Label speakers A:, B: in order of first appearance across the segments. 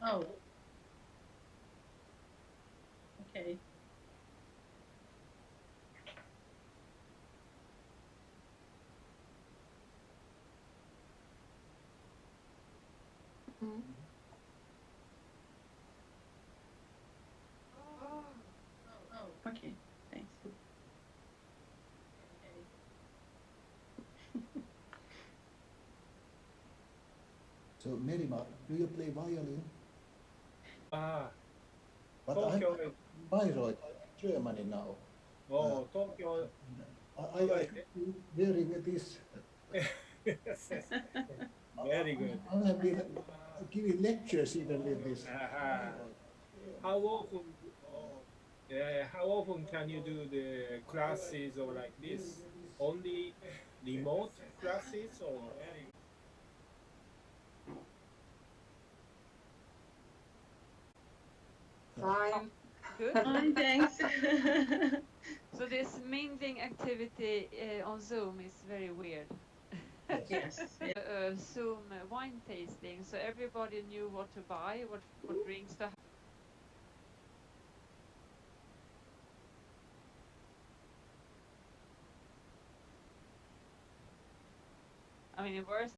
A: Oh, okay.
B: Mm.
A: Oh, okay. Thanks. Okay.
C: So, Merima, do you play violin?
D: Ah,
C: But I'm
D: Tokyo
C: in
D: is,
C: Bayreuth, I'm in Germany now. Uh,
D: Tokyo,
C: I keep wearing this.
D: yes, yes. Very good.
C: I have been giving lectures even with this.
D: Uh-huh. How often, how often can you do the classes or like this? Only remote classes or?
B: Fine.
E: Good.
A: Fine, thanks.
E: So this mingling activity on Zoom is very weird.
C: Yes.
A: Yes. Yeah.
E: Zoom wine tasting, so everybody knew what to buy, what drinks to have. I mean, worse.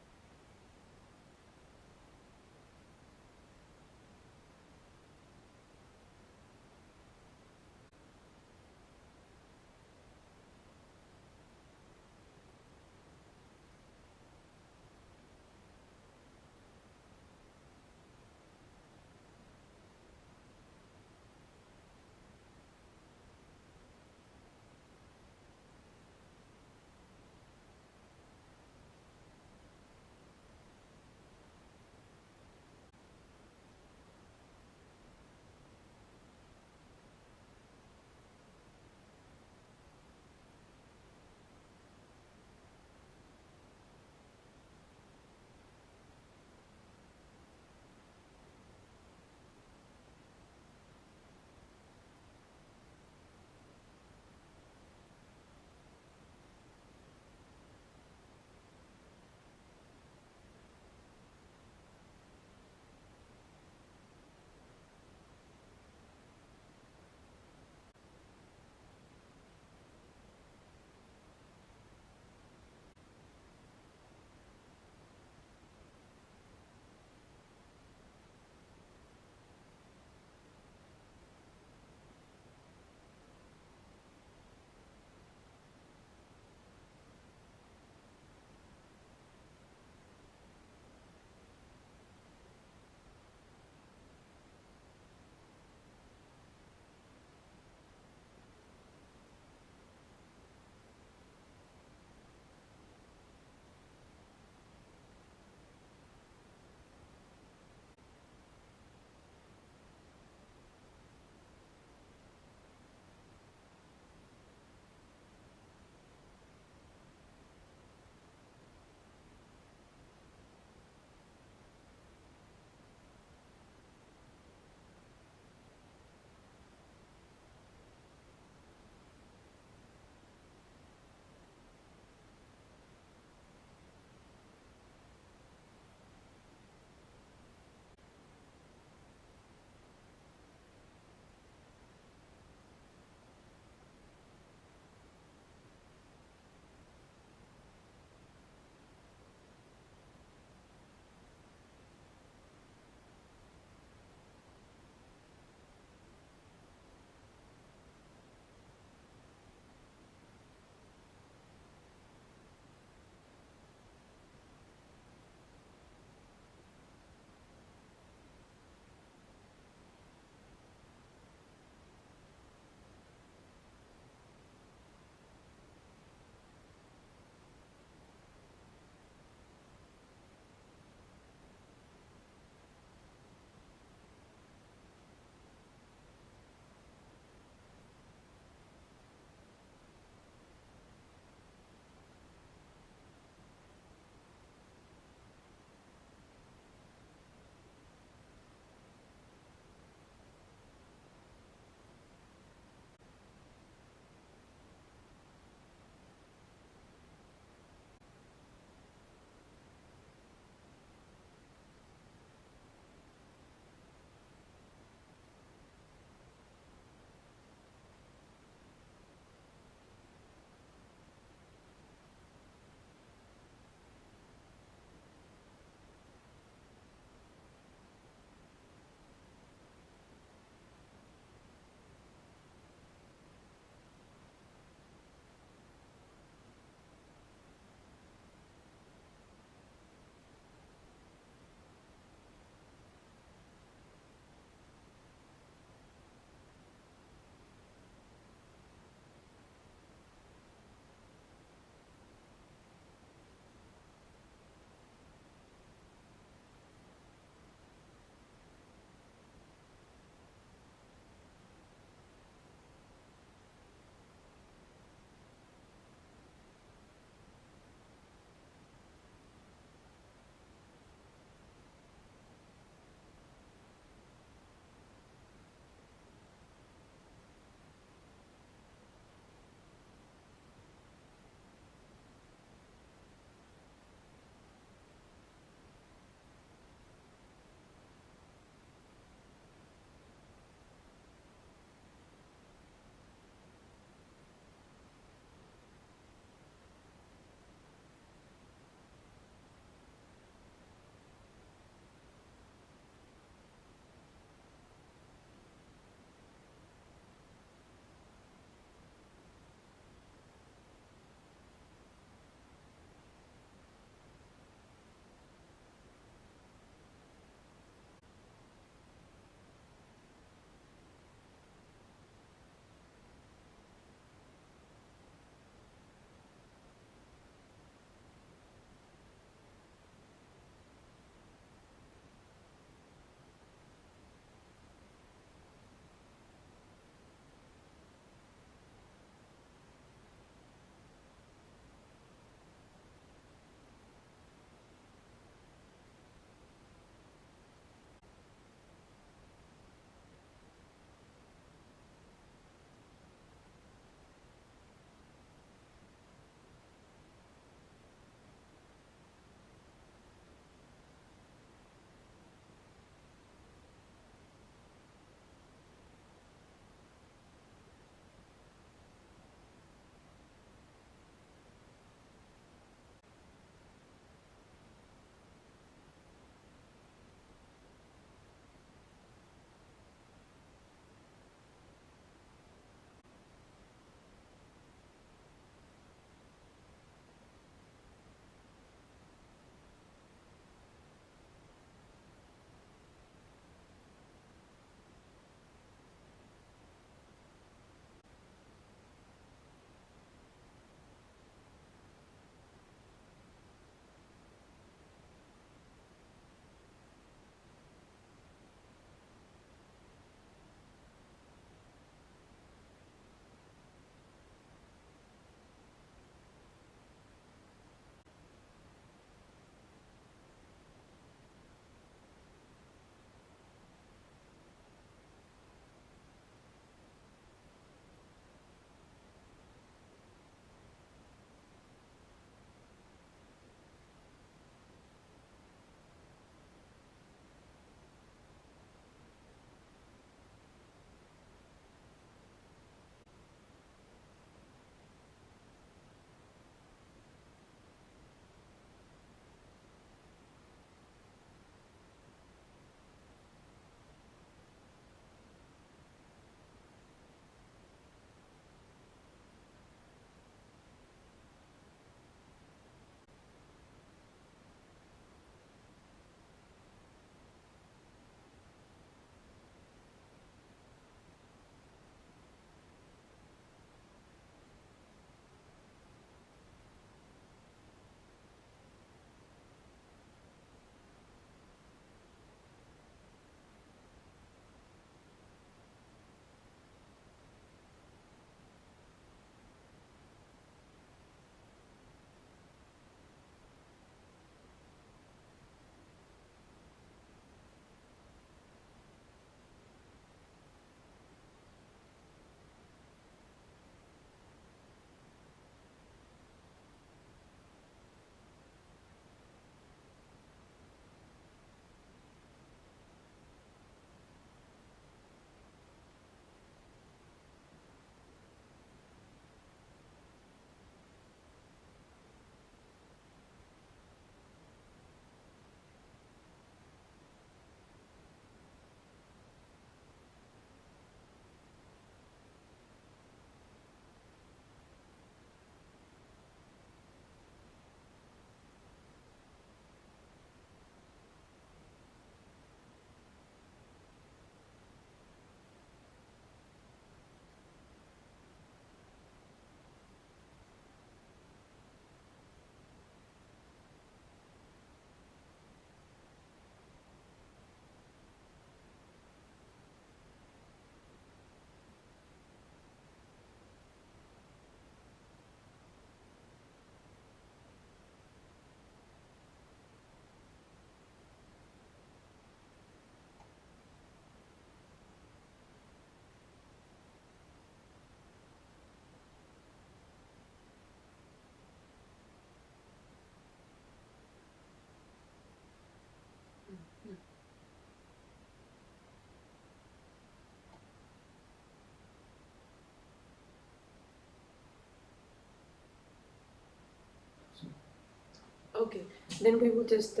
B: Then we will just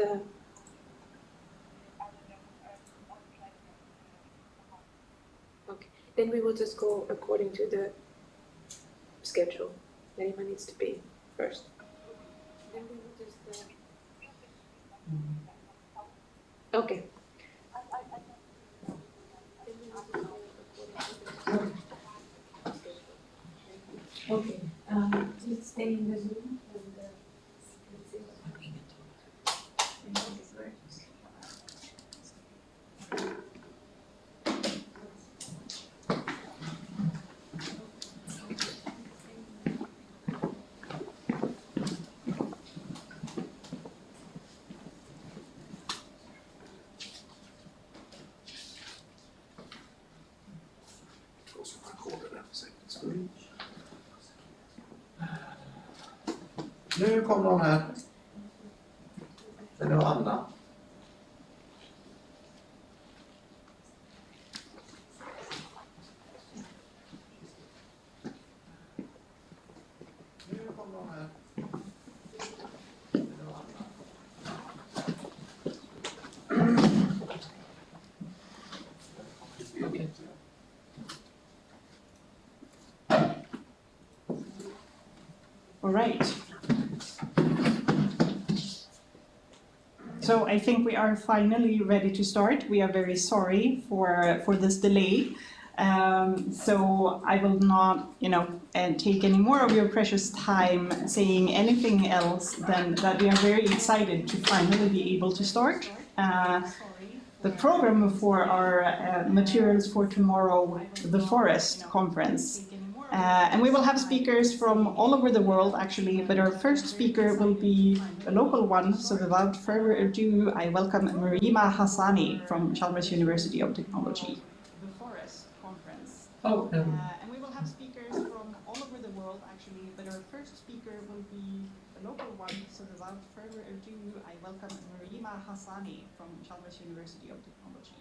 B: okay. Then we will just go according to the schedule. Merima needs to be first. Then we will just okay. Okay. Just stay in the Zoom and let's see what's happening.
F: Nu kommer de här. Det är nu Anna. Nu kommer de här. Det är nu Anna. Okay.
G: All right. So I think we are finally ready to start. We are very sorry for this delay. So I will not, take any more of your precious time saying anything else than that we are very excited to finally be able to start. The program for our materials for tomorrow, the Forest Conference. And we will have speakers from all over the world, actually, but our first speaker will be a local one. So without further ado, I welcome Mera Hassani from Chalmers University of Technology. The Forest Conference. And we will have speakers from all over the world, actually, but our first speaker will be a local one. So without further ado, I welcome Mera Hassani from Chalmers University of Technology.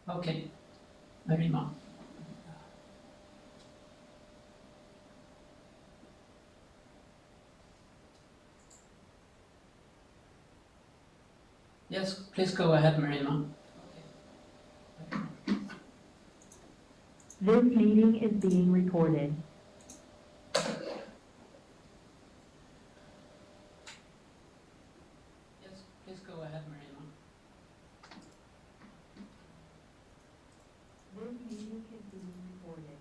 H: Okay, Merima. Yes, please go ahead, Merima.
I: This meeting is being recorded.
H: Yes, please go ahead, Merima.
I: This meeting is being recorded.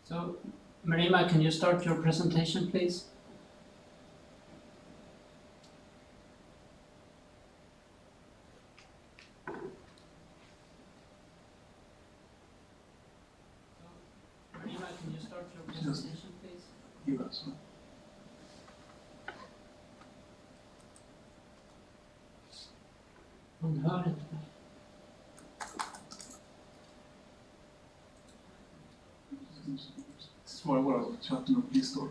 H: So, Merima, can you start your presentation, please? Merima, can you start your presentation, please?
F: Yes.
H: Hon hör inte mig.
F: Svara bara på chatten och please start.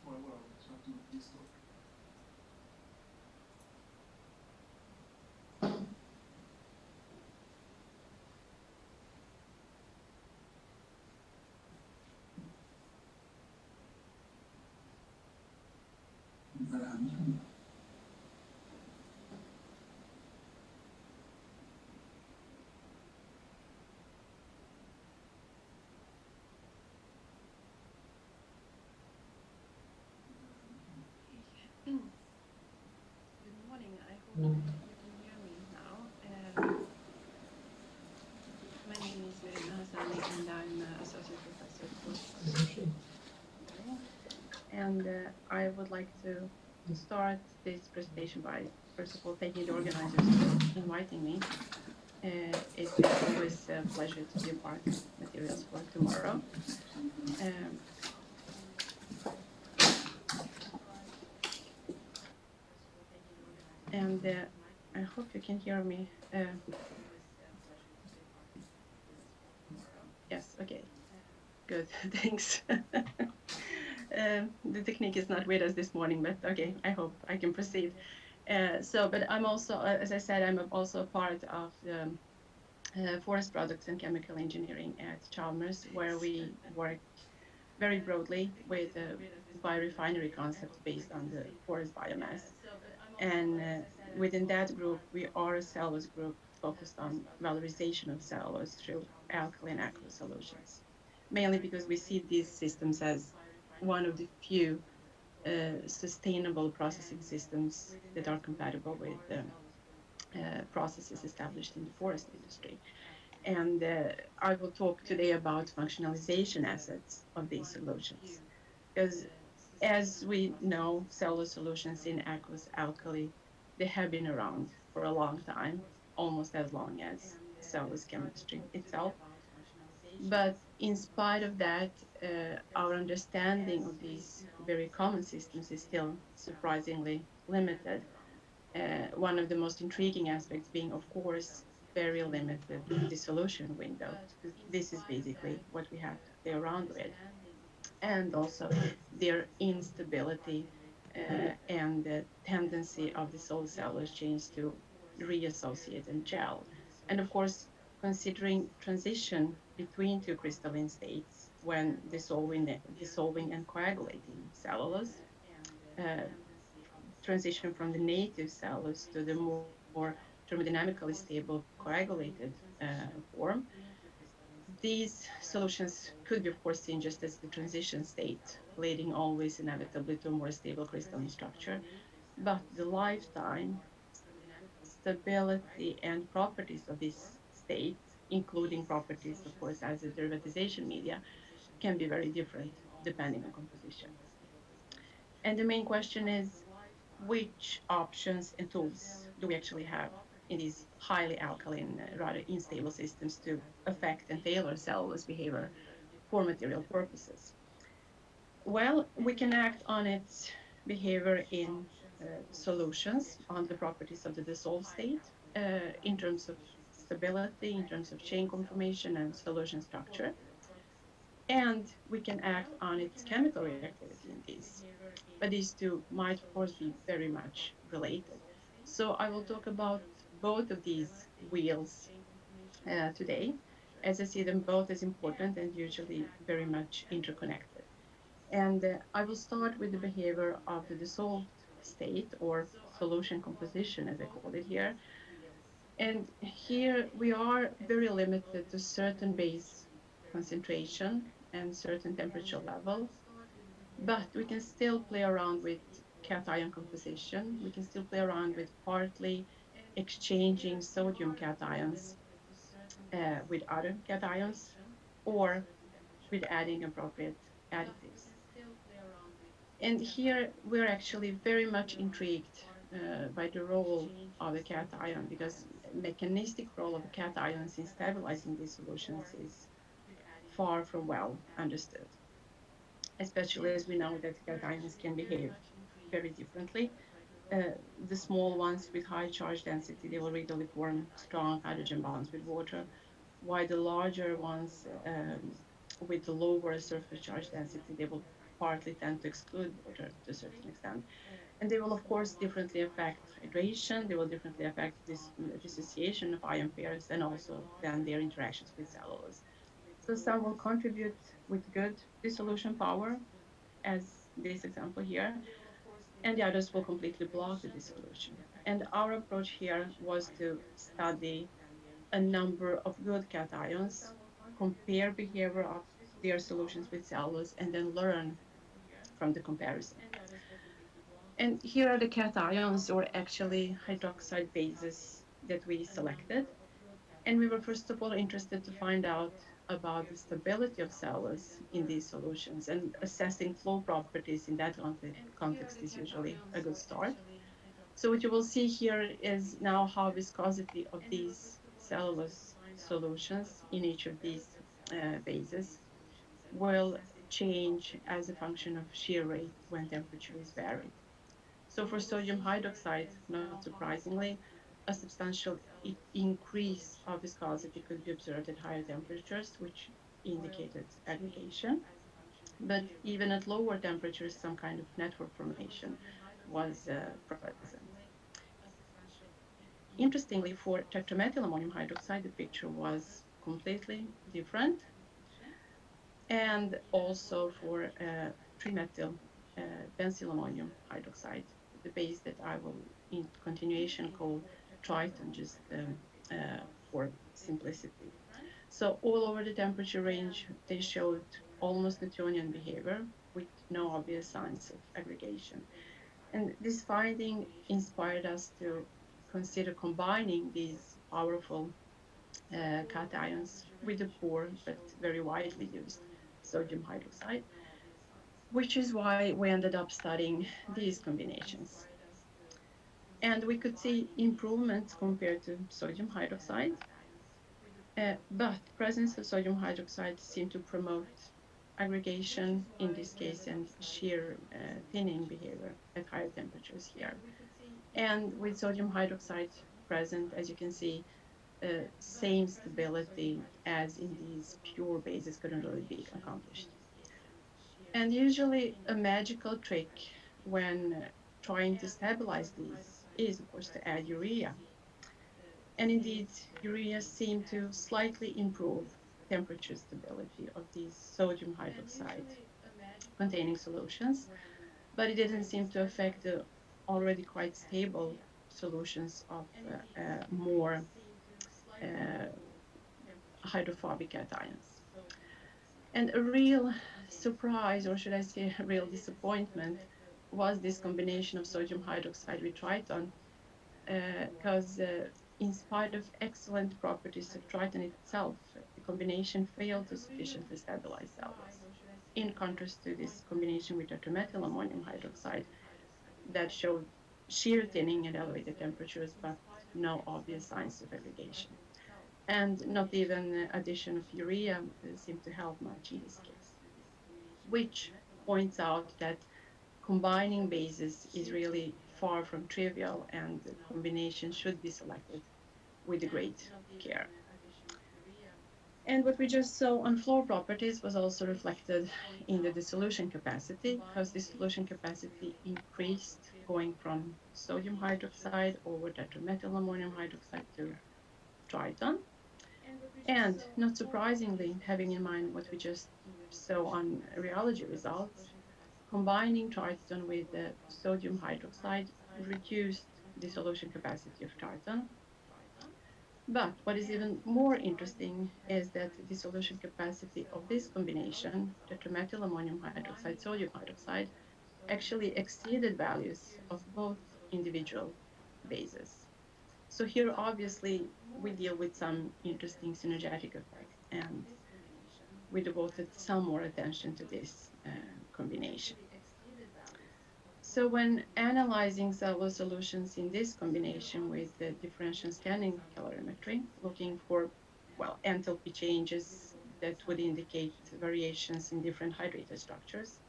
F: Svara bara på chatten och please start.
A: Good morning. I hope
H: No.
A: you can hear me now. My name is Mera Hassani and I'm an associate professor for and I would like to start this presentation by first of all, thanking the organizers for inviting me. It's always a pleasure to be a part of materials for tomorrow. Um, and I hope you can hear me. Yes, okay. Good, thanks. The technique is not with us this morning, but okay, I hope I can proceed. But I'm also, as I said, I'm also a part of the forest products and chemical engineering at Chalmers, where we work very broadly with biorefinery concepts based on the forest biomass. And within that group, we are a cellulose group focused on valorization of cellulose through alkali and aqueous solutions, mainly because we see these systems as one of the few sustainable processing systems that are compatible with processes established in the forest industry. And I will talk today about functionalization assets of these solutions. Because as we know, cellulose solutions in aqueous alkali, they have been around for a long time, almost as long as cellulose chemistry itself. But in spite of that, our understanding of these very common systems is still surprisingly limited. One of the most intriguing aspects being, of course, very limited dissolution window, because this is basically what we have to play around with, and also their instability and the tendency of the soil cellulose chains to reassociate and gel. And of course, considering transition between two crystalline states when dissolving and coagulating cellulose, uh, transition from the native cellulose to the more thermodynamically stable coagulated form. These solutions could be, of course, seen just as the transition state, leading always inevitably to a more stable crystalline structure. But the lifetime, stability, and properties of this state, including properties, of course, as a derivatization media, can be very different depending on composition. And the main question is, which options and tools do we actually have in these highly alkaline, rather unstable systems to affect and tailor cellulose behavior for material purposes? Well, we can act on its behavior in solutions on the properties of the dissolved state in terms of stability, in terms of chain conformation and solution structure. And we can act on its chemical reactivity in these. But these two might, of course, be very much related. So I will talk about both of these wheels today, as I see them both as important and usually very much interconnected. And I will start with the behavior of the dissolved state, or solution composition, as I call it here. And here we are very limited to certain base concentration and certain temperature level, but we can still play around with cation composition. We can still play around with partly exchanging sodium cations with other cations, or with adding appropriate additives. And here we're actually very much intrigued by the role of the cation, because mechanistic role of the cations in stabilizing these solutions is far from well understood, especially as we know that cations can behave very differently. The small ones with high charge density, they will readily form strong hydrogen bonds with water, while the larger ones with the lower surface charge density, they will partly tend to exclude water to a certain extent. And they will, of course, differently affect hydration, they will differently affect this dissociation of ion pairs, and also then their interactions with cellulose. So some will contribute with good dissolution power, as this example here, and the others will completely block the dissolution. And our approach here was to study a number of good cations, compare behavior of their solutions with cellulose, and then learn from the comparison. And here are the cations, or actually hydroxide bases, that we selected. And we were first of all interested to find out about the stability of cellulose in these solutions, and assessing flow properties in that context is usually a good start. So what you will see here is now how viscosity of these cellulose solutions in each of these bases will change as a function of shear rate when temperature is varied. So for sodium hydroxide, not surprisingly, a substantial increase of viscosity could be observed at higher temperatures, which indicated aggregation. But even at lower temperatures, some kind of network formation was present. Interestingly, for tetramethyl ammonium hydroxide, the picture was completely different. And also for trimethyl benzylammonium hydroxide, the base that I will in continuation call triton, just for simplicity. So all over the temperature range, they showed almost Newtonian behavior with no obvious signs of aggregation. And this finding inspired us to consider combining these powerful cations with the poor but very widely used sodium hydroxide, which is why we ended up studying these combinations. And we could see improvements compared to sodium hydroxide, but presence of sodium hydroxide seemed to promote aggregation in this case and shear thinning behavior at higher temperatures here. And with sodium hydroxide present, as you can see, same stability as in these pure bases couldn't really be accomplished. And usually a magical trick when trying to stabilize these is, of course, to add urea. And indeed, urea seemed to slightly improve temperature stability of these sodium hydroxide containing solutions, but it didn't seem to affect the already quite stable solutions of more uh, hydrophobic cations. And a real surprise, or should I say a real disappointment, was this combination of sodium hydroxide with triton, because in spite of excellent properties of triton itself, the combination failed to sufficiently stabilize cellulose, in contrast to this combination with tetramethyl ammonium hydroxide that showed shear thinning at elevated temperatures, but no obvious signs of aggregation. And not even addition of urea seemed to help much in this case, which points out that combining bases is really far from trivial and the combination should be selected with great care. And what we just saw on flow properties was also reflected in the dissolution capacity, because dissolution capacity increased going from sodium hydroxide over tetramethyl ammonium hydroxide to triton. And not surprisingly, having in mind what we just saw on rheology results, combining triton with the sodium hydroxide reduced the solution capacity of triton. But what is even more interesting is that the solution capacity of this combination, tetramethyl ammonium hydroxide, sodium hydroxide, actually exceeded values of both individual bases. So here, obviously, we deal with some interesting synergetic effect, and we devoted some more attention to this combination. So when analyzing cellulose solutions in this combination with the differential scanning calorimetry, looking for, well, enthalpy changes that would indicate variations in different hydrated structures,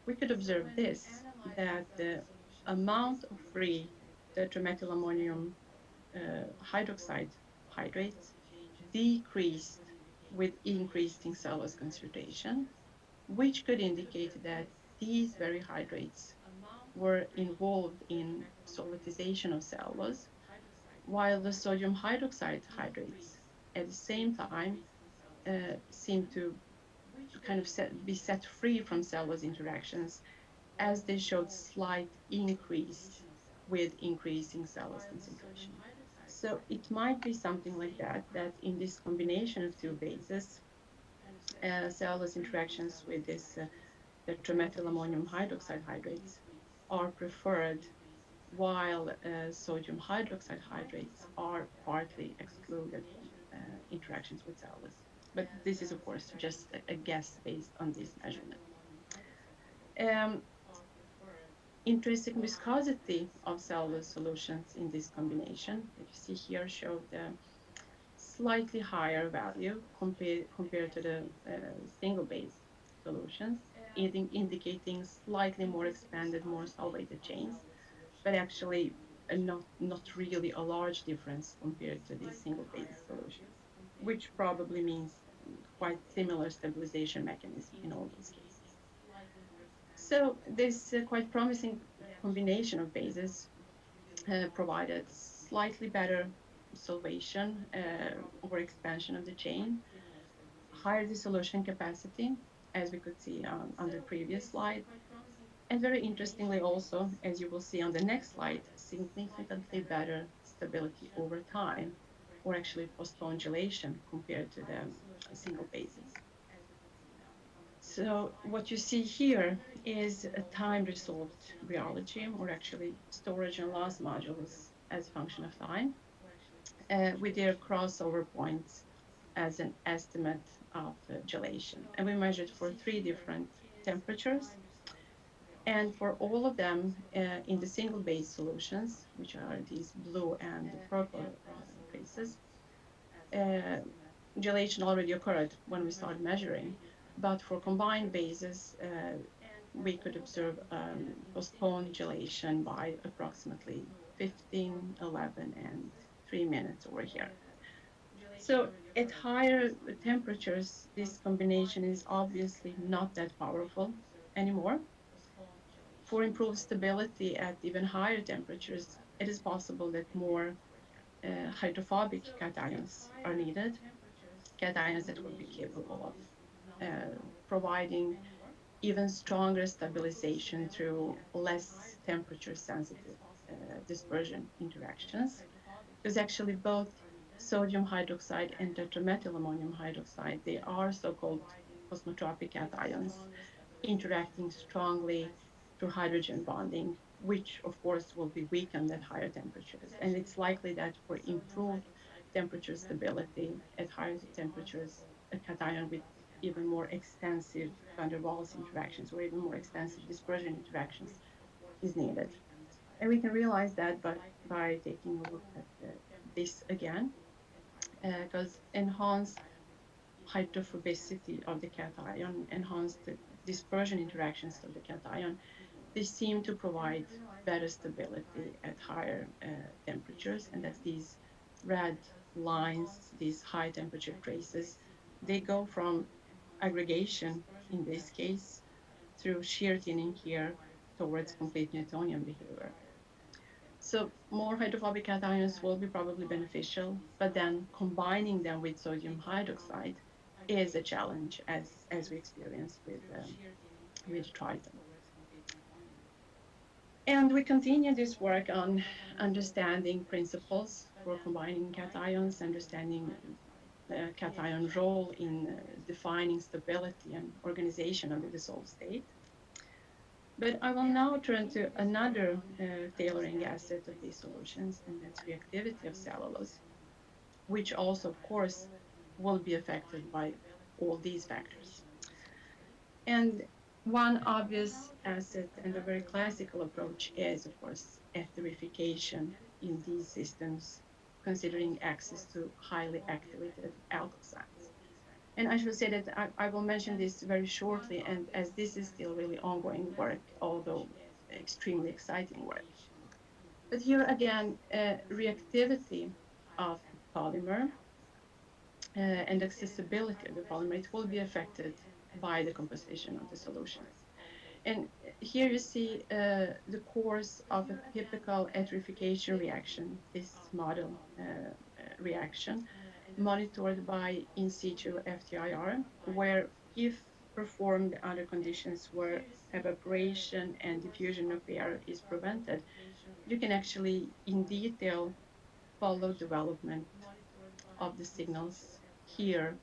A: we could observe this, that the amount of free tetramethyl ammonium hydroxide hydrates decreased with increasing cellulose concentration, which could indicate that these very hydrates were involved in solidization of cellulose, while the sodium hydroxide hydrates at the same time seem to kind of be set free from cellulose interactions, as they showed slight increase with increasing cellulose concentration. So it might be something like that, that in this combination of two bases, cellulose interactions with this tetramethyl ammonium hydroxide hydrates are preferred, while sodium hydroxide hydrates are partly excluded from interactions with cellulose. But this is, of course, just a guess based on this measurement. Um, intrinsic viscosity of cellulose solutions in this combination that you see here show the slightly higher value compared to the single base solutions, indicating slightly more expanded, more solvated chains, but actually not really a large difference compared to these single base solutions, which probably means quite similar stabilization mechanism in all these cases. So this quite promising combination of bases provided slightly better solvation or expansion of the chain, higher dissolution capacity, as we could see on the previous slide, and very interestingly also, as you will see on the next slide, significantly better stability over time, or actually post-congelation compared to the single bases. So what you see here is a time-resolved rheology, or actually storage and loss modules as a function of time, with their crossover points as an estimate of gelation. And we measured for 3 different temperatures. And for all of them in the single base solutions, which are these blue and purple traces, gelation already occurred when we started measuring. But for combined bases, we could observe postponed gelation by approximately 15, 11, and 3 minutes over here. So at higher temperatures, this combination is obviously not that powerful anymore. For improved stability at even higher temperatures, it is possible that more hydrophobic cations are needed, cations that will be capable of providing even stronger stabilization through less temperature sensitive dispersion interactions. Because actually both sodium hydroxide and tetramethyl ammonium hydroxide, they are so-called osmotropic cations, interacting strongly through hydrogen bonding, which of course will be weakened at higher temperatures. And it's likely that for improved temperature stability at higher temperatures, a cation with even more extensive van der Waals interactions or even more extensive dispersion interactions is needed. And we can realize that by taking a look at this again, because enhanced hydrophobicity of the cation, enhanced dispersion interactions of the cation, they seem to provide better stability at higher temperatures, and that these red lines, these high temperature traces, they go from aggregation in this case through shear thinning here towards complete Newtonian behavior. So more hydrophobic cations will be probably beneficial, but then combining them with sodium hydroxide is a challenge, as we experienced with Triton. And we continue this work on understanding principles for combining cations, understanding the cation role in defining stability and organization of the dissolved state. But I will now turn to another tailoring asset of these solutions, and that's reactivity of cellulose, which also, of course, will be affected by all these factors. And one obvious asset and a very classical approach is, of course, etherification in these systems, considering access to highly activated alkoxides. And I should say that I will mention this very shortly, and as this is still really ongoing work, although extremely exciting work. But here again, reactivity of the polymer and accessibility of the polymer, it will be affected by the composition of the solutions. And here you see the course of a typical etherification reaction, this model reaction, monitored by in situ FTIR, where if performed under conditions where evaporation and diffusion of air is prevented, you can actually in detail follow development of the signals here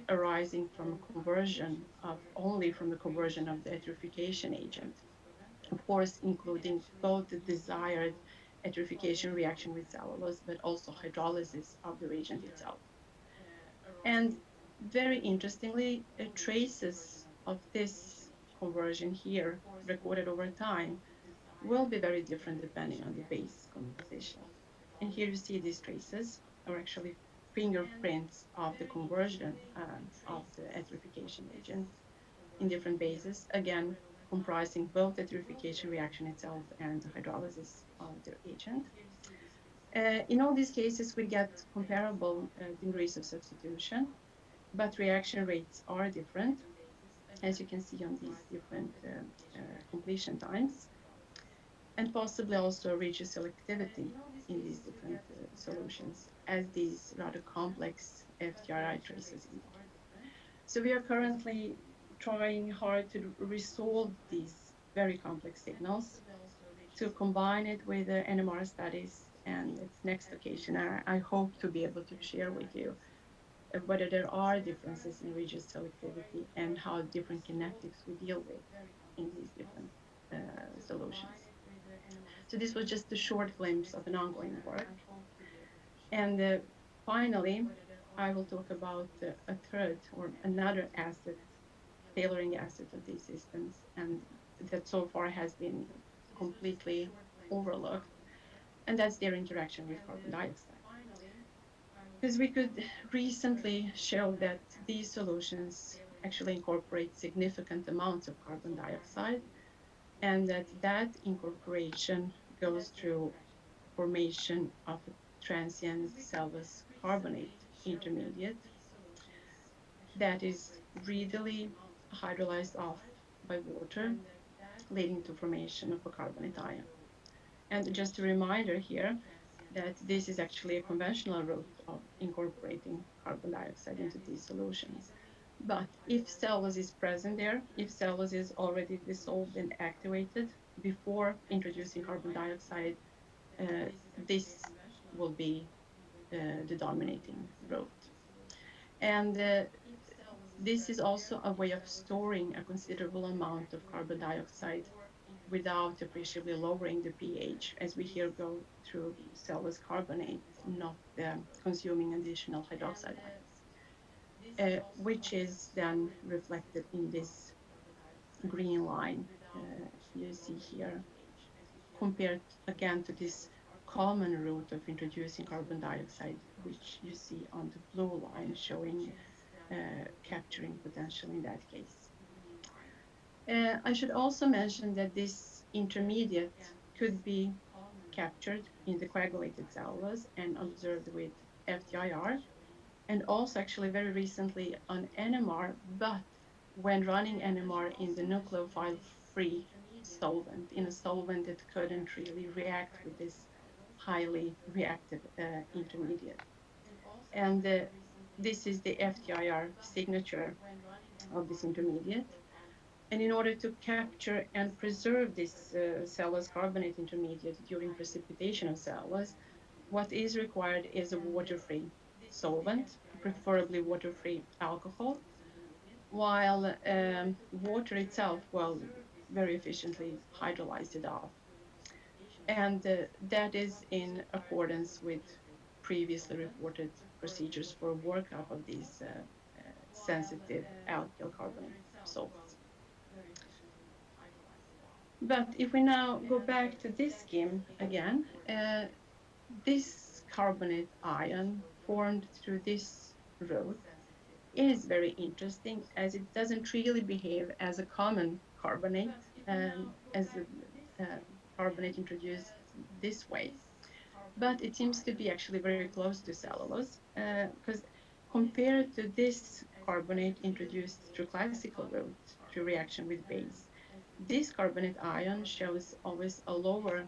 A: arising from conversion of only from the conversion of the etherification agent, of course, including both the desired etherification reaction with cellulose, but also hydrolysis of the reagent itself. And very interestingly, traces of this conversion here recorded over time will be very different depending on the base composition. And here you see these traces are actually fingerprints of the conversion of the eterification agent in different bases, again, comprising both the eterification reaction itself and the hydrolysis of the agent. In all these cases, we get comparable degrees of substitution, but reaction rates are different, as you can see on these different completion times, and possibly also reduced selectivity in these different solutions, as these rather complex FTRI traces indicate. So we are currently trying hard to resolve these very complex signals, to combine it with the NMR studies, and its next occasion, I hope to be able to share with you whether there are differences in reduced selectivity and how different kinetics we deal with in these different solutions. So this was just a short glimpse of an ongoing work. And finally, I will talk about a third or another asset, tailoring asset of these systems, and that so far has been completely overlooked, and that's their interaction with carbon dioxide. Because we could recently show that these solutions actually incorporate significant amounts of carbon dioxide, and that incorporation goes through formation of a transient cellulose carbonate intermediate that is readily hydrolyzed off by water, leading to formation of a carbonate ion. And just a reminder here that this is actually a conventional route of incorporating carbon dioxide into these solutions. But if cellulose is present there, if cellulose is already dissolved and activated before introducing carbon dioxide, this will be the dominating route. And this is also a way of storing a considerable amount of carbon dioxide without appreciably lowering the pH, as we here go through cellulose carbonate, not consuming additional hydroxide ions, which is then reflected in this green line you see here, compared again to this common route of introducing carbon dioxide, which you see on the blue line showing capturing potential in that case. I should also mention that this intermediate could be captured in the coagulated cellulose and observed with FTIR, and also actually very recently on NMR, but when running NMR in the nucleophile-free solvent, in a solvent that couldn't really react with this highly reactive intermediate. And this is the FTIR signature of this intermediate. And in order to capture and preserve this cellulose carbonate intermediate during precipitation of cellulose, what is required is a water-free solvent, preferably water-free alcohol, while water itself will very efficiently hydrolyze it off. And that is in accordance with previously reported procedures for workup of these sensitive alkyl carbonate salts. But if we now go back to this scheme again, this carbonate ion formed through this route is very interesting, as it doesn't really behave as a common carbonate, as a carbonate introduced this way. But it seems to be actually very close to cellulose, because compared to this carbonate introduced through classical route, through reaction with base, this carbonate ion shows always a lower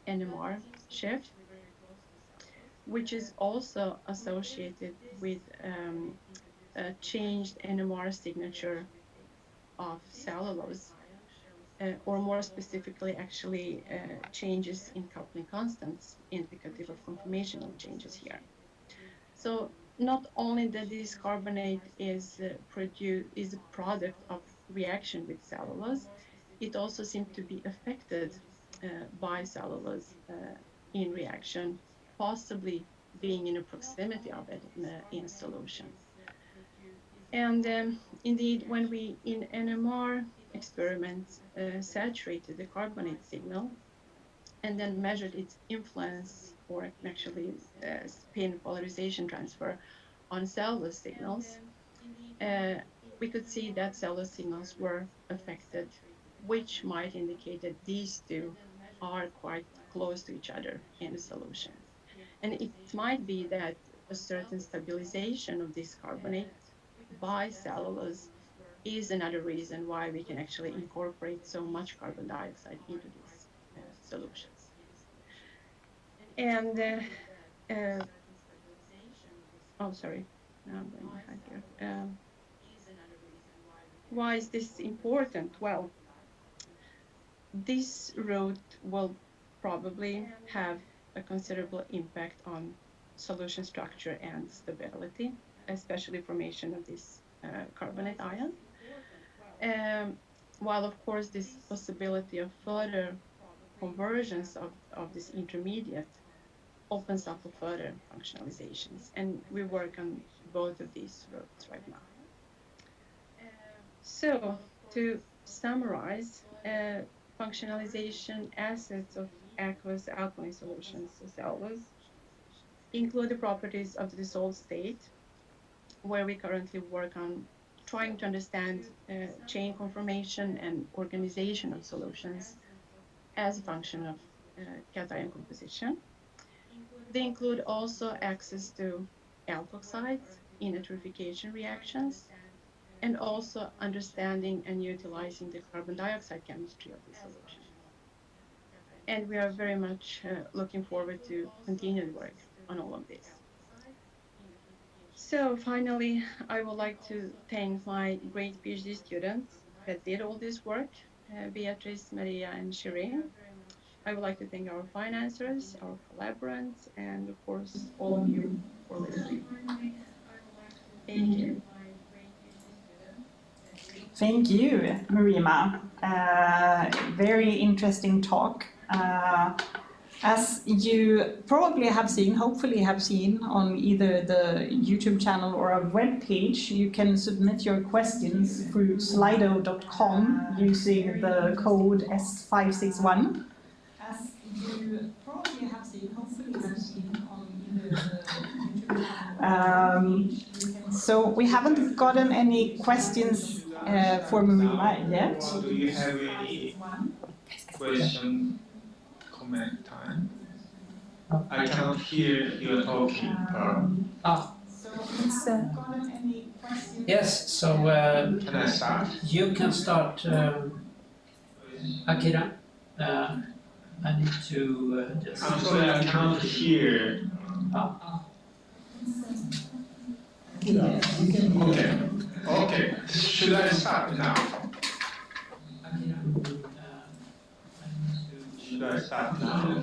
A: NMR shift, which is also associated with a changed NMR signature of cellulose, or more specifically, actually changes in coupling constants indicative of conformational changes here. So not only that this carbonate is a product of reaction with cellulose, it also seems to be affected by cellulose in reaction, possibly being in a proximity of it in solution. And indeed, when we in NMR experiment saturated the carbonate signal and then measured its influence or actually spin polarization transfer on cellulose signals, we could see that cellulose signals were affected, which might indicate that these two are quite close to each other in the solutions. And it might be that a certain stabilization of this carbonate by cellulose is another reason why we can actually incorporate so much carbon dioxide into these solutions. And oh, sorry, now I'm going behind here. Why is this important? Well, this route will probably have a considerable impact on solution structure and stability, especially formation of this carbonate ion. While of course this possibility of further conversions of this intermediate opens up for further functionalizations. And we work on both of these routes right now. So to summarize, functionalization assets of aqueous alkaline solutions, so cellulose, include the properties of the dissolved state, where we currently work on trying to understand chain conformation and organization of solutions as a function of cation composition. They include also access to alkoxides in electrification reactions, and also understanding and utilizing the carbon dioxide chemistry of these solutions. And we are very much looking forward to continued work on all of this. So finally, I would like to thank my great PhD students that did all this work, Beatrice, Maria, and Shireen. I would like to thank our financiers, our collaborants, and of course, all of you for listening. Thank you.
G: Thank you, Marima. Very interesting talk. As you probably have seen, hopefully have seen on either the YouTube channel or our webpage, you can submit your questions through slido.com using the code S561. As you probably have seen, hopefully have seen on either the YouTube channel. So we haven't gotten any questions for Marima yet.
D: Do you have any question, comment time? I cannot hear you talking, Pearl.
H: Yes, so
D: Can I start?
H: you can start, Akira. I need to just...
D: I'm sorry, I cannot hear. Okay. Okay. Should I start now? Should I start now?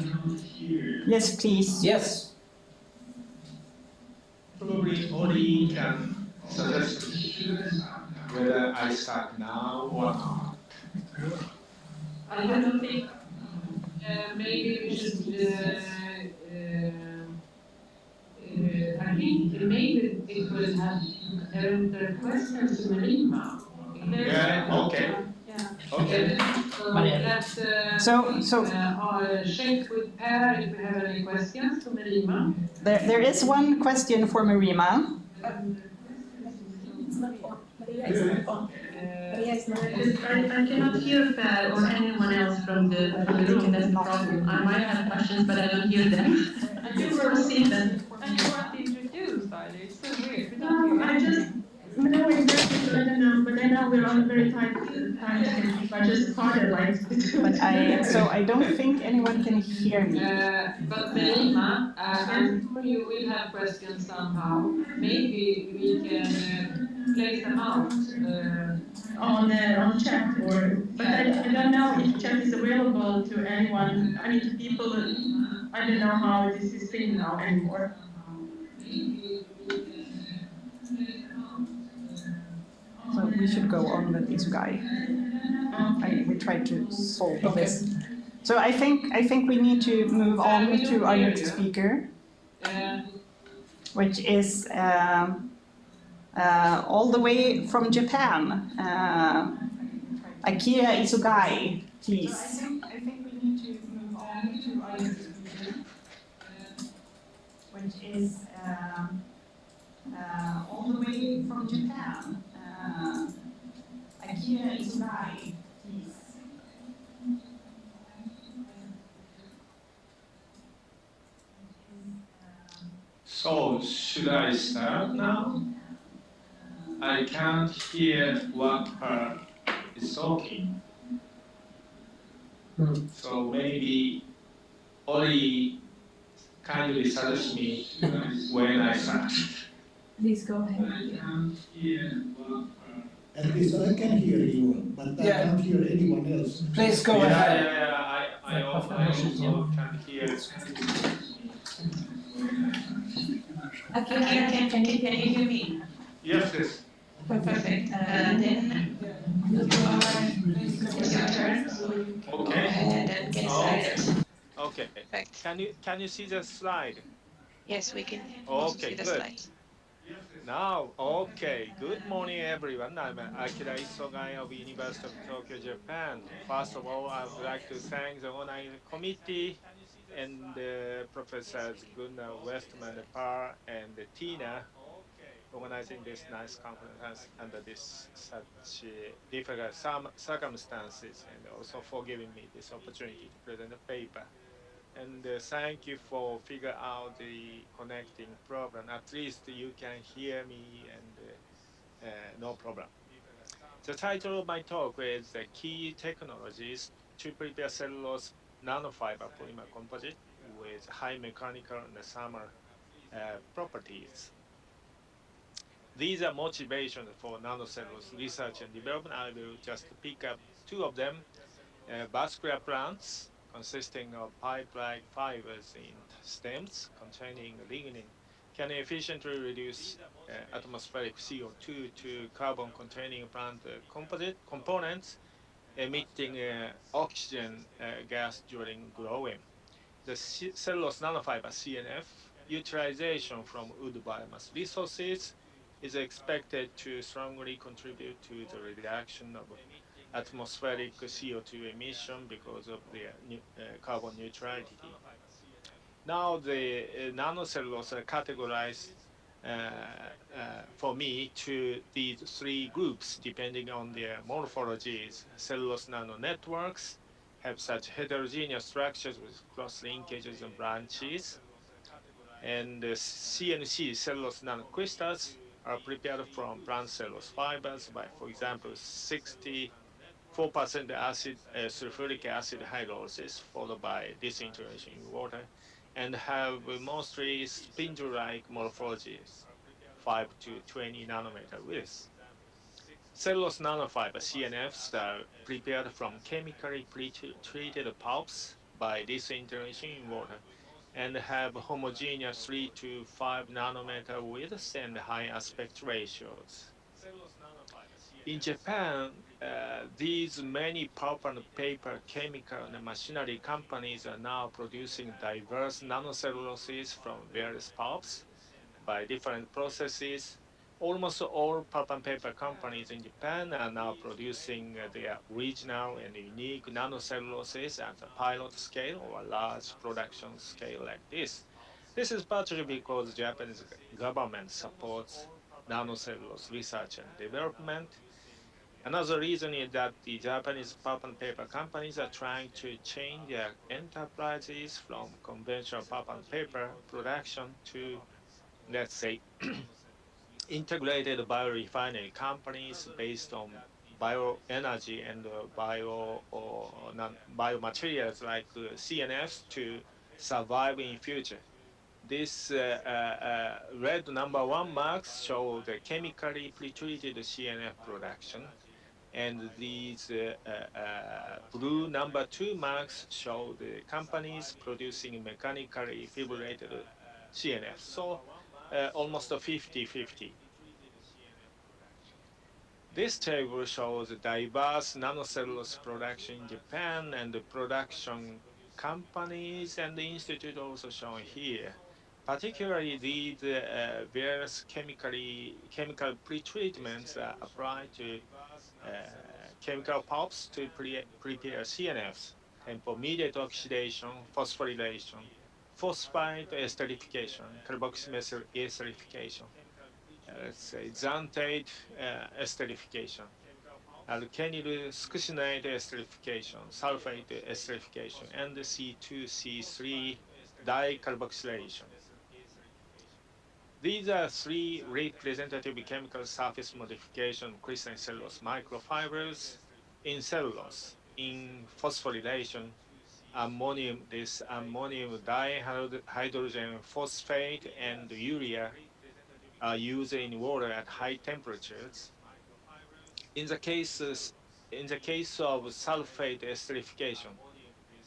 G: Yes, please.
H: Yes.
D: Probably Ori can suggest whether I start now or not.
F: I don't think maybe we should. I think maybe it would have the questions to Marima.
D: Yeah. Okay. Okay.
F: So let's check with Per if we have any questions to Marima.
G: There is one question for Marima.
F: I cannot hear Per or anyone else from the room. That's the problem. I might have questions, but I don't hear them. You proceed then.
E: And you weren't introduced either. It's so weird.
F: No, I just know exactly, so I don't know. But I know we're on a very tight time schedule. So I just started like.
G: But I don't think anyone can hear me.
F: But Marima, I'm sure you will have questions somehow. Maybe we can place them out on chat, or but I don't know if chat is available to anyone. I mean, to people. I don't know how this is seen now anymore.
G: So we should go on with this guy. We try to solve this. So I think we need to move on to our next speaker, which is all the way from Japan. Akira Isugai, please. I think we need to move on to our next speaker, which is all the way from Japan. Akira Isugai, please.
J: So, should I start now? I can't hear what part is talking. So maybe Oli kindly suggest me when I start.
B: Please go ahead.
J: I can't hear what part.
C: At least I can hear you, but I can't hear anyone else.
H: Please go
J: Yeah,
H: ahead.
J: I also can't hear.
F: Akira, can you hear me?
J: Yes, yes.
F: Perfect. Then it's your turn. Go
J: Okay.
F: ahead and get started.
J: Okay.
F: Perfect.
J: Can you see the slide?
F: Yes, we can also
J: Okay,
F: see the
J: good.
F: slides.
J: Now, okay. Good morning, everyone. I'm Akira Isogai of University of Tokyo, Japan. First of all, I would like to thank the online committee and Professors Gunnar Westman, Parr, and Tina organizing this nice conference under this such difficult circumstances, and also for giving me this opportunity to present a paper. And thank you for figure out the connecting problem. At least you can hear me and no problem. The title of my talk is the key technologies to prepare cellulose nanofiber polymer composite with high mechanical and thermal properties. These are motivations for nanocellulose research and development. I will just pick up two of them. Vascular plants consisting of pipe-like fibers in stems containing lignin can efficiently reduce atmospheric CO2 to carbon-containing plant composite components emitting oxygen gas during growing. The cellulose nanofiber CNF utilization from wood biomass resources is expected to strongly contribute to the reduction of atmospheric CO2 emission because of their carbon neutrality. Now the nanocellulose are categorized for me to these three groups depending on their morphologies. Cellulose nanonetworks have such heterogeneous structures with cross linkages and branches. And CNC cellulose nanocrystals are prepared from plant cellulose fibers by, for example, 64% acid sulfuric acid hydrolysis followed by disintegration in water, and have mostly spindle-like morphologies, 5 to 20 nanometer width. Cellulose nanofiber CNFs are prepared from chemically pre-treated pulps by disintegration in water and have homogeneous 3 to 5 nanometer widths and high aspect ratios. In Japan, these many pulp and paper, chemical and machinery companies are now producing diverse nanocelluloses from various pulps by different processes. Almost all pulp and paper companies in Japan are now producing their original and unique nanocelluloses at a pilot scale or a large production scale like this. This is partly because the Japanese government supports nanocellulose research and development. Another reason is that the Japanese pulp and paper companies are trying to change their enterprises from conventional pulp and paper production to, let's say, integrated biorefinery companies based on bioenergy and biomaterials like CNFs to survive in future. This red number one marks show the chemically pretreated CNF production, and these blue number two marks show the companies producing mechanically fibrillated CNF. So almost a 50-50. This table shows diverse nanocellulose production in Japan and the production companies and the institute also shown here. Particularly these various chemical pretreatments are applied to chemical pulps to prepare CNFs, tempo-mediate oxidation, phosphorylation, phosphite esterification, carboxymethyl esterification, let's say xanthate esterification, alkenyl scusinate esterification, sulfate esterification, and C2C3 dicarboxylation. These are three representative chemical surface modification of crystalline cellulose microfibers in cellulose. In phosphorylation, this ammonium dihydrogen phosphate and urea are used in water at high temperatures. In the cases, in the case of sulfate esterification,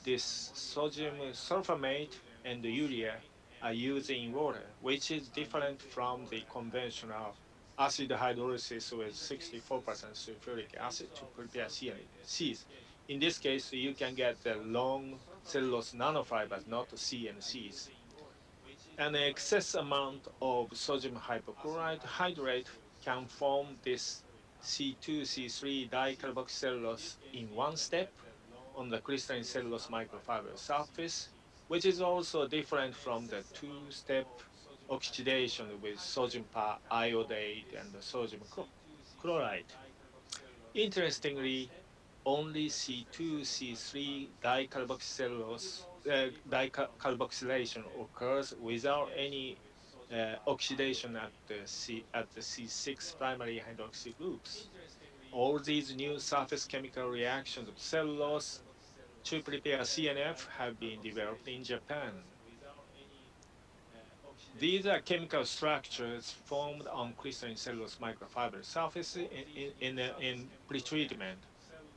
J: this sodium sulfamate and urea are used in water, which is different from the conventional acid hydrolysis with 64% sulfuric acid to prepare CNCs. In this case, you can get the long cellulose nanofibers, not CNCs. An excess amount of sodium hypochlorite hydrate can form this C2C3 dicarboxylcellulose in one step on the crystalline cellulose microfiber surface, which is also different from the two-step oxidation with sodium periodate and sodium chloride. Interestingly, only C2C3 dicarboxylation occurs without any oxidation at the C6 primary hydroxy groups. All these new surface chemical reactions of cellulose to prepare CNF have been developed in Japan. These are chemical structures formed on crystalline cellulose microfiber surface in pretreatment.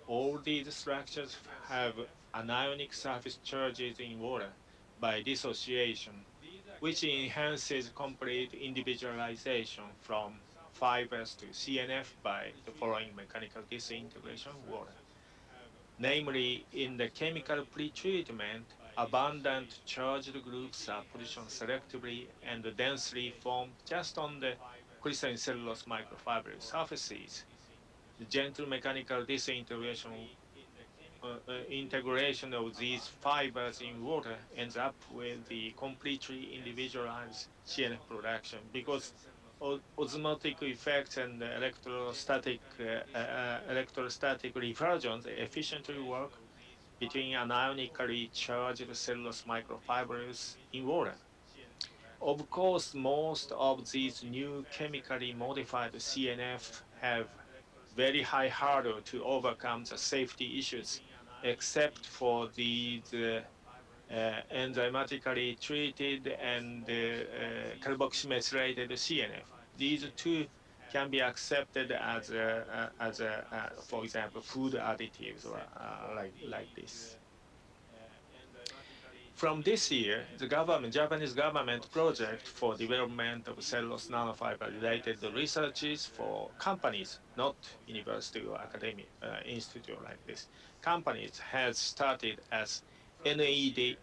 J: All these structures have anionic surface charges in water by dissociation, which enhances complete individualization from fibers to CNF by the following mechanical disintegration of water. Namely, in the chemical pretreatment, abundant charged groups are positioned selectively and densely formed just on the crystalline cellulose microfiber surfaces. The gentle mechanical disintegration integration of these fibers in water ends up with the completely individualized CNF production because osmotic effects and electrostatic refulsions efficiently work between anionically charged cellulose microfibers in water. Of course, most of these new chemically modified CNF have very high hurdle to overcome the safety issues, except for these enzymatically treated and carboxymethylated CNF. These two can be accepted for example, food additives or like this. From this year, the Japanese government project for development of cellulose nanofiber-related researches for companies, not university or academic institute like this, companies has started as NEDO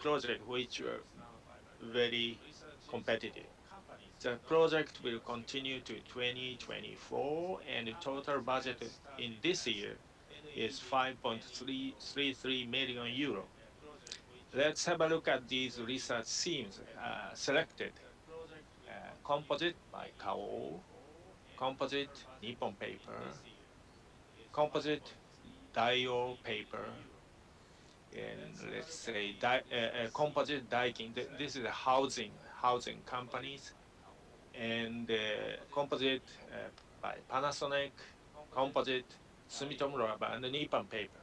J: project, which were very competitive. The project will continue to 2024, and the total budget in this year is 5.333 million euro. Let's have a look at these research themes selected. Composite by Kao, composite Nippon paper, composite Dio paper, and let's say composite Daikin. This is a housing companies, and composite by Panasonic, composite Sumitomo Rubber, and Nippon paper.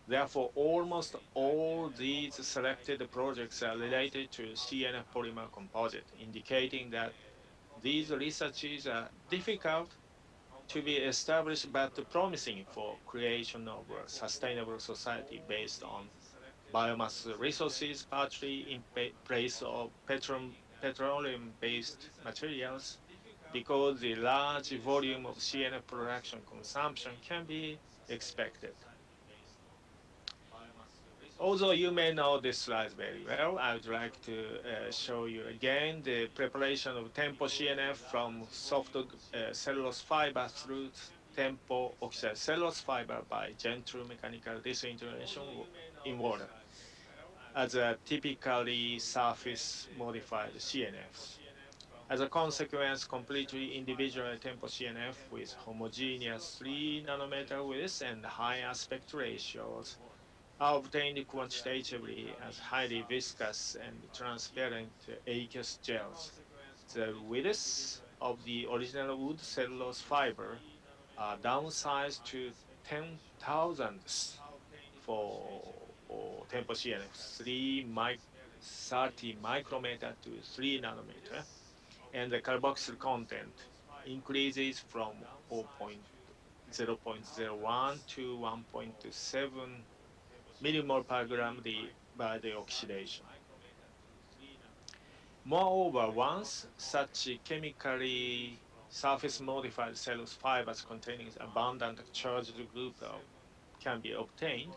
J: Therefore, almost all these selected projects are related to CNF polymer composite, indicating that these researches are difficult to be established but promising for creation of a sustainable society based on biomass resources, partly in place of petroleum-based materials, because the large volume of CNF production consumption can be expected. Although you may know this slide very well, I would like to show you again the preparation of tempo CNF from soft cellulose fiber through tempo oxide cellulose fiber by gentle mechanical disintegration in water as a typically surface modified CNFs. As a consequence, completely individual tempo CNF with homogeneous 3 nanometer width and high aspect ratios are obtained quantitatively as highly viscous and transparent aqueous gels. The widths of the original wood cellulose fiber are downsized to 10 thousandths for tempo CNF, 30 micrometer to 3 nanometer, and the carboxyl content increases from 0.01 to 1.7 millimole per gram by the oxidation. Moreover, once such chemically surface modified cellulose fibers containing abundant charged group can be obtained,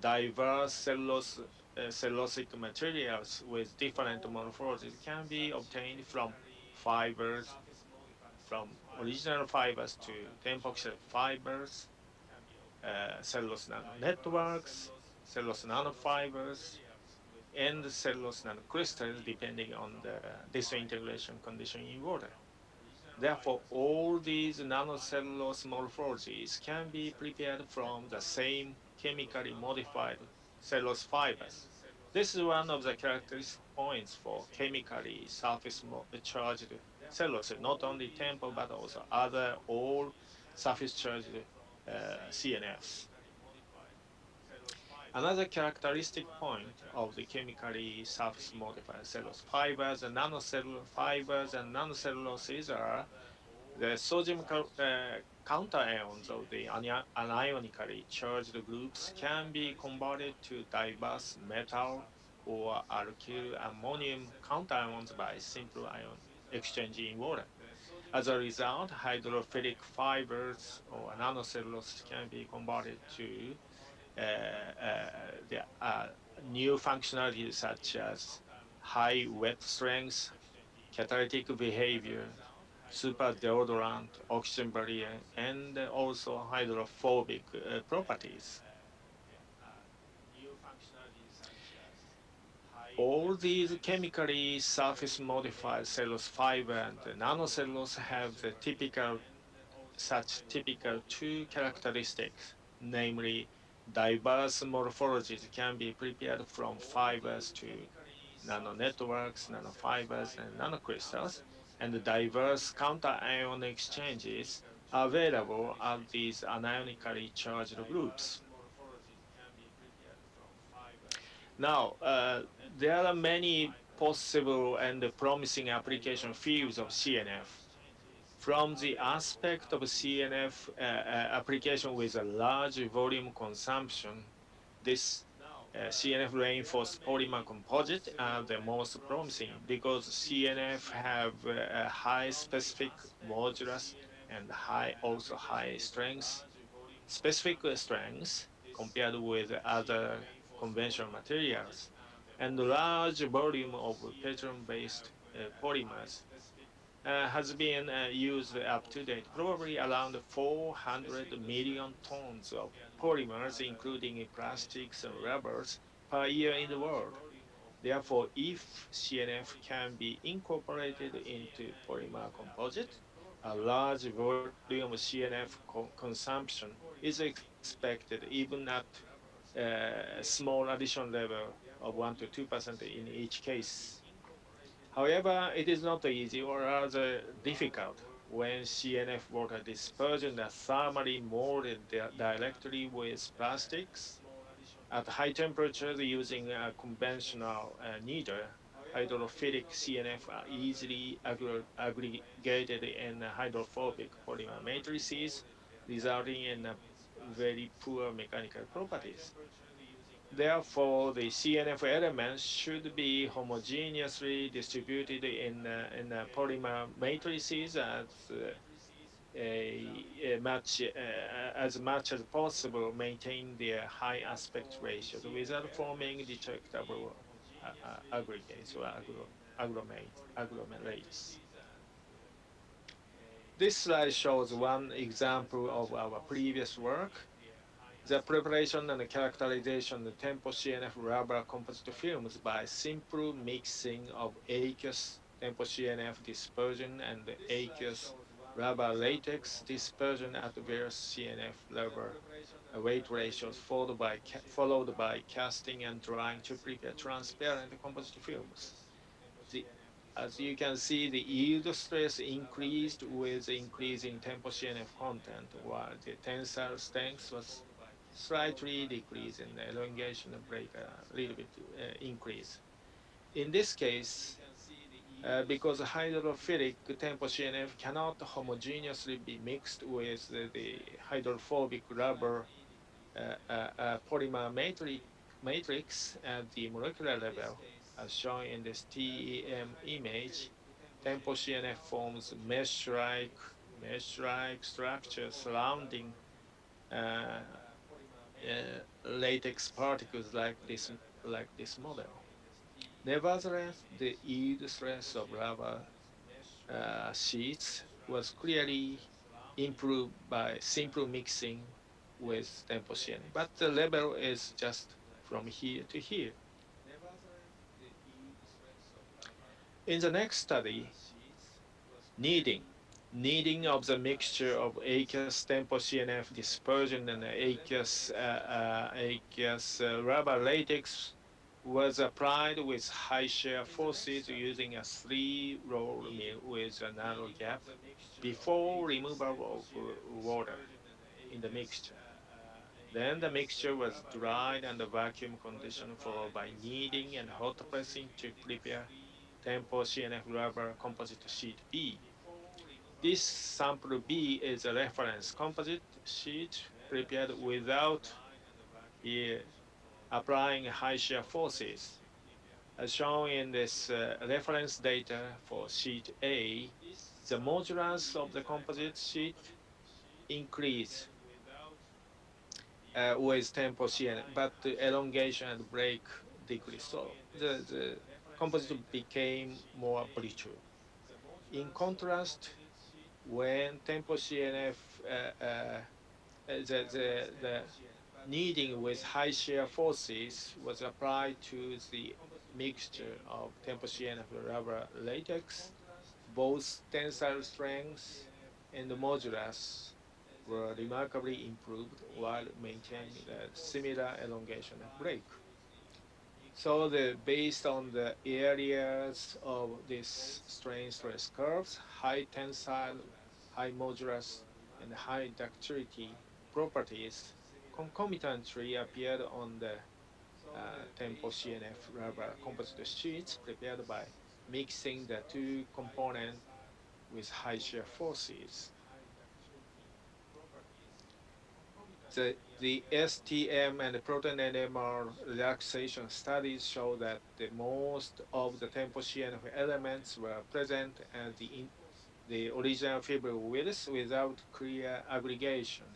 J: diverse cellulosic materials with different morphologies can be obtained from fibers, from original fibers to tempoxide fibers, cellulose nanonetworks, cellulose nanofibers, and cellulose nanocrystals depending on the disintegration condition in water. Therefore, all these nanocellulose morphologies can be prepared from the same chemically modified cellulose fibers. This is one of the characteristic points for chemically surface charged cellulose, not only tempo but also other all surface charged CNFs. Another characteristic point of the chemically surface modified cellulose fibers and nanocellular fibers and nanocelluloses are the sodium counterions of the anionically charged groups can be converted to diverse metal or alkyl ammonium counterions by simple ion exchange in water. As a result, hydrophilic fibers or nanocellulose can be converted to the new functionalities such as high wet strength, catalytic behavior, super deodorant, oxygen barrier, and also hydrophobic properties. All these chemically surface modified cellulose fiber and nanocellulose have the typical two characteristics, namely diverse morphologies can be prepared from fibers to nanonetworks, nanofibers, and nanocrystals, and the diverse counter-ion exchanges are available at these anionically charged groups. Now, there are many possible and promising application fields of CNF. From the aspect of CNF application with a large volume consumption, this CNF reinforced polymer composite are the most promising because CNF have a high specific modulus and also high strength, specific strength compared with other conventional materials, and large volume of petroleum-based polymers has been used up to date, probably around 400 million tons of polymers, including plastics and rubbers, per year in the world. Therefore, if CNF can be incorporated into polymer composite, a large volume of CNF consumption is expected even at small additional level of 1 to 2% in each case. However, it is not easy or rather difficult when CNF water dispersion is thermally molded directly with plastics at high temperatures using a conventional needle. Hydrophilic CNF are easily aggregated in hydrophobic polymer matrices, resulting in very poor mechanical properties. Therefore, the CNF elements should be homogeneously distributed in polymer matrices as much as possible maintain their high aspect ratios without forming detectable aggregates or agglomerates. This slide shows one example of our previous work, the preparation and characterization of tempo CNF rubber composite films by simple mixing of aqueous tempo CNF dispersion and aqueous rubber latex dispersion at various CNF rubber weight ratios, followed by casting and drying to prepare transparent composite films. The, as you can see, the yield stress increased with the increase in tempo CNF content, while the tensile strength was slightly decreased and the elongation of break a little bit increase. In this case, because hydrophilic tempo CNF cannot homogeneously be mixed with the hydrophobic rubber polymer matrix at the molecular level, as shown in this TEM image, tempo CNF forms mesh-like structures surrounding uh, latex particles like this model. Nevertheless, the yield stress of rubber sheets was clearly improved by simple mixing with tempo CNF, but the level is just from here to here. In the next study, kneading. Kneading of the mixture of aqueous tempo CNF dispersion and aqueous rubber latex was applied with high shear forces using a 3-roll mill with a narrow gap before removal of water in the mixture. Then the mixture was dried under vacuum condition followed by kneading and hot pressing to prepare tempo CNF rubber composite sheet B. This sample B is a reference composite sheet prepared without here applying high shear forces. As shown in this reference data for sheet A, the modulus of the composite sheet increase with tempo CN, but the elongation and break decrease. So the composite became more brittle. In contrast, when tempo CNF, the kneading with high shear forces was applied to the mixture of tempo CNF rubber latex, both tensile strength and the modulus were remarkably improved while maintaining the similar elongation and break. So based on the areas of these strain stress curves, high tensile, high modulus, and high ductility properties concomitantly appeared on the tempo CNF rubber composite sheets prepared by mixing the two components with high shear forces. The STM and the proton NMR relaxation studies show that the most of the tempo CNF elements were present at the original fiber width without clear aggregation,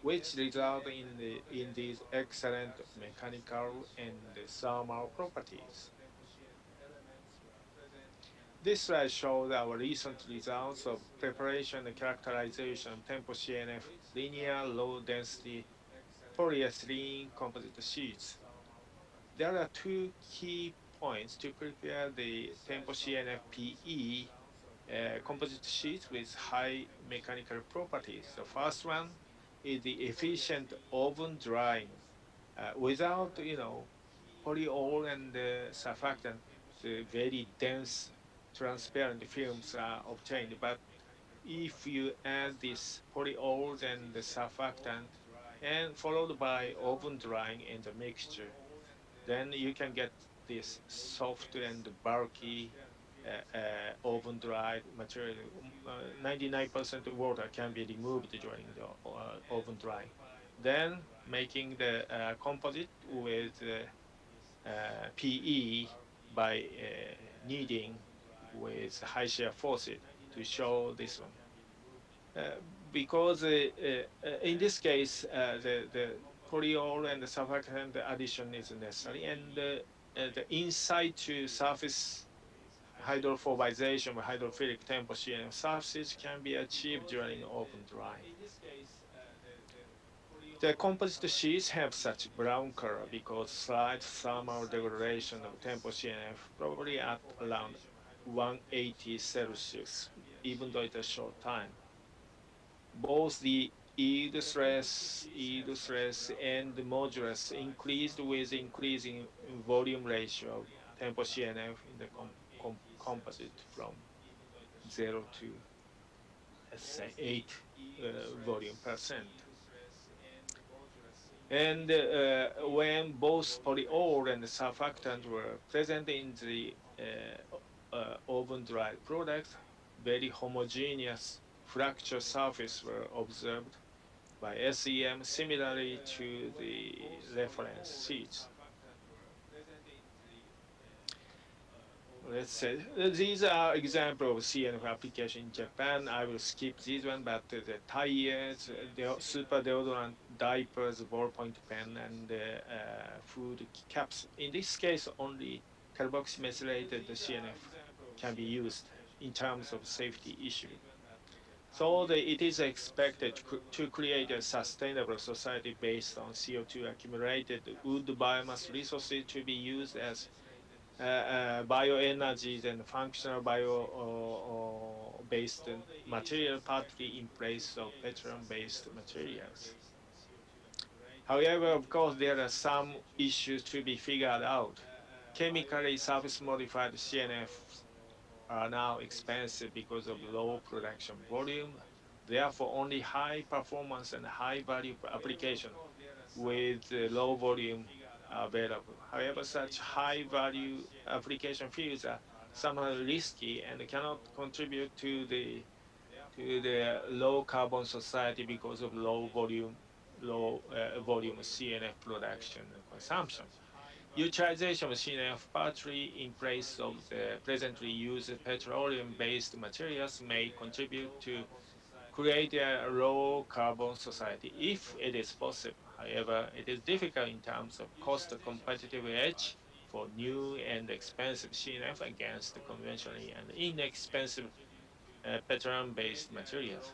J: which result in these excellent mechanical and thermal properties. This slide shows our recent results of preparation and characterization of tempo CNF linear low density polyethylene composite sheets. There are two key points to prepare the tempo CNF PE composite sheets with high mechanical properties. The first one is the efficient oven drying. Without, polyol and surfactant, the very dense transparent films are obtained. But if you add this polyols and the surfactant and followed by oven drying in the mixture, then you can get this soft and bulky oven dried material. 99% of water can be removed during the oven drying. Then making the composite with PE by kneading with high shear forces to show this one. because in this case, the polyol and the surfactant addition is necessary, and the inside to surface hydrophobization or hydrophilic tempo CNF surfaces can be achieved during open dry. The composite sheets have such brown color because slight thermal degradation of tempo CNF, probably at around 180 Celsius, even though it's a short time. Both the yield stress, and the modulus increased with increasing volume ratio of tempo CNF in the composite from 0 to, let's say, 8 volume percent. And when both polyol and surfactant were present in the oven dried product, very homogeneous fracture surface were observed by SEM similarly to the reference sheets. Let's say these are examples of CNF application in Japan. I will skip this one, but the tires, the super deodorant, diapers, ballpoint pen, and food caps. In this case, only carboxymethylated CNF can be used in terms of safety issue. So it is expected to create a sustainable society based on CO2 accumulated wood biomass resources to be used as bioenergies and functional bio-based material, partly in place of petroleum-based materials. However, of course, there are some issues to be figured out. Chemically surface-modified CNFs are now expensive because of low production volume. Therefore, only high performance and high value application with low volume are available. However, such high value application fields are somehow risky and cannot contribute to the low carbon society because of low volume CNF production and consumption. Utilization of CNF partly in place of the presently used petroleum-based materials may contribute to create a low carbon society if it is possible. However, it is difficult in terms of cost competitive edge for new and expensive CNF against the conventionally and inexpensive petroleum-based materials.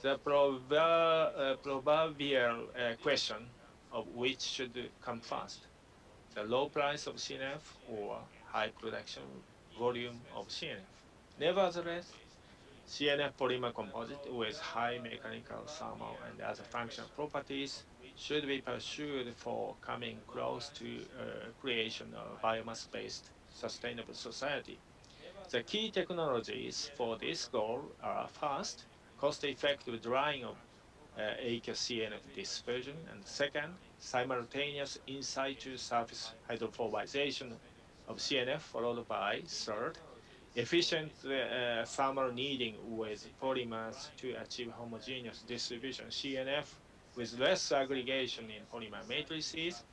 J: The proverbial question of which should come first, the low price of CNF or high production volume of CNF. Nevertheless, CNF polymer composite with high mechanical, thermal, and other functional properties should be pursued for coming close to creation of biomass-based sustainable society. The key technologies for this goal are first, cost-effective drying of aqueous CNF dispersion, and second, simultaneous in situ surface hydrophobization of CNF, followed by third, efficient thermal kneading with polymers to achieve homogeneous distribution CNF with less aggregation in polymer matrices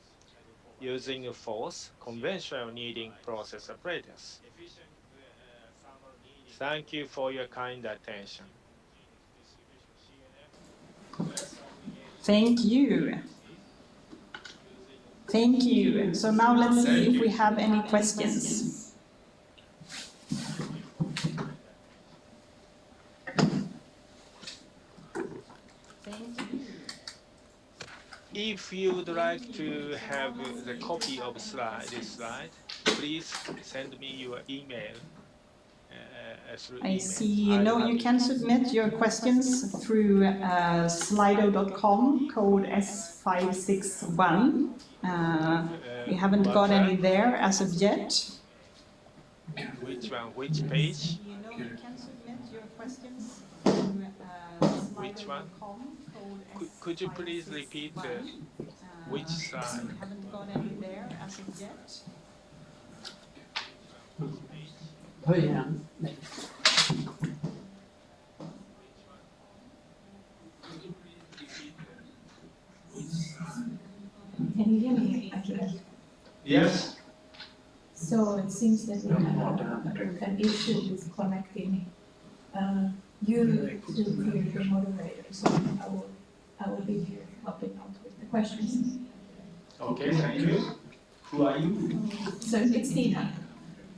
J: using fourth, conventional kneading process apparatus. Thank you for your kind attention.
G: Thank you. Thank you. So now let's see if we have any questions. Thank you.
J: If you would like to have the copy of this slide, please send me your email.
G: I see. No, you can submit your questions through slido.com, code S561. We haven't got any there as of yet.
J: Which one? Which page?
G: You know, you can submit your questions through slido.com, code
J: Could you please repeat which slide?
G: We haven't got any there as of yet.
H: Oh yeah.
K: Can you hear me?
C: Yes.
K: So it seems that we have an issue with connecting You do the moderator, so I will be here helping out with the questions.
J: Okay, thank you. Who are you?
K: So it's Tina.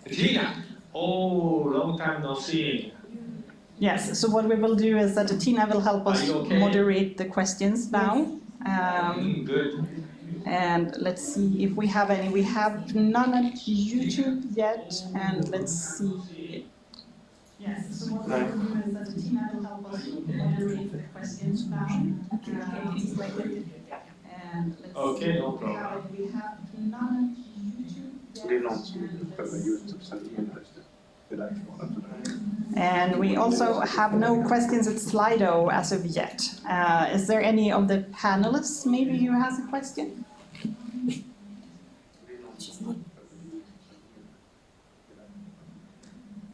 J: Tina. Oh, long time no see.
G: Yes, so what we will do is that Tina will help us moderate the questions now.
J: Good.
G: And let's see if we have any. We have none on YouTube yet, and let's see. Yes, so what we will do is that Tina will help us moderate the questions now. And let's
J: Okay,
G: see
J: no
G: if
J: problem.
G: we have none on YouTube yet. And we also have no questions at Slido as of yet. Is there any of the panelists maybe who has a question?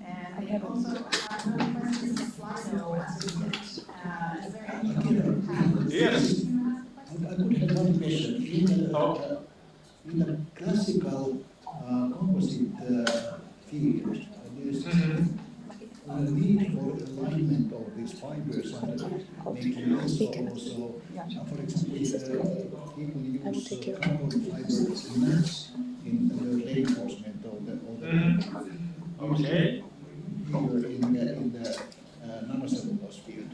G: And I have also no questions at Slido as of yet. Is there any of the panelists?
J: Yes.
C: I could have one question. In the classical composite field, there's a need for alignment of these fibers and making also, for example, people use carbon fiber mats in the reinforcement of the
J: Okay.
C: here in the nanocellulose field.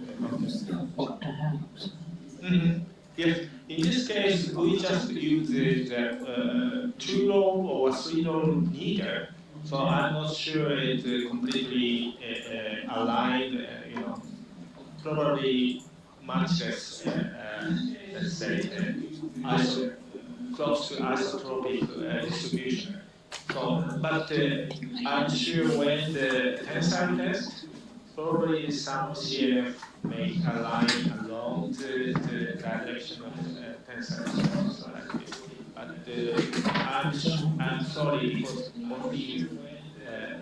J: Yes, in this case, we just use the 2-roll or 3-roll knitter. So I'm not sure it's completely aligned, probably much less, let's say, close to isotropic distribution. So, but I'm sure when the tensile test, probably some CNF may align along the direction of tensile stress like this. But I'm sorry because only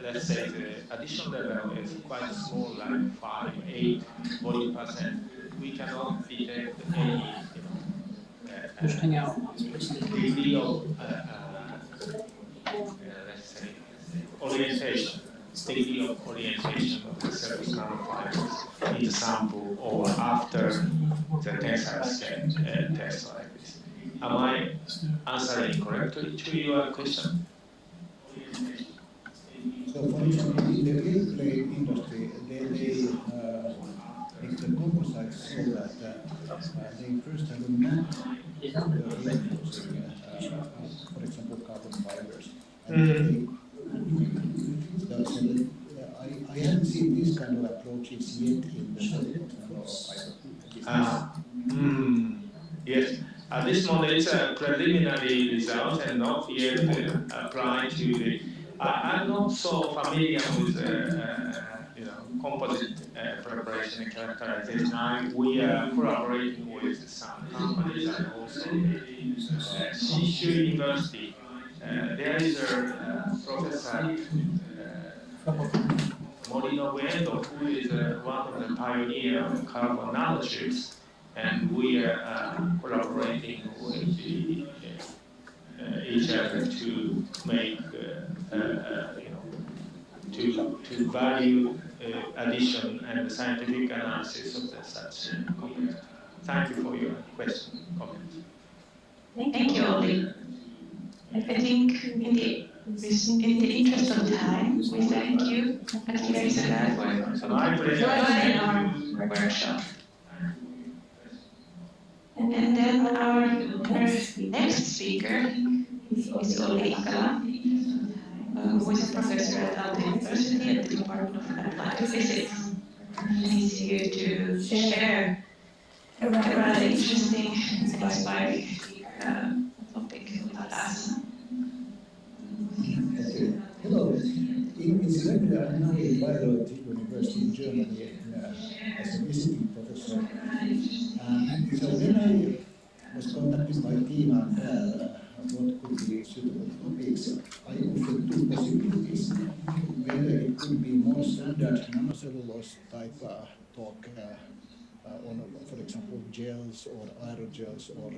J: let's say the addition level is quite small, like 5-8 volume%. We cannot detect any degree of let's say degree of orientation of the cellulose nanofibers in the sample or after the tensile test like this. Am I answering correctly to your question?
C: So, for example, in the airplane industry, they make the composites so that they first have a mat reinforcing, for example, carbon fibers. And I haven't seen these kind of approaches yet in the cellulose nanofiber business.
J: Yes. At this moment, it's a preliminary result and not yet applied to the. I'm not so familiar with composite preparation and characterization. We are collaborating with some companies and also the Shinshu University. There is a professor Morinobu Endo, who is one of the pioneer of carbon nanotubes, and we are collaborating with each other to make, to value addition and the scientific analysis of the such compound. Thank you for your question, comment.
F: Thank you, Olli. I think in the interest of time, we thank you, Akira Isaga, for joining our workshop. And then our next speaker is Olli Akala, who is a professor at Aalto University at the Department of Applied Physics. And he's here to share a rather interesting and inspiring topic with us.
C: Okay. Hello. Incidentally, I'm now in Bayreuth University in Germany as a visiting professor. So when I was contacted by Tina and Per, what could be suitable topics, I offered two possibilities. Whether it could be more standard nanocellulose type talk on, for example, gels or aerogels or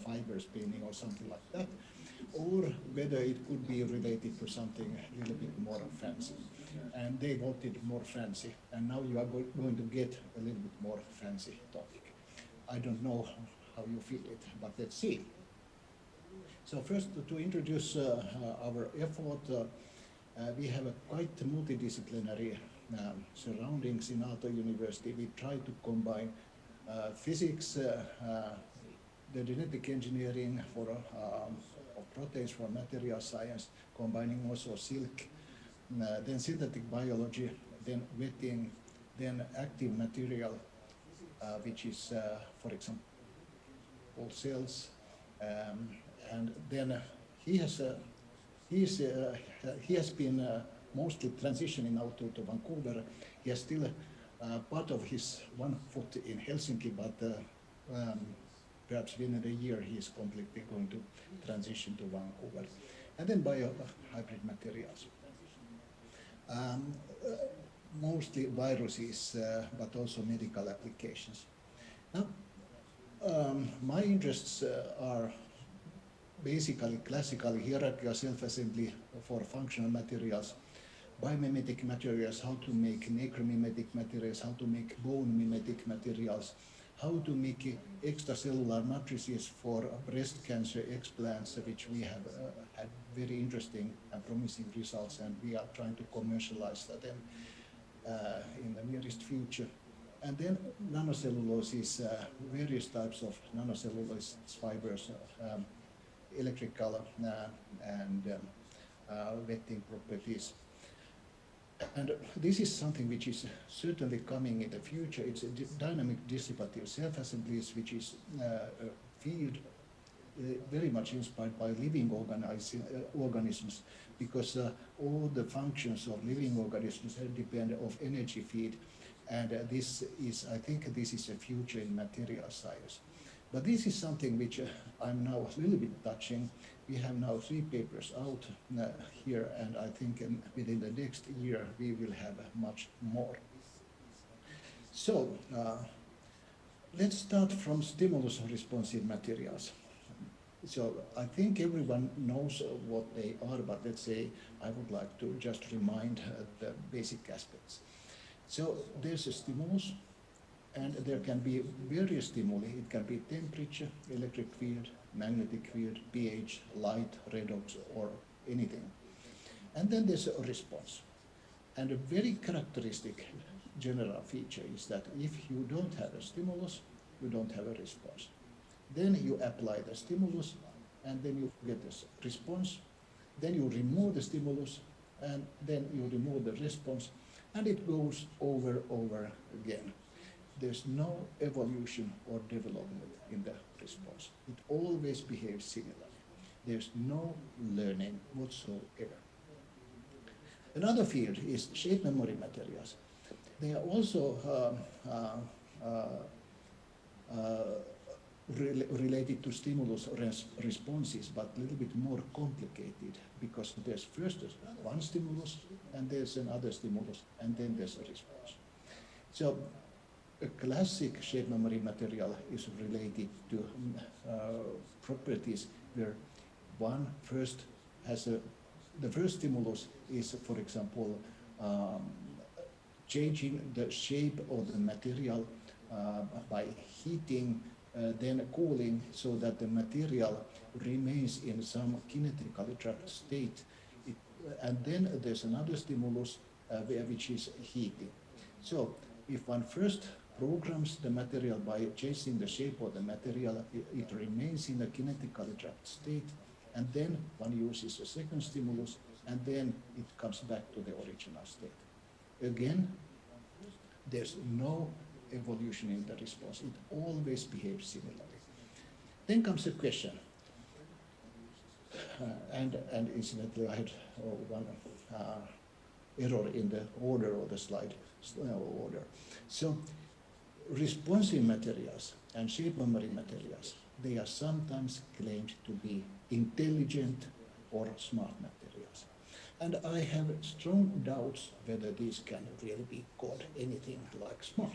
C: fiber spinning or something like that. or whether it could be related to something a little bit more fancy. And they wanted more fancy, and now you are going to get a little bit more fancy topic. I don't know how you feel it, but let's see. So first, to introduce our effort, we have a quite multidisciplinary surroundings in Aalto University. We try to combine physics, the genetic engineering for of proteins for material science, combining also silk, then synthetic biology, then wetting, then active material, which is, for example, cells, and then he has been mostly transitioning now to Vancouver. He has still part of his one foot in Helsinki, but perhaps within a year he is completely going to transition to Vancouver. And then biohybrid materials. Mostly viruses, but also medical applications. Now, my interests are basically classical hierarchical self-assembly for functional materials, biomimetic materials, how to make necromimetic materials, how to make bone mimetic materials, how to make extracellular matrices for breast cancer explants, which we have had very interesting and promising results, and we are trying to commercialize them in the nearest future. And then nanocellulose is various types of nanocellulose fibers, electrical and wetting properties. And this is something which is certainly coming in the future. It's a dynamic dissipative self-assemblies, which is a field very much inspired by living organisms, because all the functions of living organisms depend on energy feed. And this is, I think this is a future in material science. But this is something which I'm now a little bit touching. We have now 3 papers out here, and I think within the next year we will have much more. So let's start from stimulus responsive materials. So I think everyone knows what they are, but let's say I would like to just remind the basic aspects. So there's a stimulus, and there can be various stimuli. It can be temperature, electric field, magnetic field, pH, light, redox, or anything. And then there's a response. And a very characteristic general feature is that if you don't have a stimulus, you don't have a response. Then you apply the stimulus, and then you get this response. Then you remove the stimulus, and then you remove the response, and it goes over again. There's no evolution or development in the response. It always behaves similarly. There's no learning whatsoever. Another field is shape memory materials. They are also related to stimulus responses, but a little bit more complicated, because there's first one stimulus, and there's another stimulus, and then there's a response. So a classic shape memory material is related to properties where one first has the first stimulus is, for example, changing the shape of the material by heating, then cooling, so that the material remains in some kinetically trapped state. And then there's another stimulus which is heating. So if one first programs the material by changing the shape of the material, it remains in a kinetically trapped state, and then one uses a second stimulus, and then it comes back to the original state. Again, there's no evolution in the response. It always behaves similarly. Then comes a question, and incidentally I had one error in the order of the slide order. So responsive materials and shape memory materials, they are sometimes claimed to be intelligent or smart materials. And I have strong doubts whether these can really be called anything like smart.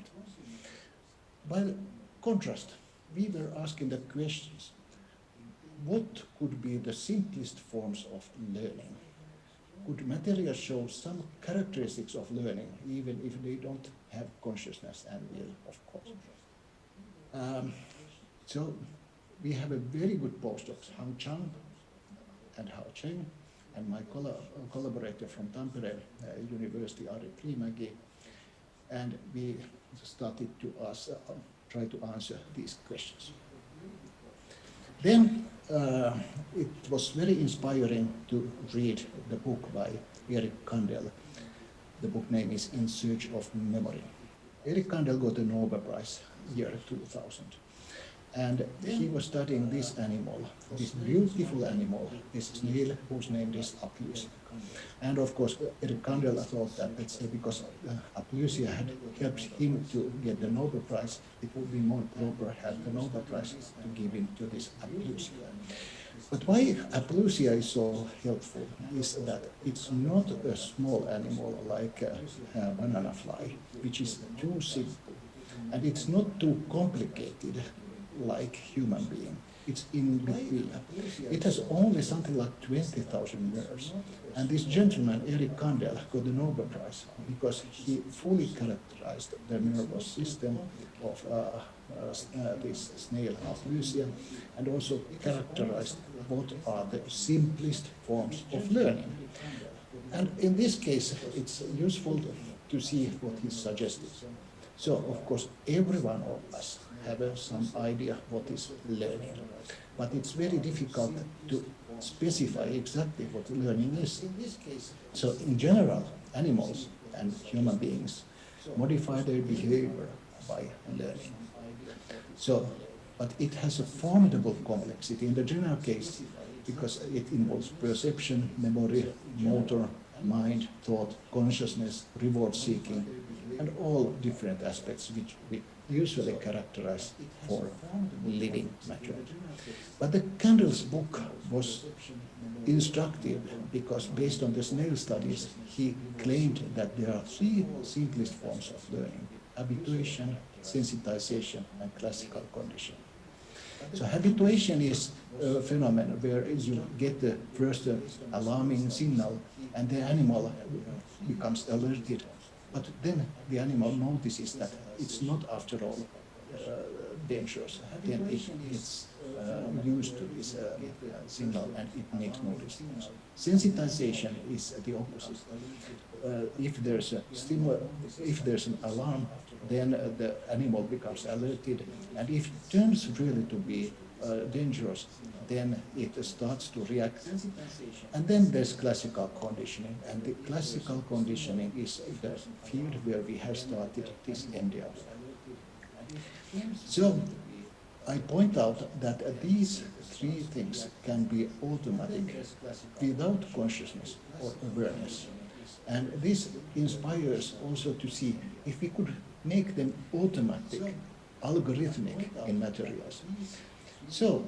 C: By contrast, we were asking the questions, what could be the simplest forms of learning? Could materials show some characteristics of learning, even if they don't have consciousness and will, of course? So we have a very good postdocs, Hang Chang and Hao Cheng, and my collaborator from Tampere University, Ari Primäki, and we started to try to answer these questions. Then it was very inspiring to read the book by Erik Kandel. The book name is In Search of Memory. Erik Kandel got a Nobel Prize year 2000. And he was studying this animal, this beautiful animal, this snail whose name is Aplysia. And of course, Erik Kandel thought that let's say because Aplysia had helped him to get the Nobel Prize, it would be more proper have the Nobel Prize to give him to this Aplysia. But why Aplysia is so helpful is that it's not a small animal like a banana fly, which is too simple, and it's not too complicated like human being. It's in between. It has only something like 20,000 nerves. And this gentleman, Erik Kandel, got the Nobel Prize because he fully characterized the nervous system of this snail Aplysia, and also characterized what are the simplest forms of learning. And in this case, it's useful to see what he suggested. So, of course, every one of us have some idea what is learning, but it's very difficult to specify exactly what learning is. So, in general, animals and human beings modify their behavior by learning. So, but it has a formidable complexity in the general case because it involves perception, memory, motor, mind, thought, consciousness, reward seeking, and all different aspects which we usually characterize for living matter. But the Kandel's book was instructive because based on the snail studies, he claimed that there are three simplest forms of learning: habituation, sensitization, and classical conditioning. So habituation is a phenomenon where you get the first alarming signal and the animal becomes alerted. But then the animal notices that it's not after all dangerous. Then it's used to this signal and it makes no response. Sensitization is the opposite. If there's an alarm, then the animal becomes alerted, and if it turns really to be dangerous, then it starts to react. And then there's classical conditioning, and the classical conditioning is the field where we have started this endeavor. So I point out that these three things can be automatic without consciousness or awareness. And this inspires also to see if we could make them automatic, algorithmic in materials. So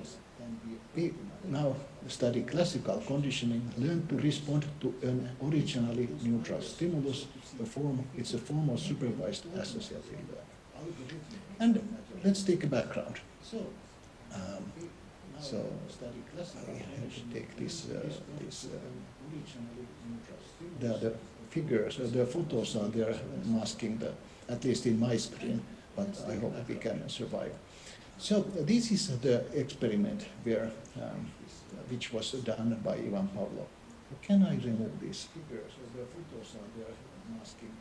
C: we now study classical conditioning, learn to respond to an originally neutral stimulus. It's a form of supervised associative learning. And let's take a background. So I should take the figures, the photos are there masking at least in my screen, but I hope we can survive. So this is the experiment which was done by Ivan Pavlov. Can I remove these figures? The photos are there masking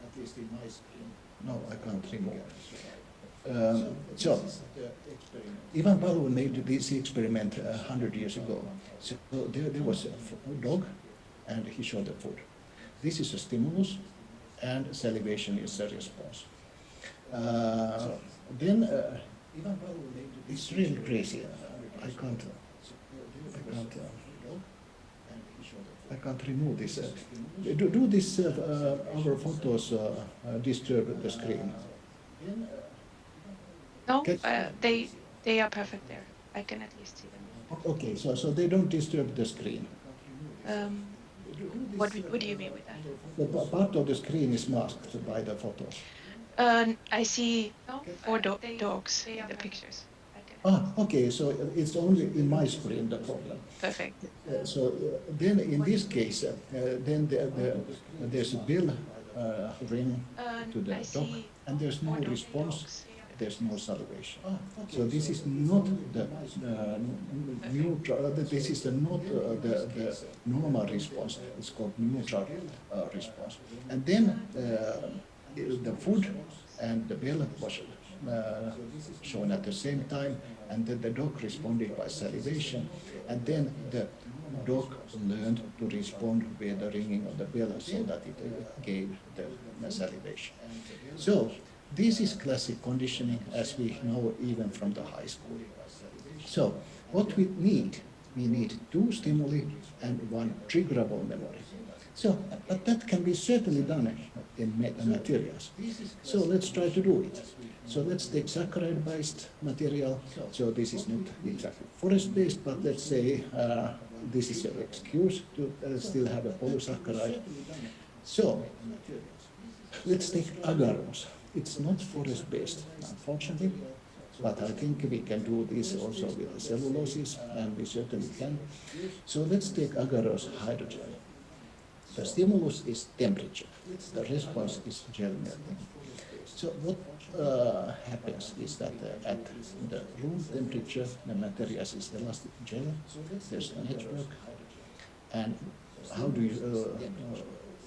C: at least in my screen. No, I can't remove. So Ivan Pavlov made this experiment 100 years ago. So there was a dog, and he showed the food. This is a stimulus, and salivation is a response. Then it's really crazy. I can't remove this. Do this our photos disturb the screen?
F: No, they are perfect there. I can at least see them.
C: Okay, so they don't disturb the screen.
F: What do you mean with that?
C: The part of the screen is masked by the photos.
F: I see four dogs in the pictures.
C: Okay, so it's only in my screen the problem.
F: Perfect.
C: Then in this case, then there's a bell ring to the
F: I
C: dock,
F: see
C: and there's no
F: more
C: response,
F: dogs here.
C: there's no salivation. So this is not the neutral, this is not the normal response, it's called neutral response. And then the food and the bell was shown at the same time, and then the dog responded by salivation, and then the dog learned to respond with the ringing of the bell so that it gave the salivation. So this is classic conditioning as we know even from the high school. So what we need two stimuli and one triggerable memory. So, but that can be certainly done in materials. So let's try to do it. So let's take saccharide-based material. So this is not exactly forest-based, but let's say this is an excuse to still have a polysaccharide. So let's take agarose. It's not forest-based, unfortunately, but I think we can do this also with the celluloses, and we certainly can. So let's take agarose hydrogel. The stimulus is temperature. The response is gel melting. So what happens is that at the room temperature, the material is elastic gel. There's a network. And how do you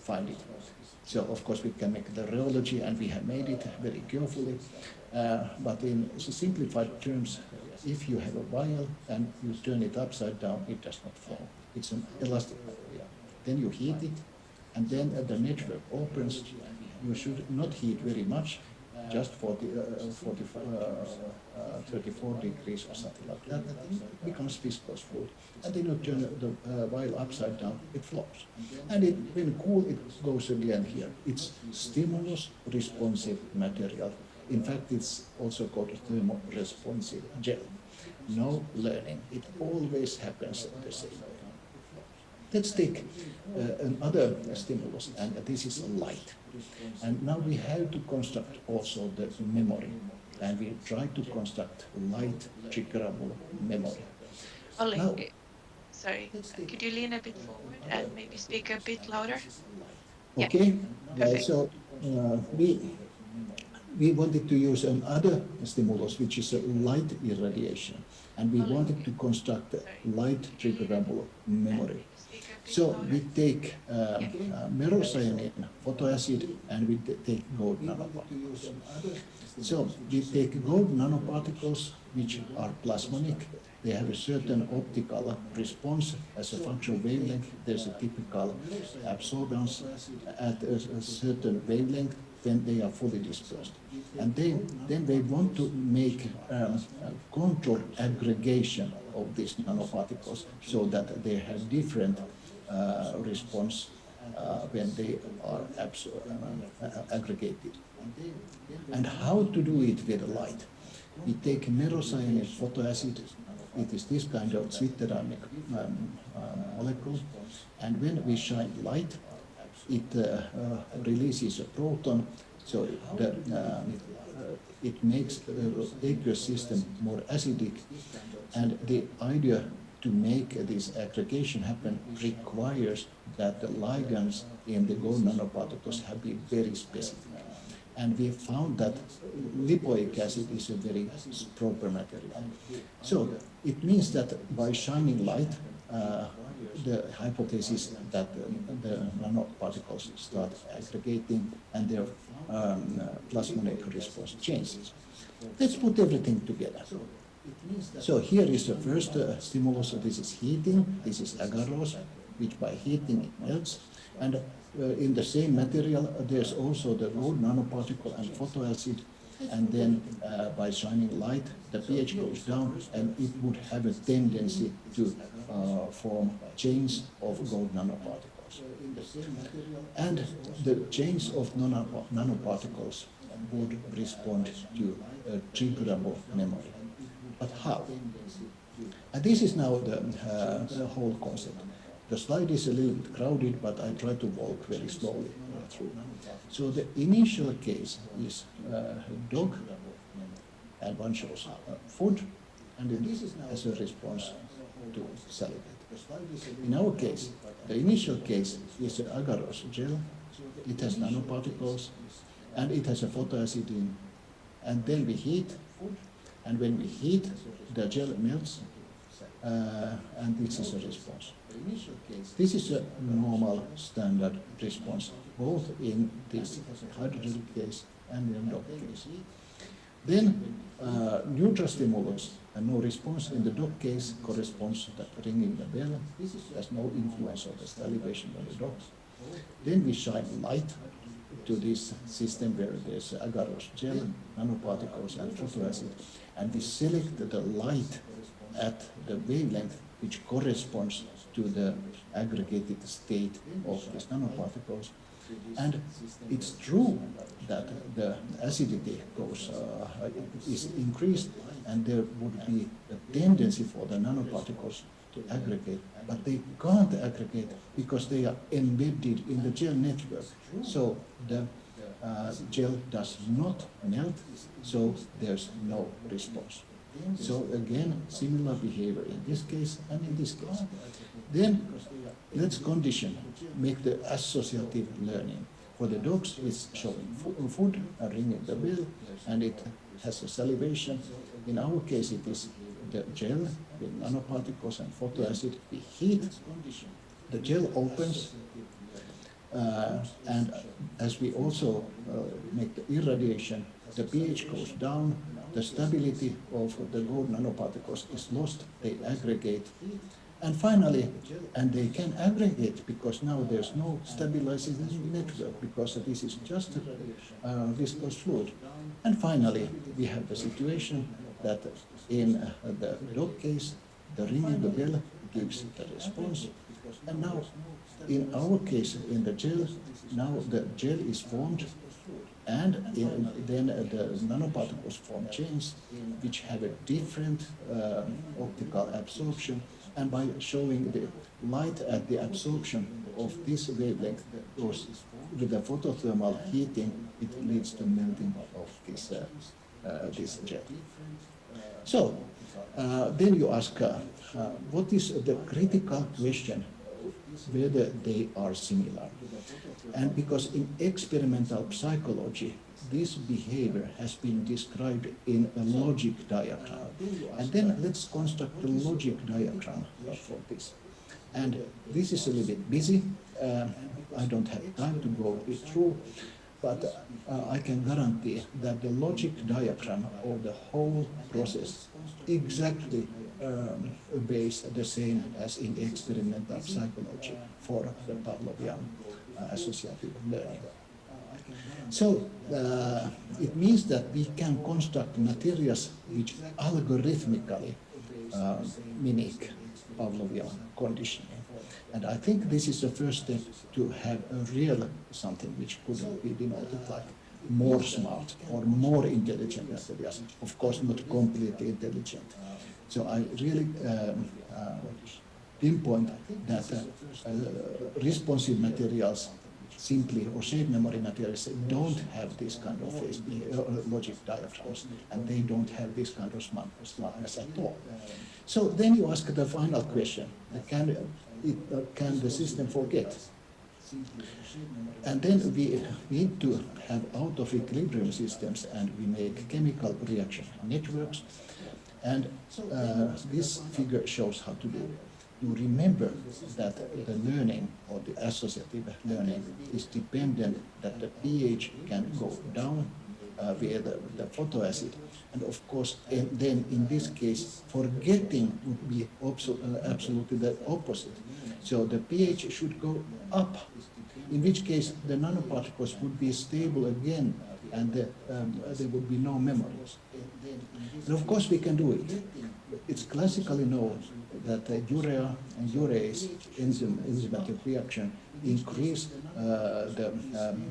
C: find it? So of course we can make the rheology, and we have made it very carefully. But in simplified terms, if you have a vial and you turn it upside down, it does not flow. It's an elastic material. Then you heat it, and then the network opens. You should not heat very much, just 34 degrees or something like that. It becomes viscous fluid. And then you turn the vial upside down, it flows. And when cool, it goes again here. It's stimulus-responsive material. In fact, it's also called thermoresponsive gel. No learning. It always happens the same way. Let's take another stimulus, and this is light. And now we have to construct also the memory, and we try to construct light triggerable memory.
F: Olli,
C: Now,
F: sorry, could you lean a bit forward and maybe speak a bit louder?
C: okay,
F: perfect.
C: so we wanted to use another stimulus, which is a light irradiation, and we wanted to construct a light triggerable memory. So we take merocyanine photoacid, and we take gold nanoparticles. So we take gold nanoparticles, which are plasmonic. They have a certain optical response as a functional wavelength. There's a typical absorbance at a certain wavelength when they are fully dispersed. And then they want to make controlled aggregation of these nanoparticles so that they have different response when they are aggregated. And how to do it with light? We take merocyanine photoacid. It is this kind of zwitteramic molecule, and when we shine light, it releases a proton, so it makes the aqueous system more acidic, and the idea to make this aggregation happen requires that the ligands in the gold nanoparticles have been very specific. And we found that lipoic acid is a very proper material. So it means that by shining light, the hypothesis that the nanoparticles start aggregating and their plasmonic response changes. Let's put everything together. So here is the first stimulus. This is heating. This is agarose, which by heating it melts. And in the same material, there's also the gold nanoparticle and photoacid. And then by shining light, the pH goes down, and it would have a tendency to form chains of gold nanoparticles. And the chains of nanoparticles would respond to a triggerable memory. But how? And this is now the whole concept. The slide is a little bit crowded, but I try to walk very slowly through. So the initial case is dog, and one shows food, and it has a response to salinate. In our case, the initial case is an agarose gel. It has nanoparticles, and it has a photoacid in, and then we heat, and when we heat, the gel melts, and this is a response. This is a normal standard response, both in this hydrogel case and in dot case. Then neutral stimulus and no response in the dot case corresponds to the ringing the bell. There's no influence of the salivation on the dot. Then we shine light to this system where there's agarose gel, nanoparticles, and photoacid, and we select the light at the wavelength which corresponds to the aggregated state of these nanoparticles. And it's true that the acidity is increased, and there would be a tendency for the nanoparticles to aggregate, but they can't aggregate because they are embedded in the gel network. So the gel does not melt, so there's no response. So again, similar behavior in this case and in this case. Then let's make the associative learning. For the dogs, it's showing food and ringing the bell, and it has a salivation. In our case, it is the gel with nanoparticles and photoacid. We heat, the gel opens, and as we also make the irradiation, the pH goes down, the stability of the gold nanoparticles is lost, they aggregate, and finally, and they can aggregate because now there's no stabilizing network because this is just viscous fluid. And finally, we have the situation that in the dot case, the ringing the bell gives the response, and now in our case, in the gel, now the gel is formed, and then the nanoparticles form chains which have a different optical absorption, and by showing the light at the absorption of this wavelength goes with the photothermal heating, it leads to melting of this gel. So then you ask, what is the critical question whether they are similar? And because in experimental psychology, this behavior has been described in a logic diagram. And then let's construct a logic diagram for this. And this is a little bit busy. I don't have time to go it through, but I can guarantee that the logic diagram of the whole process exactly obeys the same as in experimental psychology for the Pavlovian associative learning. So it means that we can construct materials which algorithmically mimic Pavlovian conditioning. And I think this is the first step to have a real something which could be denoted like more smart or more intelligent materials. Of course, not completely intelligent. So I really pinpoint that responsive materials simply, or shape memory materials, don't have this kind of logic diagrams, and they don't have this kind of smartness at all. So then you ask the final question, can the system forget? And then we need to have out of equilibrium systems, and we make chemical reaction networks, and this figure shows how to do it. You remember that the learning or the associative learning is dependent that the pH can go down via the photoacid, and of course then in this case forgetting would be absolutely the opposite. So the pH should go up, in which case the nanoparticles would be stable again, and there would be no memories. And of course we can do it. It's classically known that urea and urease enzymatic reaction increase the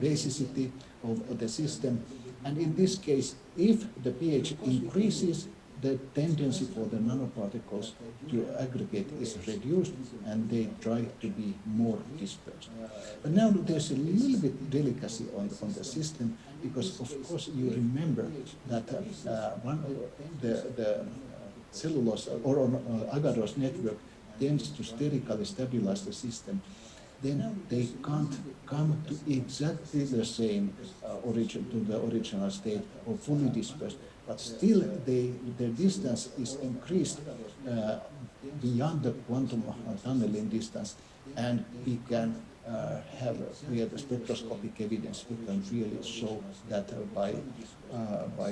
C: basicity of the system. And in this case, if the pH increases, the tendency for the nanoparticles to aggregate is reduced, and they try to be more dispersed. But now there's a little bit delicacy on the system, because of course you remember that the cellulose or on agarose network tends to sterically stabilize the system, then they can't come to exactly the same to the original state or fully dispersed, but still their distance is increased beyond the quantum tunneling distance, and we can have via the spectroscopic evidence, we can really show that by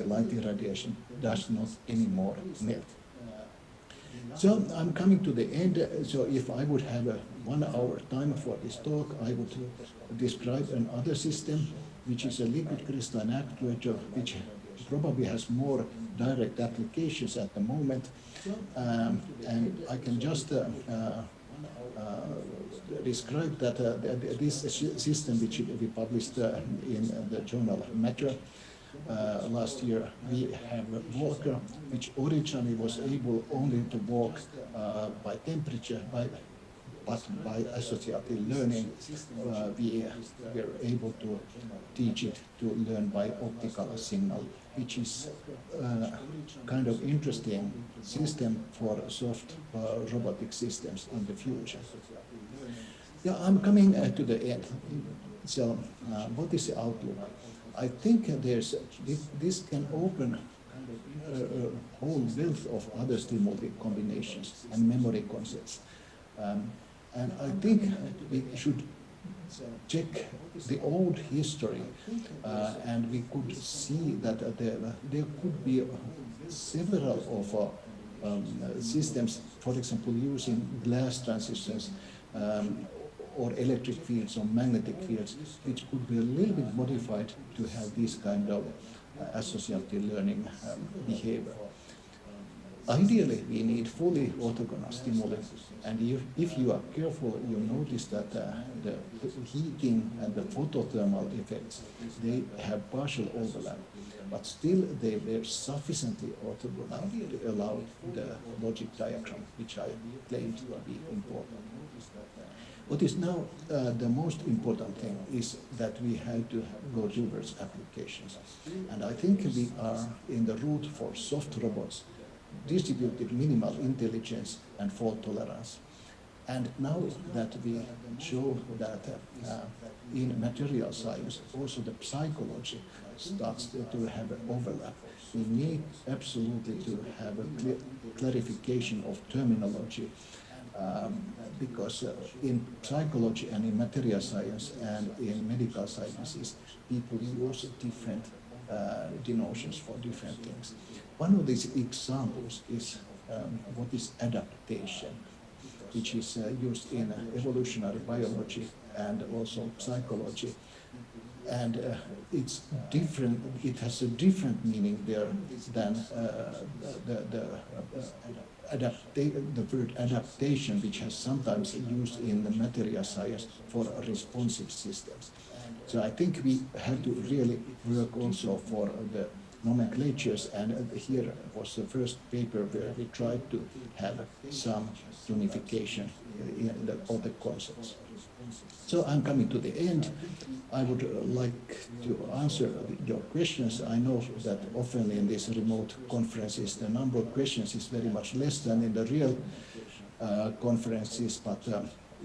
C: light irradiation does not anymore melt. So I'm coming to the end. So if I would have 1 hour time for this talk, I would describe another system, which is a liquid crystalline actuator, which probably has more direct applications at the moment. And I can just describe that this system, which we published in the journal Matter last year. We have a walker which originally was able only to walk by temperature, but by associative learning, we were able to teach it to learn by optical signal, which is kind of interesting system for soft robotic systems in the future. Yeah, I'm coming to the end. So what is the outlook? I think this can open a whole wealth of other stimuli combinations and memory concepts. And I think we should check the old history, and we could see that there could be several of systems, for example, using glass transitions or electric fields or magnetic fields, which could be a little bit modified to have this kind of associative learning behavior. Ideally, we need fully orthogonal stimuli, and if you are careful, you notice that the heating and the photothermal effects, they have partial overlap, but still they were sufficiently orthogonal to allow the logic diagram, which I claimed to be important. What is now the most important thing is that we have to go towards applications. And I think we are in the route for soft robots, distributed minimal intelligence and fault tolerance. And now that we show that in material science, also the psychology starts to have an overlap, we need absolutely to have a clarification of terminology. Because in psychology and in material science and in medical sciences, people use different denotions for different things. One of these examples is what is adaptation, which is used in evolutionary biology and also psychology. And it's different, it has a different meaning there than the word adaptation, which has sometimes used in the material science for responsive systems. So I think we have to really work also for the nomenclatures, and here was the first paper where we tried to have some unification in all the concepts. So I'm coming to the end. I would like to answer your questions. I know that often in these remote conferences, the number of questions is very much less than in the real conferences, but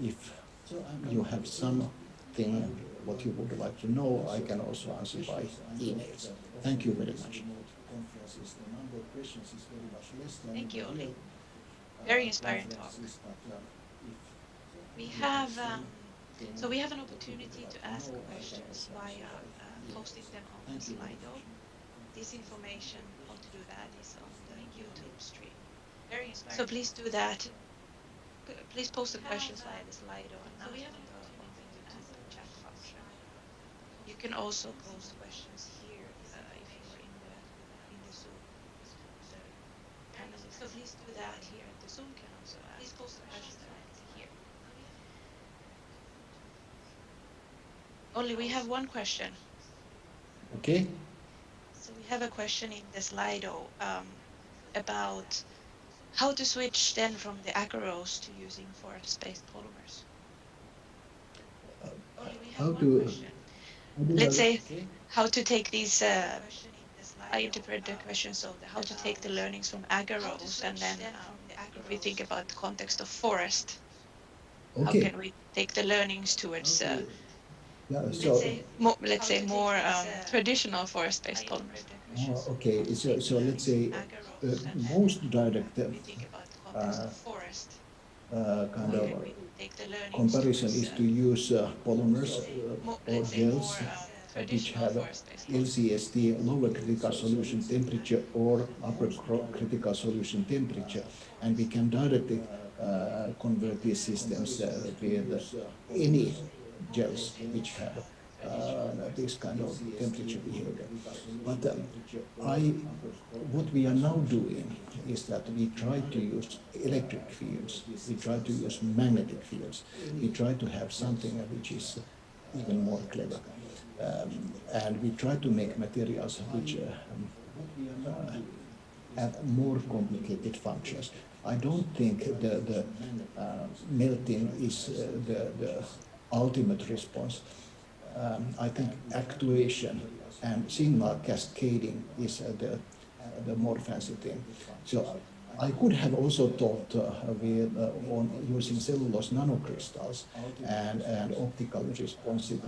C: if you have something what you would like to know, I can also answer by emails. Thank you very much.
F: Thank you, Olli. Very inspiring talk. We have we have an opportunity to ask questions via posting them on the Slido. This information, how to do that, is on the YouTube stream. Very inspiring. So please do that. Please post the questions via the Slido and not on the YouTube chat function. You can also post questions here if you are in the Zoom. The panelists. So please do that here. The Zoom can also ask. Please post the questions directly here. Only we have one question.
C: Okay.
F: So we have a question in the Slido about how to switch then from the agarose to using forest-based polymers. Only we have one question. Let's say how to take these I interpret the question so how to take the learnings from agarose, and then if we think about the context of forest, how
C: Okay.
F: can we take the learnings towards
C: Yeah. So
F: let's say more traditional forest-based polymers?
C: okay. So let's say most direct uh, kind of comparison is to use polymers or gels which have LCST, lower critical solution temperature, or upper critical solution temperature, and we can directly convert these systems with any gels which have this kind of temperature behavior. But what we are now doing is that we try to use electric fields, we try to use magnetic fields, we try to have something which is even more clever. And we try to make materials which have more complicated functions. I don't think the melting is the ultimate response. I think actuation and signal cascading is the more fancy thing. So I could have also thought on using cellulose nanocrystals and optically responsive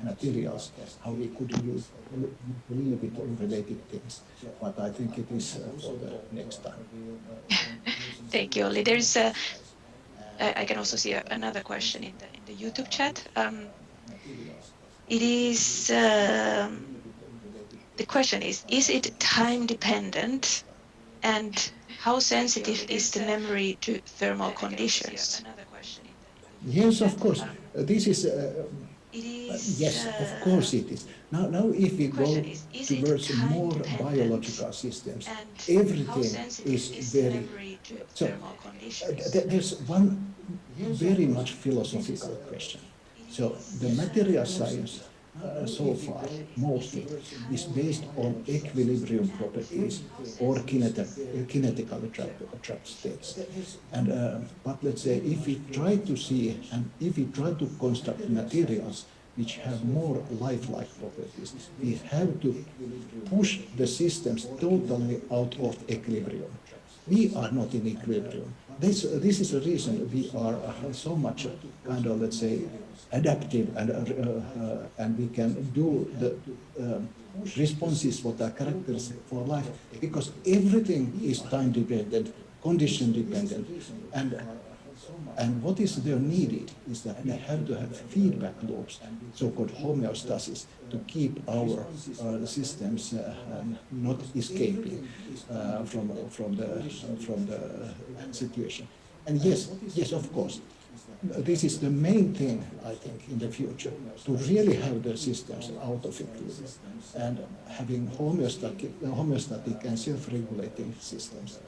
C: materials, how we could use a little bit of related things, but I think it is for the next time.
F: Thank you, Olli. There's I can also see another question in the YouTube chat. It is the question is it time dependent, and how sensitive is the memory to thermal conditions?
C: Yes, of course. This is yes, of course it is. Now, if we go towards more biological systems, everything is very. So there's one very much philosophical question. So the material science so far mostly is based on equilibrium properties or kinetically trapped states. And but let's say if we try to see and if we try to construct materials which have more lifelike properties, we have to push the systems totally out of equilibrium. We are not in equilibrium. This is the reason we are so much kind of, let's say, adaptive, and we can do the responses what are characteristic for life, because everything is time dependent, condition dependent, and what is there needed is that we have to have feedback loops, so-called homeostasis, to keep our systems not escaping from the situation. And yes, of course, this is the main thing, I think, in the future, to really have the systems out of equilibrium and having homeostatic and self-regulating systems.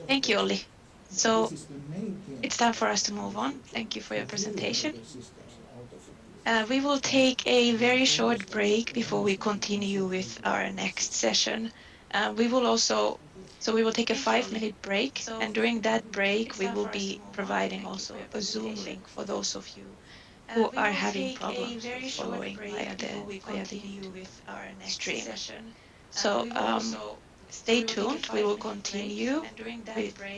F: Thank you, Olli. So it's time for us to move on. Thank you for your presentation. We will take a very short break before we continue with our next session. We will take a 5-minute break, and during that break, we will be providing also a Zoom link for those of you who are having problems with following via the YouTube stream. So stay tuned. We will continue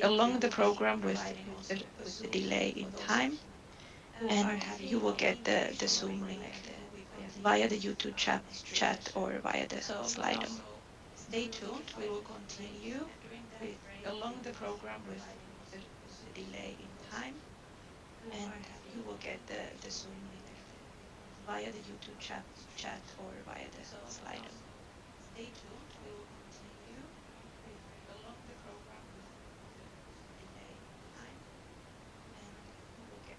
F: along the program with the delay in time, and you will get the Zoom link via the YouTube chat or via the Slido. Stay tuned. We will continue along the program with the delay in time, and you will get the Zoom link via the YouTube chat or via the Slido. Stay tuned. We will continue along the program with the delay in time, and you will get.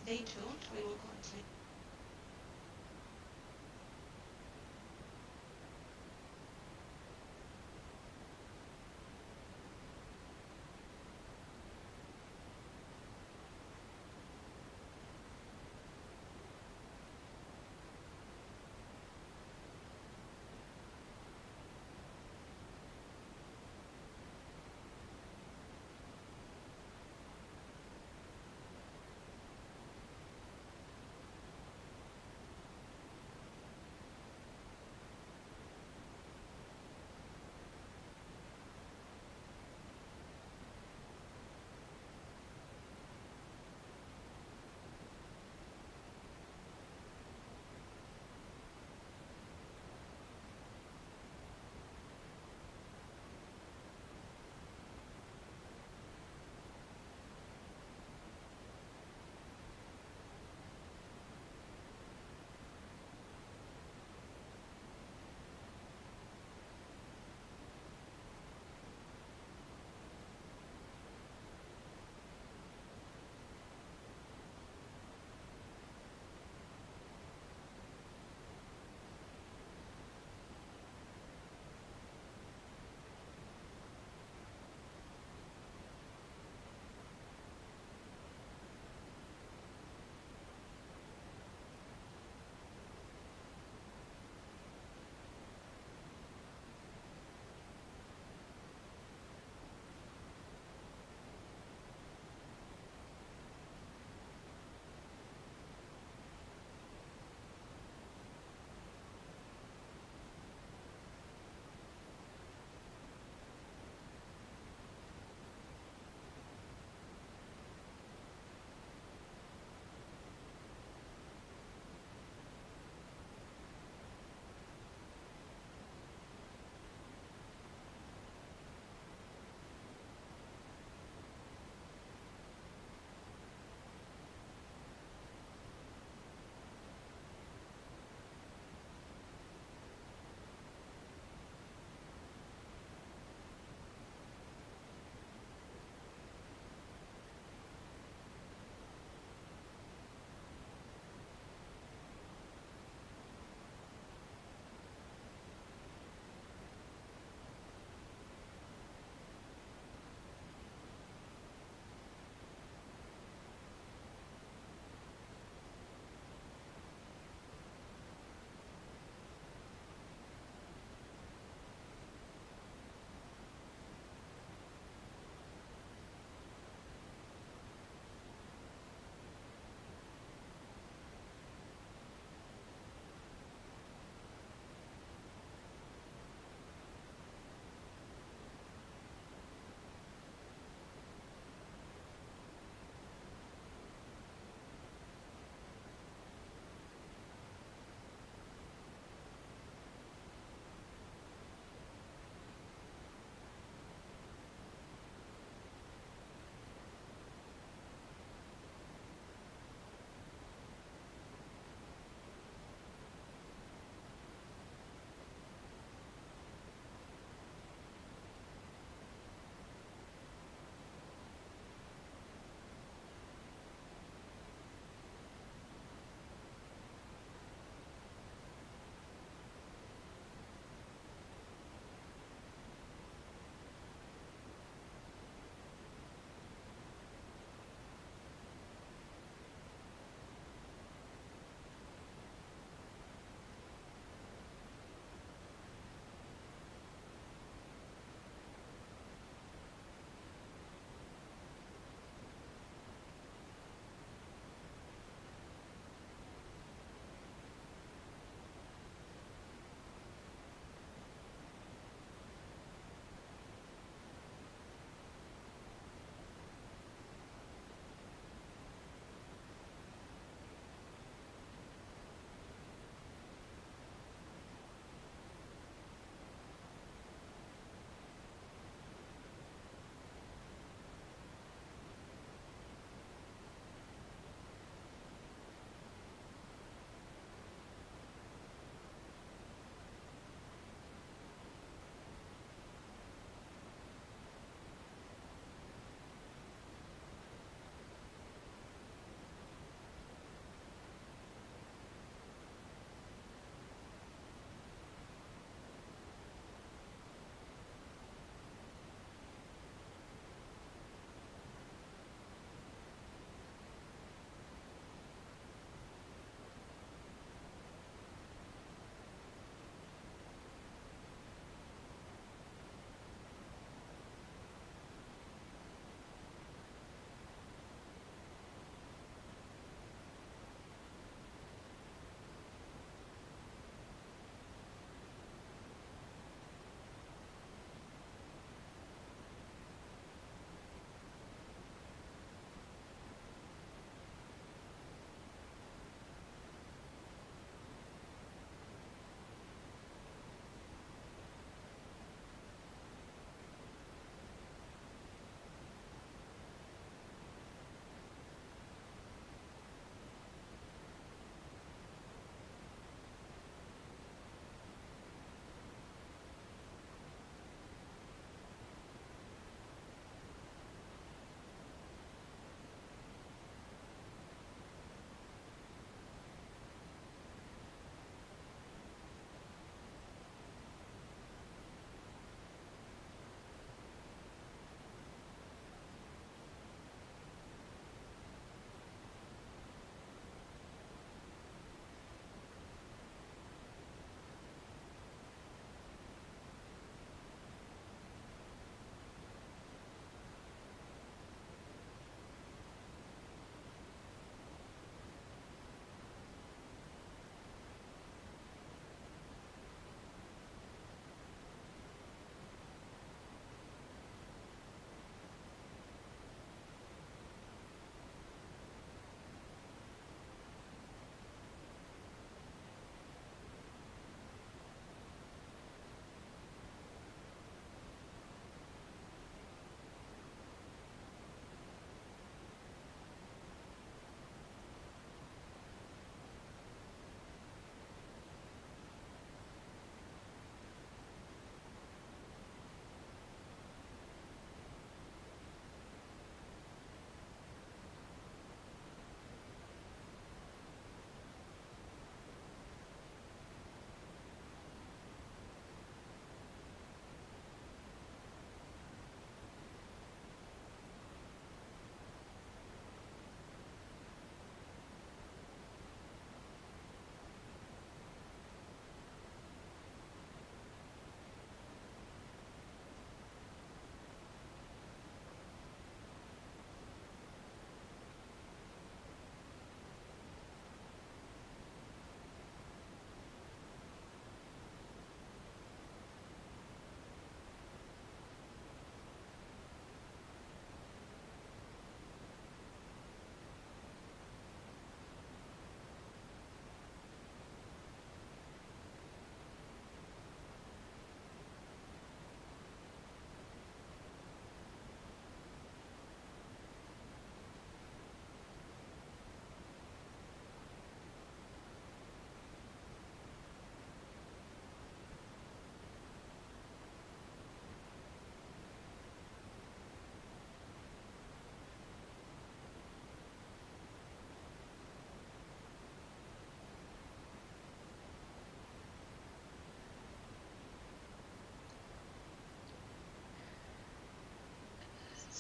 F: Stay tuned. We will continue.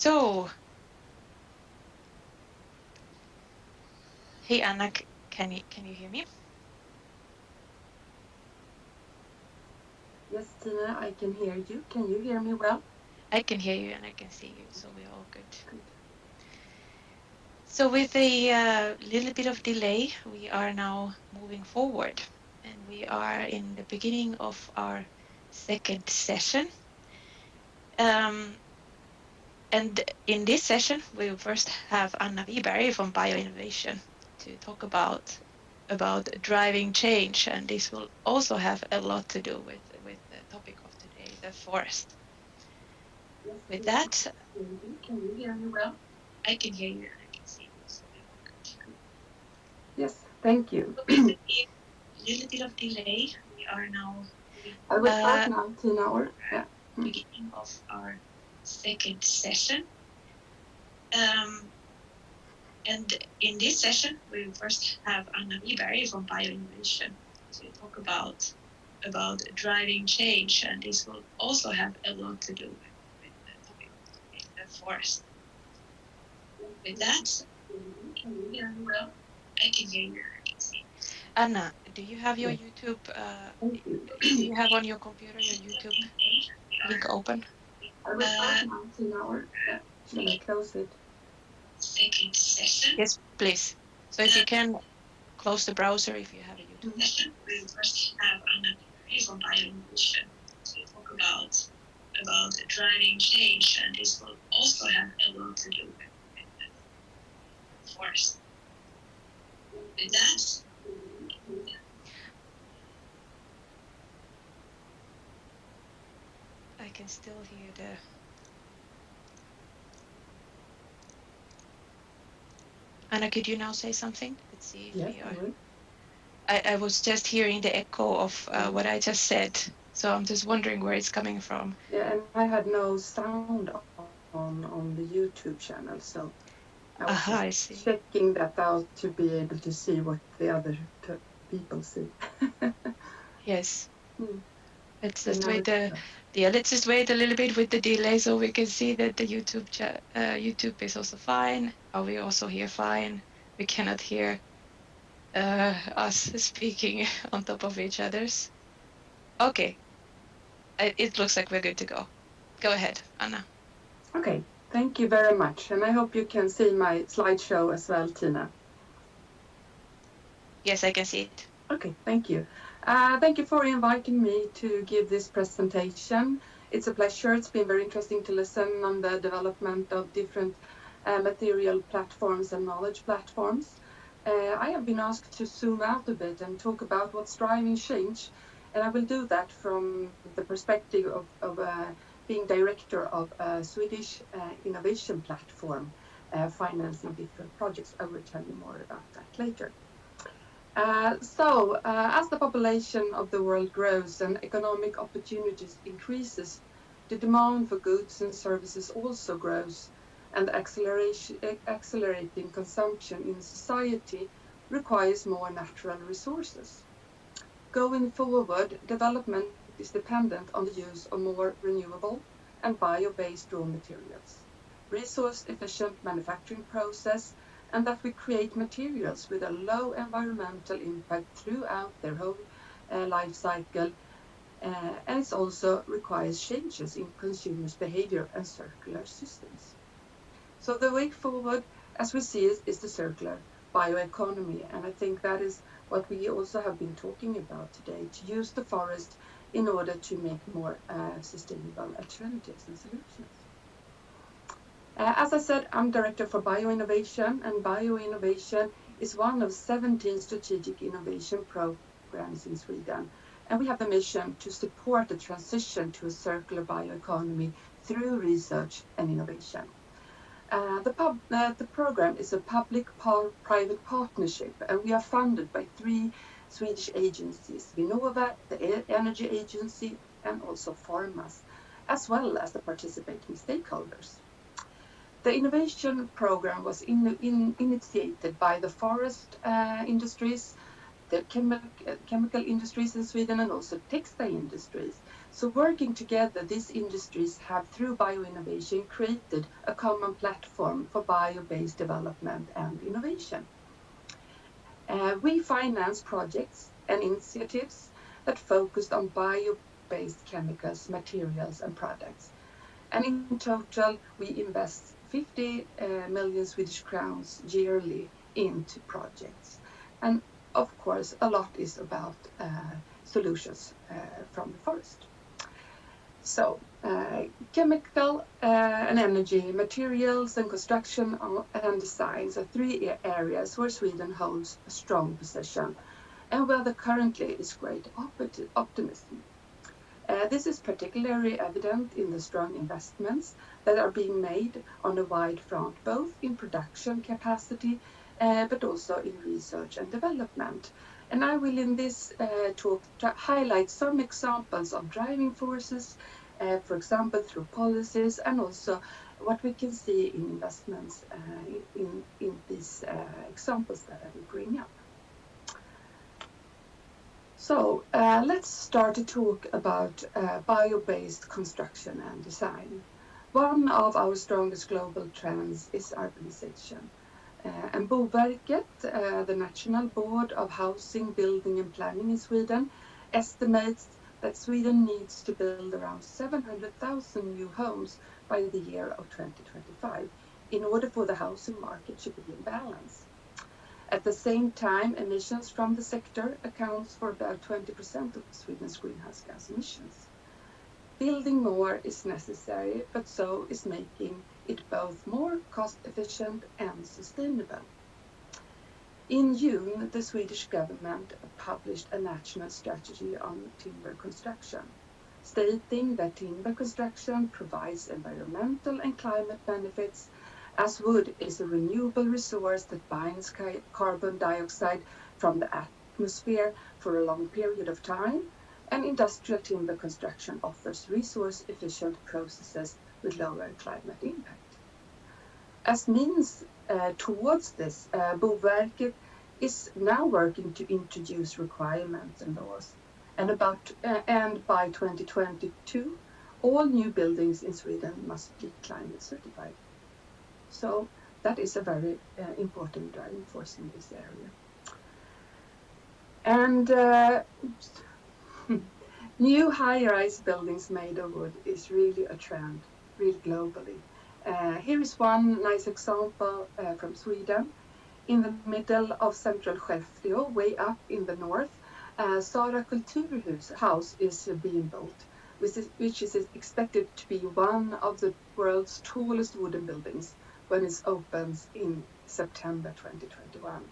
F: So, hey Anna, can you hear me?
A: Yes, Tina, I can hear you. Can you hear me well?
F: I can hear you and I can see you, so we're all good.
A: Good.
F: So with a little bit of delay, we are now moving forward, and we are in the beginning of our second session. And in this session, we will first have Anna Wiberg from Bioinnovation to talk about driving change, and this will also have a lot to do with the topic of today, the forest.
A: Yes,
F: With
A: Tina,
F: that,
A: can you hear me well?
F: I can hear you and I can see you, so we're all good.
A: Yes, thank you.
F: So with a little bit of delay, we are now
A: I will start now, Tina, or yeah.
F: Beginning of our second session. And in this session, we will first have Anna Wiberg from Bioinnovation to talk about driving change, and this will also have a lot to do with the topic of today, the forest. With that,
A: Can you hear me well?
F: I can hear you. I can see. Anna, do you have your
A: Yes.
F: YouTube?
A: Thank you.
F: Do you have on your computer your YouTube link open?
A: I will start now, Tina, or yeah. Shall I close it?
F: Second session. Yes, please. So if you can close the browser if you have a YouTube session. We will first have Anna Wiberg from Bioinnovation to talk about driving change, and this will also have a lot to do with the forest. With that, I can still hear the. Anna, could you now say something? Let's see if
A: Yes,
F: we
A: I
F: are.
A: will.
F: I was just hearing the echo of what I just said, so I'm just wondering where it's coming from.
A: Yeah, and I had no sound on the YouTube channel, so I was
F: Aha,
A: just
F: I see.
A: checking that out to be able to see what the other people see.
F: Yes.
A: Hmm.
F: Let's
A: And
F: just
A: now
F: wait
A: it's
F: let's just wait a little bit with the delay so we can see that the YouTube is also fine. Are we also here fine? We cannot hear us speaking on top of each other's. Okay, it looks like we're good to go. Go ahead, Anna.
A: okay. Thank you very much, and I hope you can see my slideshow as well, Tina.
F: Yes, I can see it.
A: Okay, thank you. Thank you for inviting me to give this presentation. It's a pleasure. It's been very interesting to listen on the development of different material platforms and knowledge platforms. I have been asked to zoom out a bit and talk about what's driving change, and I will do that from the perspective of being director of a Swedish innovation platform financing different projects. I will tell you more about that later. As the population of the world grows and economic opportunities increases, the demand for goods and services also grows, and accelerating consumption in society requires more natural resources. Going forward, development is dependent on the use of more renewable and bio-based raw materials, resource-efficient manufacturing process, and that we create materials with a low environmental impact throughout their whole life cycle. And it also requires changes in consumers' behavior and circular systems. So the way forward, as we see it, is the circular bioeconomy. And I think that is what we also have been talking about today, to use the forest in order to make more sustainable alternatives and solutions. As I said, I'm director for bioinnovation, and bioinnovation is one of 17 strategic innovation programs in Sweden. And we have the mission to support the transition to a circular bioeconomy through research and innovation. The program is a public-private partnership, and we are funded by 3 Swedish agencies, Vinnova, the Energy Agency, and also Formas, as well as the participating stakeholders. The innovation program was initiated by the forest industries,
L: the chemical industries in Sweden and also textile industries. So working together, these industries have, through bio-innovation, created a common platform for bio-based development and innovation. We finance projects and initiatives that focused on bio-based chemicals, materials, and products. And in total, we invest 50 million Swedish crowns yearly into projects. And of course, a lot is about solutions from the forest. So, chemical and energy, materials and construction and designs are three areas where Sweden holds a strong position and where there currently is great optimism. This is particularly evident in the strong investments that are being made on a wide front, both in production capacity, but also in research and development. And I will in this talk highlight some examples of driving forces, for example, through policies, and also what we can see in investments in these examples that I will bring up. So let's start to talk about bio-based construction and design. One of our strongest global trends is urbanization. And Boverket, the National Board of Housing, Building and Planning in Sweden, estimates that Sweden needs to build around 700,000 new homes by the year of 2025 in order for the housing market to be in balance. At the same time, emissions from the sector accounts for about 20% of Sweden's greenhouse gas emissions. Building more is necessary, but so is making it both more cost-efficient and sustainable. In June, the Swedish government published a national strategy on timber construction, stating that timber construction provides environmental and climate benefits, as wood is a renewable resource that binds carbon dioxide from the atmosphere for a long period of time, and industrial timber construction offers resource-efficient processes with lower climate impact. As means towards this, Boverket is now working to introduce requirements and laws, and by 2022, all new buildings in Sweden must be climate certified. So that is a very important driving force in this area. And new high-rise buildings made of wood is really a trend, really globally. Here is one nice example from Sweden. In the middle of central Skellefteå, way up in the north, Sara Kulturhus is being built, which is expected to be one of the world's tallest wooden buildings when it opens in September 2021.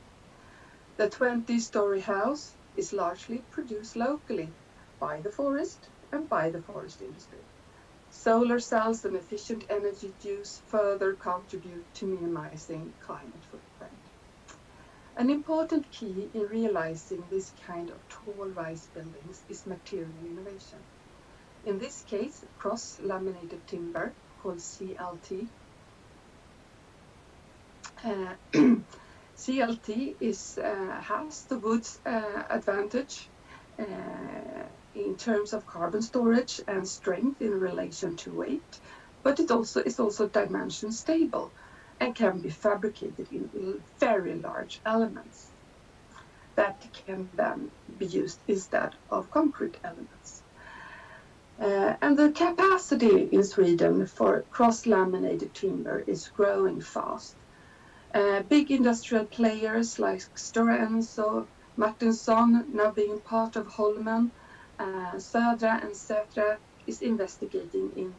L: The 20-story house is largely produced locally by the forest and by the forest industry. Solar cells and efficient energy use further contribute to minimizing climate footprint. An important key in realizing this kind of tall-rise buildings is material innovation. In this case, cross-laminated timber, called CLT. CLT has the wood's advantage in terms of carbon storage and strength in relation to weight, but it is also dimension stable and can be fabricated in very large elements that can then be used instead of concrete elements. And the capacity in Sweden for cross-laminated timber is growing fast. Big industrial players like Stora Enso, Martinsson, now being part of Holmen, Södra and Sätra is investing in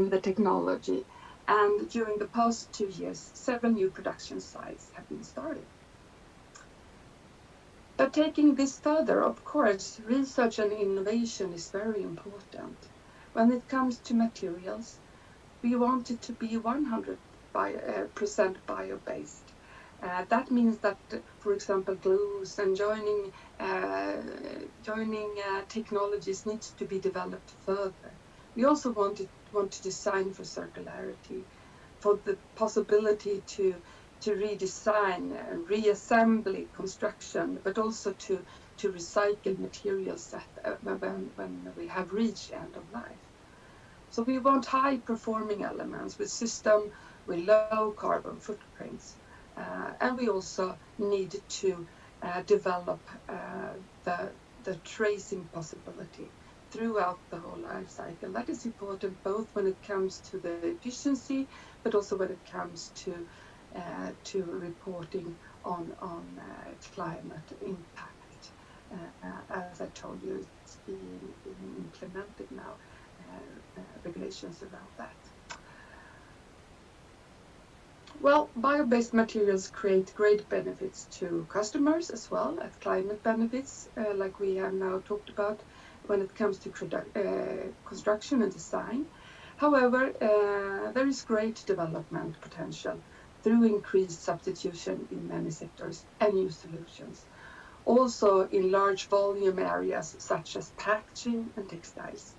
L: the technology, and during the past 2 years, several new production sites have been started. But taking this further, of course, research and innovation is very important. When it comes to materials, we want it to be 100% bio-based. That means that, for example, glues and joining technologies needs to be developed further. We also want to design for circularity, for the possibility to to redesign and reassembly construction, but also to recycle materials when we have reached end of life. So we want high-performing elements with system with low carbon footprints. And we also need to develop the tracing possibility throughout the whole life cycle. That is important both when it comes to the efficiency, but also when it comes to reporting on climate impact. As I told you, it's being implemented now, regulations around that. Well, bio-based materials create great benefits to customers as well as climate benefits, like we have now talked about when it comes to construction and design. However, there is great development potential through increased substitution in many sectors and new solutions. Also in large volume areas such as packaging and textiles.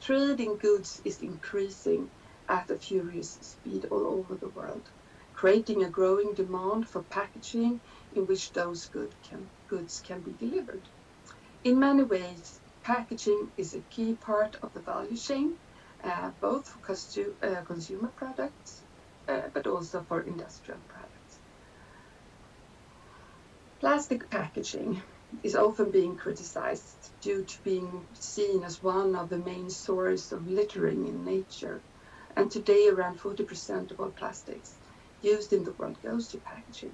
L: Trade in goods is increasing at a furious speed all over the world, creating a growing demand for packaging in which those goods can be delivered. In many ways, packaging is a key part of the value chain, both for consumer products, but also for industrial products. Plastic packaging is often being criticized due to being seen as one of the main sources of littering in nature. And today around 40% of all plastics used in the world goes to packaging.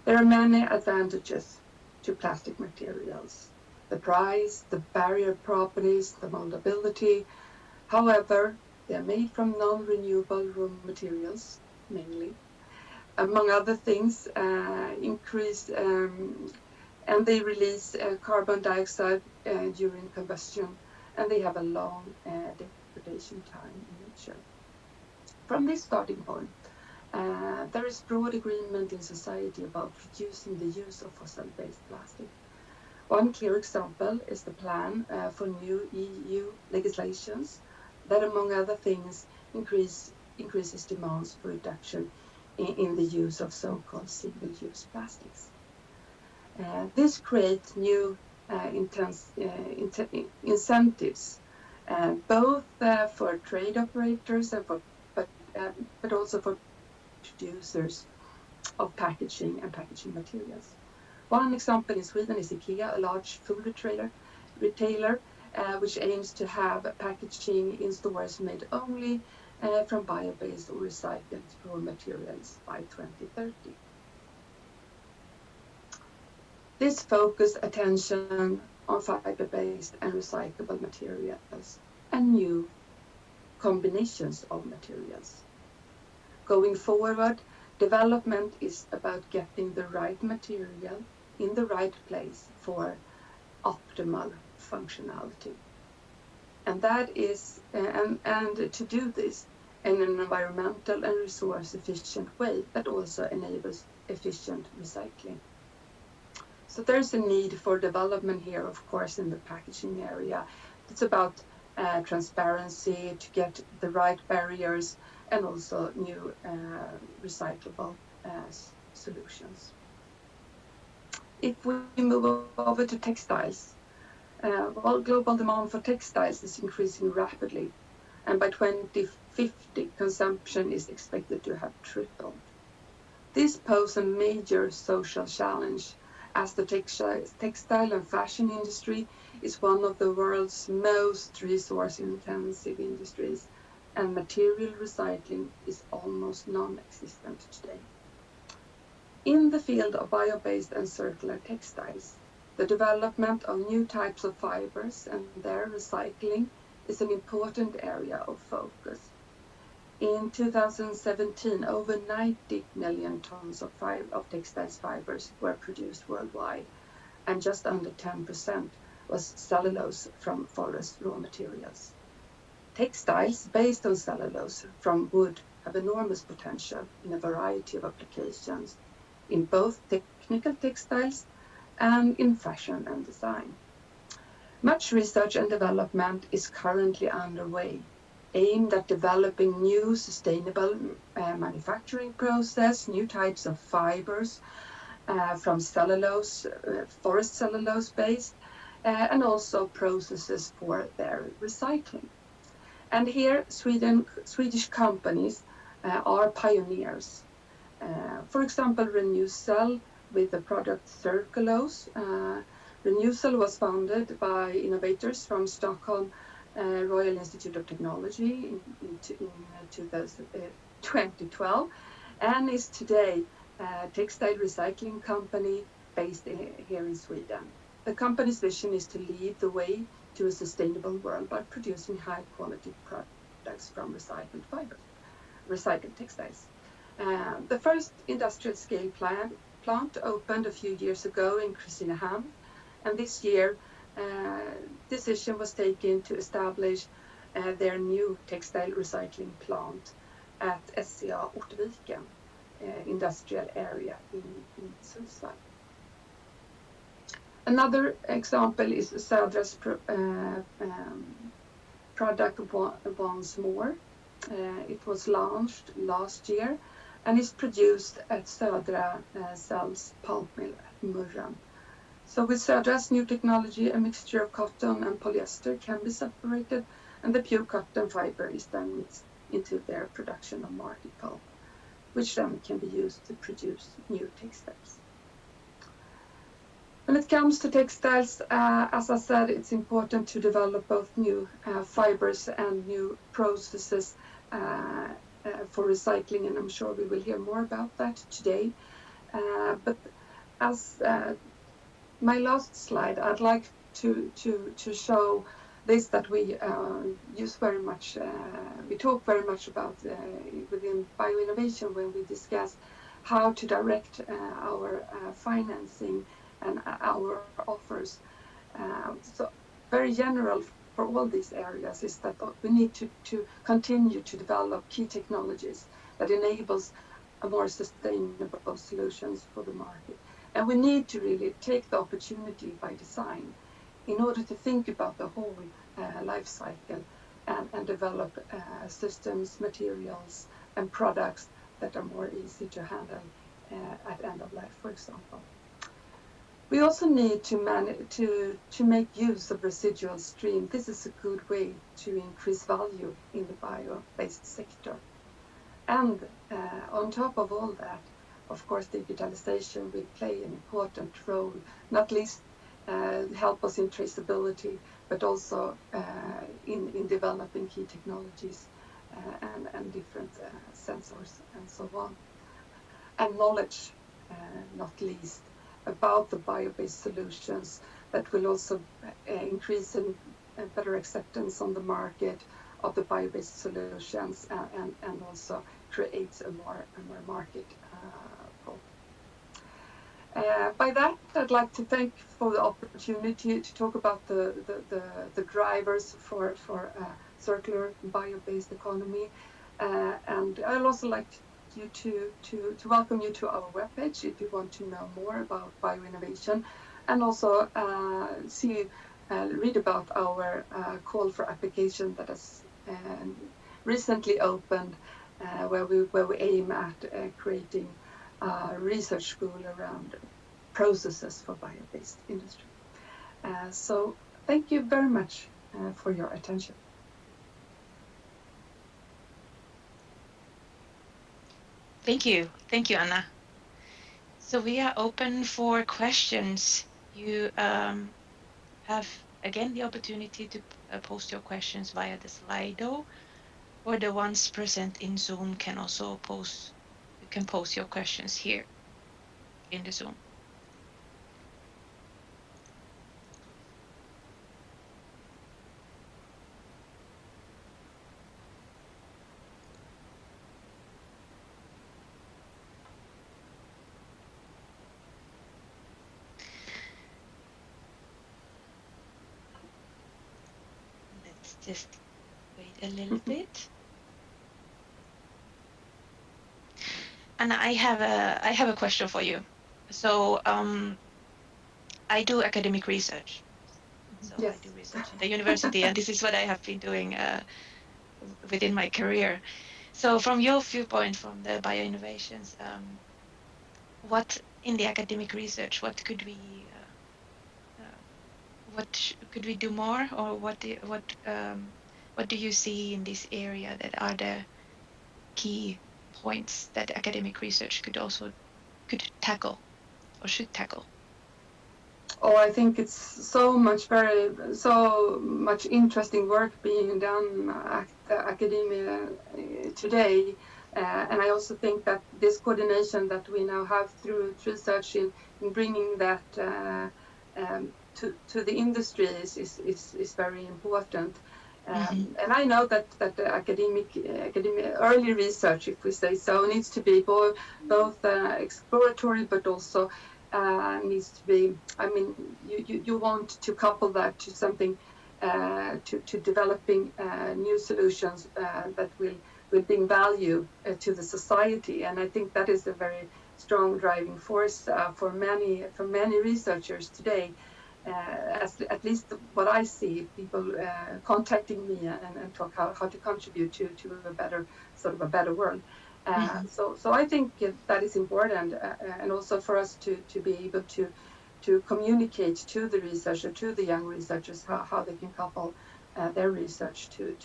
L: There are many advantages to plastic materials. The price, the barrier properties, the moldability. However, they are made from non-renewable raw materials, mainly. Among other things, and they release carbon dioxide during combustion, and they have a long degradation time in nature. From this starting point, there is broad agreement in society about reducing the use of fossil-based plastic. One clear example is the plan for new EU legislations that, among other things, increases demands for reduction in the use of so-called single-use plastics. This creates new incentives, both for trade operators and but also for producers of packaging and packaging materials. One example in Sweden is IKEA, a large food retailer, which aims to have packaging in stores made only from bio-based or recycled raw materials by 2030. This focused attention on fiber-based and recyclable materials and new combinations of materials. Going forward, development is about getting the right material in the right place for optimal functionality. And that is, and to do this in an environmental and resource efficient way that also enables efficient recycling. So there's a need for development here, of course, in the packaging area. It's about transparency to get the right barriers and also new recyclable solutions. If we move over to textiles, well, global demand for textiles is increasing rapidly, and by 2050, consumption is expected to have tripled. This poses a major social challenge, as the textile and fashion industry is one of the world's most resource-intensive industries, and material recycling is almost non-existent today. In the field of bio-based and circular textiles, the development of new types of fibers and their recycling is an important area of focus. In 2017, over 90 million tons of textiles fibers were produced worldwide, and just under 10% was cellulose from forest raw materials. Textiles based on cellulose from wood have enormous potential in a variety of applications, in both technical textiles and in fashion and design. Much research and development is currently underway aimed at developing new sustainable manufacturing process, new types of fibers from cellulose, forest cellulose based, and also processes for their recycling. And here, Swedish companies are pioneers. For example, Renewcell with the product Circulose. Renewcell was founded by innovators from Stockholm Royal Institute of Technology in 2012 and is today a textile recycling company based here in Sweden. The company's vision is to lead the way to a sustainable world by producing high quality products from recycled fibers, recycled textiles. The first industrial scale plant opened a few years ago in Kristinehamn, and this year decision was taken to establish their new textile recycling plant at SCA Ortviken industrial area in Sundsvall. Another example is Södra's product Once More. It was launched last year and is produced at Södra Cells pulp mill at Murran. So with Södra's new technology, a mixture of cotton and polyester can be separated, and the pure cotton fiber is then mixed into their production of market pulp, which then can be used to produce new textiles. When it comes to textiles, as I said, it's important to develop both new fibers and new processes for recycling, and I'm sure we will hear more about that today. But as my last slide, I'd like to show this that we use very much, we talk very much about within bioinnovation when we discuss how to direct our financing and our offers. So very general for all these areas is that we need to continue to develop key technologies that enables a more sustainable solutions for the market. And we need to really take the opportunity by design in order to think about the whole life cycle and develop systems, materials, and products that are more easy to handle at end of life, for example. We also need to make use of residual stream. This is a good way to increase value in the bio-based sector. And on top of all that, of course, digitalization will play an important role, not least help us in traceability, but also in developing key technologies and different sensors and so on. And knowledge, not least, about the bio-based solutions that will also increase in better acceptance on the market of the bio-based solutions and also creates a more market pull. By that, I'd like to thank for the opportunity to talk about the drivers for circular bio-based economy, and I'd also like you to welcome you to our webpage if you want to know more about bioinnovation, and also read about our call for application that has recently opened, where we aim at creating a research school around processes for bio-based industry. So thank you very much for your attention.
F: Thank you, Anna. So we are open for questions. You have again the opportunity to post your questions via the Slido, or the ones present in Zoom can also post. You can post your questions here in the Zoom. Let's just wait a little bit. And I have a question for you. So I do academic research. So
L: yes.
F: I do research in the university, and this is what I have been doing within my career. So from your viewpoint, from the bioinnovations, what in the academic research, could we do more, or what do you see in this area that are the key points that academic research could tackle or should tackle?
L: Oh, I think it's so much interesting work being done at academia today. And I also think that this coordination that we now have through research in bringing that to the industry is very important. And I know that the academic early research, if we say so, needs to be both exploratory, but also needs to be, I mean, you want to couple that to something, to developing new solutions that will bring value to the society. And I think that is a very strong driving force for many researchers today. At least what I see, people contacting me and talk how to contribute to a better world. So I think that is important, and also for us to be able to communicate to the researcher, to the young researchers, how they can couple their research to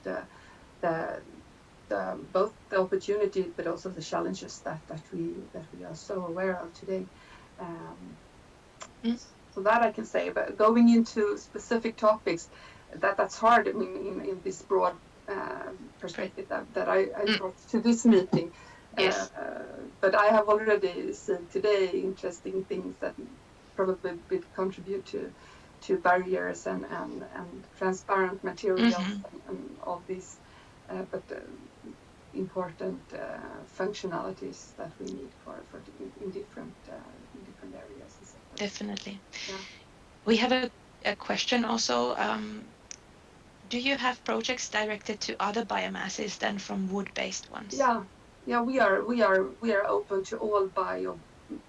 L: the both the opportunity, but also the challenges that we are so aware of today. So that I can say, but going into specific topics, that's hard. I mean, in this broad perspective that I brought to this meeting.
F: Yes.
L: But I have already seen today interesting things that probably will contribute to barriers and transparent materials and all these, but important functionalities that we need for in different areas.
F: Definitely.
L: Yeah.
F: We have a question also. Do you have projects directed to other biomasses than from wood-based ones?
L: Yeah, we are open to all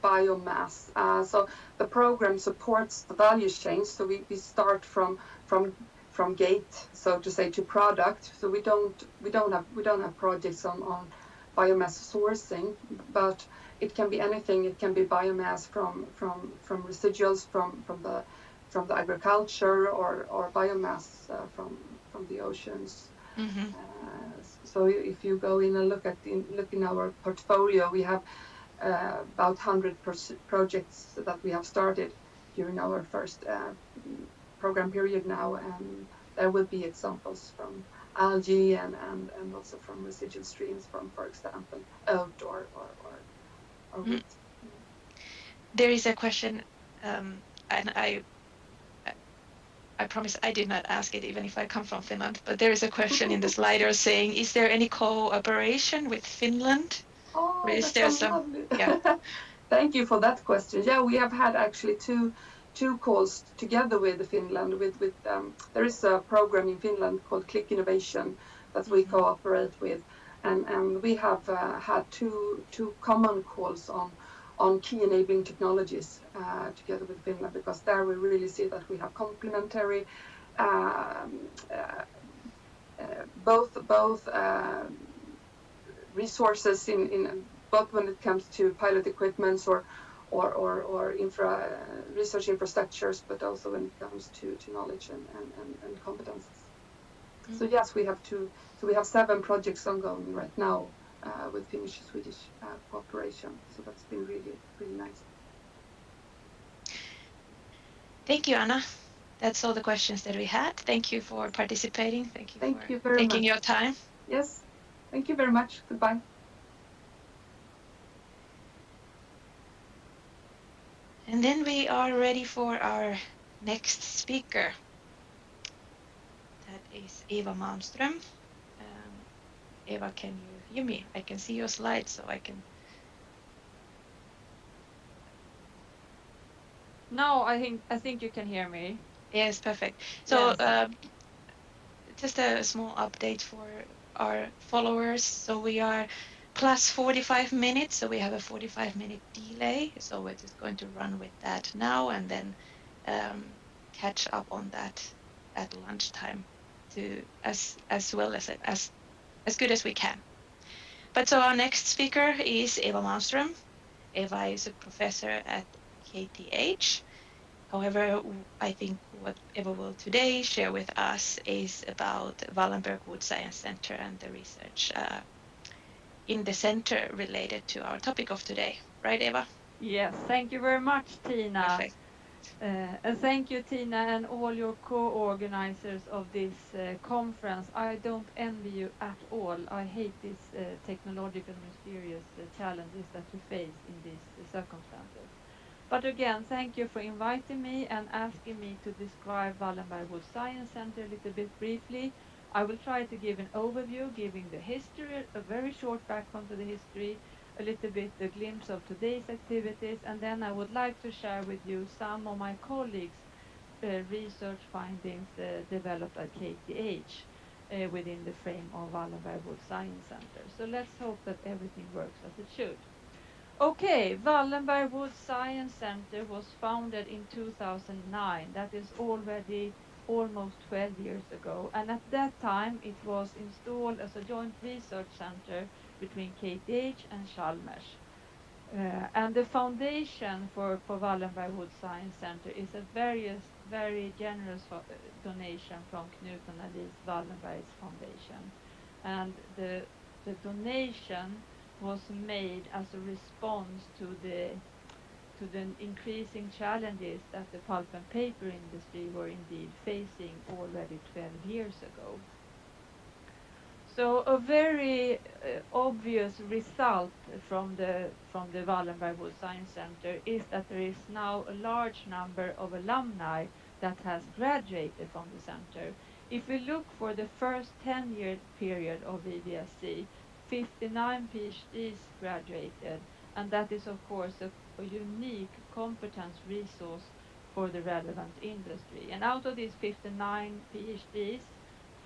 L: biomass. So the program supports the value chain. So we start from gate, so to say, to product. So we don't have projects on biomass sourcing, but it can be anything. It can be biomass from residuals from the agriculture, or biomass from the oceans. So if you go in and look in our portfolio, we have about 100 projects that we have started during our first program period now, and there will be examples from algae and also from residual streams from, for example, oat or wheat.
F: There is a question, and I promise I did not ask it, even if I come from Finland, but there is a question in the slider saying, is there any cooperation with Finland?
L: Oh,
F: is
L: that's
F: there
L: so
F: some,
L: lovely.
F: yeah.
L: Thank you for that question. Yeah, we have had actually two calls together with Finland. There is a program in Finland called Click Innovation that we cooperate with, and we have had two common calls on key enabling technologies together with Finland, because there we really see that we have complementary both resources in both when it comes to pilot equipments or research infrastructures, but also when it comes to knowledge and competences. So yes, we have so we have 7 projects ongoing right now with Finnish-Swedish cooperation. So that's been really nice.
F: Thank you, Anna. That's all the questions that we had. Thank you for participating. Thank you for taking your time.
L: Yes, thank you very much. Goodbye.
F: And then we are ready for our next speaker. That is Eva Malmström. Eva, can you hear me? I can see your slides, so I can.
E: No, I think you can hear me.
F: Yes, perfect. So just a small update for our followers. So we are plus 45 minutes, so we have a 45-minute delay. So we're just going to run with that now and then catch up on that at lunchtime. to as well as good as we can. But so our next speaker is Eva Malmström. Eva is a professor at KTH. However, I think what Eva will today share with us is about Wallenberg Wood Science Center and the research in the center related to our topic of today. Right, Eva?
E: Yes, thank you very much, Tina.
F: Perfect.
E: And thank you, Tina, and all your co-organizers of this conference. I don't envy you at all. I hate these technological mysterious challenges that we face in these circumstances. But again, thank you for inviting me and asking me to describe Wallenberg Wood Science Center a little bit briefly. I will try to give an overview, giving the history, a very short background to the history, a little bit a glimpse of today's activities, and then I would like to share with you some of my colleagues' research findings developed at KTH within the frame of Wallenberg Wood Science Center. So let's hope that everything works as it should. Okay, Wallenberg Wood Science Center was founded in 2009. That is already almost 12 years ago. And at that time, it was installed as a joint research center between KTH and Chalmers. And the foundation for Wallenberg Wood Science Center is a very generous donation from Knut and Alice Wallenberg's foundation. And the donation was made as a response to the increasing challenges that the pulp and paper industry were indeed facing already 12 years ago. So a very obvious result from the Wallenberg Wood Science Center is that there is now a large number of alumni that has graduated from the center. If we look for the first 10-year period of VVSC, 59 PhDs graduated, and that is of course a unique competence resource for the relevant industry. And out of these 59 PhDs,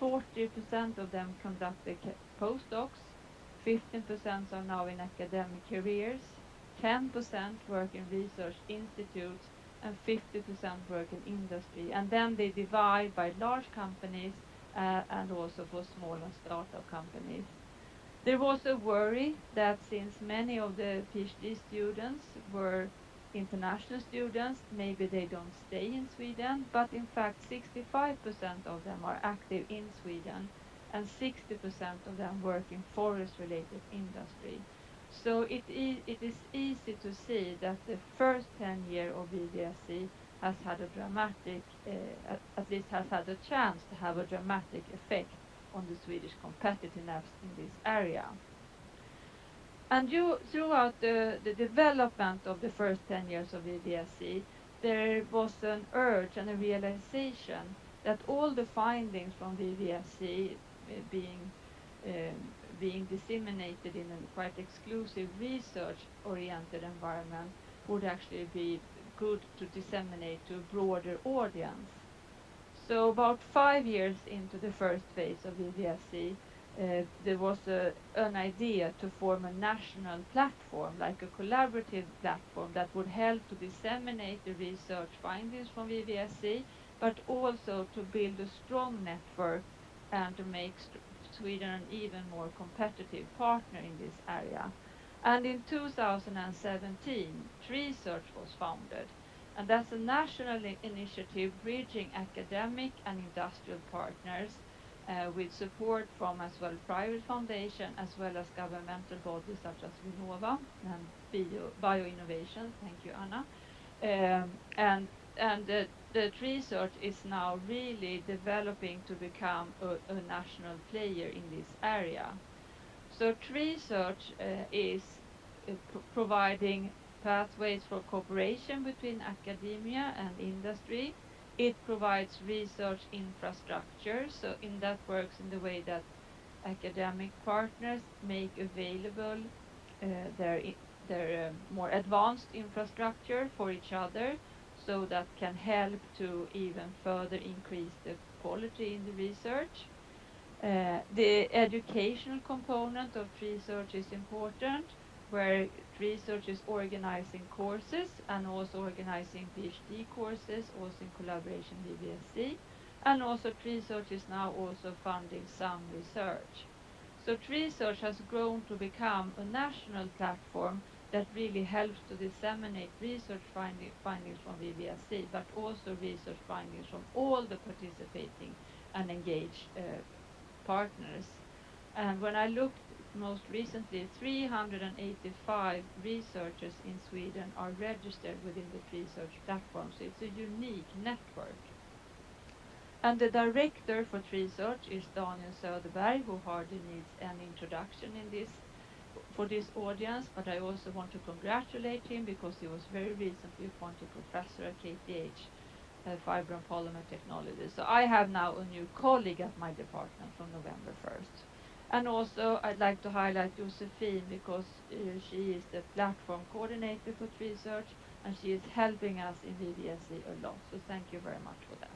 E: 40% of them conducted postdocs, 15% are now in academic careers, 10% work in research institutes, and 50% work in industry. And then they divide by large companies and also for small and startup companies. There was a worry that since many of the PhD students were international students, maybe they don't stay in Sweden, but in fact 65% of them are active in Sweden and 60% of them work in forest-related industry. So it is easy to see that the first 10 year of VVSC has had a dramatic, at least has had a chance to have a dramatic effect on the Swedish competitiveness in this area. And throughout the development of the first 10 years of VVSC, there was an urge and a realization that all the findings from VVSC being disseminated in a quite exclusive research-oriented environment would actually be good to disseminate to a broader audience. So about 5 years into the first phase of VVSC, there was an idea to form a national platform, like a collaborative platform that would help to disseminate the research findings from VVSC, but also to build a strong network and to make Sweden an even more competitive partner in this area. And in 2017, Research was founded, and that's a national initiative bridging academic and industrial partners with support from as well private foundation as well as governmental bodies such as Vinnova and Bioinnovation. Thank you, Anna. And the research is now really developing to become a national player in this area. So research is providing pathways for cooperation between academia and industry. It provides research infrastructure, so in that works in the way that academic partners make available their more advanced infrastructure for each other, so that can help to even further increase the quality in the research. The educational component of research is important, where research is organizing courses and also organizing PhD courses, also in collaboration with VSC. And also Research is now also funding some research. So Research has grown to become a national platform that really helps to disseminate research findings from VVSC, but also research findings from all the participating and engaged partners. And when I looked most recently, 385 researchers in Sweden are registered within the Research platform, so it's a unique network. And the director for Research is Daniel Söderberg, who hardly needs any introduction in this for this audience, but I also want to congratulate him because he was very recently appointed professor at KTH, Fiber and Polymer Technology. So I have now a new colleague at my department from November 1st. And also I'd like to highlight Josephine because she is the platform coordinator for Research and she is helping us in VVSE a lot. So thank you very much for that.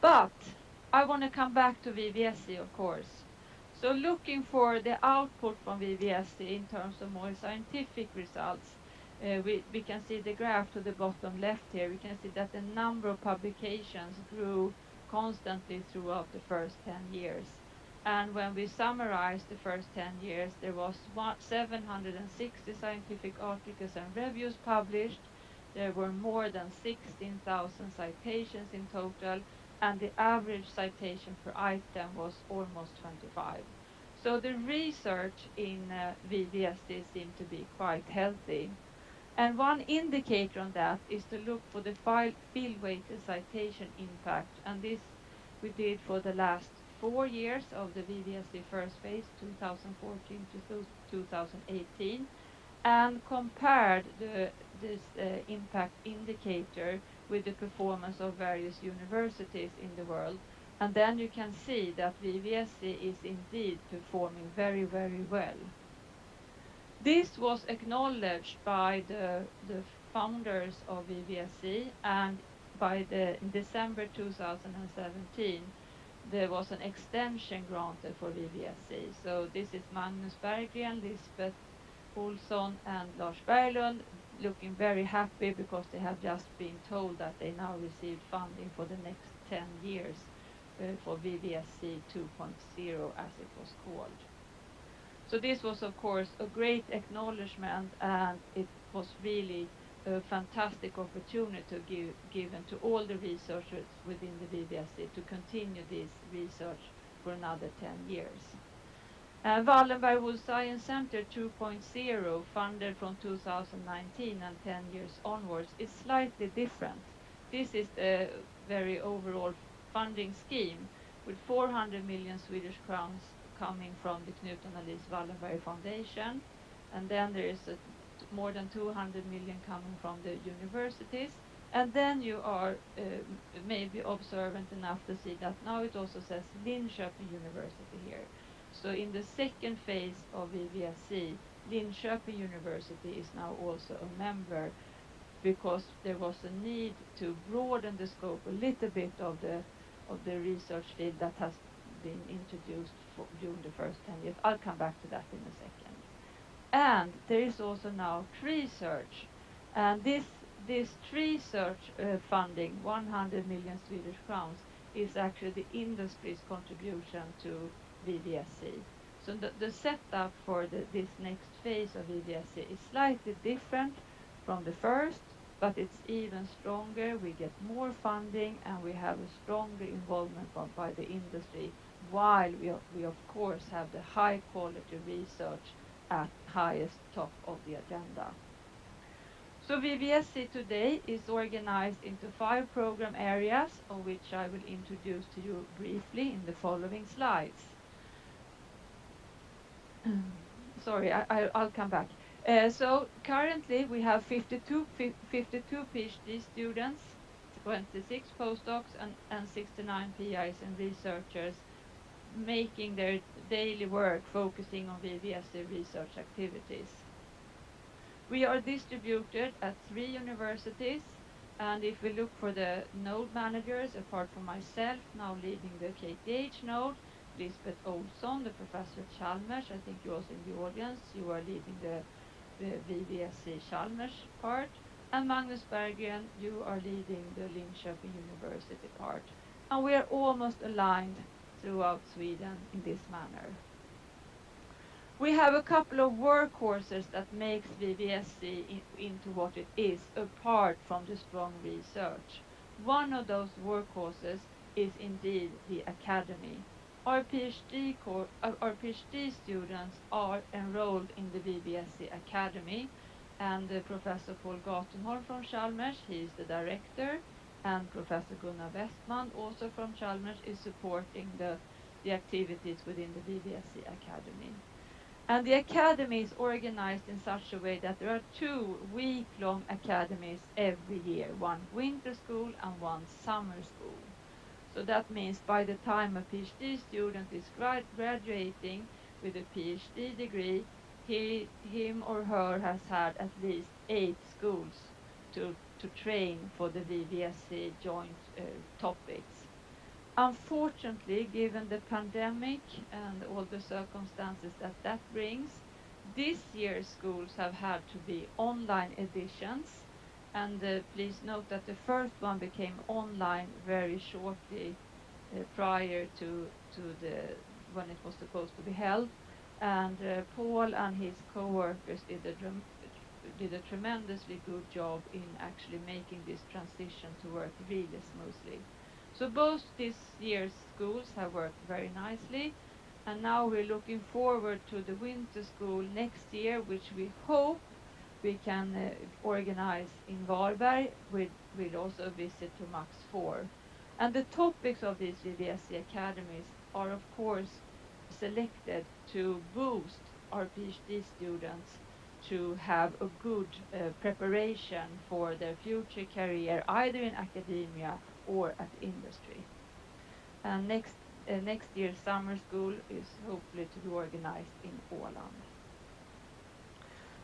E: But I want to come back to VVSE, of course. So looking for the output from VVSE in terms of more scientific results, we can see the graph to the bottom left here. We can see that the number of publications grew constantly throughout the first 10 years. And when we summarize the first 10 years, there was 760 scientific articles and reviews published. There were more than 16,000 citations in total, and the average citation per item was almost 25. So the research in VVSD seemed to be quite healthy. And one indicator on that is to look for the field-weighted citation impact. And this we did for the last 4 years of the VVSD first phase, 2014 to 2018, and compared this impact indicator with the performance of various universities in the world. And then you can see that VVSC is indeed performing very, very well. This was acknowledged by the founders of VVSC, and in December 2017, there was an extension granted for VVSC. So this is Magnus Berggren, Lisbeth Olsson and Lars Berglund looking very happy because they have just been told that they now received funding for the next 10 years for VVSC 2.0 as it was called. So this was of course a great acknowledgement and it was really a fantastic opportunity given to all the researchers within the VVSC to continue this research for another 10 years. Wallenberg Wood Science Center 2.0, funded from 2019 and 10 years onwards, is slightly different. This is the very overall funding scheme with 400 million Swedish crowns coming from the Knut and Alice Wallenberg Foundation. And then there is more than 200 million coming from the universities. And then you are maybe observant enough to see that now it also says Linköping University here. So in the second phase of VVSC, Linköping University is now also a member because there was a need to broaden the scope a little bit of the research field that has been introduced during the first 10 years. I'll come back to that in a second. And there is also now research, and this research funding, 100 million Swedish crowns, is actually the industry's contribution to VVSC. So the setup for this next phase of VVSC is slightly different from the first, but it's even stronger. We get more funding and we have a stronger involvement by the industry, while we of course have the high quality research at highest top of the agenda. So VVSC today is organized into 5 program areas, of which I will introduce to you briefly in the following slides. Sorry, I'll come back. So currently we have 52 PhD students, 26 postdocs and 69 PIs and researchers making their daily work focusing on VVSC research activities. We are distributed at 3 universities, and if we look for the node managers, apart from myself now leading the KTH node, Lisbeth Olsson, the professor at Chalmers, I think you're also in the audience, you are leading the VVSC Chalmers part, and Magnus Berggren, you are leading the Linköping University part. and we are almost aligned throughout Sweden in this manner. We have a couple of workhorses that makes VVSC into what it is, apart from the strong research. One of those workhorses is indeed the academy. Our PhD students are enrolled in the VVSC Academy, and Professor Paul Gatenholm from Chalmers, he is the director, and Professor Gunnar Westman, also from Chalmers, is supporting the activities within the VVSC Academy. And the academy is organized in such a way that there are 2 week-long academies every year, one winter school and one summer school. So that means by the time a PhD student is graduating with a PhD degree, him or her has had at least 8 schools to train for the VVSC joint topics. Unfortunately, given the pandemic and all the circumstances that that brings, this year's schools have had to be online editions. And please note that the first one became online very shortly prior to the when it was supposed to be held. And Paul and his co-workers did a tremendously good job in actually making this transition to work really smoothly. So both this year's schools have worked very nicely, and now we're looking forward to the winter school next year, which we hope we can organize in Varberg with also a visit to Max 4. And the topics of these VVSC academies are of course selected to boost our PhD students to have a good preparation for their future career, either in academia or at industry. And next year's summer school is hopefully to be organized in Åland.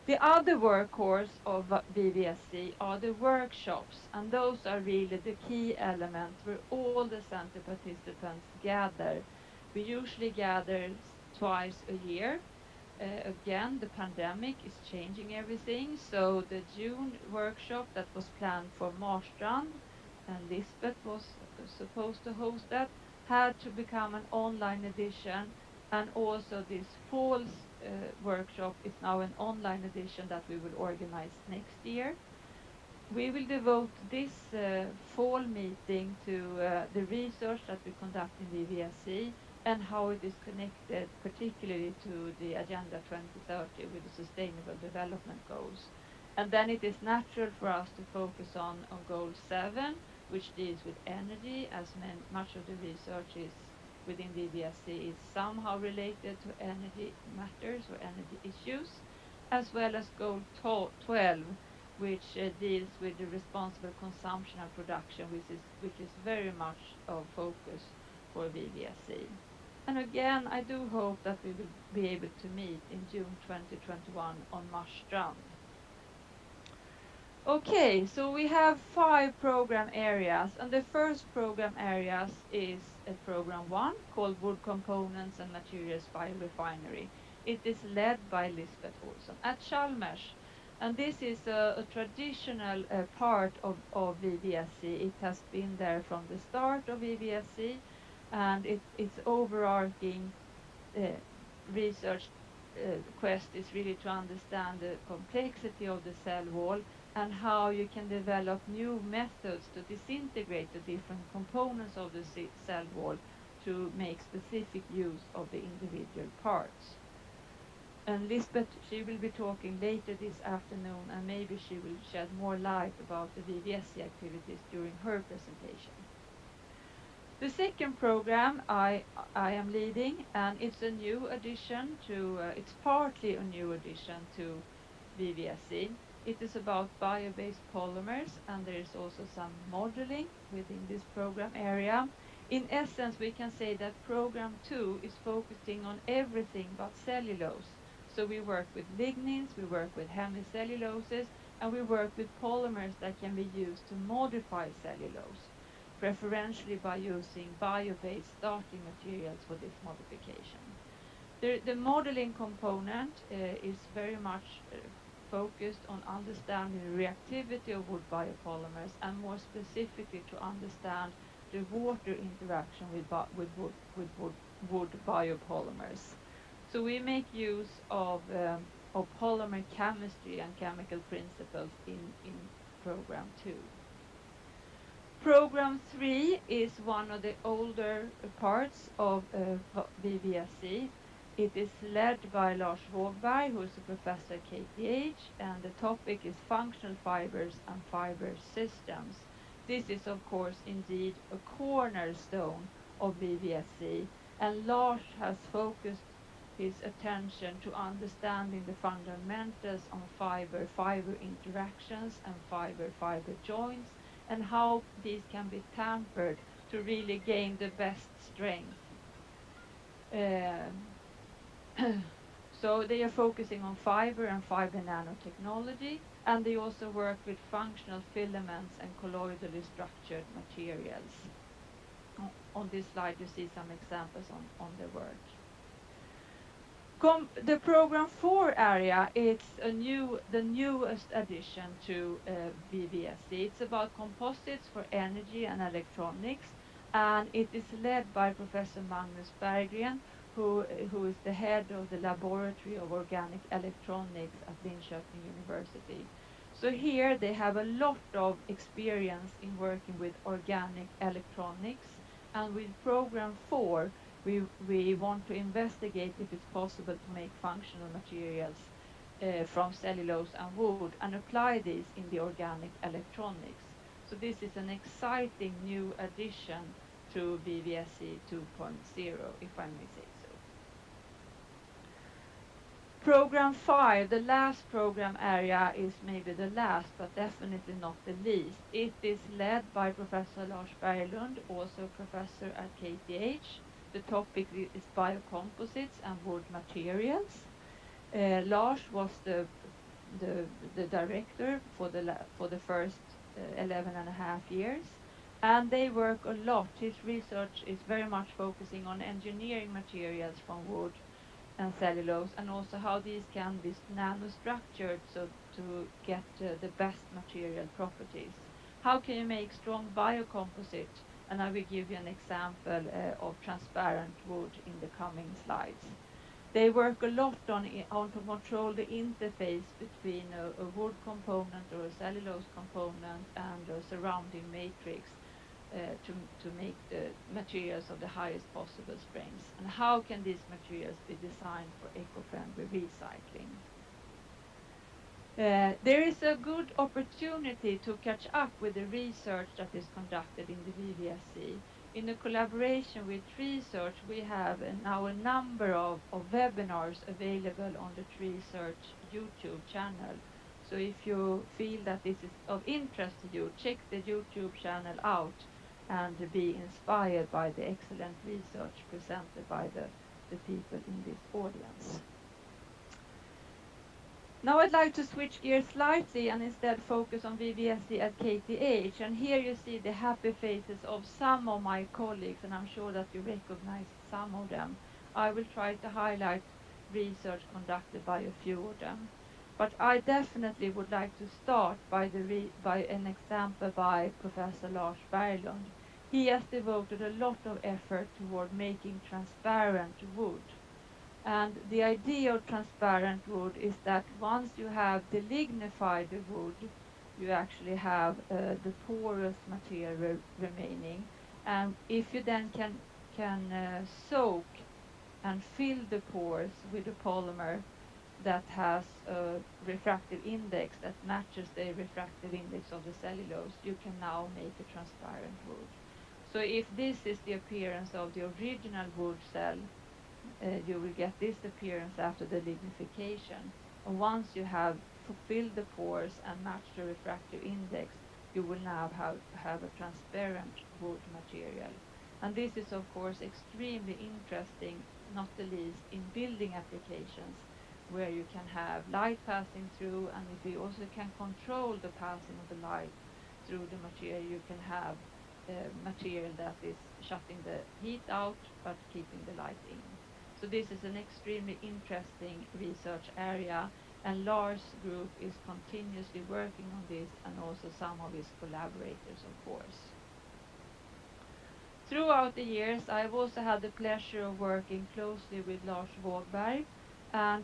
E: The other workhorse of VVSC are the workshops, and those are really the key element where all the center participants gather. We usually gather twice a year. Again, the pandemic is changing everything, so the June workshop that was planned for Marstrand, and Lisbeth was supposed to host that, had to become an online edition, and also this fall's workshop is now an online edition that we will organize next year. We will devote this fall meeting to the research that we conduct in VVSC and how it is connected particularly to the Agenda 2030 with the Sustainable Development Goals. And then it is natural for us to focus on Goal 7, which deals with energy, as much of the research is within VVSC is somehow related to energy matters or energy issues, as well as Goal 12, which deals with the responsible consumption and production, which is very much of focus for VVSC. And again, I do hope that we will be able to meet in June 2021 on Marstrand. Okay, so we have 5 program areas, and the first program areas is program 1 called Wood Components and Materials Biorefinery. It is led by Lisbeth Olsson at Chalmers. And this is a traditional part of VVSC. It has been there from the start of VVSC, and its overarching uh, research quest is really to understand the complexity of the cell wall and how you can develop new methods to disintegrate the different components of the cell wall to make specific use of the individual parts. And Lisbeth, she will be talking later this afternoon, and maybe she will shed more light about the VVSC activities during her presentation. The second program I am leading, and it's a new addition to, it's partly a new addition to VVSC. It is about bio-based polymers, and there is also some modeling within this program area. In essence, we can say that program 2 is focusing on everything but cellulose. So we work with lignins, we work with hemicelluloses, and we work with polymers that can be used to modify cellulose, preferentially by using bio-based starting materials for this modification. The modeling component is very much focused on understanding the reactivity of wood biopolymers and more specifically to understand the water interaction with, wood biopolymers. So we make use of polymer chemistry and chemical principles in program 2. Program 3 is one of the older parts of VVSC. It is led by Lars Rågberg, who is a professor at KTH, and the topic is functional fibers and fiber systems. This is, of course, indeed a cornerstone of VVSC, and Lars has focused his attention to understanding the fundamentals on fiber-fiber interactions and fiber-fiber joints, and how these can be tampered to really gain the best strength. Um, so they are focusing on fiber and fiber nanotechnology, and they also work with functional filaments and colloidally structured materials. On this slide, you see some examples on their work. The program 4 area, it's the newest addition to VVSC. It's about composites for energy and electronics, and it is led by Professor Magnus Berggren, who is the head of the Laboratory of Organic Electronics at Linköping University. So here they have a lot of experience in working with organic electronics, and with program 4, we want to investigate if it's possible to make functional materials from cellulose and wood and apply these in the organic electronics. So this is an exciting new addition to VVSC 2.0, if I may say so. Program 5, the last program area, is maybe the last, but definitely not the least. It is led by Professor Lars Berglund, also professor at KTH. The topic is biocomposites and wood materials. Lars was the director for the first 11 and a half years, and they work a lot. His research is very much focusing on engineering materials from wood and cellulose, and also how these can be nanostructured so to get the best material properties. How can you make strong biocomposite? And I will give you an example of transparent wood in the coming slides. They work a lot on to control the interface between a wood component or a cellulose component and a surrounding matrix to make the materials of the highest possible strengths. And how can these materials be designed for eco-friendly recycling? There is a good opportunity to catch up with the research that is conducted in the VVSC. In a collaboration with Research, we have now a number of webinars available on the Research YouTube channel. So if you feel that this is of interest to you, check the YouTube channel out and be inspired by the excellent research presented by the people in this audience. Now I'd like to switch gears slightly and instead focus on VVSC at KTH. And here you see the happy faces of some of my colleagues, and I'm sure that you recognize some of them. I will try to highlight research conducted by a few of them. But I definitely would like to start by an example by Professor Lars Berglund. He has devoted a lot of effort toward making transparent wood. And the idea of transparent wood is that once you have delignified the wood, you actually have the porous material remaining. And if you then can soak and fill the pores with a polymer that has a refractive index that matches the refractive index of the cellulose, you can now make a transparent wood. So if this is the appearance of the original wood cell, you will get this appearance after the lignification. And once you have fulfilled the pores and matched the refractive index, you will now have a transparent wood material. And this is of course extremely interesting, not the least in building applications, where you can have light passing through, and if you also can control the passing of the light through the material, you can have material that is shutting the heat out but keeping the light in. So this is an extremely interesting research area, and Lars' group is continuously working on this, and also some of his collaborators, of course. Throughout the years, I've also had the pleasure of working closely with Lars Wågberg, and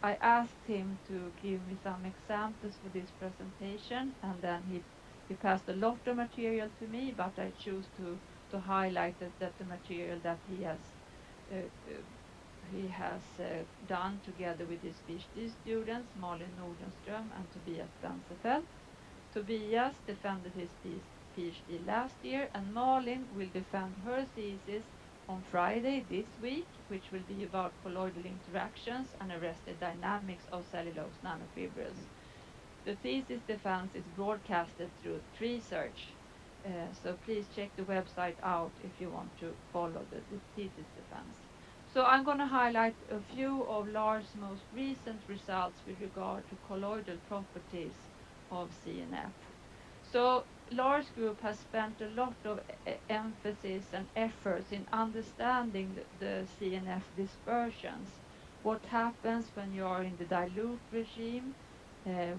E: I asked him to give me some examples for this presentation, and then he passed a lot of material to me, but I choose to highlight that the material that uh, uh, he has done together with his PhD students, Malin Nordenström and Tobias Dansefeld. Tobias defended his PhD last year, and Malin will defend her thesis on Friday this week, which will be about colloidal interactions and arrested dynamics of cellulose nanofibrils. The thesis defense is broadcasted through Research, so please check the website out if you want to follow the thesis defense. So I'm going to highlight a few of Lars' most recent results with regard to colloidal properties of CNF. So Lars Group has spent a lot of emphasis and efforts in understanding the CNF dispersions. What happens when you are in the dilute regime,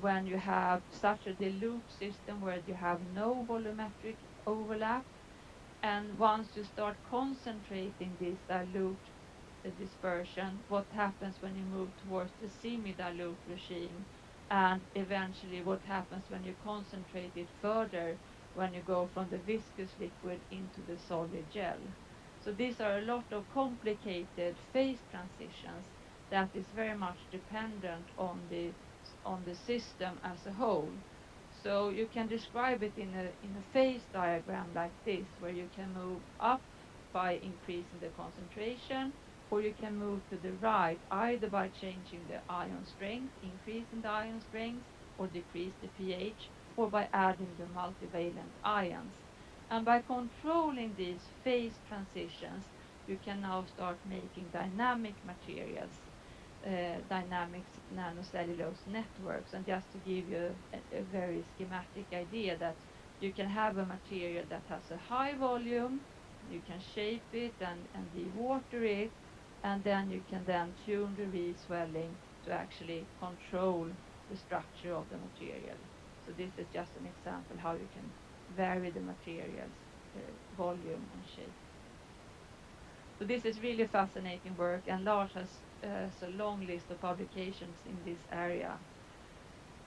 E: when you have such a dilute system where you have no volumetric overlap, and once you start concentrating this dilute dispersion, what happens when you move towards the semi-dilute regime, and eventually what happens when you concentrate it further, when you go from the viscous liquid into the solid gel. So these are a lot of complicated phase transitions that is very much dependent on the system as a whole. So you can describe it in a phase diagram like this, where you can move up by increasing the concentration, or you can move to the right either by changing the ion strength, increasing the ion strength, or decrease the pH, or by adding the multivalent ions. And by controlling these phase transitions, you can now start making dynamic materials, dynamic nanocellulose networks. And just to give you a very schematic idea, that you can have a material that has a high volume, you can shape it and dewater it, and then you can then tune the re-swelling to actually control the structure of the material. So this is just an example how you can vary the material's volume and shape. So this is really fascinating work, and Lars has a long list of publications in this area.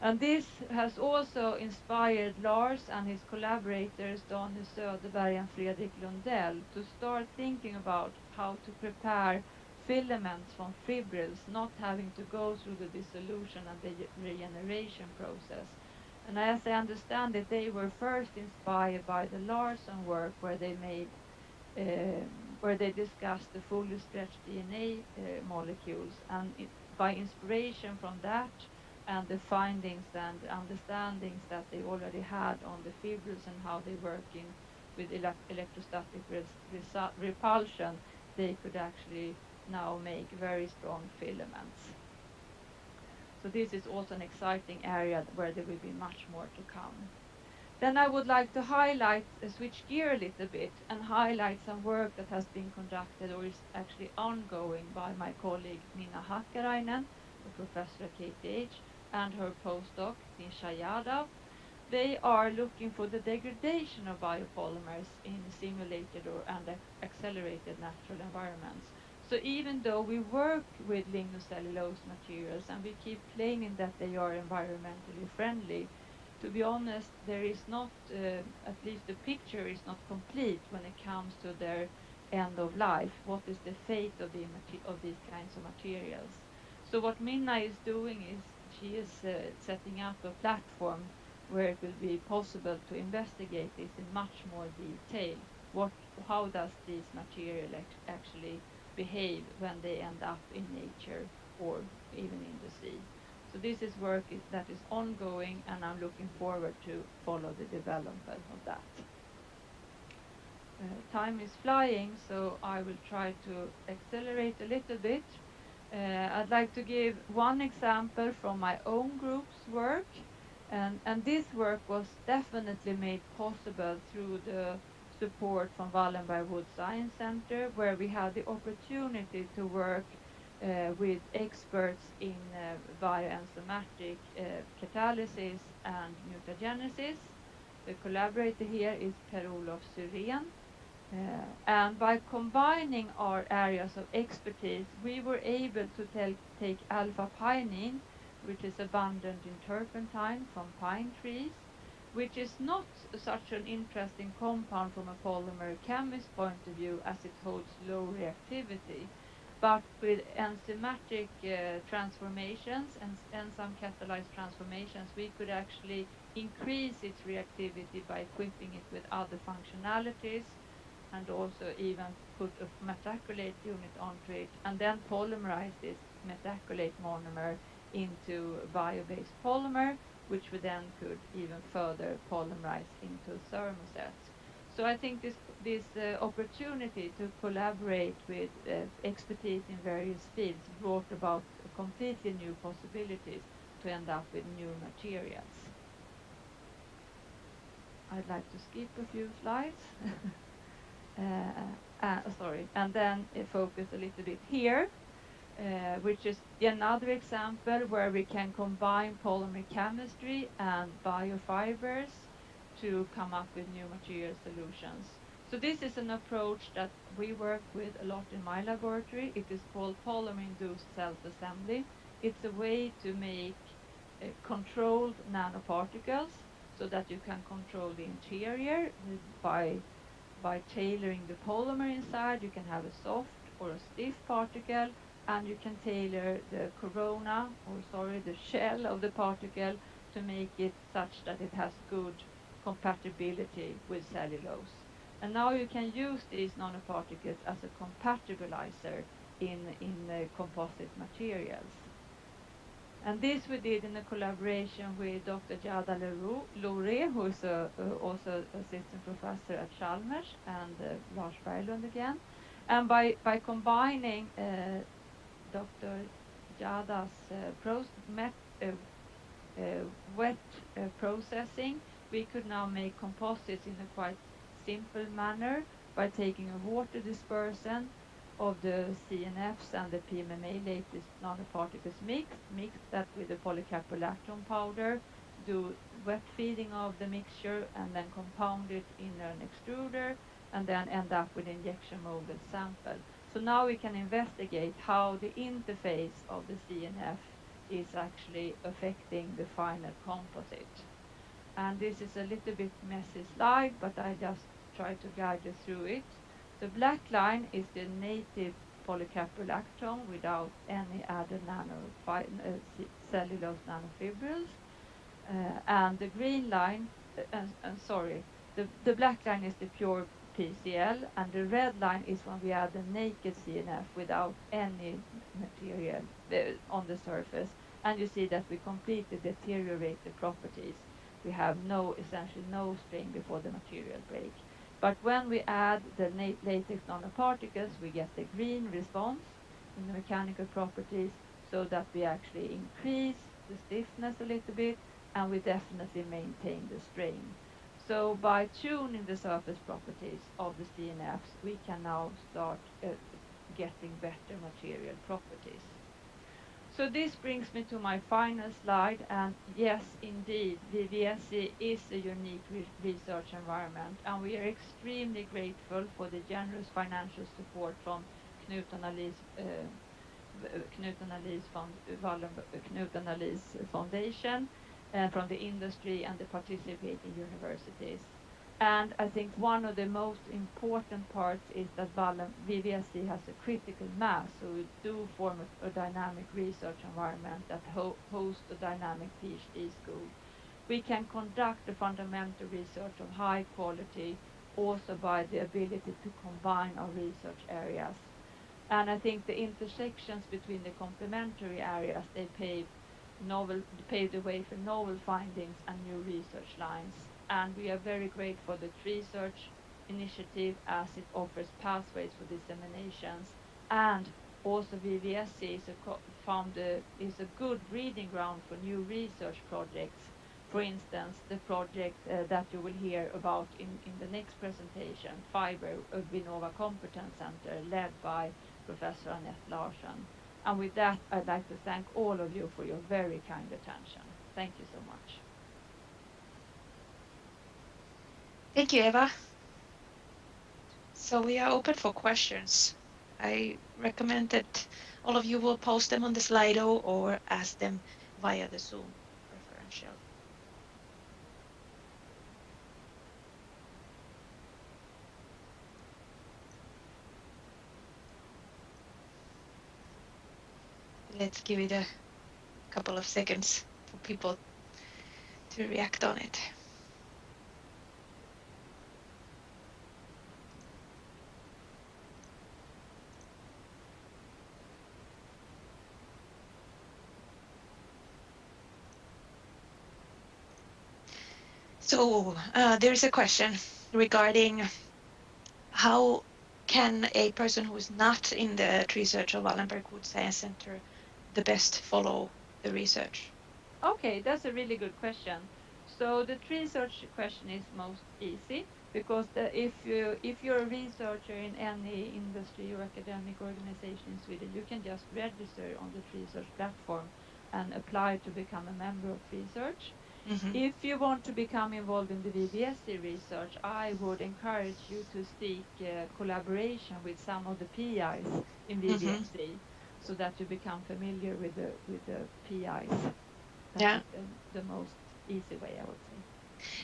E: And this has also inspired Lars and his collaborators, Daniel Söderberg and Fredrik Lundell, to start thinking about how to prepare filaments from fibrils, not having to go through the dissolution and the regeneration process. And as I understand it, they were first inspired by the Larson work, where they made where they discussed the fully stretched DNA molecules, and by inspiration from that and the findings and understandings that they already had on the fibrils and how they work in with electrostatic repulsion, they could actually now make very strong filaments. So this is also an exciting area where there will be much more to come. Then I would like to switch gear a little bit and highlight some work that has been conducted or is actually ongoing by my colleague Minna Hakkarainen, a professor at KTH, and her postdoc, Nisha Yadav. They are looking for the degradation of biopolymers in simulated and accelerated natural environments. So even though we work with lignocellulose materials and we keep claiming that they are environmentally friendly, to be honest, there is not, at least the picture is not complete when it comes to their end of life. What is the fate of of these kinds of materials? So what Minna is doing is she is setting up a platform where it will be possible to investigate this in much more detail. How does these material actually behave when they end up in nature or even in the sea? So this is work that is ongoing, and I'm looking forward to follow the development of that. Time is flying, so I will try to accelerate a little bit. I'd like to give one example from my own group's work, and this work was definitely made possible through the support from Wallenberg Wood Science Center, where we had the opportunity to work with experts in bioenzymatic catalysis and mutagenesis. The collaborator here is Per-Olof Syrén, And by combining our areas of expertise, we were able to take alpha pinene, which is abundant in turpentine from pine trees, which is not such an interesting compound from a polymer chemist point of view as it holds low reactivity. But with enzymatic transformations and enzyme catalyzed transformations, we could actually increase its reactivity by equipping it with other functionalities and also even put a metacolate unit onto it and then polymerize this metacolate monomer into bio-based polymer, which we then could even further polymerize into thermosets. So I think this opportunity to collaborate with expertise in various fields brought about completely new possibilities to end up with new materials. I'd like to skip a few slides. Sorry, and then focus a little bit here, which is another example where we can combine polymer chemistry and biofibers to come up with new material solutions. So this is an approach that we work with a lot in my laboratory. It is called polymer-induced self-assembly. It's a way to make controlled nanoparticles so that you can control the interior by tailoring the polymer inside. You can have a soft or a stiff particle, and you can tailor the corona, or sorry, the shell of the particle to make it such that it has good compatibility with cellulose. And now you can use these nanoparticles as a compatibilizer in composite materials. And this we did in a collaboration with Dr. Giada Louré, who is also assistant professor at Chalmers, and Lars Berglund again. And by combining Dr. Giada's wet processing, we could now make composites in a quite simple manner by taking a water dispersant of the CNFs and the PMMA latest nanoparticles mix that with the polycaprolactone powder, do wet feeding of the mixture, and then compound it in an extruder, and then end up with injection molded sample. So now we can investigate how the interface of the CNF is actually affecting the final composite. And this is a little bit messy slide, but I just try to guide you through it. The black line is the native polycaprolactone without any added cellulose nanofibrils. And the green line, sorry, the black line is the pure PCl, and the red line is when we add the naked CNF without any material on the surface. And you see that we completely deteriorate the properties. We have essentially no strain before the material break. But when we add the latex nanoparticles, we get the green response in the mechanical properties, so that we actually increase the stiffness a little bit, and we definitely maintain the strain. So by tuning the surface properties of the CNFs, we can now start getting better material properties. So this brings me to my final slide, and yes, indeed, VVSC is a unique research environment, and we are extremely grateful for the generous financial support from Knut Knut Foundation, from the industry and the participating universities. And I think one of the most important parts is that VVSC has a critical mass, so we do form a dynamic research environment that hosts a dynamic PhD school. We can conduct the fundamental research of high quality also by the ability to combine our research areas. And I think the intersections between the complementary areas, they pave the way for novel findings and new research lines. And we are very grateful for the research initiative as it offers pathways for disseminations. And also VVSC is a good breeding ground for new research projects. For instance, the project that you will hear about in the next presentation, Fiber, a Vinnova Competence Center led by Professor Annette Larsson. And with that, I'd like to thank all of you for your very kind attention. Thank you so much.
F: Thank you, Eva. So we are open for questions. I recommend that all of you will post them on the Slido or ask them via the Zoom preferential. Let's give it a couple of seconds for people to react on it. So there's a question regarding how can a person who is not in the research of Wallenberg Wood Science Center the best follow the research?
E: Okay, that's a really good question. So the tree search question is most easy because if you're a researcher in any industry or academic organization in Sweden, you can just register on the tree search platform and apply to become a member of tree search.
F: Mm-hmm.
E: If you want to become involved in the VVSC research, I would encourage you to seek collaboration with some of the PIs in
F: Mm-hmm.
E: VVSC so that you become familiar with the PIs. That
F: Yeah.
E: is the most easy way, I would say.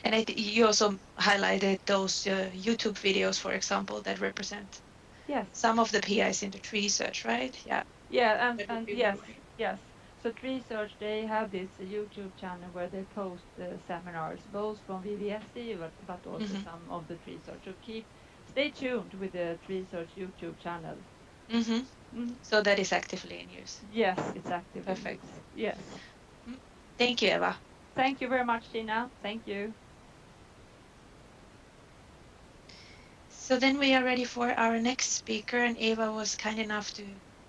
F: And you also highlighted those YouTube videos, for example, that represent
E: Yes.
F: some of the PIs in the tree search, right? Yeah.
E: Yeah,
F: That would
E: and
F: be one
E: yes,
F: way.
E: yes. So Tree Search, they have this YouTube channel where they post seminars, both from VVSC but also
F: Mm-hmm.
E: some of the Tree Search. So stay tuned with the Tree Search YouTube channel.
F: Mm-hmm.
E: Mm.
F: So that is actively in use.
E: Yes, it's actively in
F: Perfect.
E: use. Yes.
F: Thank you, Eva.
E: Thank you very much, Tina. Thank you.
F: So then we are ready for our next speaker, and Eva was kind enough to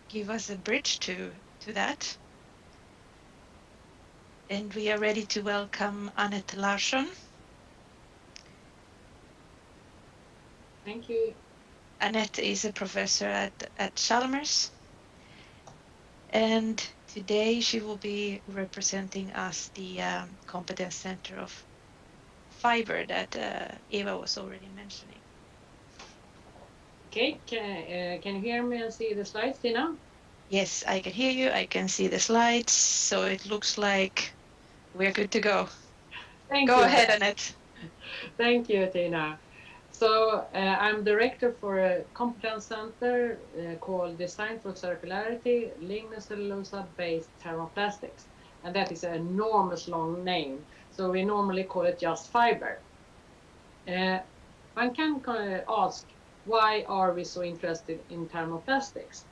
F: give us a bridge to that. And we are ready to welcome Annette Larsson.
M: Thank you.
F: Annette is a professor at Chalmers, and today she will be representing us the Competence Center of Fiber that Eva was already mentioning.
M: Okay, can you hear me and see the slides, Tina?
F: Yes, I can hear you. I can see the slides, so it looks like we're good to go.
M: Thank
F: Go
M: you.
F: ahead, Annette.
M: Thank you, Tina. So I'm director for a competence center called Design for Circularity, lignocellulose-based thermoplastics. And that is an enormous long name. So we normally call it just fiber. One can ask, why are we so interested in thermoplastics?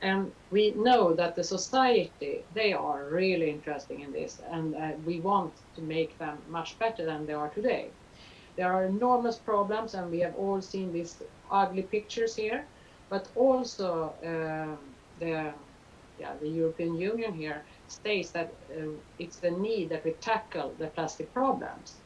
M: And we know that the society, they are really interested in this, and we want to make them much better than they are today. There are enormous problems, and we have all seen these ugly pictures here, but also the European Union here states that it's the need that we tackle the plastic problems.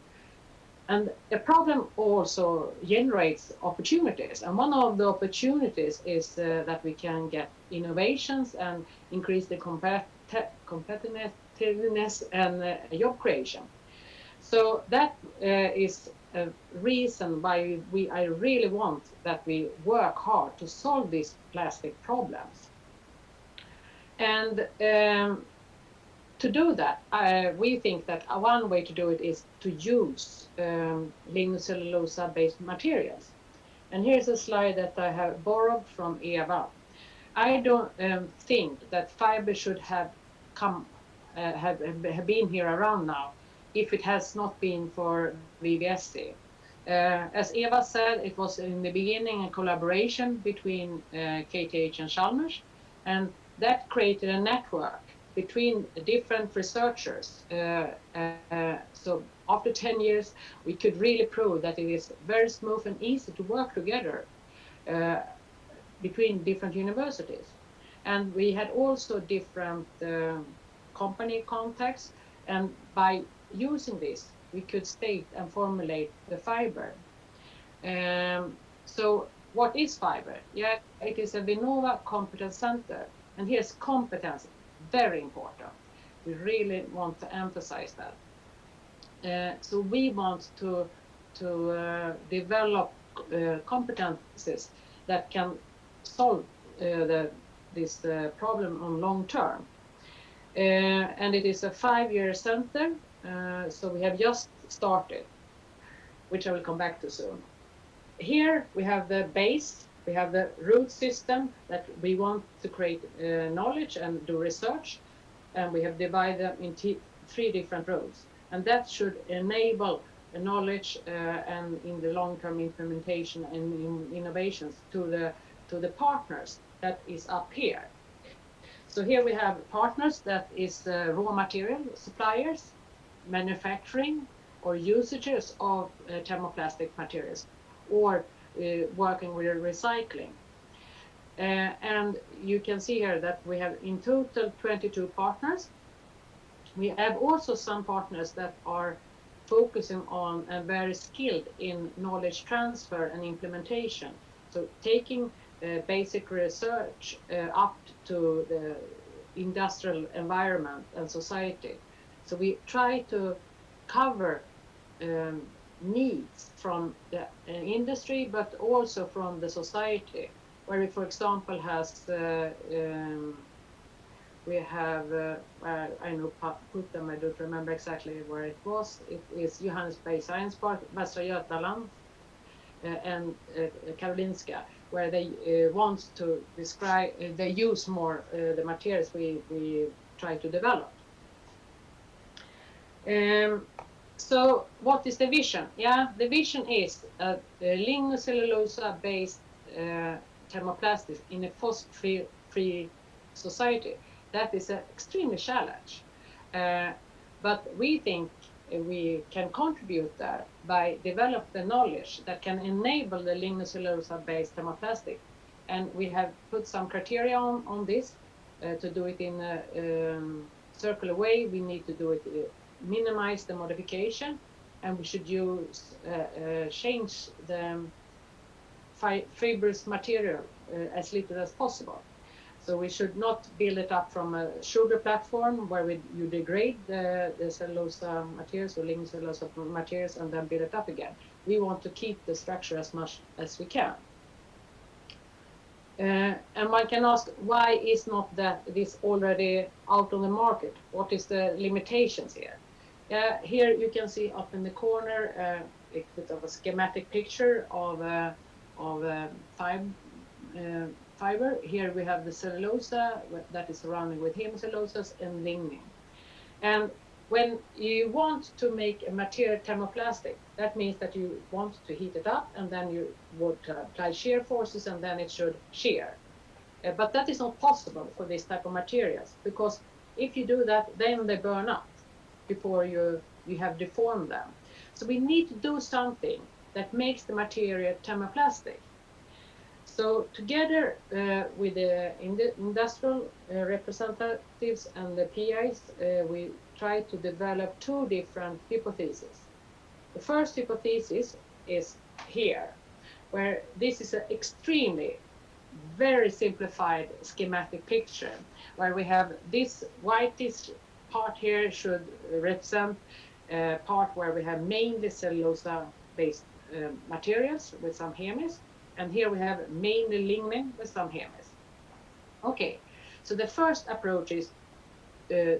M: And a problem also generates opportunities. And one of the opportunities is that we can get innovations and increase the competitiveness and job creation. So that is a reason why I really want that we work hard to solve these plastic problems. And to do that, we think that one way to do it is to use lignocellulose-based materials. And here's a slide that I have borrowed from Eva. I don't think that fiber should have been here around now if it has not been for VVSC. As Eva said, it was in the beginning a collaboration between KTH and Chalmers, and that created a network between different researchers. So after 10 years, we could really prove that it is very smooth and easy to work together between different universities. And we had also different company contacts, and by using this, we could state and formulate the fiber. So what is fiber? Yeah, it is a Vinnova competence center. And here's competence, very important. We really want to emphasize that. So we want to develop competencies that can solve this problem on long term. And it is a 5-year center, so we have just started, which I will come back to soon. Here we have the base, we have the root system that we want to create knowledge and do research, and we have divided them into 3 different roles. And that should enable knowledge and in the long-term implementation and innovations to the partners that is up here. So here we have partners that is raw material suppliers, manufacturing or usages of thermoplastic materials, or working with recycling. And you can see here that we have in total 22 partners. We have also some partners that are focusing on and very skilled in knowledge transfer and implementation. So taking basic research up to the industrial environment and society. So we try to cover needs from the industry, but also from the society, where we, for example, has we have, I know Puttgarden, I don't remember exactly where it was. It is Johannesburg Science Park, Västra Götaland, and Karolinska, where they want to describe, they use more the materials we try to develop. So what is the vision? Yeah, the vision is a lignocellulose-based thermoplastics in a fossil-free society. That is an extremely challenge. But we think we can contribute there by develop the knowledge that can enable the lignocellulose-based thermoplastic. And we have put some criteria on this to do it in a circular way. We need to do it, minimize the modification, and we should use change the fibrous material as little as possible. So we should not build it up from a sugar platform where you degrade the cellulose materials or lignocellulose materials and then build it up again. We want to keep the structure as much as we can. And one can ask, why is not this already out on the market? What is the limitations here? Here you can see up in the corner a bit of a schematic picture of fiber. Here we have the cellulose that is surrounding with hemicellulose and lignin. And when you want to make a material thermoplastic, that means that you want to heat it up and then you would apply shear forces and then it should shear. But that is not possible for this type of materials, because if you do that, then they burn up before you have deformed them. So we need to do something that makes the material thermoplastic. So together with the industrial representatives and the PIs, we try to develop 2 different hypotheses. The first hypothesis is here, where this is an extremely very simplified schematic picture, where we have this whitish part here should represent a part where we have mainly cellulose-based materials with some hemis. And here we have mainly lignin with some hemis. Okay, so the first approach is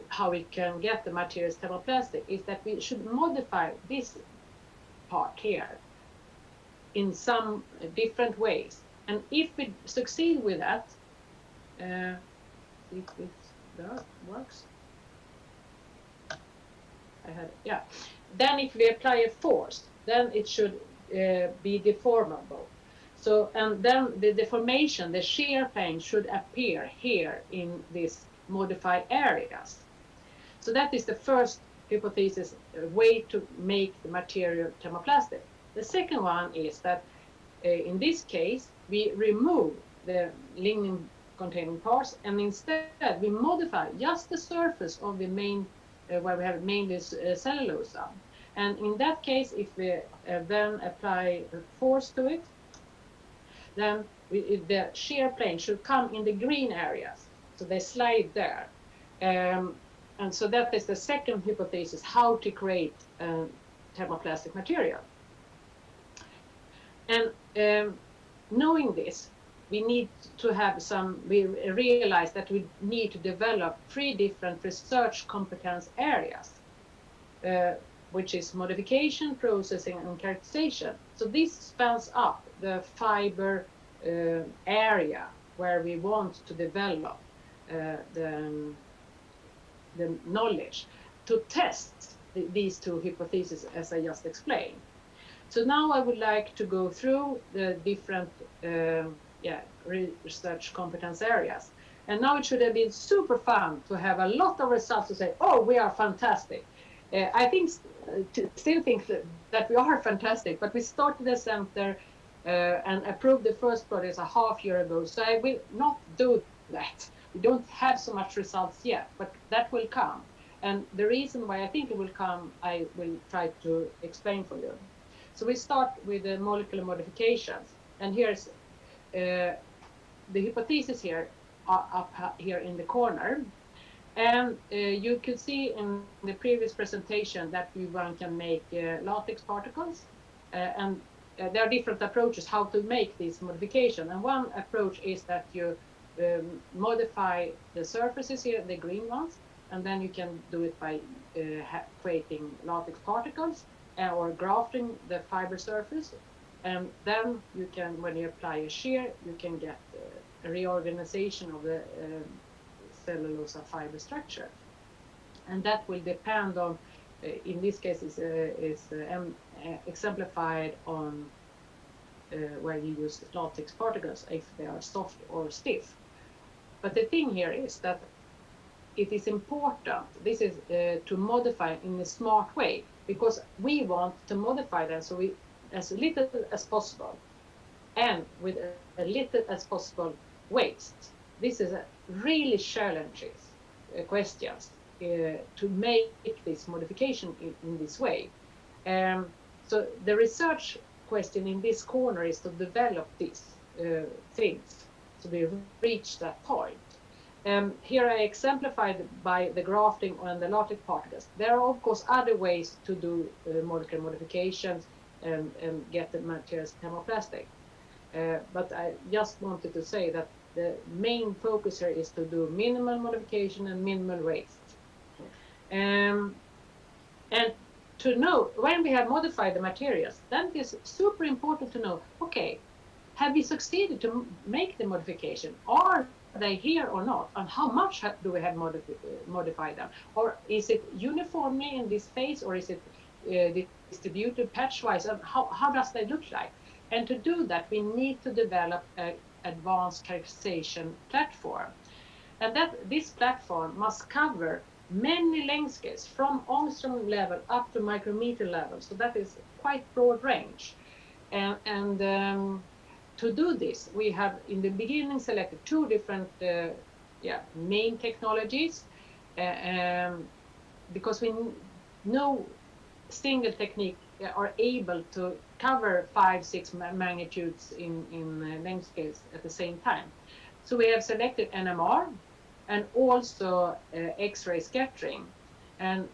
M: how we can get the materials thermoplastic is that we should modify this part here in some different ways. And if we succeed with that, if that works. Then if we apply a force, then it should be deformable. So, and then the deformation, the shear plane should appear here in these modified areas. So that is the first hypothesis, way to make the material thermoplastic. The second one is that in this case, we remove the lignin containing parts and instead we modify just the surface of the main, where we have mainly cellulose. And in that case, if we then apply a force to it, then the shear plane should come in the green areas. So they slide there. And so that is the second hypothesis, how to create thermoplastic material. And knowing this, we realize that we need to develop 3 different research competence areas, which is modification, processing, and characterization. So this spans up the fiber area where we want to develop the knowledge to test these 2 hypotheses, as I just explained. So now I would like to go through the different research competence areas. And now it should have been super fun to have a lot of results to say, oh, we are fantastic. I still think that we are fantastic, but we started the center and approved the first project a half year ago. So I will not do that. We don't have so much results yet, but that will come. And the reason why I think it will come, I will try to explain for you. So we start with the molecular modifications. And here's the hypothesis here, up here in the corner. And you could see in the previous presentation that one can make latex particles. And there are different approaches how to make this modification. And one approach is that you modify the surfaces here, the green ones, and then you can do it by creating latex particles or grafting the fiber surface. And then you can, when you apply a shear, you can get a reorganization of the cellulose fiber structure. And that will depend on, in this case, is exemplified on where you use latex particles, if they are soft or stiff. But the thing here is that it is important, this is to modify in a smart way, because we want to modify them so we, as little as possible, and with a little as possible waste. This is a really challenging questions to make this modification in this way. So the research question in this corner is to develop these things so we reach that point. Here I exemplified by the grafting and the latex particles. There are of course other ways to do molecular modifications and get the materials thermoplastic. But I just wanted to say that the main focus here is to do minimal modification and minimal waste. And to know when we have modified the materials, then it is super important to know, okay, have we succeeded to make the modification? Are they here or not? And how much do we have modified them? Or is it uniformly in this phase, or is it distributed patchwise? And how does they look like? And to do that, we need to develop an advanced characterization platform. And that this platform must cover many length scales from angstrom level up to micrometer level. So that is quite broad range. And to do this, we have in the beginning selected 2 different main technologies because we know single technique are able to cover 5-6 magnitudes in length scales at the same time. So we have selected NMR and also X-ray scattering. And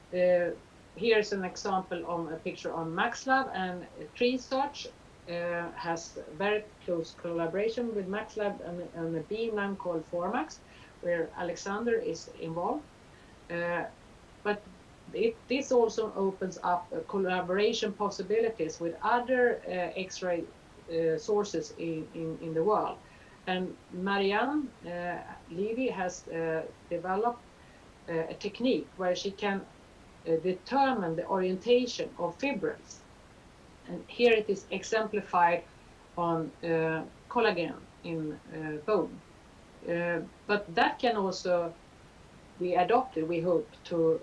M: here's an example of a picture on MaxLab, and TreeSearch has very close collaboration with MaxLab and a beamline called Formax, where Alexander is involved. But this also opens up collaboration possibilities with other X-ray sources in the world. And Marianne Levy has developed a technique where she can determine the orientation of fibrils. And here it is exemplified on collagen in bone. But that can also be adopted, we hope, to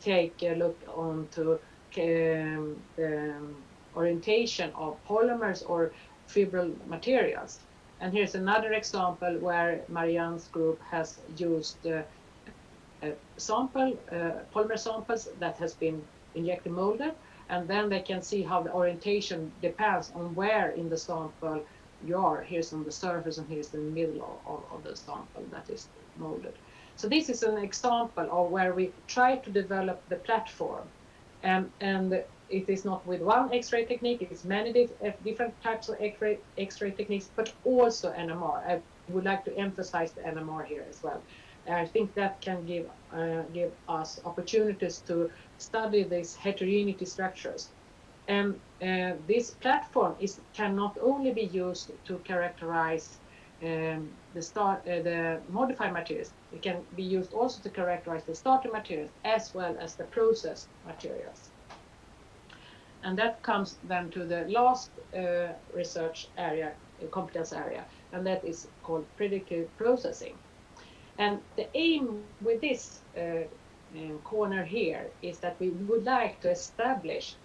M: take a look onto the orientation of polymers or fibril materials. And here's another example where Marianne's group has used polymer samples that has been injected molded, and then they can see how the orientation depends on where in the sample you are. Here's on the surface and here's the middle of the sample that is molded. So this is an example of where we try to develop the platform. And it is not with one X-ray technique, it's many different types of X-ray techniques, but also NMR. I would like to emphasize the NMR here as well. I think that can give us opportunities to study these heterogeneity structures. And this platform can not only be used to characterize the modified materials, it can be used also to characterize the starter materials as well as the processed materials. And that comes then to the last research area, competence area, and that is called predictive processing. And the aim with this corner here is that we would like to establish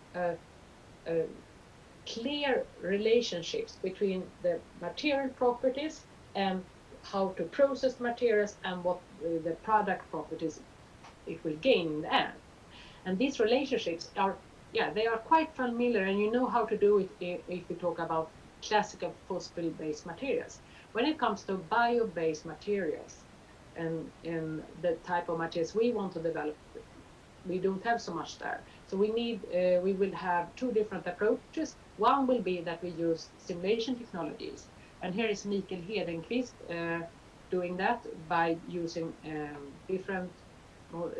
M: clear relationships between the material properties and how to process materials and what the product properties it will gain in the end. And these relationships are, they are quite familiar, and you know how to do it if we talk about classical fossil-based materials. When it comes to bio-based materials and the type of materials we want to develop, we don't have so much there. So we will have two different approaches. One will be that we use simulation technologies. And here is Mikael Hedenqvist doing that by using different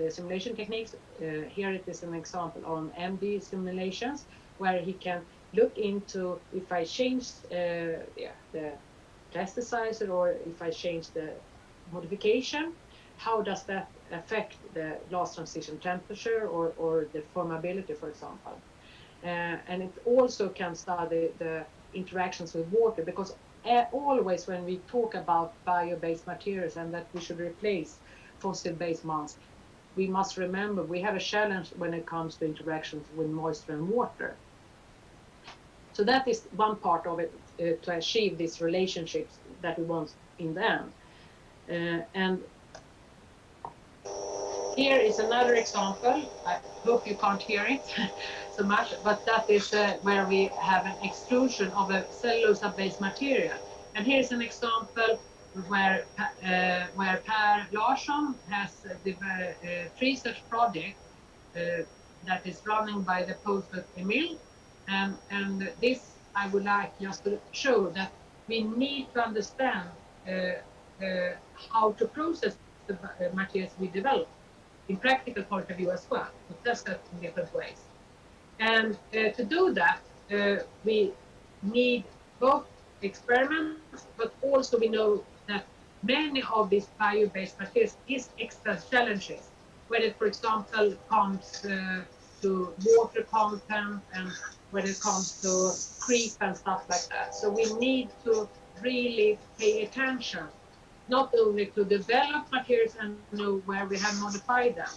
M: simulation techniques. Here it is an example on MD simulations where he can look into if I change the plasticizer or if I change the modification, how does that affect the glass transition temperature or the formability, for example. And it also can study the interactions with water, because always when we talk about bio-based materials and that we should replace fossil-based ones, we must remember we have a challenge when it comes to interactions with moisture and water. So that is one part of it to achieve these relationships that we want in the end. And here is another example. I hope you can't hear it so much, but that is where we have an extrusion of a cellulose-based material. And here's an example where Per Larsson has the research project that is running by the postdoc Emil. And this I would like just to show that we need to understand how to process the materials we develop in practical point of view as well, to test that in different ways. And to do that, we need both experiments, but also we know that many of these bio-based materials is extra challenges, when it, for example, comes to water content and when it comes to creep and stuff like that. So we need to really pay attention, not only to develop materials and know where we have modified them,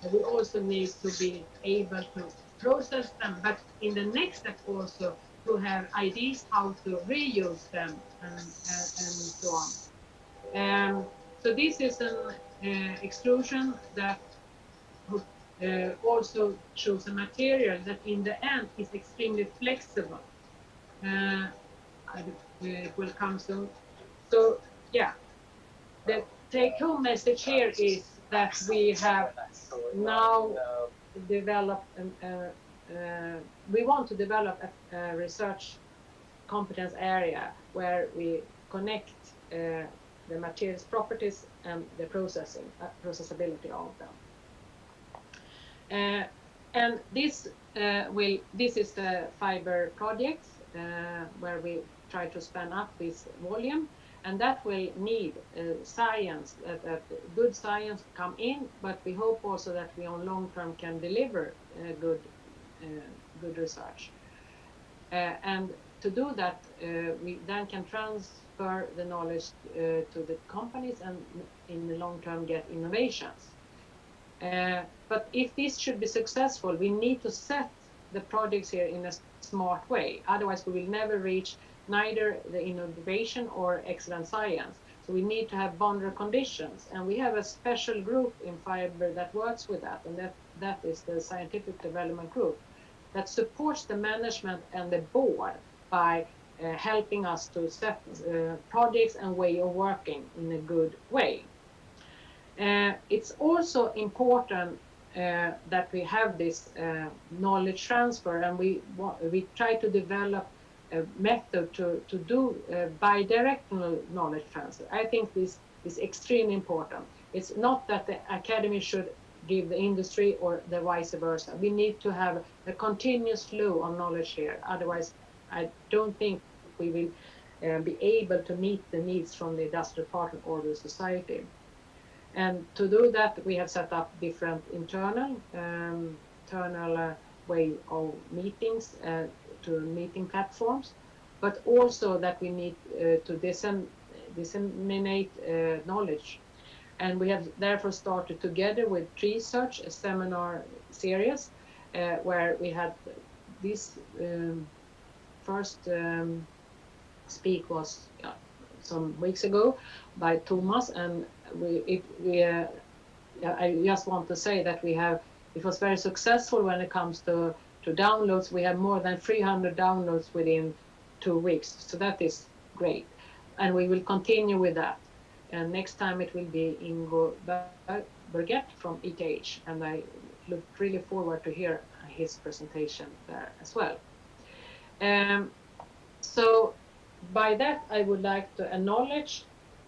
M: but we also need to be able to process them, but in the next step also to have ideas how to reuse them and so on. So this is an extrusion that also shows a material that in the end is extremely flexible. It will come soon. So yeah, the take-home message here is that we have now developed, we want to develop a research competence area where we connect the materials properties and the processability of them. And this is the fiber project where we try to span up this volume, and that will need science, that good science come in, but we hope also that we on long term can deliver good research. And to do that, we then can transfer the knowledge to the companies and in the long term get innovations. But if this should be successful, we need to set the projects here in a smart way. Otherwise, we will never reach neither the innovation or excellent science. So we need to have boundary conditions. And we have a special group in fiber that works with that. And that is the scientific development group that supports the management and the board by helping us to set projects and way of working in a good way. It's also important that we have this knowledge transfer, and we try to develop a method to do bidirectional knowledge transfer. I think this is extremely important. It's not that the academy should give the industry or the vice versa. We need to have a continuous flow of knowledge here. Otherwise, I don't think we will be able to meet the needs from the industrial partner or the society. And to do that, we have set up different internal way of meetings to meeting platforms, but also that we need to disseminate knowledge. And we have therefore started together with research a seminar series where we had this first speak was some weeks ago by Thomas, and I just want to say that it was very successful when it comes to downloads. We have more than 300 downloads within 2 weeks, so that is great, and we will continue with that. And next time it will be Ingo Berget from ETH, and I look really forward to hear his presentation there as well. So by that, I would like to acknowledge,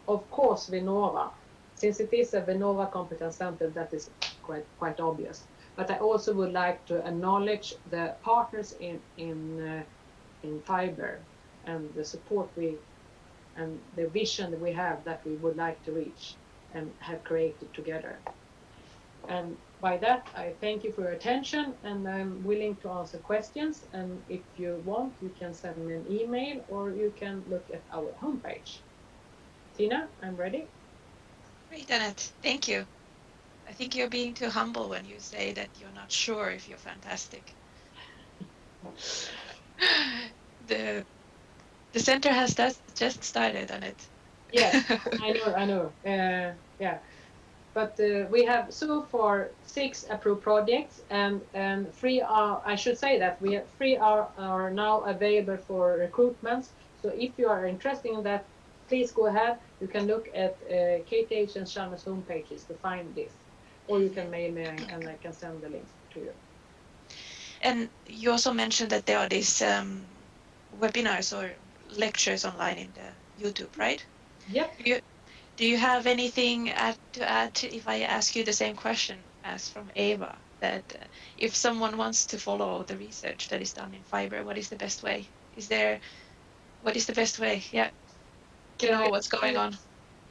M: of course, Vinnova. Since it is a Vinnova Competence Center, that is quite obvious. But I also would like to acknowledge the partners in fiber and the support and the vision that we have that we would like to reach and have created together. And by that, I thank you for your attention, and I'm willing to answer questions. And if you want, you can send me an email or you can look at our homepage. Tina, I'm ready.
F: Great, Annette. Thank you. I think you're being too humble when you say that you're not sure if you're fantastic. The center has just started, Annette.
M: Yes, I know. Yeah. But we have so far 6 approved projects, and 3 are, I should say that 3 are now available for recruitments. So if you are interested in that, please go ahead. You can look at KTH and Chalmers homepages to find this, or you can mail me and I can send the links to you.
F: And you also mentioned that there are these webinars or lectures online in the YouTube, right?
M: Yep.
F: Do you have anything to add if I ask you the same question as from Eva, that if someone wants to follow the research that is done in fiber, what is the best way? What is the best way? Yeah. To know what's going on.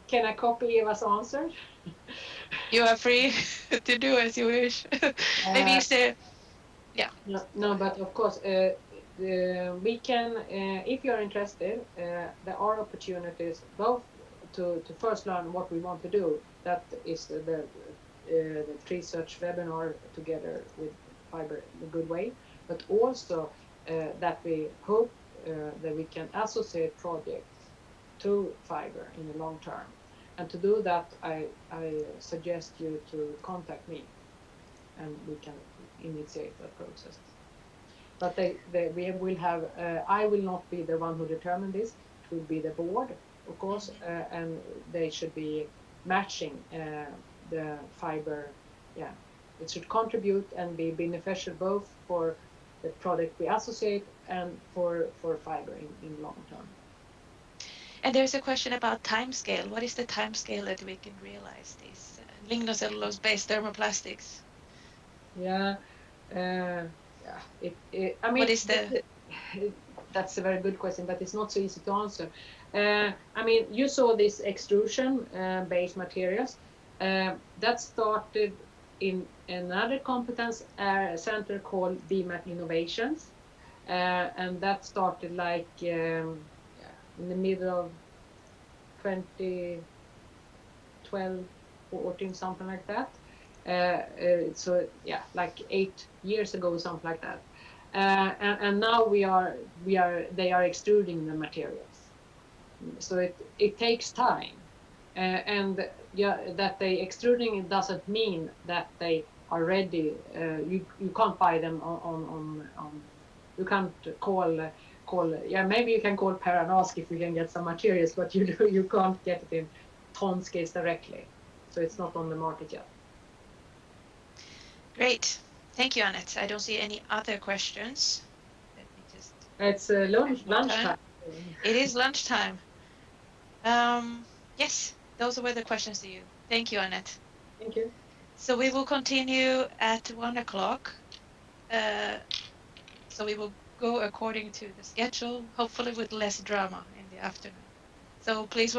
M: Can I copy Eva's answer?
F: You are free to do as you wish. Maybe is there, yeah.
M: No, but of course, we can, if you're interested, there are opportunities both to first learn what we want to do. That is the research webinar together with fiber in a good way, but also that we hope that we can associate projects to fiber in the long term. And to do that, I suggest you to contact me, and we can initiate that process. But we will have, I will not be the one who determines this. It will be the board, of course, and they should be matching the fiber. Yeah, it should contribute and be beneficial both for the product we associate and for fiber in long term.
F: And there's a question about time scale. What is the time scale that we can realize these lignocellulose-based thermoplastics?
M: Yeah, I mean,
F: what is
M: that's a very good question, but it's not so easy to answer. I mean, you saw this extrusion based materials that started in another competence center called BMAT Innovations, and that started like in the middle of 2012, 14, something like that. So yeah, like 8 years ago, something like that. And now they are extruding the materials. So it takes time, and yeah, that they extruding it doesn't mean that they are ready. You can't buy them on you can't call. Yeah, maybe you can call Per and ask if you can get some materials, but you can't get it in ton scales directly. So it's not on the market yet.
F: Great. Thank you, Annette. I don't see any other questions. Let me just.
M: It's lunchtime.
F: It is lunchtime. Yes, those were the questions to you. Thank you, Annette.
M: Thank you.
F: So we will continue at 1 o'clock. So we will go according to the schedule, hopefully with less drama in the afternoon. So please,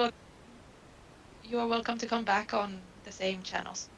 F: you are welcome to come back on the same channels.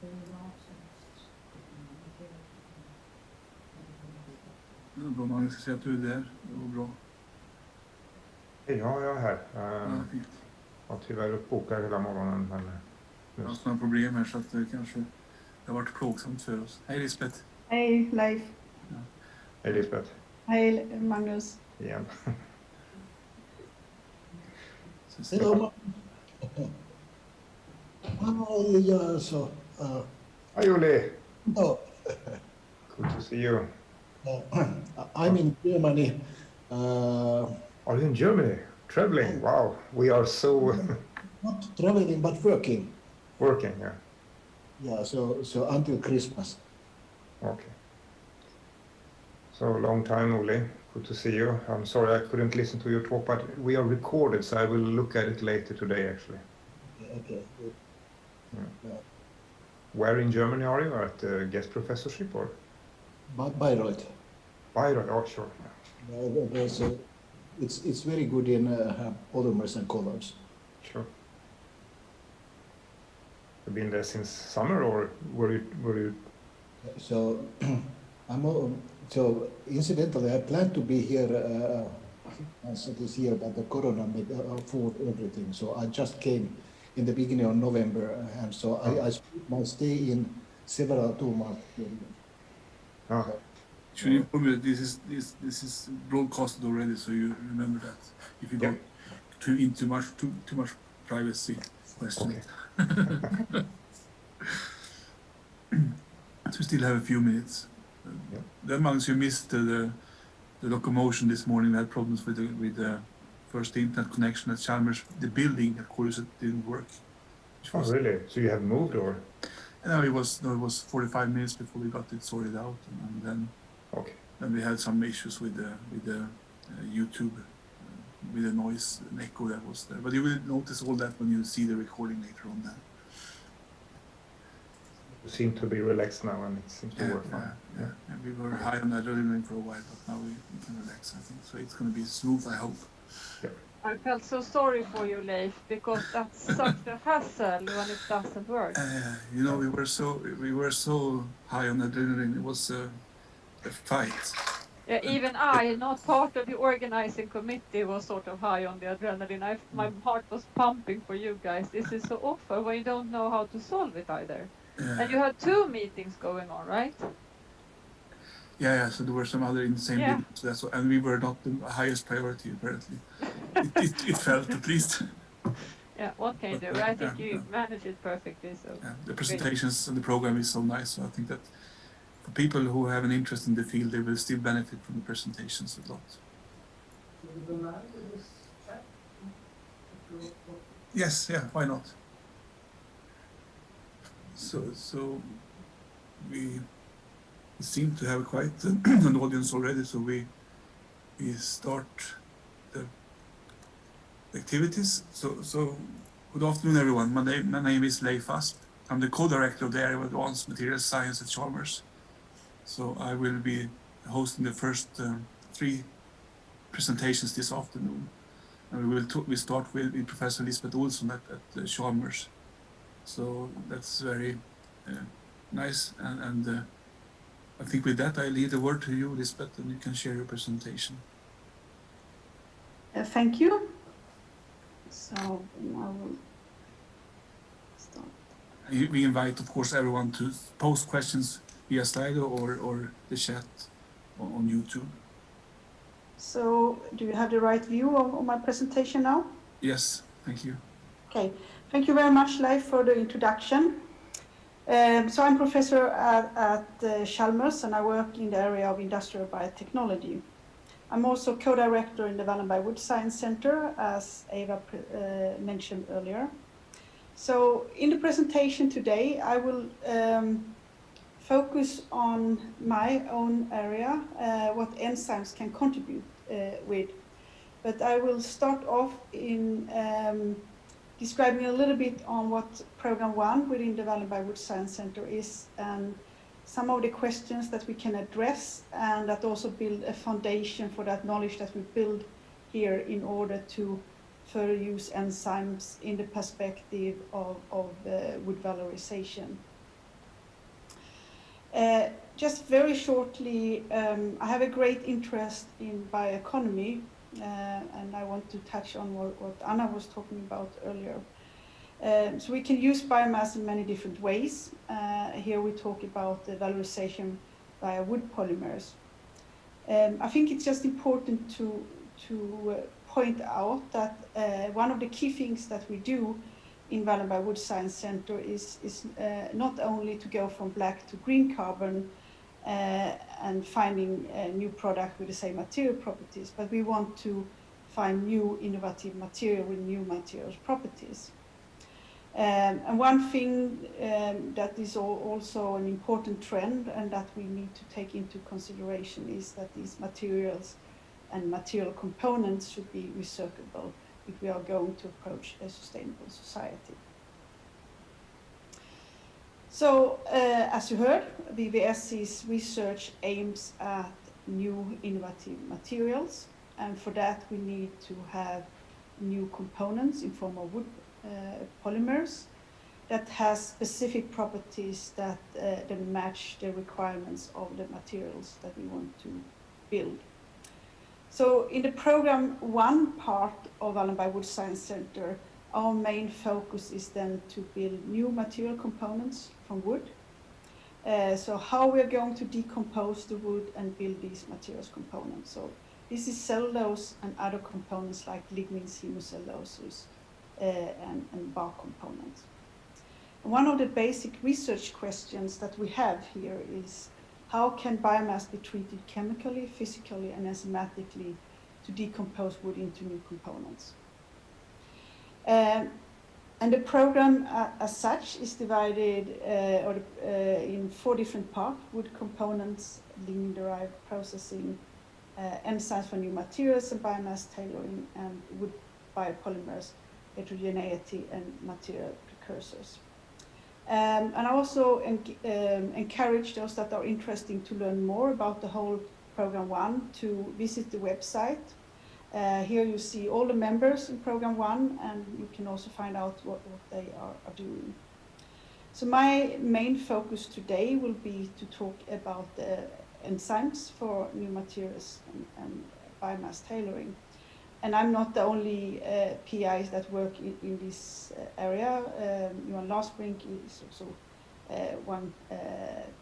N: Det var bra, man ska säga att du är där. Det var bra.
O: Ja, jag är här.
N: Ja, fint.
O: Jag var tyvärr uppbokad hela morgonen. Men
N: jag har sådana problem här så att det kanske det har varit plågsamt för oss. Hej Lisbeth.
G: Hej Leif.
O: Ja. Hej Lisbeth.
G: Hej Magnus.
O: Igen.
C: Hello. Yeah, so.
O: Hi Uli.
C: Oh.
O: Good to see you.
C: I'm in Germany.
O: Are you in Germany? Traveling? Wow, we are so.
C: Not traveling, but working.
O: Working, yeah.
C: Yeah, so until Christmas.
O: Okay. So long time, Uli. Good to see you. I'm sorry I couldn't listen to your talk, but we are recorded, so I will look at it later today, actually.
C: Okay. Good.
O: Yeah. Where in Germany are you? At the guest professorship or?
C: Bayreuth.
O: Bayreuth, oh sure.
C: It's very good in polymers and colors.
O: Sure. You've been there since summer, or were you?
C: So so incidentally, I planned to be here this year, but the corona made food everything. So I just came in the beginning of November, and so I split my stay in several 2 months.
N: Should you inform you that this is broadcasted already, so you remember that if you go into too much privacy questions. Okay. So we still have a few minutes. Then Magnus, you missed the locomotion this morning. We had problems with the first internet connection at Chalmers. The building, of course, it didn't work.
O: Oh, really? So you have moved, or?
N: No, it was 45 minutes before we got it sorted out, and then.
O: Okay.
N: Then we had some issues with the YouTube, with the noise and echo that was there. But you will notice all that when you see the recording later on. Then.
O: You seem to be relaxed now, and it seems to work fine.
N: Yeah. And we were high on adrenaline for a while, but now we can relax, I think. So it's going to be smooth, I hope.
O: Yeah.
E: I felt so sorry for you, Leif, because that's such a hassle when it doesn't work.
N: You know, we were so high on adrenaline. It was a fight.
E: Yeah, even I, not part of the organizing committee, was sort of high on the adrenaline. My heart was pumping for you guys. This is so awful when you don't know how to solve it either. Yeah. And you had 2 meetings going on, right?
N: Yeah. So there were some other in the same building. So that's what, and we were not the highest priority apparently. it felt at least.
E: Yeah, what can you do? I think you managed it perfectly. So
N: the presentations and the program is so nice. So I think that for people who have an interest in the field, they will still benefit from the presentations a lot. Yes, why not? So we seem to have quite an audience already, so we start the activities. So good afternoon, everyone. My name is Leif Asp. I'm the co-director of the area of advanced materials science at Chalmers. So I will be hosting the first 3 presentations this afternoon. And we start with Professor Lisbeth Olsson at Chalmers. So that's very nice. And I think with that, I leave the word to you, Lisbeth, and you can share your presentation.
G: Thank you. So I will start.
N: We invite, of course, everyone to post questions via Slido or the chat on YouTube. So,
G: do you have the right view of my presentation now?
N: Yes, thank you.
G: Okay, thank you very much, Leif, for the introduction. So I'm professor at Chalmers, and I work in the area of industrial biotechnology. I'm also co-director in the Wallenberg Wood Science Center, as Eva mentioned earlier. So in the presentation today, I will focus on my own area, what enzymes can contribute with. But I will start off in describing a little bit on what Program 1 within the Wallenberg Wood Science Center is, and some of the questions that we can address, and that also build a foundation for that knowledge that we build here in order to further use enzymes in the perspective of wood valorization. Just very shortly, I have a great interest in bioeconomy, and I want to touch on what Anna was talking about earlier. So we can use biomass in many different ways. Here we talk about the valorization via wood polymers. I think it's just important to point out that one of the key things that we do in Wallenberg Wood Science Center is not only to go from black to green carbon and finding a new product with the same material properties, but we want to find new innovative material with new materials properties. And one thing that is also an important trend and that we need to take into consideration is that these materials and material components should be recyclable if we are going to approach a sustainable society. So, as you heard, VVS's research aims at new innovative materials, and for that we need to have new components in form of wood polymers that has specific properties that match the requirements of the materials that we want to build. So in the program 1 part of Wallenberg Wood Science Center, our main focus is then to build new material components from wood. So how we are going to decompose the wood and build these materials components. So this is cellulose and other components like lignins, hemicellulose, and bark components. And one of the basic research questions that we have here is how can biomass be treated chemically, physically, and enzymatically to decompose wood into new components? And the program as such is divided in 4 different parts: wood components, lignin-derived processing, enzymes for new materials and biomass tailoring, and wood biopolymers, heterogeneity, and material precursors. And I also encourage those that are interested to learn more about the whole Program 1 to visit the website. Here you see all the members in Program 1, and you can also find out what they are doing. So my main focus today will be to talk about the enzymes for new materials and biomass tailoring. And I'm not the only PI that work in this area. Johan Larsbrink is also one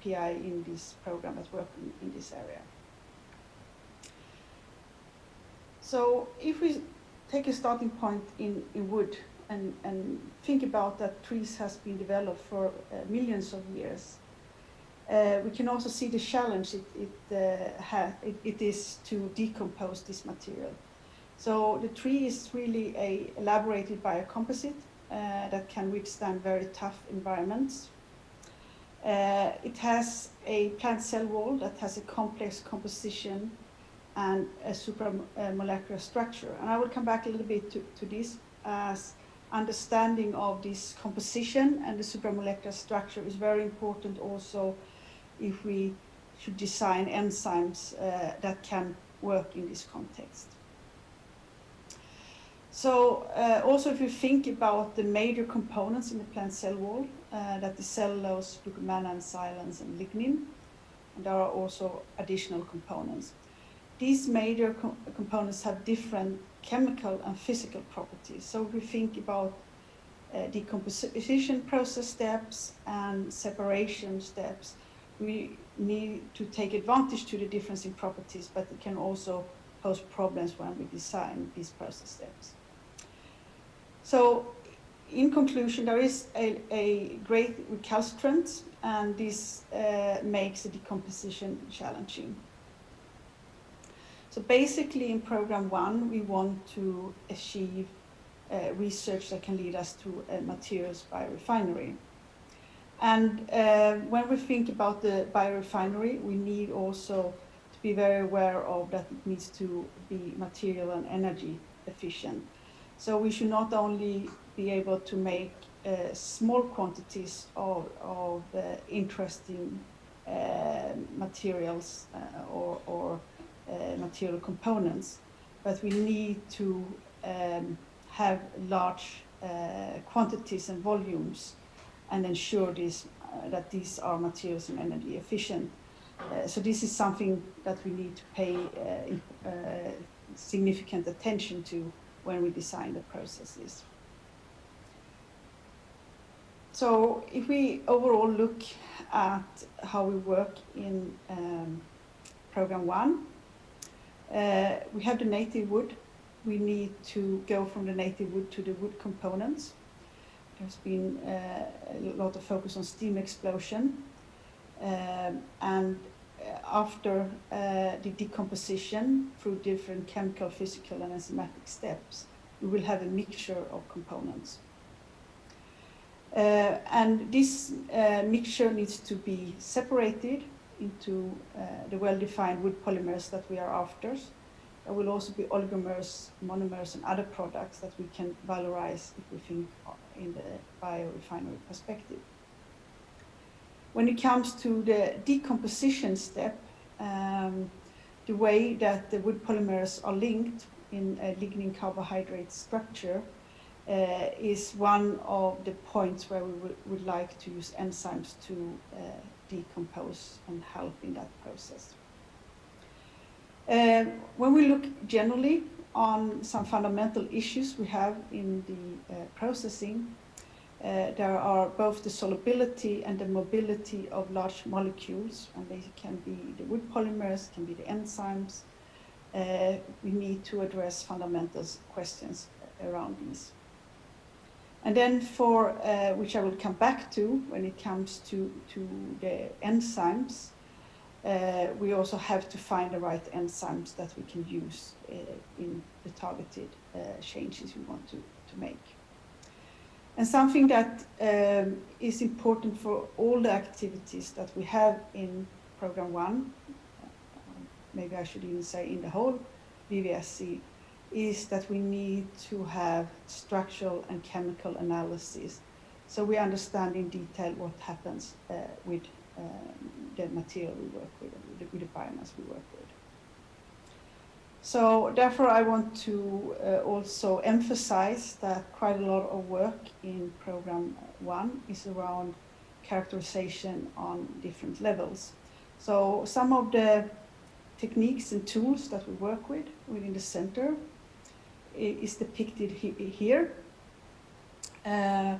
G: PI in this program that works in this area. So if we take a starting point in wood and think about that trees has been developed for millions of years, we can also see the challenge it is to decompose this material. So the tree is really elaborated by a composite that can withstand very tough environments. It has a plant cell wall that has a complex composition and a supramolecular structure. And I will come back a little bit to this, as understanding of this composition and the supramolecular structure is very important also if we should design enzymes that can work in this context. So also if you think about the major components in the plant cell wall, that is cellulose, glucomannan, xylans, and lignin, and there are also additional components. These major components have different chemical and physical properties. So if we think about decomposition process steps and separation steps, we need to take advantage to the difference in properties, but it can also pose problems when we design these process steps. So in conclusion, there is a great recalcitrance, and this makes the decomposition challenging. So basically in Program 1, we want to achieve research that can lead us to a materials biorefinery. And when we think about the biorefinery, we need also to be very aware of that it needs to be material and energy efficient. So we should not only be able to make small quantities of interesting materials or material components, but we need to have large quantities and volumes and ensure these that these are materials and energy efficient. So this is something that we need to pay significant attention to when we design the processes. So if we overall look at how we work in program 1, we have the native wood. We need to go from the native wood to the wood components. There's been a lot of focus on steam explosion. And after the decomposition through different chemical, physical, and enzymatic steps, we will have a mixture of components. And this mixture needs to be separated into the well-defined wood polymers that we are after. There will also be oligomers, monomers, and other products that we can valorize if we think in the biorefinery perspective. When it comes to the decomposition step, the way that the wood polymers are linked in a lignin carbohydrate structure is one of the points where we would like to use enzymes to decompose and help in that process. When we look generally on some fundamental issues we have in the processing, there are both the solubility and the mobility of large molecules, and they can be the wood polymers, can be the enzymes. We need to address fundamental questions around these. And then for, which I will come back to when it comes to the enzymes, we also have to find the right enzymes that we can use in the targeted changes we want to make. And something that is important for all the activities that we have in program 1, maybe I should even say in the whole VVSC, is that we need to have structural and chemical analysis, so we understand in detail what happens with the material we work with, with the biomass we work with. So therefore I want to also emphasize that quite a lot of work in program 1 is around characterization on different levels. So some of the techniques and tools that we work with within the center is depicted here. And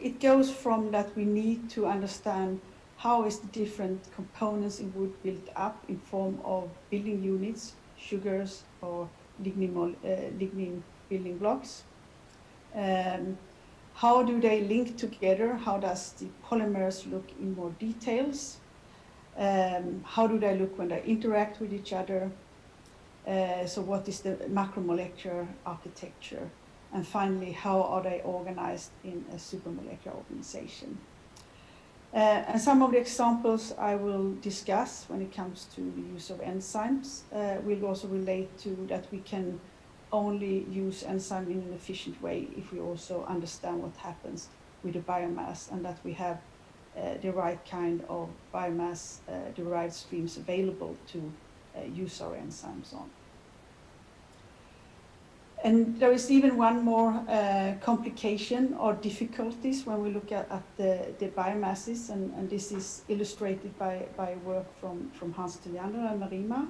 G: it goes from that we need to understand how is the different components in wood built up in form of building units, sugars, or lignin building blocks. How do they link together? How does the polymers look in more details? How do they look when they interact with each other? So what is the macromolecular architecture? And finally, how are they organized in a supramolecular organization? And some of the examples I will discuss when it comes to the use of enzymes will also relate to that we can only use enzyme in an efficient way if we also understand what happens with the biomass, and that we have the right kind of biomass derived streams available to use our enzymes on. And there is even one more complication or difficulties when we look at the biomasses, and this is illustrated by work from Hans Tilliander and Marima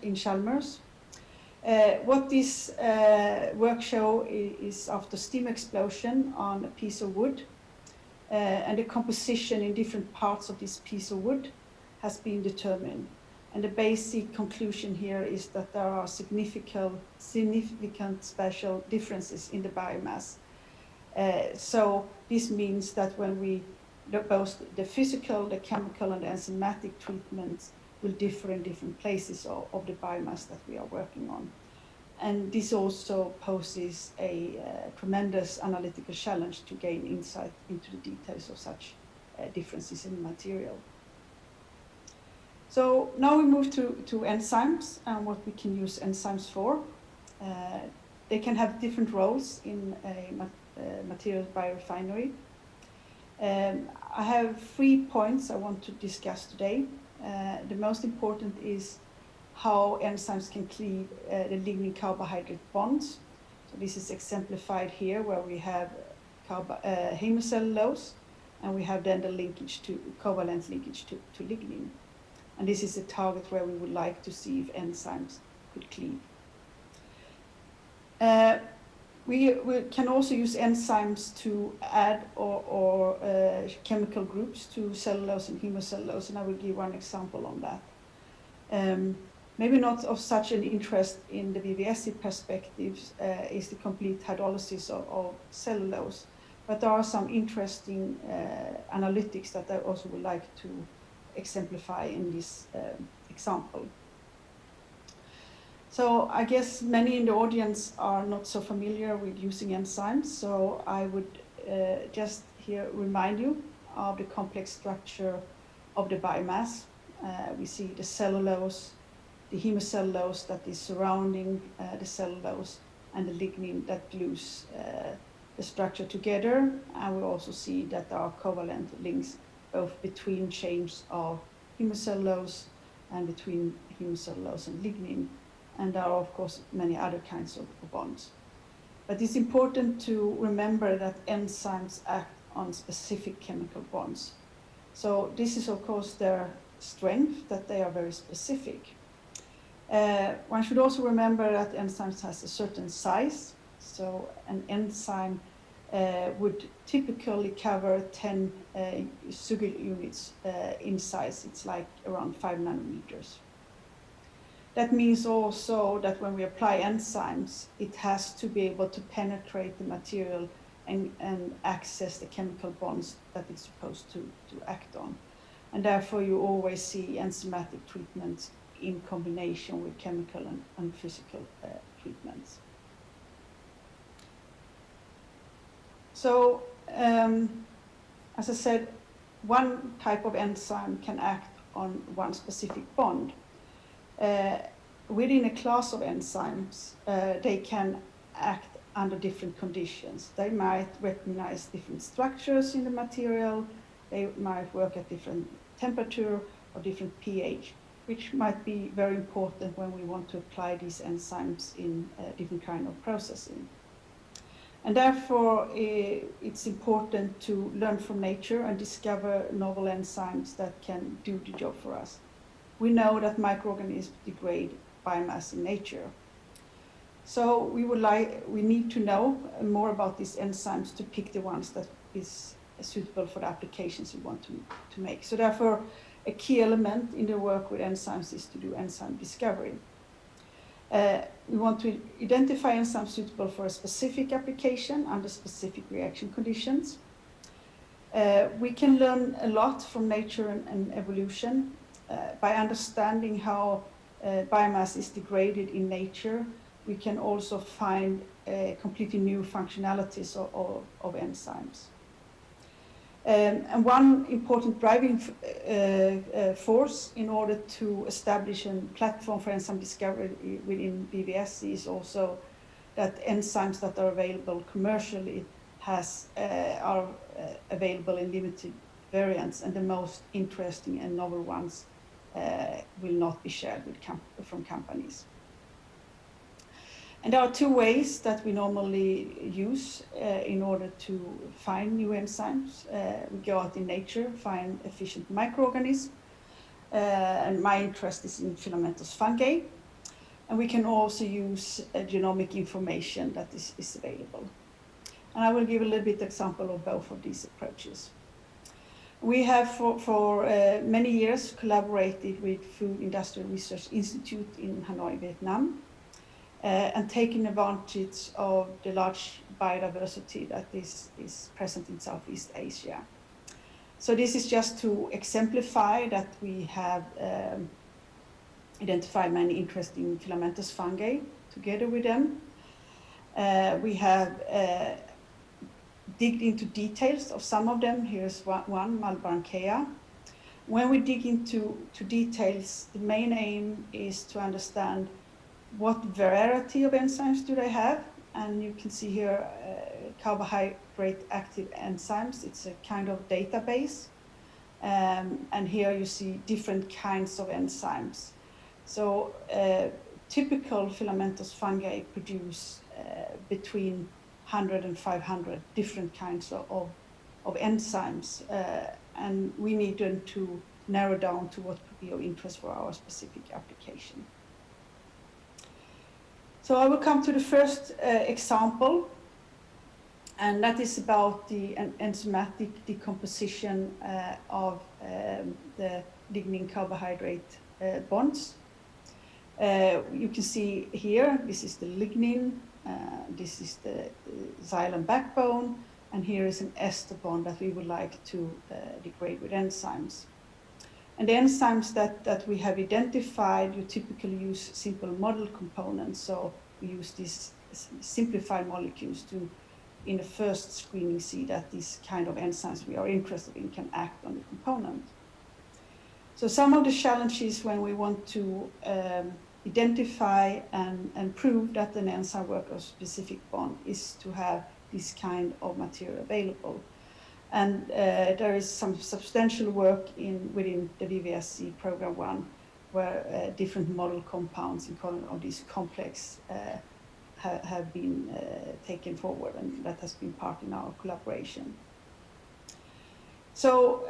G: in Chalmers. What this work show is after steam explosion on a piece of wood, and the composition in different parts of this piece of wood has been determined. And the basic conclusion here is that there are significant spatial differences in the biomass. So this means that when we both the physical, the chemical, and the enzymatic treatments will differ in different places of the biomass that we are working on. And this also poses a tremendous analytical challenge to gain insight into the details of such differences in the material. So now we move to enzymes and what we can use enzymes for. They can have different roles in a materials biorefinery. I have 3 points I want to discuss today. The most important is how enzymes can cleave the lignin carbohydrate bonds. So this is exemplified here, where we have hemicellulose and we have then the linkage to covalent linkage to lignin. And this is a target where we would like to see if enzymes could cleave. We can also use enzymes to add or chemical groups to cellulose and hemicellulose, and I will give one example on that. Maybe not of such an interest in the VVSC perspectives is the complete hydrolysis of cellulose, but there are some interesting analytics that I also would like to exemplify in this example. So I guess many in the audience are not so familiar with using enzymes, so I would just here remind you of the complex structure of the biomass. We see the cellulose, the hemicellulose that is surrounding the cellulose, and the lignin that glues the structure together. And we also see that there are covalent links both between chains of hemicellulose and between hemicellulose and lignin. And there are, of course, many other kinds of bonds. But it's important to remember that enzymes act on specific chemical bonds. So this is, of course, their strength, that they are very specific. One should also remember that enzymes has a certain size. So an enzyme would typically cover 10 sugar units in size. It's like around 5 nanometers. That means also that when we apply enzymes, it has to be able to penetrate the material and access the chemical bonds that it's supposed to act on. And therefore you always see enzymatic treatments in combination with chemical and physical treatments. So, as I said, one type of enzyme can act on one specific bond. Within a class of enzymes, they can act under different conditions. They might recognize different structures in the material, they might work at different temperature or different pH, which might be very important when we want to apply these enzymes in different kind of processing. And therefore, it's important to learn from nature and discover novel enzymes that can do the job for us. We know that microorganisms degrade biomass in nature. So we need to know more about these enzymes to pick the ones that is suitable for the applications we want to make. So therefore, a key element in the work with enzymes is to do enzyme discovery. We want to identify enzymes suitable for a specific application under specific reaction conditions. We can learn a lot from nature and evolution. By understanding how biomass is degraded in nature, we can also find completely new functionalities of enzymes. And one important driving force in order to establish a platform for enzyme discovery within BVSC is also that enzymes that are available commercially are available in limited variants, and the most interesting and novel ones will not be shared from companies. And there are two ways that we normally use in order to find new enzymes. We go out in nature, find efficient microorganisms, and my interest is in filamentous fungi. And we can also use genomic information that is available. And I will give a little bit example of both of these approaches. We have for many years collaborated with Food Industrial Research Institute in Hanoi, Vietnam, and taken advantage of the large biodiversity that is present in Southeast Asia. So this is just to exemplify that we have identified many interesting filamentous fungi together with them. We have digged into details of some of them. Here's one, Malbranchea. When we dig into details, the main aim is to understand what variety of enzymes do they have. And you can see here carbohydrate active enzymes. It's a kind of database. And here you see different kinds of enzymes. So typical filamentous fungi produce between 100 and 500 different kinds of of enzymes, and we need them to narrow down to what could be of interest for our specific application. So I will come to the first example, and that is about the enzymatic decomposition of the lignin carbohydrate bonds. You can see here, this is the lignin, this is the xylem backbone, and here is an ester bond that we would like to degrade with enzymes. And the enzymes that we have identified, you typically use simple model components, so we use these simplified molecules to, in the first screening, see that these kind of enzymes we are interested in can act on the component. So some of the challenges when we want to identify and prove that an enzyme works on a specific bond is to have this kind of material available. And there is some substantial work within the VVSC program 1 where different model compounds of this complex have been taken forward, and that has been part in our collaboration. So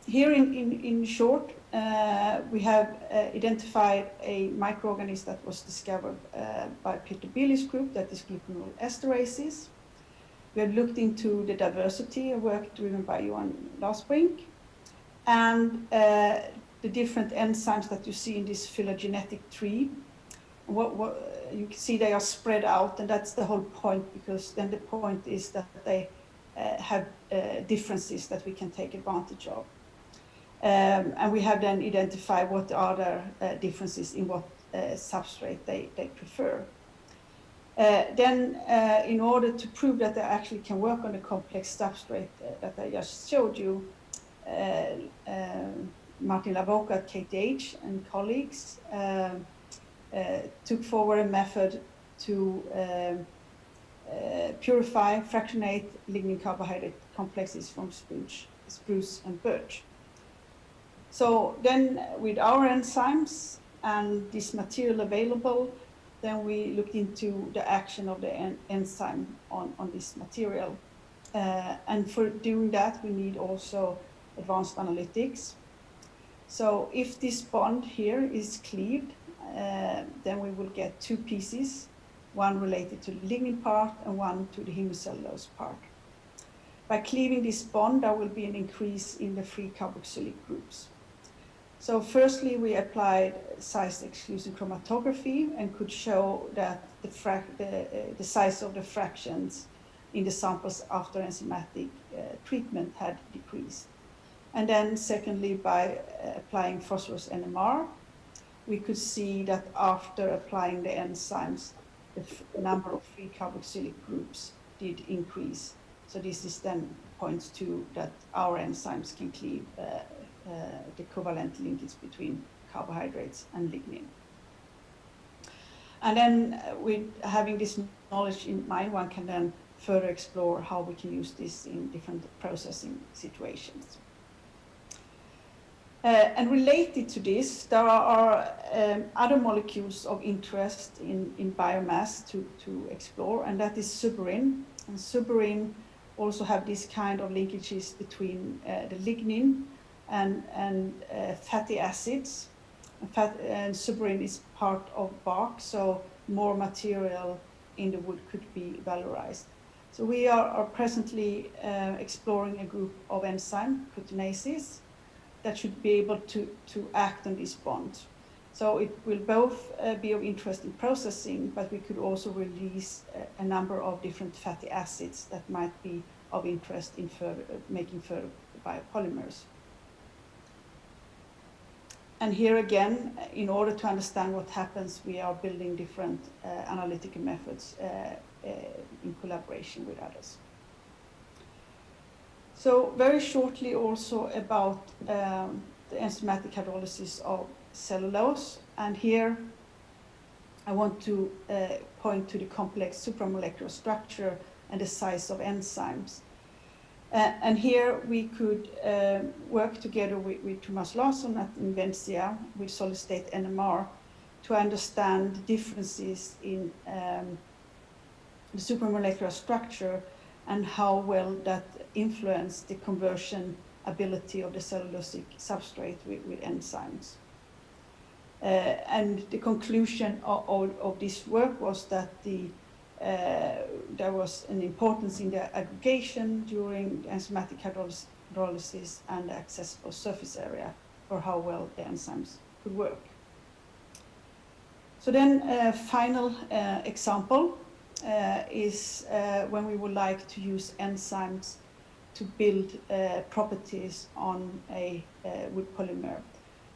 G: here in short, we have identified a microorganism that was discovered by Peter Billy's group, that is glucanol esterases. We have looked into the diversity of work driven by Johan Lasbrink, and the different enzymes that you see in this phylogenetic tree. What you can see, they are spread out, and that's the whole point, because then the point is that they have differences that we can take advantage of. And we have then identified what are the differences in what substrate they prefer. Then, in order to prove that they actually can work on the complex substrate that I just showed you, Martin Lavoca at KTH and colleagues took forward a method to purify, fractionate lignin carbohydrate complexes from spruce and birch. So then with our enzymes and this material available, then we looked into the action of the enzyme on this material. And for doing that, we need also advanced analytics. So if this bond here is cleaved, then we will get two pieces, one related to the lignin part and one to the hemicellulose part. By cleaving this bond, there will be an increase in the free carboxylic groups. So firstly, we applied size exclusion chromatography and could show that the size of the fractions in the samples after enzymatic treatment had decreased. And then secondly, by applying phosphorus NMR, we could see that after applying the enzymes, the number of free carboxylic groups did increase. So this is then points to that our enzymes can cleave the covalent linkage between carbohydrates and lignin. And then with having this knowledge in mind, one can then further explore how we can use this in different processing situations. And related to this, there are other molecules of interest in biomass to explore, and that is suberin. And suberin also have this kind of linkages between the lignin and fatty acids. And suberin is part of bark, so more material in the wood could be valorized. So we are presently exploring a group of enzyme proteinases that should be able to act on this bond. So it will both be of interest in processing, but we could also release a number of different fatty acids that might be of interest in making further biopolymers. And here again, in order to understand what happens, we are building different analytical methods in collaboration with others. So very shortly also about the enzymatic hydrolysis of cellulose. And here I want to point to the complex supramolecular structure and the size of enzymes. And here we could work together with Thomas Larsson at Inventia with solid state NMR to understand the differences in the supramolecular structure and how well that influence the conversion ability of the cellulosic substrate with enzymes. And the conclusion of this work was that there was an importance in the aggregation during enzymatic hydrolysis and the accessible surface area for how well the enzymes could work. So then a final example is when we would like to use enzymes to build properties on a wood polymer.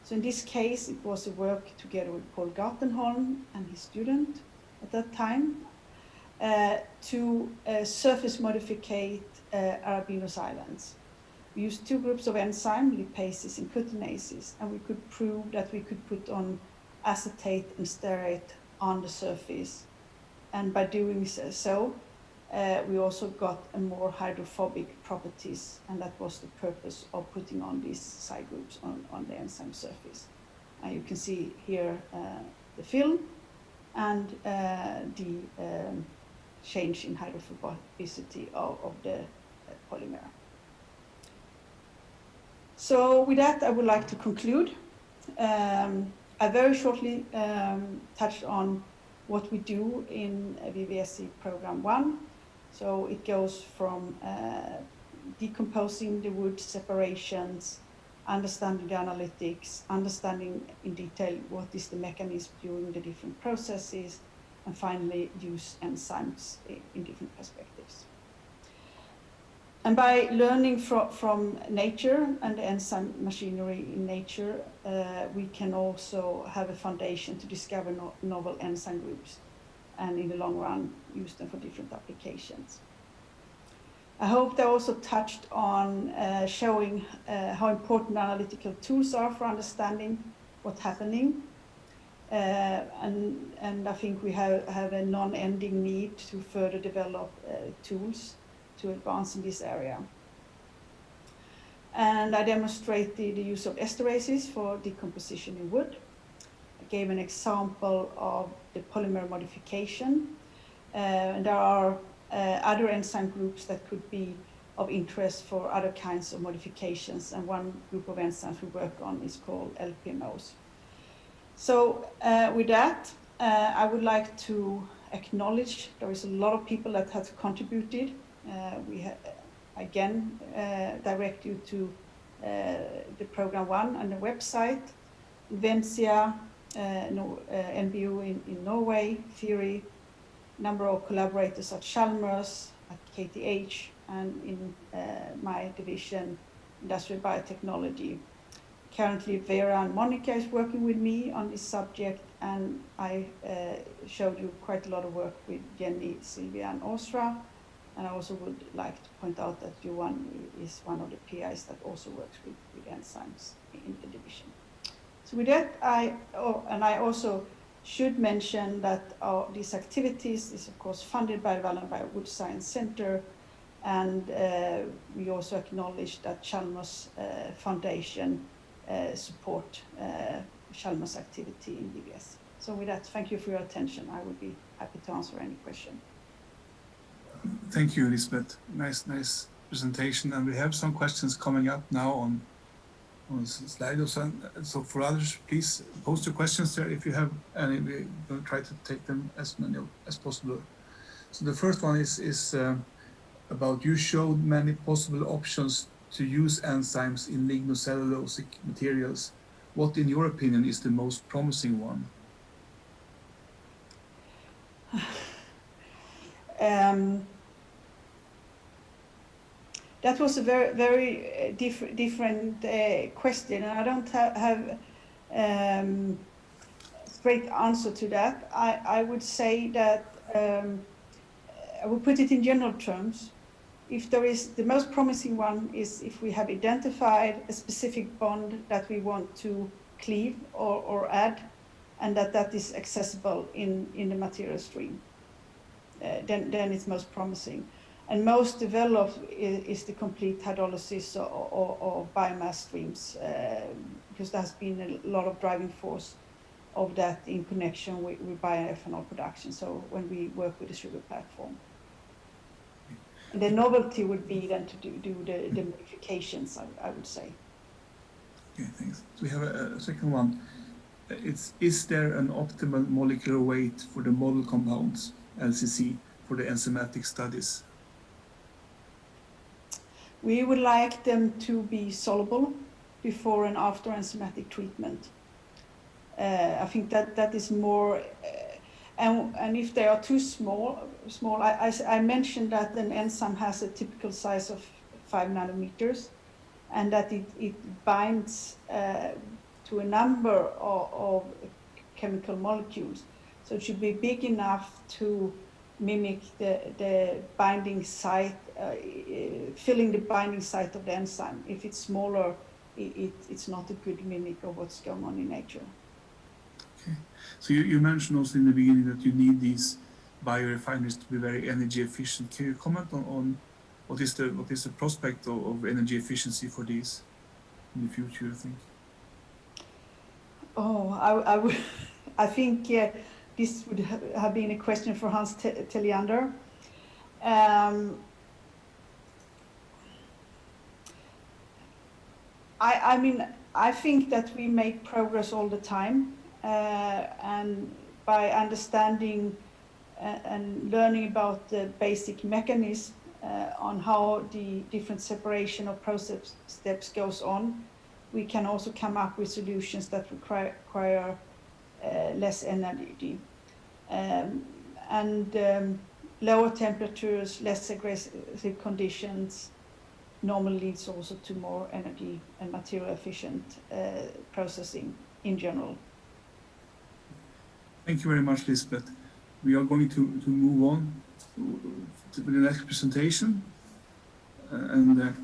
G: So in this case, it was a work together with Paul Gartenholm and his student at that time to surface modificate Arabinose islands. We used two groups of enzymes, lipases and cuttinases, and we could prove that we could put on acetate and stearate on the surface. And by doing so, we also got a more hydrophobic properties, and that was the purpose of putting on these side groups on the enzyme surface. And you can see here the film and the change in hydrophobicity of the polymer. So with that, I would like to conclude. I very shortly touched on what we do in VVSC Program 1. So it goes from decomposing the wood separations, understanding the analytics, understanding in detail what is the mechanism during the different processes, and finally use enzymes in different perspectives. And by learning from nature and the enzyme machinery in nature, we can also have a foundation to discover novel enzyme groups and in the long run use them for different applications. I hope they also touched on showing how important analytical tools are for understanding what's happening. And I think we have a non-ending need to further develop tools to advance in this area. And I demonstrated the use of esterases for decomposition in wood. I gave an example of the polymer modification. And there are other enzyme groups that could be of interest for other kinds of modifications. And one group of enzymes we work on is called LPMOs. So with that, I would like to acknowledge there is a lot of people that have contributed. We again direct you to the Program 1 and the website, Inventia, NBU in Norway, Theory, number of collaborators at Chalmers, at KTH, and in my division, Industrial Biotechnology. Currently, Vera and Monica is working with me on this subject, and I showed you quite a lot of work with Jenny, Sylvia, and Osra. And I also would like to point out that Johan is one of the PIs that also works with enzymes in the division. So with that, I also should mention that these activities is of course funded by the Wallenberg Wood Science Center, and we also acknowledge that Chalmers Foundation support Chalmers activity in DBS. So with that, thank you for your attention. I would be happy to answer any question.
N: Thank you, Elisabeth. Nice presentation. And we have some questions coming up now on Slido. So for others, please post your questions there if you have any. We're going to try to take them as many as possible. So the first one is about you showed many possible options to use enzymes in lignocellulosic materials. What, in your opinion, is the most promising one?
G: That was a very different question, and I don't have straight answer to that. I would say that I would put it in general terms. If there is the most promising one is if we have identified a specific bond that we want to cleave or add, and that is accessible in the material stream. Then it's most promising. And most developed is the complete hydrolysis or biomass streams, because there has been a lot of driving force of that in connection with bioethanol production. So when we work with the sugar platform. And the novelty would be then to do the modifications, I would say.
N: Okay, thanks. So we have a second one. Is there an optimal molecular weight for the model compounds, LCC, for the enzymatic studies?
G: We would like them to be soluble before and after enzymatic treatment. I think that is more, and if they are too small, I mentioned that an enzyme has a typical size of 5 nanometers, and that it binds to a number of chemical molecules. So it should be big enough to mimic the binding site, filling the binding site of the enzyme. If it's smaller, it's not a good mimic of what's going on in nature.
N: Okay. So you mentioned also in the beginning that you need these biorefineries to be very energy efficient. Can you comment on what is the prospect of energy efficiency for these in the future, you think?
G: Oh, I think this would have been a question for Hans Telliander. I mean, I think that we make progress all the time, and by understanding and learning about the basic mechanism on how the different separation of process steps goes on, we can also come up with solutions that require less energy. Lower temperatures, less aggressive conditions normally leads also to more energy and material efficient processing in general.
N: Thank you very much, Lisbeth. We are going to move on to the next presentation.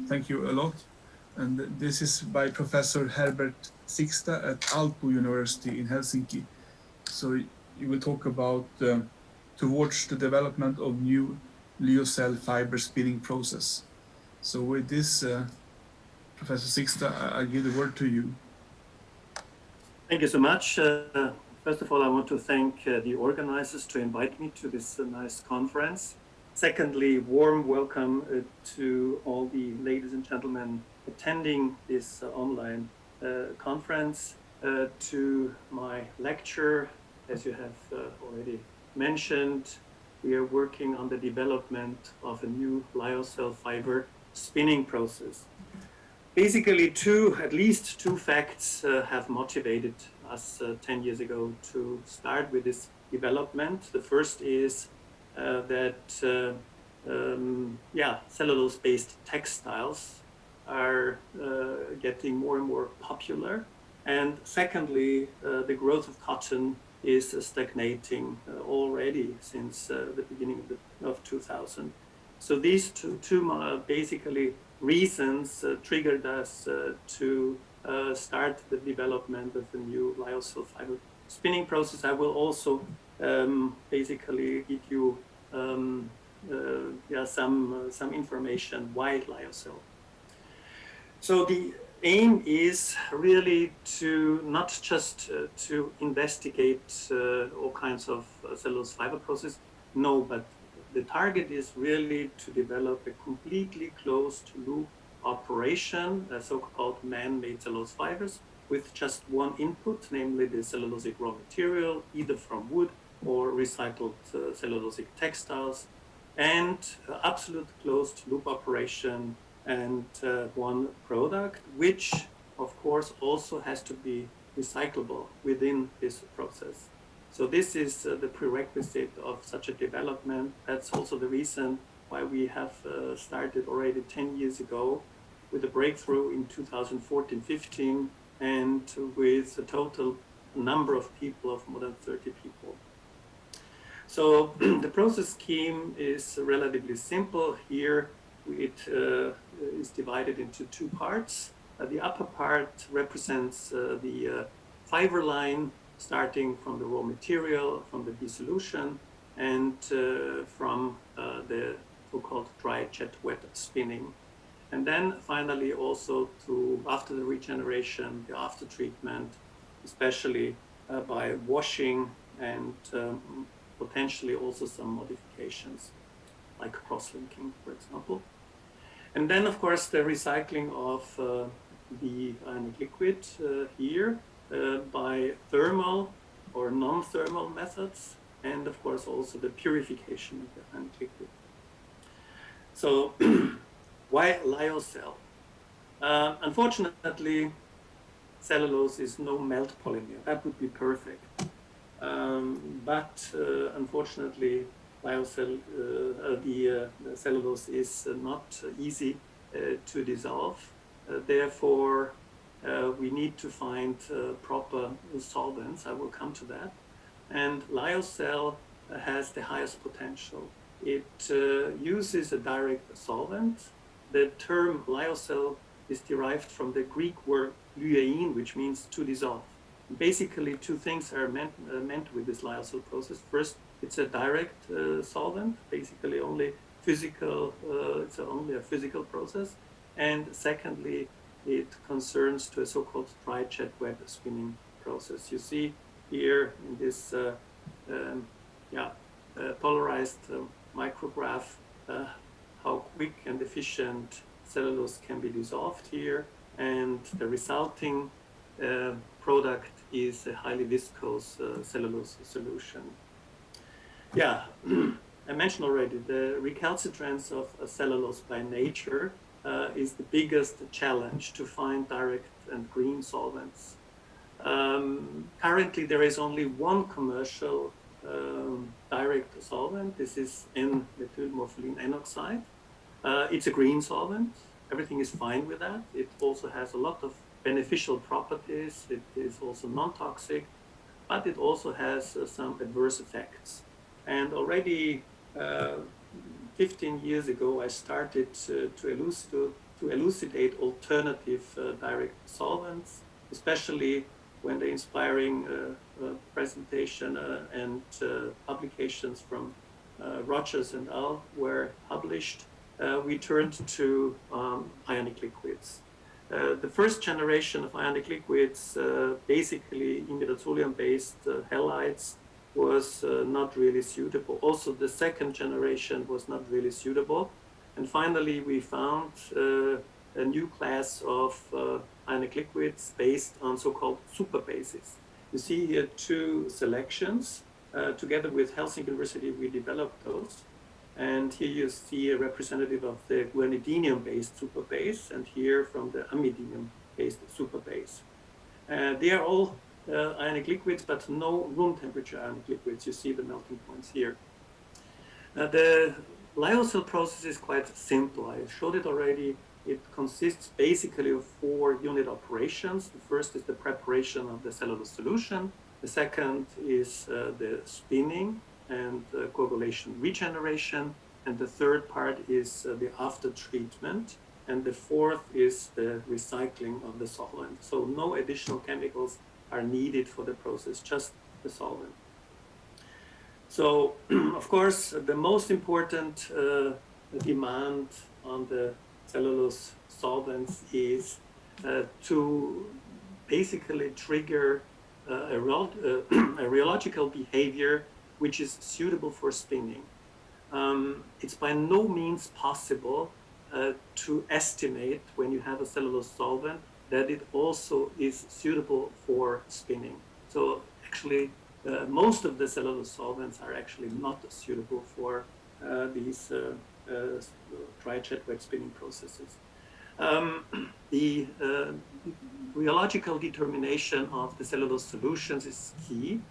N: Thank you a lot. And this is by Professor Herbert Sixta at Aalto University in Helsinki. So you will talk about towards the development of new lyocell fiber spinning process. So with this, Professor Sixta, I give the word to you.
P: Thank you so much. First of all, I want to thank the organizers to invite me to this nice conference. Secondly, warm welcome to all the ladies and gentlemen attending this online conference. To my lecture, as you have already mentioned, we are working on the development of a new lyocell fiber spinning process. Basically, at least two facts have motivated us 10 years ago to start with this development. The first is that cellulose-based textiles are getting more and more popular. And secondly, the growth of cotton is stagnating already since the beginning of 2000. So these two basically reasons triggered us to start the development of the new lyocell fiber spinning process. I will also basically give you some information why lyocell. So the aim is really to not just to investigate all kinds of cellulose fiber process, no, but the target is really to develop a completely closed loop operation, so-called man-made cellulose fibers, with just one input, namely the cellulosic raw material, either from wood or recycled cellulosic textiles, and absolute closed loop operation and one product, which of course also has to be recyclable within this process. So this is the prerequisite of such a development. That's also the reason why we have started already 10 years ago with a breakthrough in 2014-15 and with a total number of people of more than 30 people. So the process scheme is relatively simple. Here it is divided into two parts. The upper part represents the fiber line starting from the raw material, from the dissolution, and from the so-called dry jet wet spinning. And then finally also after the regeneration, the after treatment, especially by washing and potentially also some modifications like cross-linking, for example. And then, of course, the recycling of the ionic liquid here by thermal or non-thermal methods, and of course also the purification of the ionic liquid. So why lyocell? Unfortunately, cellulose is no melt polymer. That would be perfect. But unfortunately, the cellulose is not easy to dissolve. Therefore, we need to find proper solvents. I will come to that. And lyocell has the highest potential. It uses a direct solvent. The term lyocell is derived from the Greek word lyein, which means to dissolve. Basically, two things are meant with this lyocell process. First, it's a direct solvent, basically only physical, it's only a physical process. And secondly, it concerns to a so-called dry jet web spinning process. You see here in this polarized micrograph how quick and efficient cellulose can be dissolved here, and the resulting product is a highly viscose cellulose solution. Yeah, I mentioned already the recalcitrance of cellulose by nature is the biggest challenge to find direct and green solvents. Currently, there is only one commercial direct solvent. This is N-methylmorpholine N oxide. It's a green solvent. Everything is fine with that. It also has a lot of beneficial properties. It is also non-toxic, but it also has some adverse effects. And already 15 years ago, I started to elucidate alternative direct solvents, especially when the inspiring presentation and publications from Rogers and al. Were published. We turned to ionic liquids. The first generation of ionic liquids, basically imidazolium-based halides, was not really suitable. Also, the second generation was not really suitable. And finally, we found a new class of ionic liquids based on so-called superbases. You see here two selections. Together with Helsinki University, we developed those. And here you see a representative of the guanidinium-based superbase, and here from the amidinium-based superbase. They are all ionic liquids, but no room temperature ionic liquids. You see the melting points here. The lyocell process is quite simple. I showed it already. It consists basically of 4 unit operations. The first is the preparation of the cellulose solution. The second is the spinning and coagulation regeneration. And the third part is the after treatment. And the fourth is the recycling of the solvent. So no additional chemicals are needed for the process, just the solvent. So, of course, the most important demand on the cellulose solvents is to basically trigger a rheological behavior which is suitable for spinning. It's by no means possible to estimate when you have a cellulose solvent that it also is suitable for spinning. So actually, most of the cellulose solvents are actually not suitable for these dry jet wet spinning processes. The rheological determination of the cellulose solutions is key,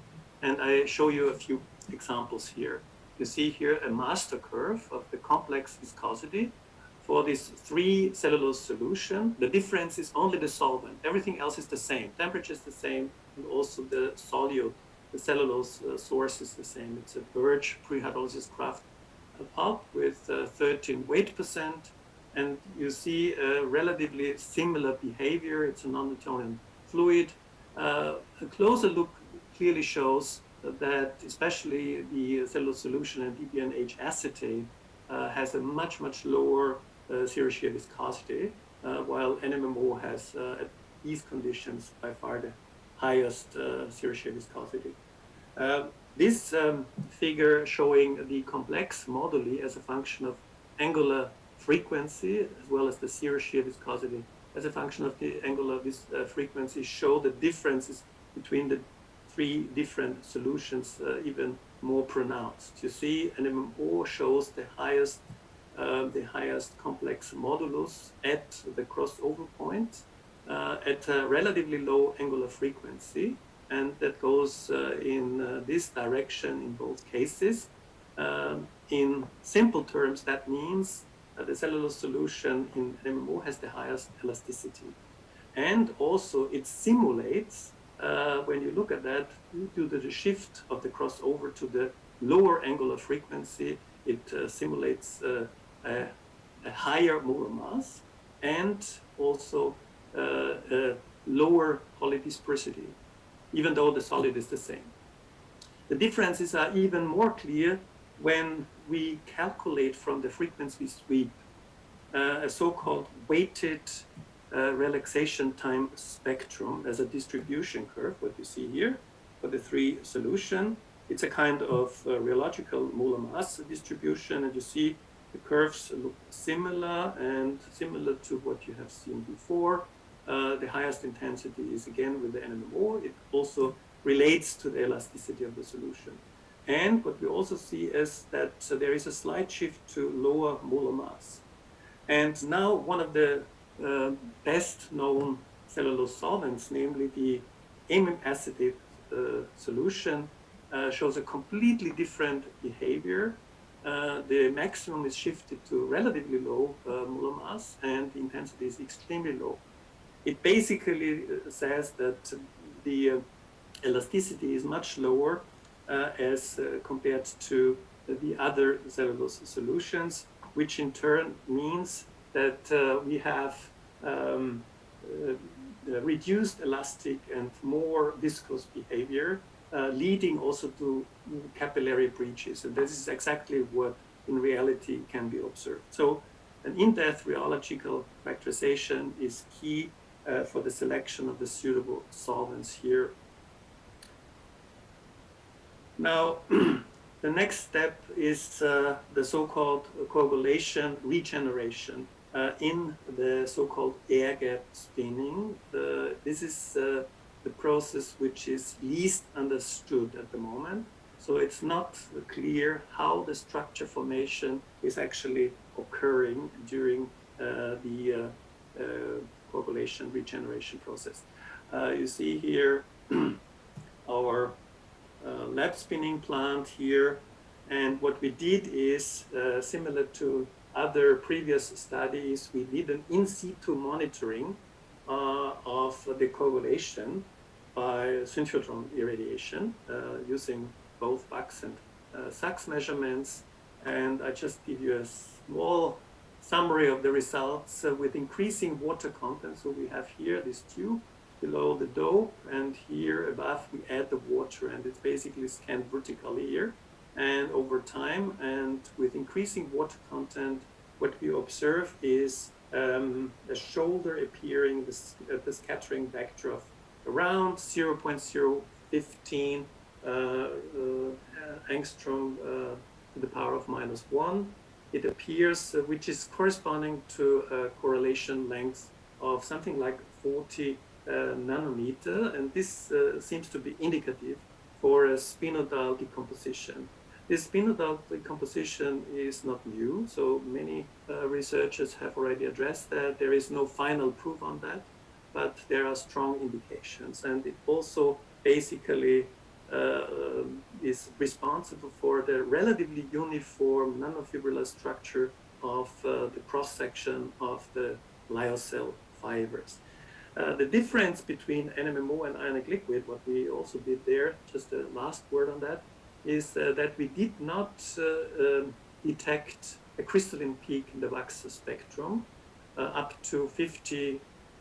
P: and I show you a few examples here. You see here a master curve of the complex viscosity for these 3 cellulose solution. The difference is only the solvent. Everything else is the same. Temperature is the same, and also the solute, the cellulose source is the same. It's a birch pre-hydrolysis kraft pulp with 13 weight%, and you see a relatively similar behavior. It's a non-Newtonian fluid. A closer look clearly shows that especially the cellulose solution and DBNH acetate has a much, much lower zero shear viscosity, while NMMO has, at these conditions, by far the highest zero shear viscosity. This figure showing the complex moduli as a function of angular frequency as well as the zero shear viscosity as a function of the angular frequency show the differences between the three different solutions even more pronounced. You see, an MMO shows the highest complex modulus at the crossover point at a relatively low angular frequency, and that goes in this direction in both cases. In simple terms, that means the cellulose solution in MMO has the highest elasticity. And also it simulates, when you look at that, due to the shift of the crossover to the lower angular frequency, it simulates a higher molar mass and also a lower polydispersity, even though the solid is the same. The differences are even more clear when we calculate from the frequency sweep a so-called weighted relaxation time spectrum as a distribution curve, what you see here for the three solution. It's a kind of rheological molar mass distribution, and you see the curves look similar and similar to what you have seen before. The highest intensity is again with the NMO. It also relates to the elasticity of the solution. And what we also see is that there is a slight shift to lower molar mass. And now one of the best known cellulose solvents, namely the amine acetate solution, shows a completely different behavior. The maximum is shifted to relatively low molar mass and the intensity is extremely low. It basically says that the elasticity is much lower as compared to the other cellulose solutions, which in turn means that we have reduced elastic and more viscous behavior, leading also to capillary breaches. And this is exactly what in reality can be observed. So an in-depth rheological characterization is key for the selection of the suitable solvents here. Now, the next step is the so-called coagulation regeneration in the so-called air gap spinning. This is the process which is least understood at the moment. So it's not clear how the structure formation is actually occurring during the coagulation regeneration process. You see here our lab spinning plant here, and what we did is similar to other previous studies, we did an in situ monitoring of the coagulation by synchrotron irradiation using both Bax and Sachs measurements, and I just give you a small summary of the results with increasing water content. So we have here this tube below the dope, and here above we add the water, and it's basically scanned vertically here. And over time, and with increasing water content, what we observe is a shoulder appearing at the scattering vector of around 0.015 angstrom to the power of -1. It appears, which is corresponding to a correlation length of something like 40 nanometer, and this seems to be indicative for a spinodal decomposition. This spinodal decomposition is not new, so many researchers have already addressed that. There is no final proof on that, but there are strong indications, and it also basically is responsible for the relatively uniform nanofibrillar structure of the cross-section of the lyocell fibers. The difference between NMMO and ionic liquid, what we also did there, just a last word on that, is that we did not detect a crystalline peak in the wax spectrum up to 50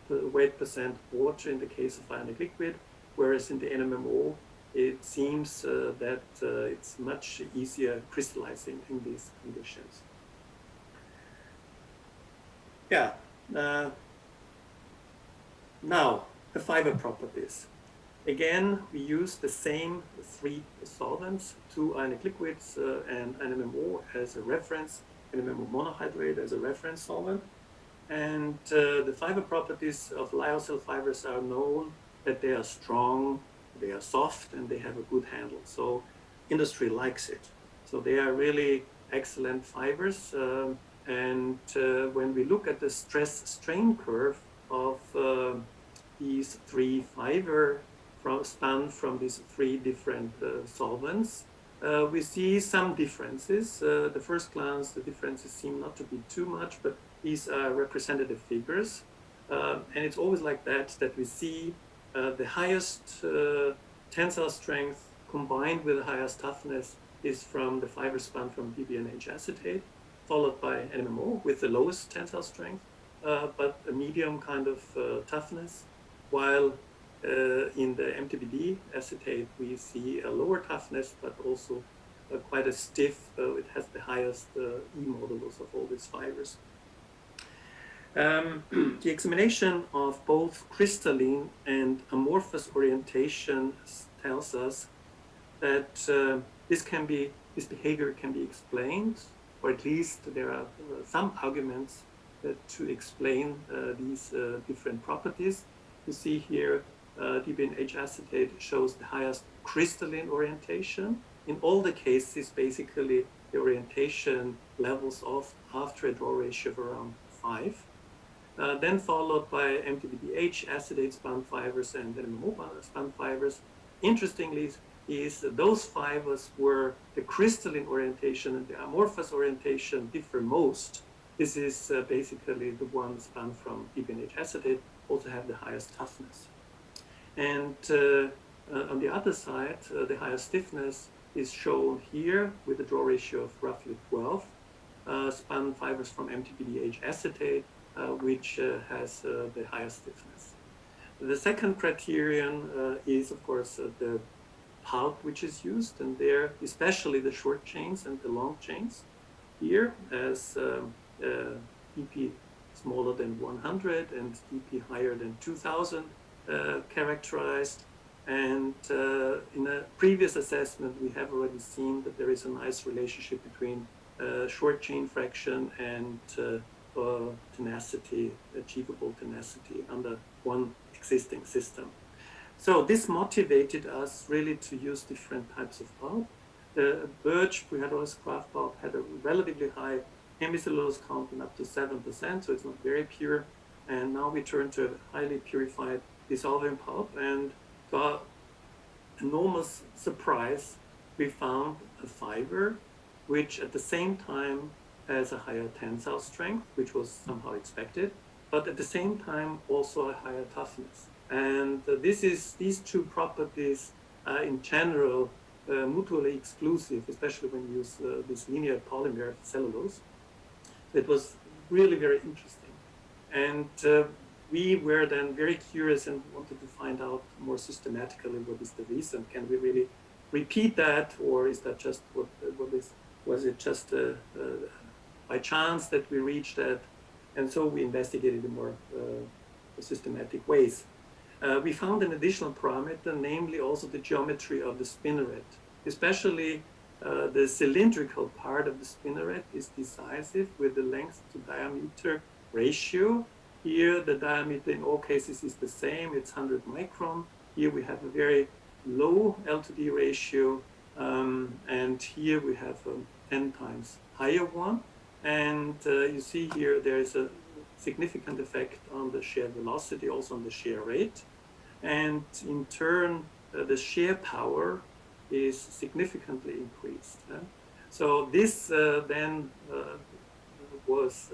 P: weight% water in the case of ionic liquid, whereas in the NMMO, it seems that it's much easier crystallizing in these conditions. Yeah. Now, the fiber properties. Again, we use the same three solvents, two ionic liquids and NMMO as a reference, NMMO monohydrate as a reference solvent. And the fiber properties of lyocell fibers are known that they are strong, they are soft, and they have a good handle. So industry likes it. So they are really excellent fibers. And when we look at the stress strain curve of these three fiber spun from these three different solvents, we see some differences. The first glance, the differences seem not to be too much, but these are representative figures. And it's always like that we see the highest tensile strength combined with the highest toughness is from the fiber spun from PBNH acetate, followed by NMMO with the lowest tensile strength, but a medium kind of toughness, while in the MTBD acetate we see a lower toughness, but also quite a stiff, it has the highest E modulus of all these fibers. The examination of both crystalline and amorphous orientation tells us that this behavior can be explained, or at least there are some arguments to explain these different properties. You see here, DBNH acetate shows the highest crystalline orientation. In all the cases, basically, the orientation levels off after a draw ratio of around 5. Then followed by MTBDH acetate spun fibers and NMMO spun fibers. Interestingly, is those fibers where the crystalline orientation and the amorphous orientation differ most. This is basically the ones spun from PBNH acetate, also have the highest toughness. And on the other side, the highest stiffness is shown here with a draw ratio of roughly 12, spun fibers from MTBDH acetate, which has the highest stiffness. The second criterion is, of course, the pulp which is used, and there, especially the short chains and the long chains. Here, as dP smaller than 100 and dP higher than 2000 characterized. And in a previous assessment, we have already seen that there is a nice relationship between short chain fraction and tenacity, achievable tenacity under one existing system. So this motivated us really to use different types of pulp. The birch Buharos craft pulp had a relatively high hemicellulose content, up to 7%, so it's not very pure. And now we turn to a highly purified dissolving pulp, and to our enormous surprise, we found a fiber which at the same time has a higher tensile strength, which was somehow expected, but at the same time also a higher toughness. And these two properties are in general mutually exclusive, especially when you use this linear polymer cellulose. It was really very interesting. And we were then very curious and wanted to find out more systematically what is the reason. Can we really repeat that, or is that just was it just by chance that we reached that? And so we investigated in more systematic ways. We found an additional parameter, namely also the geometry of the spinneret. Especially the cylindrical part of the spinneret is decisive with the length to diameter ratio. Here, the diameter in all cases is the same, it's 100 micron. Here we have a very low L to D ratio, and here we have a 10 times higher one. And you see here there is a significant effect on the shear velocity, also on the shear rate. And in turn, the shear power is significantly increased. So this then was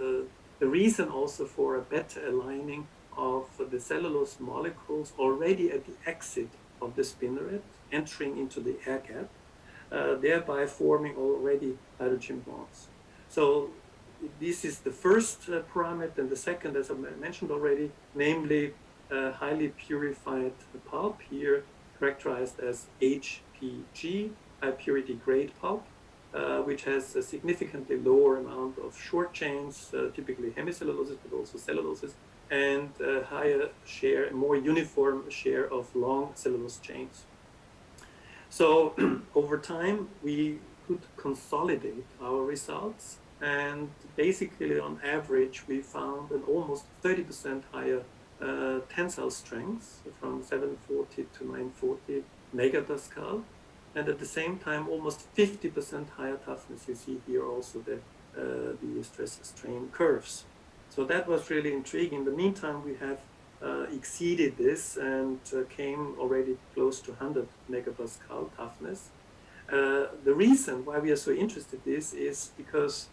P: the reason also for a better aligning of the cellulose molecules already at the exit of the spinneret, entering into the air gap, thereby forming already hydrogen bonds. So this is the first parameter, and the second, as I mentioned already, namely highly purified pulp, here characterized as HPG, high purity grade pulp, which has a significantly lower amount of short chains, typically hemicelluloses, but also celluloses, and a higher share, more uniform share of long cellulose chains. So over time, we could consolidate our results, and basically on average, we found an almost 30% higher tensile strength from 740 to 940 megapascal, and at the same time, almost 50% higher toughness. You see here also the stress strain curves. So that was really intriguing. In the meantime, we have exceeded this and came already close to 100 megapascal toughness. The reason why we are so interested in this is because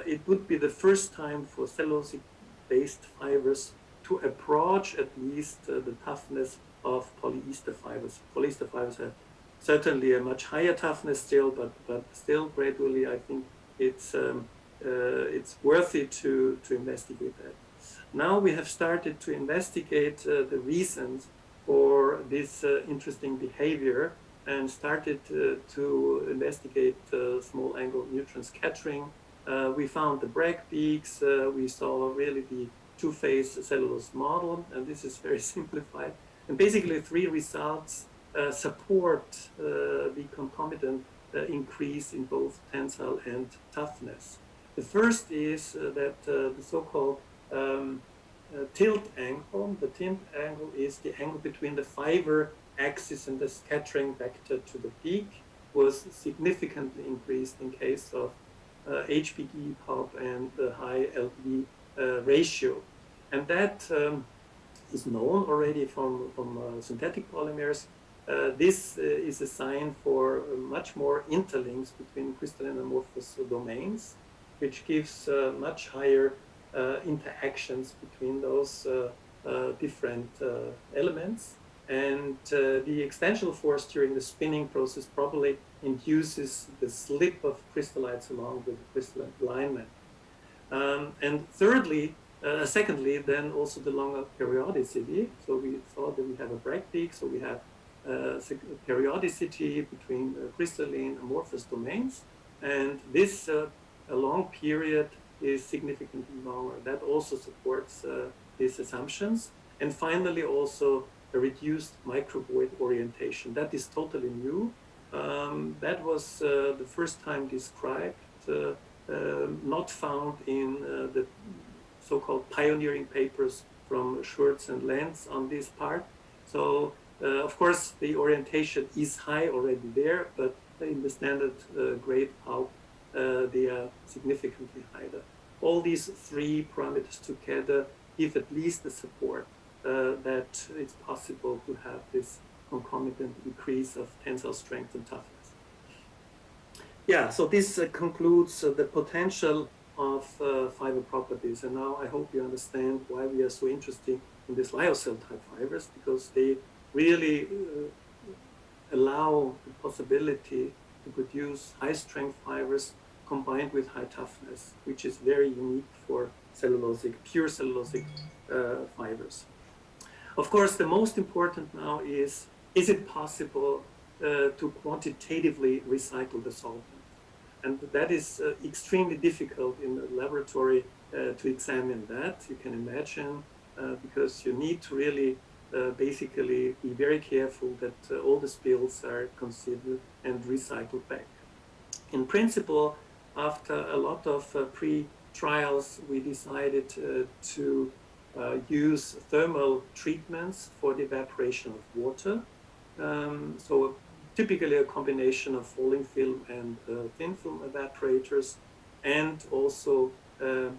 P: it would be the first time for cellulosic-based fibers to approach at least the toughness of polyester fibers. Polyester fibers have certainly a much higher toughness still, but still gradually I think it's worthy to investigate that. Now we have started to investigate the reasons for this interesting behavior and started to investigate small angle neutron scattering. We found the Bragg peaks. We saw really the two-phase cellulose model, and this is very simplified. And basically 3 results support the concomitant increase in both tensile and toughness. The first is that the so-called tilt angle. The tilt angle is the angle between the fiber axis and the scattering vector to the peak, was significantly increased in case of HPD pulp and the high LD ratio. And that is known already from synthetic polymers. This is a sign for much more interlinks between crystalline and amorphous domains, which gives much higher interactions between those different elements. And the extensional force during the spinning process probably induces the slip of crystallites along with the crystalline alignment. And secondly, then also the longer periodicity. So we saw that we have a Bragg peak, so we have periodicity between crystalline amorphous domains, and this a long period is significantly longer. That also supports these assumptions. And finally, also a reduced microvoid orientation. That is totally new. That was the first time described, not found in the so-called pioneering papers from Schurz and Lenz on this part. So, of course, the orientation is high already there, but in the standard grade pulp, they are significantly higher. All these 3 parameters together give at least the support that it's possible to have this concomitant increase of tensile strength and toughness. Yeah, so this concludes the potential of fiber properties. And now I hope you understand why we are so interested in these lyocell type fibers, because they really allow the possibility to produce high strength fibers combined with high toughness, which is very unique for cellulosic, pure cellulosic fibers. Of course, the most important now is it possible to quantitatively recycle the solvent? And that is extremely difficult in the laboratory to examine that, you can imagine, because you need to really basically be very careful that all the spills are considered and recycled back. In principle, after a lot of pre-trials, we decided to use thermal treatments for the evaporation of water. So typically a combination of falling film and thin film evaporators, and also a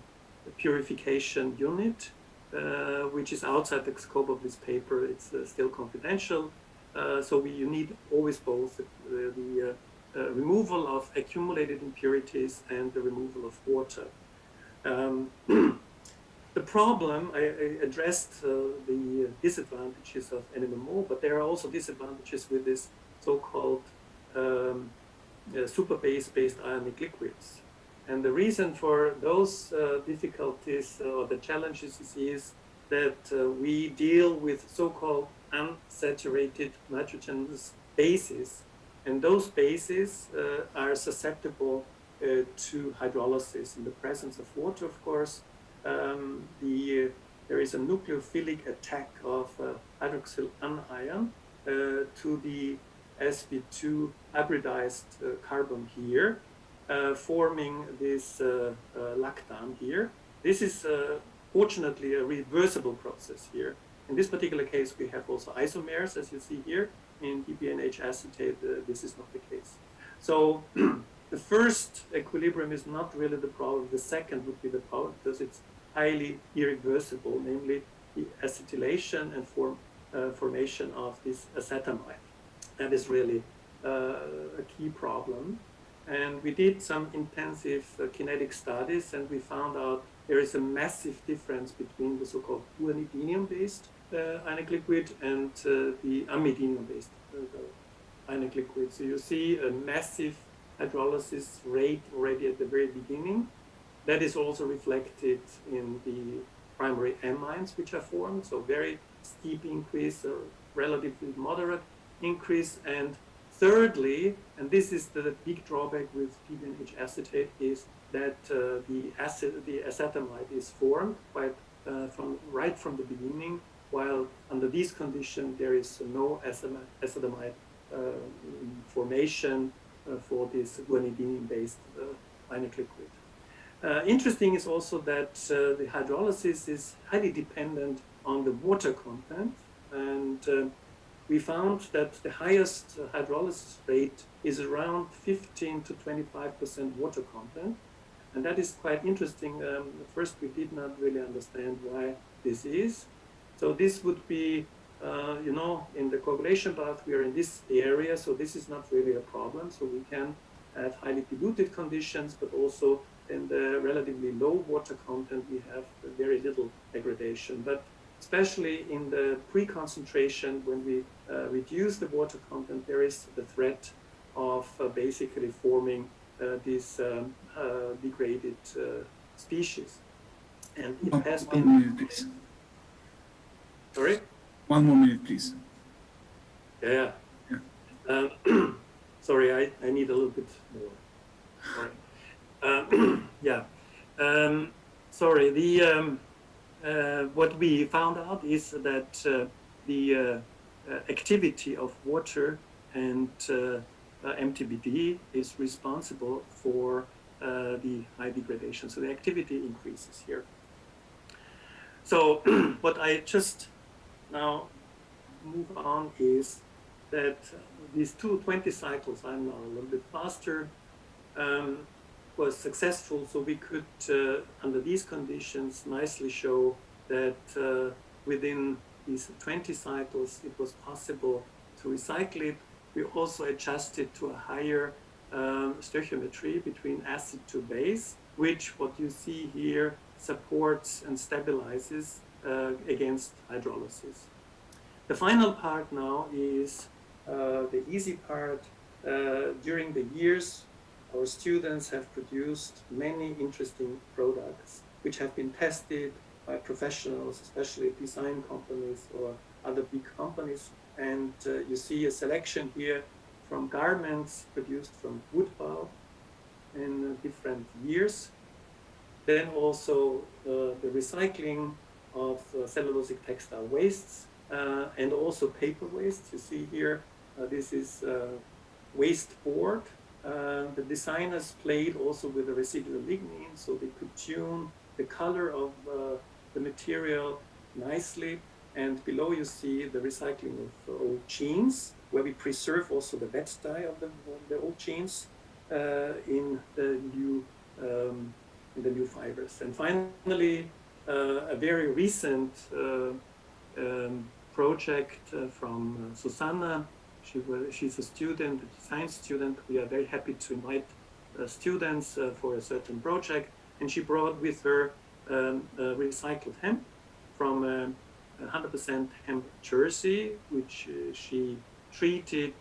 P: purification unit, which is outside the scope of this paper. It's still confidential. So you need always both the removal of accumulated impurities and the removal of water. The problem, I addressed the disadvantages of NMMO, but there are also disadvantages with this so-called super base-based ionic liquids. And the reason for those difficulties or the challenges is that we deal with so-called unsaturated nitrogenous bases. And those bases are susceptible to hydrolysis in the presence of water, of course. The there is a nucleophilic attack of hydroxyl anion to the sp2 hybridized carbon here, forming this lactam here. This is fortunately a reversible process here. In this particular case, we have also isomers, as you see here. In DPNH acetate, this is not the case. So the first equilibrium is not really the problem. The second would be the problem because it's highly irreversible, namely the acetylation and formation of this acetamide. That is really a key problem. And we did some intensive kinetic studies, and we found out there is a massive difference between the so-called guanidinium-based ionic liquid and the amidinium-based ionic liquid. So you see a massive hydrolysis rate already at the very beginning. That is also reflected in the primary amines which are formed. So very steep increase, or relatively moderate increase. And thirdly, and this is the big drawback with PBNH acetate, is that the acetamide is formed right from the beginning, while under these conditions there is no acetamide formation for this guanidinium-based ionic liquid. Interesting is also that the hydrolysis is highly dependent on the water content, and we found that the highest hydrolysis rate is around 15 to 25% water content, and that is quite interesting. At first, we did not really understand why this is. So this would be, in the coagulation bath, we are in this area, so this is not really a problem. So we can have highly diluted conditions, but also in the relatively low water content, we have very little degradation. But especially in the pre-concentration, when we reduce the water content, there is the threat of basically forming this degraded species. And it has been...
N: 1 minute, please.
P: Sorry?
N: 1 more minute, please.
P: Yeah. Sorry, I need a little bit more. Sorry. Yeah. Sorry, what we found out is that the activity of water and MTBD is responsible for the high degradation. So the activity increases here. So what I just now move on is that these 220 cycles, I'm now a little bit faster, was successful. So we could, under these conditions, nicely show that within these 20 cycles, it was possible to recycle it. We also adjusted to a higher stoichiometry between acid to base, which what you see here supports and stabilizes against hydrolysis. The final part now is the easy part. During the years, our students have produced many interesting products which have been tested by professionals, especially design companies or other big companies. And you see a selection here from garments produced from wood pulp in different years. Then also the recycling of cellulosic textile wastes and also paper waste. You see here, this is waste board. The designers played also with the residual lignin, so they could tune the color of the material nicely. And below you see the recycling of old jeans, where we preserve also the wet dye of the old jeans in the new fibers. And finally, a very recent project from Susanna. She's a student, a design student. We are very happy to invite students for a certain project. And she brought with her recycled hemp from 100% hemp jersey, which she treated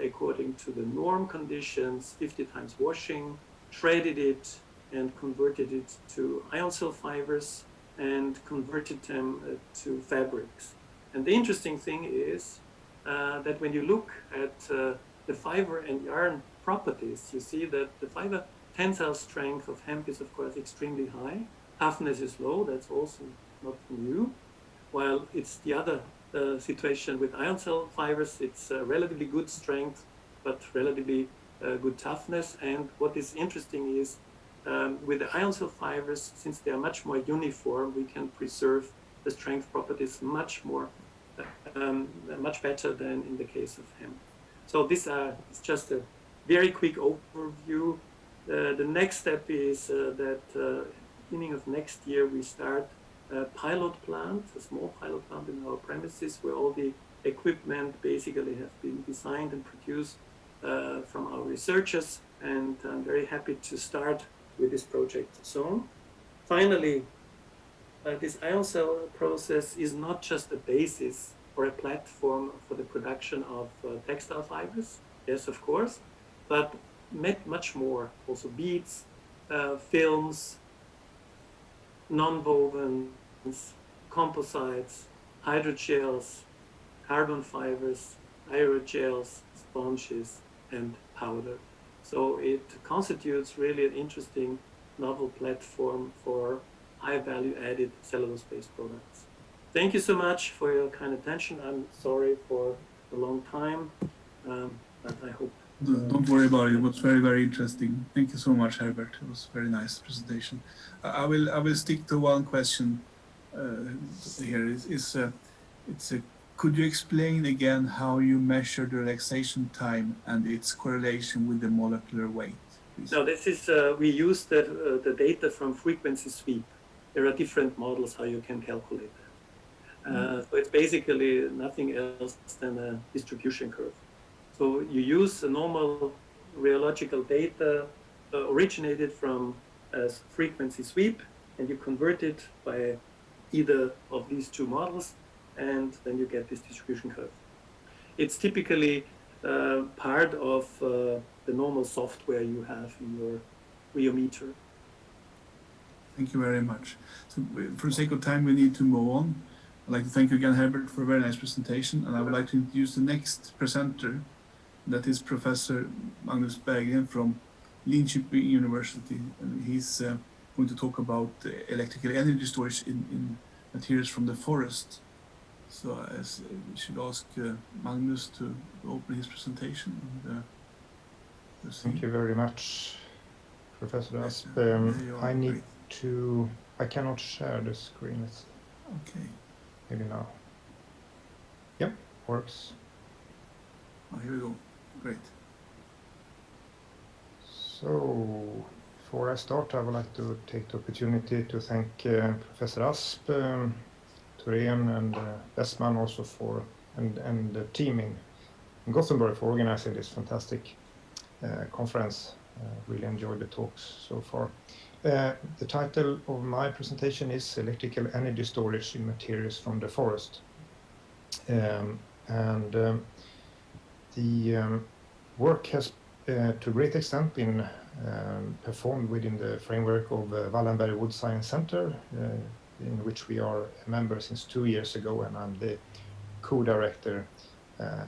P: according to the norm conditions, 50 times washing, shredded it, and converted it to ion cell fibers and converted them to fabrics. And the interesting thing is that when you look at the fiber and yarn properties, you see that the fiber tensile strength of hemp is of course extremely high. Toughness is low, that's also not new. While it's the other situation with ion cell fibers, it's relatively good strength, but relatively good toughness. And what is interesting is with the ion cell fibers, since they are much more uniform, we can preserve the strength properties much better than in the case of hemp. So this is just a very quick overview. The next step is that beginning of next year we start a pilot plant, a small pilot plant in our premises where all the equipment basically have been designed and produced from our researchers, and I'm very happy to start with this project soon. Finally, this ion cell process is not just a basis or a platform for the production of textile fibers, yes, of course, but much more, also beads, films, nonwovens, composites, hydrogels, carbon fibers, aerogels, sponges, and powder. So it constitutes really an interesting novel platform for high value added cellulose-based products. Thank you so much for your kind attention. I'm sorry for the long time, but I hope.
N: Don't worry about it. It was very, very interesting. Thank you so much, Herbert. It was a very nice presentation. I will stick to one question here. Could you explain again how you measure the relaxation time and its correlation with the molecular weight? Please?
P: No, this is we use the data from frequency sweep. There are different models how you can calculate that. So it's basically nothing else than a distribution curve. So you use a normal rheological data originated from a frequency sweep, and you convert it by either of these two models, and then you get this distribution curve. It's typically part of the normal software you have in your rheometer.
N: Thank you very much. So for the sake of time, we need to move on. I'd like to thank you again, Herbert, for a very nice presentation, and I would like to introduce the next presenter. That is Professor Magnus Berggren from Linköping University, and he's going to talk about electrical energy storage in materials from the forest. So we should ask Magnus to open his presentation. And,
O: thank you very much, Professor Asp. I cannot share the screen.
N: Okay.
O: Maybe now. Yep, works.
N: Oh, here we go. Great.
O: So, before I start, I would like to take the opportunity to thank Professor Asp, Thorén, and Westman also and the team in Gothenburg for organizing this fantastic conference. Really enjoyed the talks so far. The title of my presentation is Electrical Energy Storage in Materials from the Forest. The work has to a great extent been performed within the framework of Wallenberg Wood Science Center, in which we are a member since 2 years ago, and I'm the co-director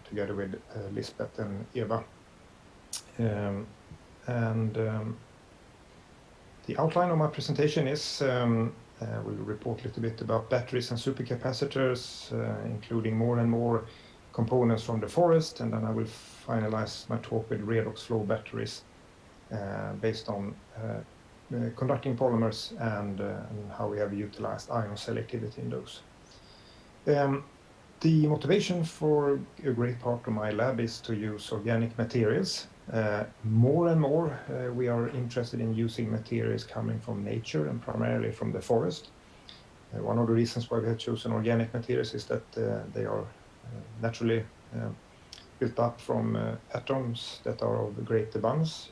O: together with Lisbeth and Eva. The outline of my presentation is we'll report a little bit about batteries and supercapacitors, including more and more components from the forest, and then I will finalize my talk with redox flow batteries based on conducting polymers and how we have utilized ion selectivity in those. The motivation for a great part of my lab is to use organic materials. More and more we are interested in using materials coming from nature and primarily from the forest. One of the reasons why we have chosen organic materials is that they are naturally built up from atoms that are of great abundance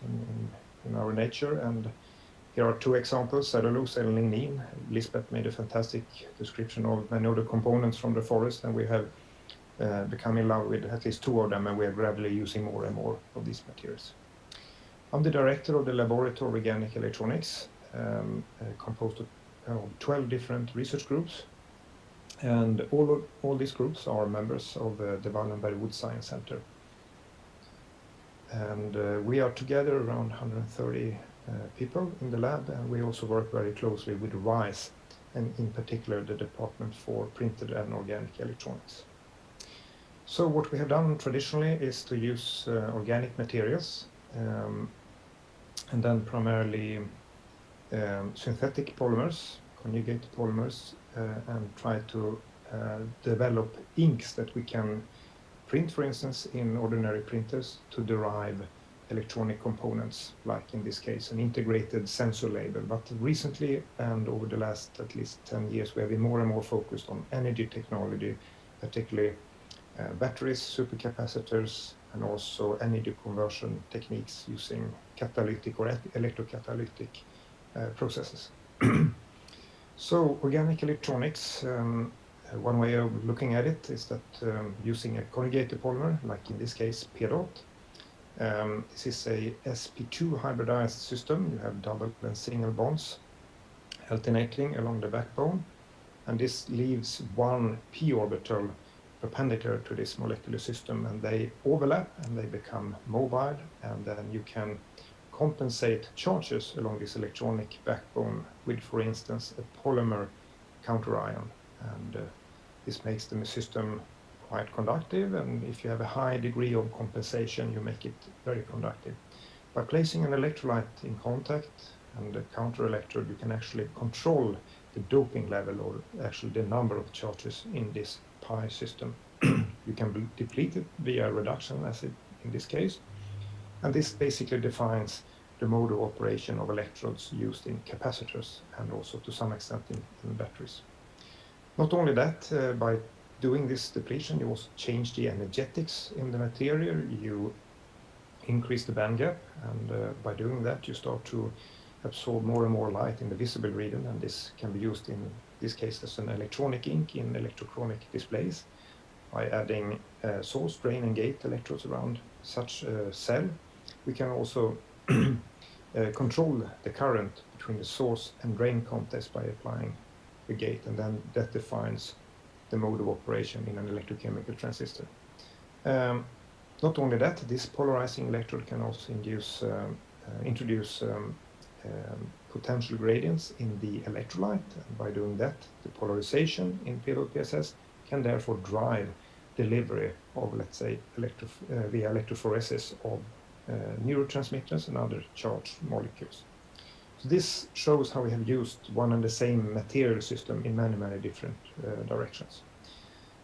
O: in our nature. And here are two examples, cellulose and lignin. Lisbeth made a fantastic description of many of the components from the forest, and we have become in love with at least two of them, and we are gradually using more and more of these materials. I'm the director of the Laboratory of Organic Electronics, composed of 12 different research groups, and all these groups are members of the Wallenberg Wood Science Center. And we are together around 130 people in the lab, and we also work very closely with RISE, and in particular the department for printed and organic electronics. So what we have done traditionally is to use organic materials and then primarily synthetic polymers, conjugate polymers, and try to develop inks that we can print, for instance, in ordinary printers to derive electronic components, like in this case, an integrated sensor label. But recently, and over the last at least 10 years, we have been more and more focused on energy technology, particularly batteries, supercapacitors, and also energy conversion techniques using catalytic or electrocatalytic processes. So organic electronics, one way of looking at it is that using a conjugated polymer, like in this case PEDOT, this is a sp2 hybridized system. You have double and single bonds alternating along the backbone, and this leaves one p orbital perpendicular to this molecular system, and they overlap and they become mobile, and then you can compensate charges along this electronic backbone with, for instance, a polymer counterion, and this makes the system quite conductive, and if you have a high degree of compensation, you make it very conductive. By placing an electrolyte in contact and a counter electrode, you can actually control the doping level, or actually the number of charges in this pi system. You can deplete it via reduction, as in this case, and this basically defines the mode of operation of electrodes used in capacitors and also to some extent in batteries. Not only that, by doing this depletion, you also change the energetics in the material, you increase the band gap, and by doing that, you start to absorb more and more light in the visible region, and this can be used in this case as an electronic ink in electrochromic displays. By adding source, drain, and gate electrodes around such a cell, we can also control the current between the source and drain contacts by applying the gate, and then that defines the mode of operation in an electrochemical transistor. Not only that, this polarizing electrode can also introduce potential gradients in the electrolyte, and by doing that, the polarization in PSS can therefore drive delivery of, let's say, via electrophoresis of neurotransmitters and other charged molecules. So this shows how we have used one and the same material system in many, many different directions.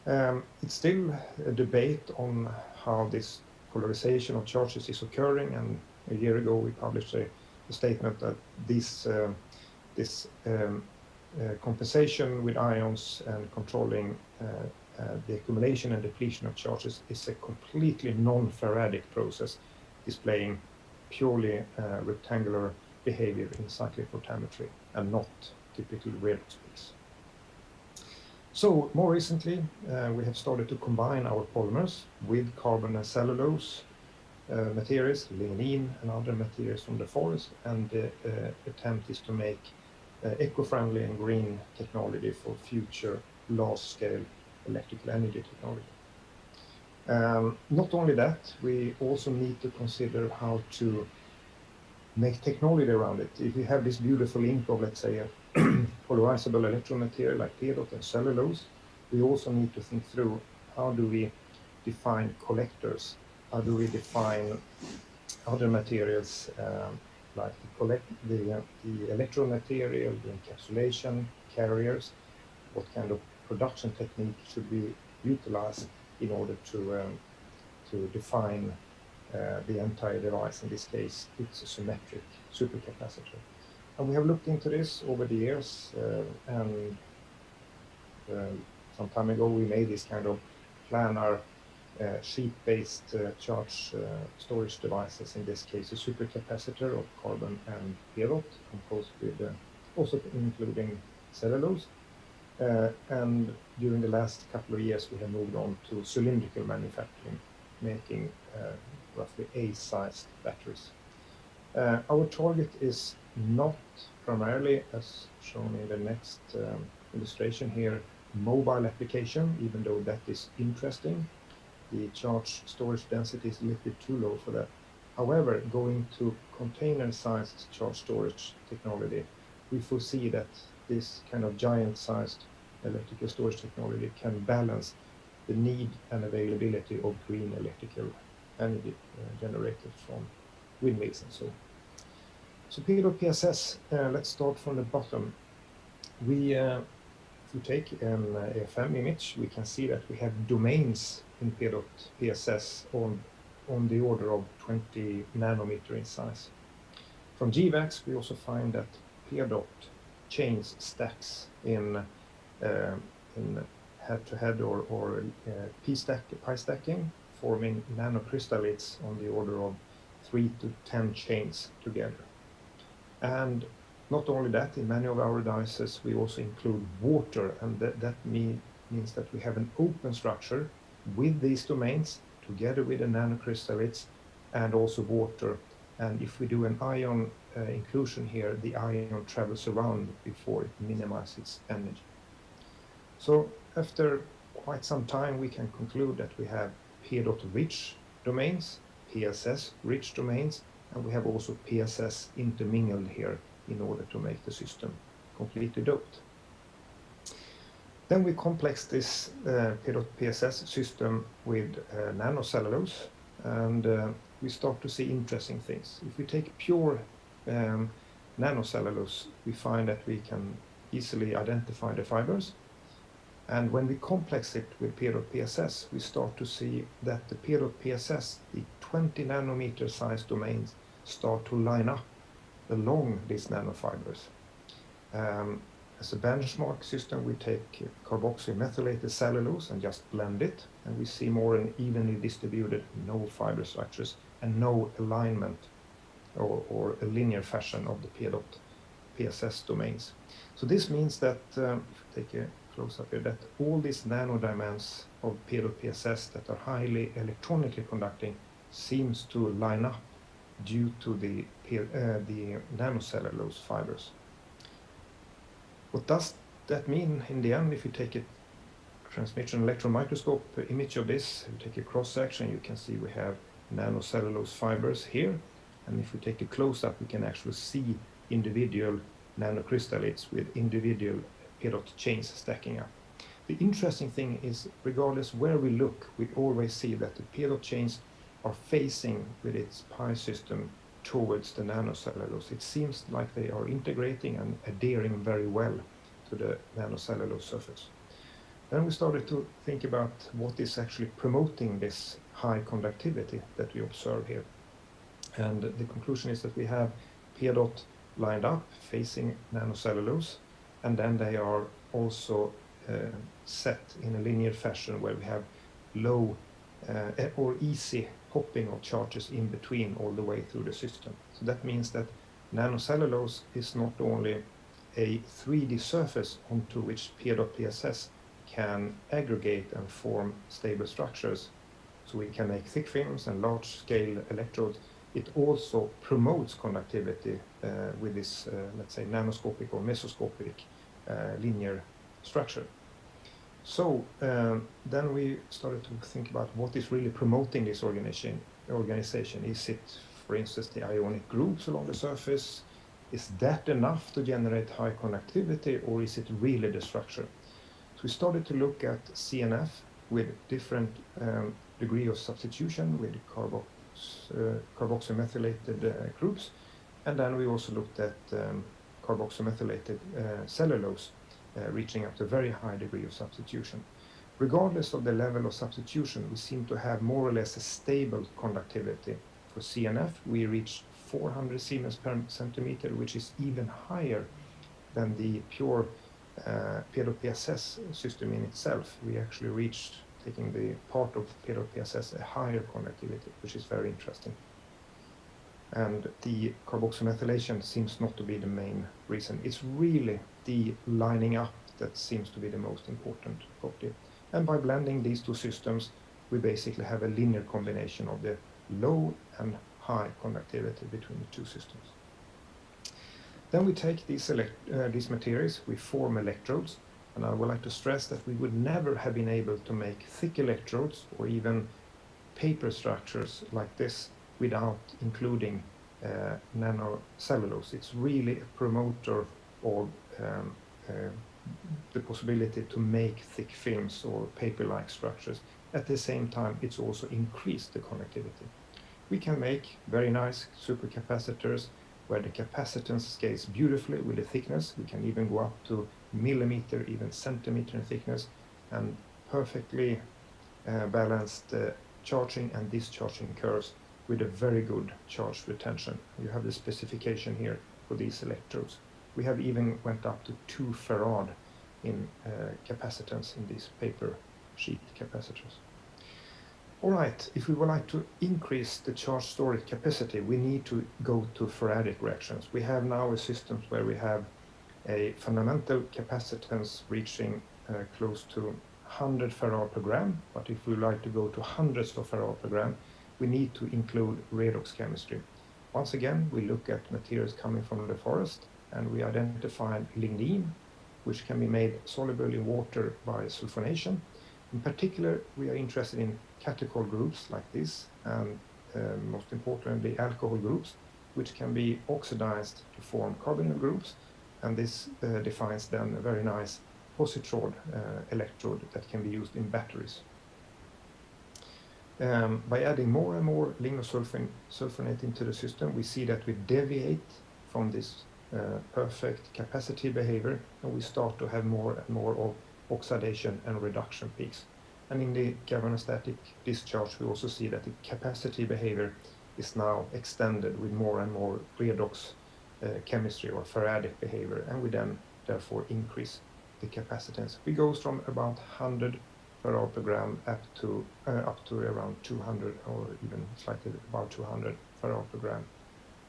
O: It's still a debate on how this polarization of charges is occurring, and a year ago we published a statement that this compensation with ions and controlling the accumulation and depletion of charges is a completely non-faradic process, displaying purely rectangular behavior in cyclic photometry and not typically redox peaks. So more recently, we have started to combine our polymers with carbon and cellulose materials, lignin and other materials from the forest, and the attempt is to make eco-friendly and green technology for future large-scale electrical energy technology. Not only that, we also need to consider how to make technology around it. If you have this beautiful ink of, let's say, a polarizable electromaterial like PEDOT and cellulose, we also need to think through how do we define collectors, how do we define other materials like the electrode material, the encapsulation carriers, what kind of production technique should we utilize in order to define the entire device. In this case, it's a symmetric supercapacitor. And we have looked into this over the years, and some time ago we made this kind of planar sheet-based charge storage devices, in this case a supercapacitor of carbon and PEDOT composed with also including cellulose. And during the last couple of years we have moved on to cylindrical manufacturing, making roughly A-sized batteries. Our target is not primarily, as shown in the next illustration here, mobile application, even though that is interesting. The charge storage density is a little bit too low for that. However, going to container-sized charge storage technology, we foresee that this kind of giant-sized electrical storage technology can balance the need and availability of green electrical energy generated from windmills and so on. So PSS, let's start from the bottom. If we take an AFM image, we can see that we have domains in PSS on the order of 20 nanometer in size. From GVAX, we also find that chains stacks in head-to-head or pi stacking, forming nanocrystallites on the order of 3 to 10 chains together. And not only that, in many of our devices, we also include water, and that means that we have an open structure with these domains together with the nanocrystallites and also water. And if we do an ion inclusion here, the ion travels around before it minimizes energy. So after quite some time, we can conclude that we have rich domains, PSS rich domains, and we have also PSS intermingled here in order to make the system completely doped. Then we complex this PSS system with nanocellulose, and we start to see interesting things. If we take pure nanocellulose, we find that we can easily identify the fibers. And when we complex it with PSS, we start to see that the PSS, the 20 nanometer size domains, start to line up along these nanofibers. As a benchmark system, we take carboxymethylated cellulose and just blend it, and we see more an evenly distributed, no fiber structures, and no alignment or a linear fashion of the PSS domains. So this means that, if we take a close-up here, that all these nanodimensions of PSS that are highly electronically conducting seems to line up due to the nanocellulose fibers. What does that mean in the end? If you take a transmission electron microscope image of this, you take a cross-section, you can see we have nanocellulose fibers here. And if we take a close-up, we can actually see individual nanocrystallites with individual chains stacking up. The interesting thing is, regardless where we look, we always see that the chains are facing with its pi system towards the nanocellulose. It seems like they are integrating and adhering very well to the nanocellulose surface. Then we started to think about what is actually promoting this high conductivity that we observe here. And the conclusion is that we have lined up facing nanocellulose, and then they are also set in a linear fashion where we have low or easy hopping of charges in between all the way through the system. So that means that nanocellulose is not only a 3D surface onto which PSS can aggregate and form stable structures, so we can make thick films and large-scale electrodes. It also promotes conductivity with this, let's say, nanoscopic or mesoscopic linear structure. So then we started to think about what is really promoting this organization. Is it, for instance, the ionic groups along the surface? Is that enough to generate high conductivity, or is it really the structure? So we started to look at CNF with different degree of substitution with carboxymethylated groups, and then we also looked at carboxymethylated cellulose reaching up to a very high degree of substitution. Regardless of the level of substitution, we seem to have more or less a stable conductivity. For CNF, we reached 400 Siemens per centimeter, which is even higher than the pure PSS system in itself. We actually reached, taking the part of PSS, a higher conductivity, which is very interesting. And the carboxymethylation seems not to be the main reason. It's really the lining up that seems to be the most important property. And by blending these two systems, we basically have a linear combination of the low and high conductivity between the two systems. Then we take these materials, we form electrodes, and I would like to stress that we would never have been able to make thick electrodes or even paper structures like this without including nanocellulose. It's really a promoter of the possibility to make thick films or paper-like structures. At the same time, it's also increased the connectivity. We can make very nice supercapacitors where the capacitance scales beautifully with the thickness. We can even go up to millimeter, even centimeter in thickness, and perfectly balanced charging and discharging curves with a very good charge retention. You have the specification here for these electrodes. We have even went up to 2 farad in capacitance in these paper sheet capacitors. All right, if we would like to increase the charge storage capacity, we need to go to faradic reactions. We have now a system where we have a fundamental capacitance reaching close to 100 farad per gram, but if we like to go to hundreds of farad per gram, we need to include redox chemistry. Once again, we look at materials coming from the forest, and we identified lignin, which can be made soluble in water by sulfonation. In particular, we are interested in catechol groups like this, and most importantly, alcohol groups, which can be oxidized to form carbonyl groups, and this defines then a very nice positron electrode that can be used in batteries. By adding more and more lignosulfonate into the system, we see that we deviate from this perfect capacity behavior, and we start to have more and more of oxidation and reduction peaks. And in the galvanostatic discharge, we also see that the capacity behavior is now extended with more and more redox chemistry or faradic behavior, and we then therefore increase the capacitance. We go from about 100 farad per gram up to around 200 or even slightly about 200 farad per gram,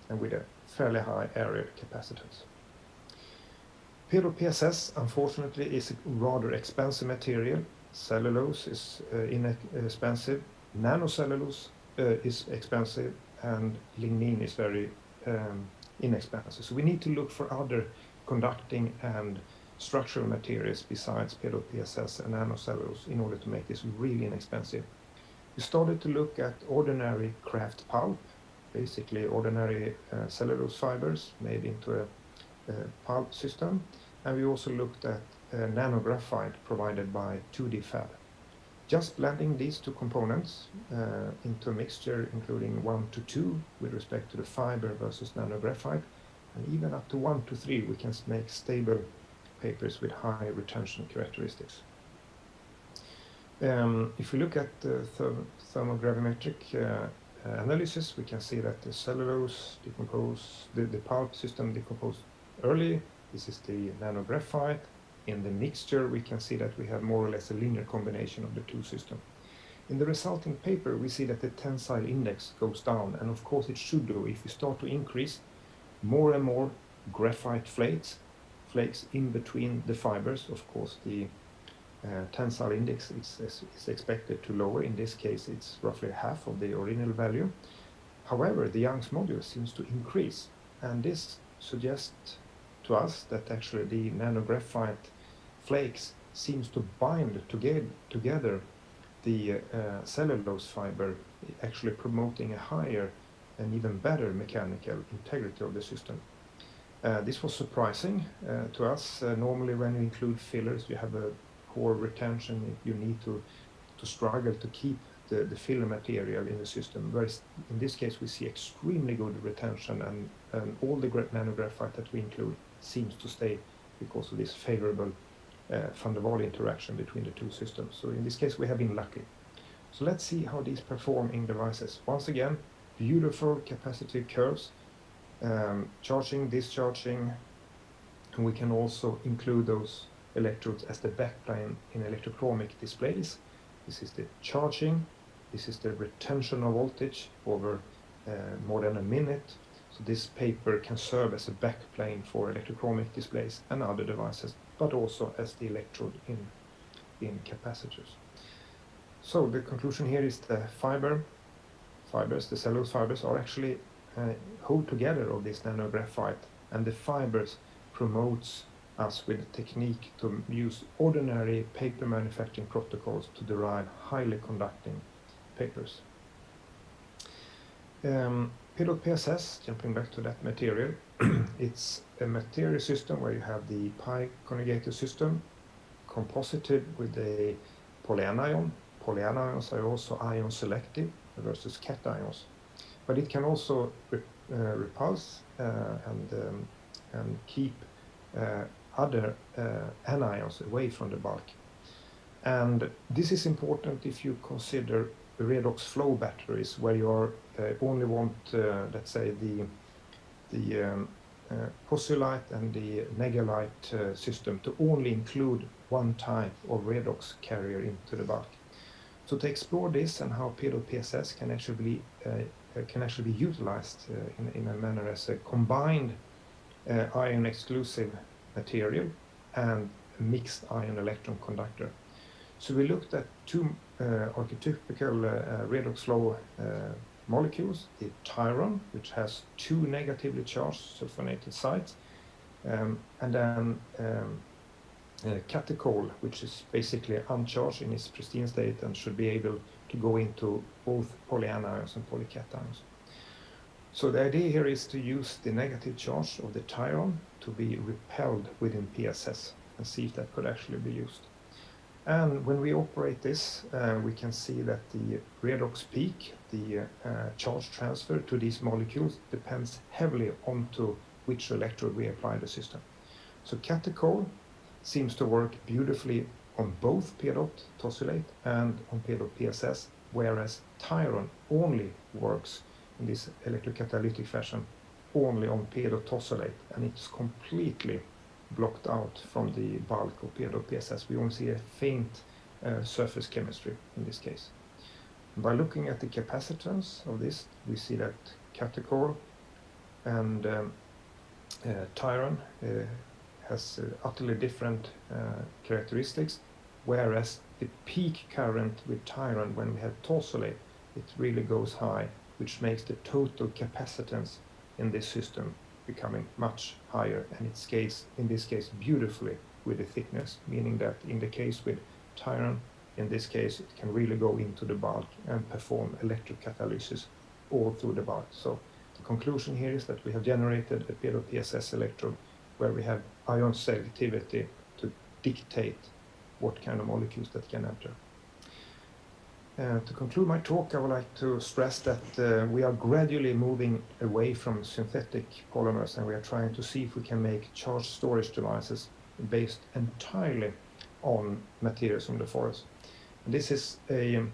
O: and with a fairly high area capacitance. PSS, unfortunately, is a rather expensive material. Cellulose is inexpensive, nanocellulose is expensive, and lignin is very inexpensive. So we need to look for other conducting and structural materials besides PSS and nanocellulose in order to make this really inexpensive. We started to look at ordinary kraft pulp, basically ordinary cellulose fibers made into a pulp system, and we also looked at nanographite provided by 2D fab. Just blending these two components into a mixture including 1 to 2 with respect to the fiber versus nanographite, and even up to 1 to 3 we can make stable papers with high retention characteristics. If we look at the thermogravimetric analysis, we can see that the cellulose decompose, the pulp system decomposed early. This is the nanographite. In the mixture, we can see that we have more or less a linear combination of the two systems. In the resulting paper, we see that the tensile index goes down, and of course it should do. If we start to increase more and more graphite flakes in between the fibers, of course the tensile index is expected to lower. In this case, it's roughly half of the original value. However, the Young's modulus seems to increase, and this suggests to us that actually the nanographite flakes seems to bind together the cellulose fiber, actually promoting a higher and even better mechanical integrity of the system. This was surprising to us. Normally when you include fillers, you have a poor retention. You need to struggle to keep the filler material in the system. Whereas in this case, we see extremely good retention, and all the nanographite that we include seems to stay because of this favorable van der Waals interaction between the two systems. So in this case, we have been lucky. So let's see how these perform in devices. Once again, beautiful capacitive curves, charging, discharging, and we can also include those electrodes as the backplane in electrochromic displays. This is the charging, this is the retention of voltage over more than a minute. So this paper can serve as a backplane for electrochromic displays and other devices, but also as the electrode in capacitors. So the conclusion here is the the cellulose fibers are actually hold together of this nanographite, and the fibers promotes us with a technique to use ordinary paper manufacturing protocols to derive highly conducting papers. Pilot PSS, jumping back to that material, it's a material system where you have the pi conjugated system composited with a polyanion. Polyanions are also ion selective versus cations, but it can also repulse and keep other anions away from the bulk. And this is important if you consider redox flow batteries, where you only want, let's say, the posylite and the negalite system to only include one type of redox carrier into the bulk. So to explore this and how PSS can actually be utilized in a manner as a combined ion exclusive material and a mixed ion electron conductor. So we looked at two archetypical redox flow molecules, the Tyron, which has two negatively charged sulfonated sites, and then catechol, which is basically uncharged in its pristine state and should be able to go into both polyanions and polycations. So the idea here is to use the negative charge of the Tyron to be repelled within PSS and see if that could actually be used. And when we operate this, we can see that the redox peak, the charge transfer to these molecules, depends heavily onto which electrode we apply the system. So catechol seems to work beautifully on both p-dot tosylate and on p-dot PSS, whereas Tyron only works in this electrocatalytic fashion only on p-dot tosylate, and it's completely blocked out from the bulk of p-dot PSS. We only see a faint surface chemistry in this case. By looking at the capacitance of this, we see that catechol and Tyron has utterly different characteristics, whereas the peak current with Tyron when we have tosylate, it really goes high, which makes the total capacitance in this system becoming much higher, and it scales in this case beautifully with the thickness, meaning that in the case with Tyron, in this case it can really go into the bulk and perform electrocatalysis all through the bulk. So the conclusion here is that we have generated a p-dot PSS electrode where we have ion selectivity to dictate what kind of molecules that can enter. To conclude my talk, I would like to stress that we are gradually moving away from synthetic polymers, and we are trying to see if we can make charge storage devices based entirely on materials from the forest. And this is a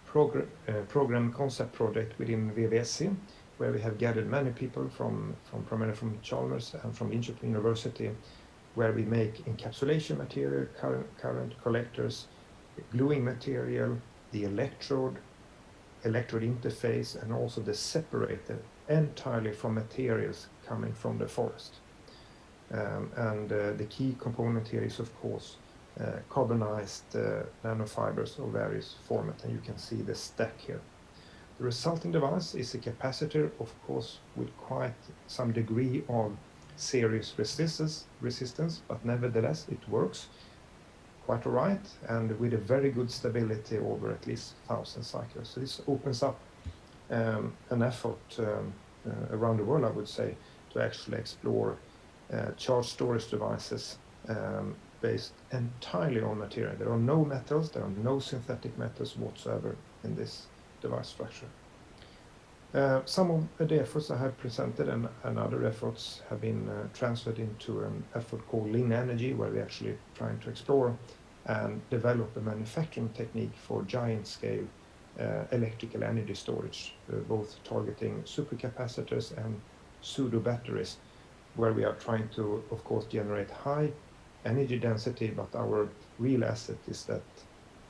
O: program concept project within VVSC, where we have gathered many people primarily from Chalmers and from Linköping University, where we make encapsulation material, current collectors, gluing material, the electrode interface, and also the separator entirely from materials coming from the forest. The key component here is, of course, carbonized nanofibers of various formats, and you can see the stack here. The resulting device is a capacitor, of course, with quite some degree of series resistance, but nevertheless it works quite all right, and with a very good stability over at least 1,000 cycles. So this opens up an effort around the world, I would say, to actually explore charge storage devices based entirely on material. There are no metals, there are no synthetic metals whatsoever in this device structure. Some of the efforts I have presented and other efforts have been transferred into an effort called Lean Energy, where we're actually trying to explore and develop a manufacturing technique for giant scale electrical energy storage, both targeting supercapacitors and pseudo batteries, where we are trying to, of course, generate high energy density, but our real asset is that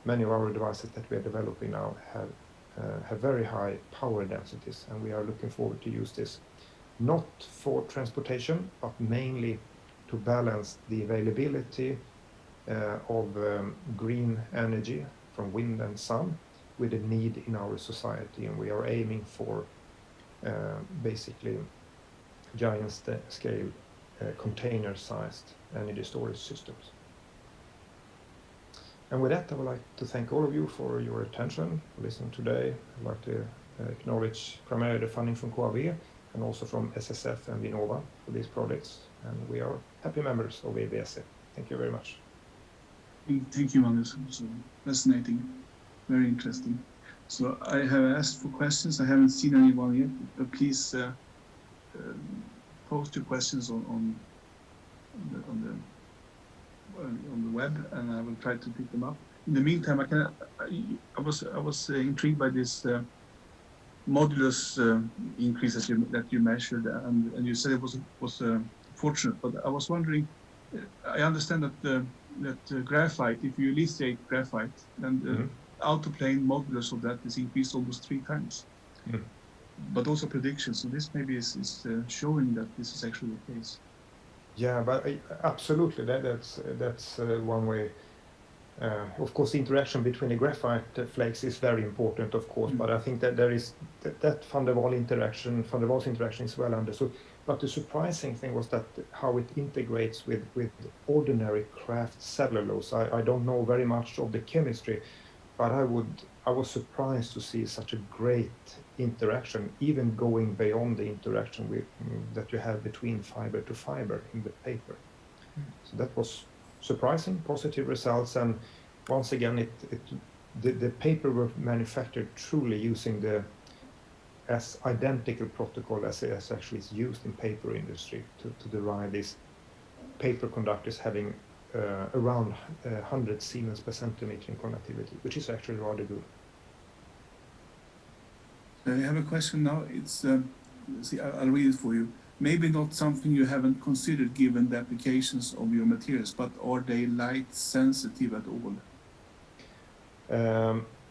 O: many of our devices that we are developing now have very high power densities, and we are looking forward to use this not for transportation, but mainly to balance the availability of green energy from wind and sun with the need in our society, and we are aiming for basically giant scale container-sized energy storage systems. And with that, I would like to thank all of you for your attention, for listening today. I'd like to acknowledge primarily the funding from KAV and also from SSF and Vinnova for these projects. And we are happy members of ABSE. Thank you very much.
N: Thank you, Magnus. So fascinating, very interesting. So I have asked for questions. I haven't seen anyone yet, but please post your questions on the web, and I will try to pick them up. In the meantime, I was intrigued by this modulus increase that you measured, and you said it was fortunate. But I was wondering, I understand that graphite, if you lithiate graphite, then the autoplane modulus of that is increased almost 3 times. But also predictions. So this maybe is showing that this is actually the case.
O: Yeah, but absolutely, that's one way. Of course, the interaction between the graphite flakes is very important, of course, but I think that there is that van der Waals interaction is well understood. But the surprising thing was that how it integrates with ordinary kraft cellulose. I don't know very much of the chemistry, but I was surprised to see such a great interaction, even going beyond the interaction that you have between fiber to fiber in the paper. So that was surprising, positive results, and once again, the paper were manufactured truly using as identical protocol as actually is used in paper industry to derive these paper conductors having around 100 Siemens per centimeter in conductivity, which is actually rather good.
N: I have a question now. It's I'll read it for you. Maybe not something you haven't considered given the applications of your materials, but are they light sensitive at all?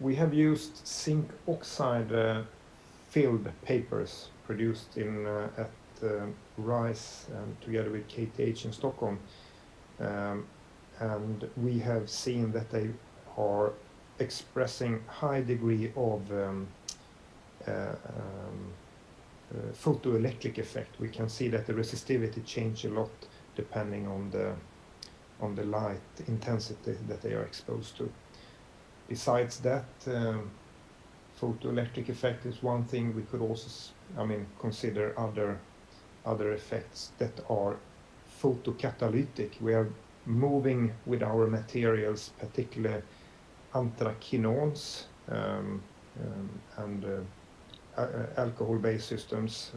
O: We have used zinc oxide filled papers produced at RISE together with KTH in Stockholm. And we have seen that they are expressing high degree of photoelectric effect. We can see that the resistivity change a lot depending on the light intensity that they are exposed to. Besides that, photoelectric effect is one thing. We could also, consider other effects that are photocatalytic. We are moving with our materials, particularly anthracinones and alcohol-based systems,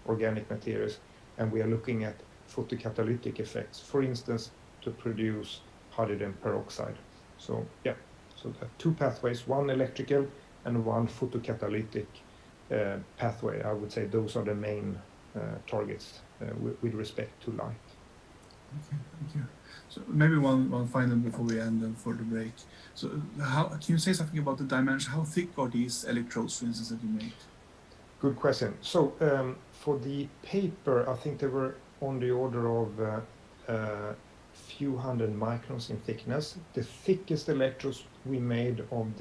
O: organic materials, and we are looking at photocatalytic effects, for instance, to produce hydrogen peroxide. So yeah, so there are 2 pathways, one electrical and one photocatalytic pathway. I would say those are the main targets with respect to light.
N: Okay, thank you. So maybe one final before we end and for the break. So can you say something about the dimension? How thick are these electrodes, for instance, that you made?
O: Good question. So for the paper, I think they were on the order of a few hundred microns in thickness. The thickest electrodes we made of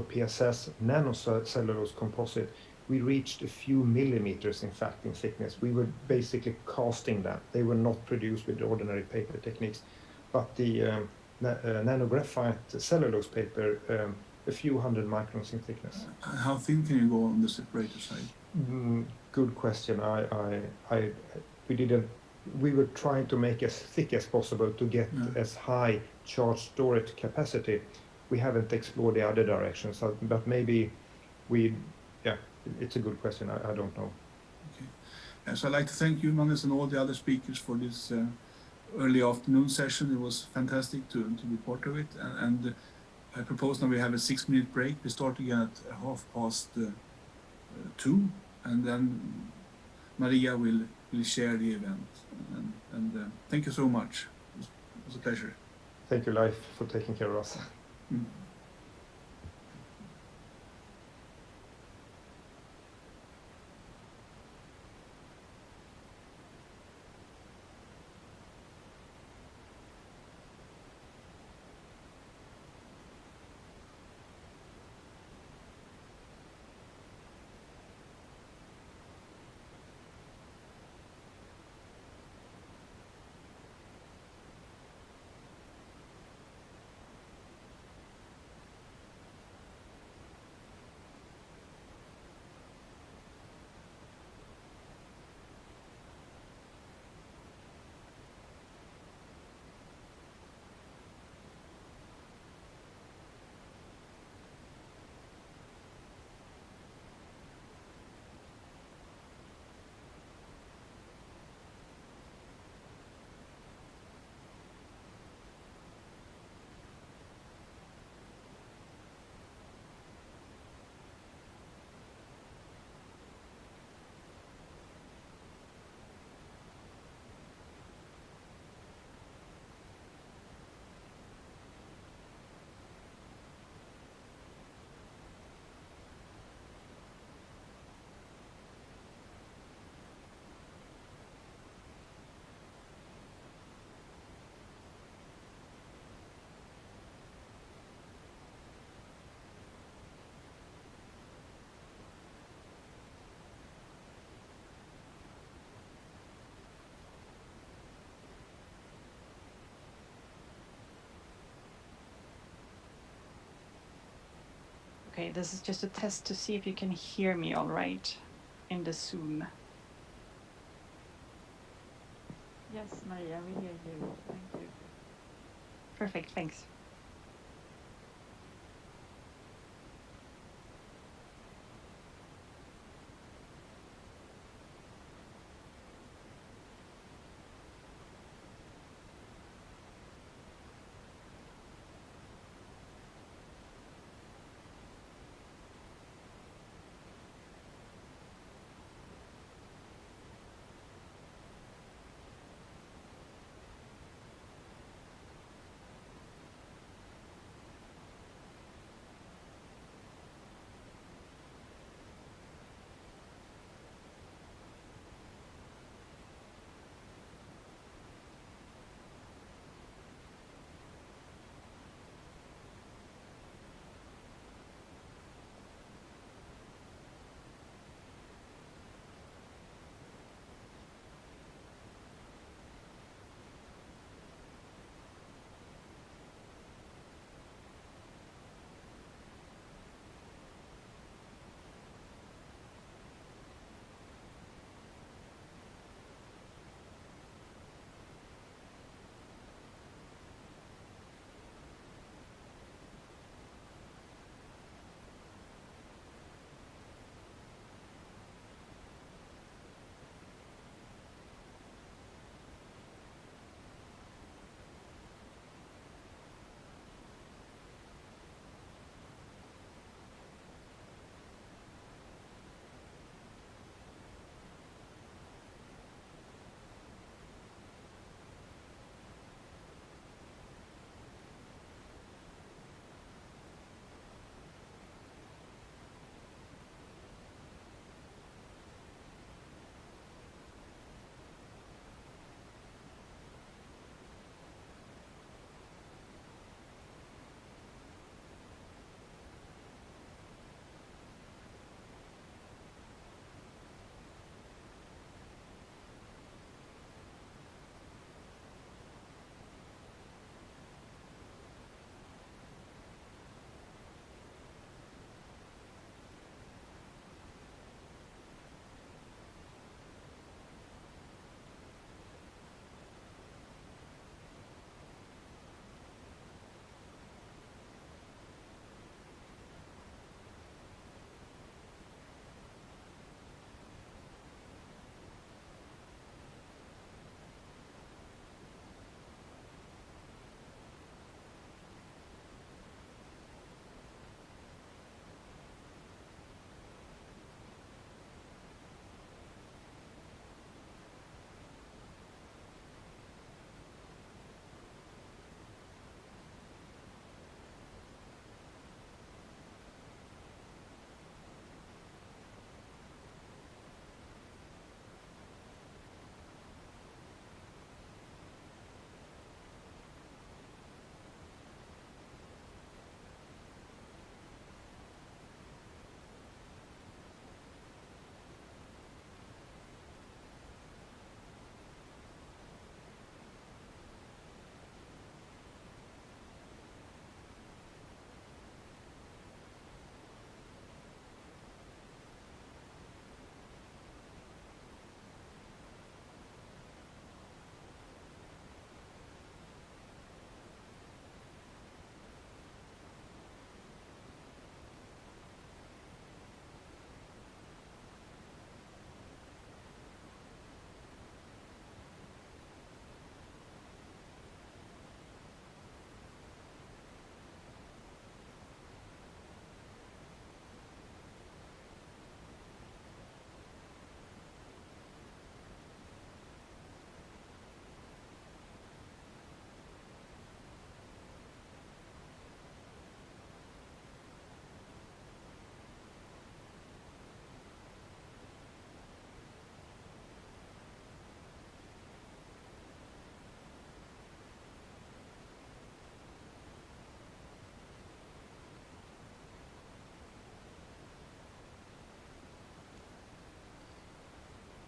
O: PSS nanocellulose composite, we reached a few millimeters, in fact, in thickness. We were basically casting them. They were not produced with ordinary paper techniques. But the nanographite cellulose paper, a few hundred microns in thickness.
N: How thin can you go on the separator side?
O: Good question. We were trying to make as thick as possible to get as high charge storage capacity. We haven't explored the other directions, but maybe it's a good question. I don't know.
N: Okay. So I'd like to thank you, Magnus, and all the other speakers for this early afternoon session. It was fantastic to be part of it. And I propose now we have a 6-minute break. We start again at 2:30, and then Maria will share the event. And thank you so much. It was a pleasure.
O: Thank you, Leif, for taking care of us.
G: Okay, this is just a test to see if you can hear me all right in the Zoom.
E: Yes, Maria, we hear you. Thank you.
G: Perfect, thanks.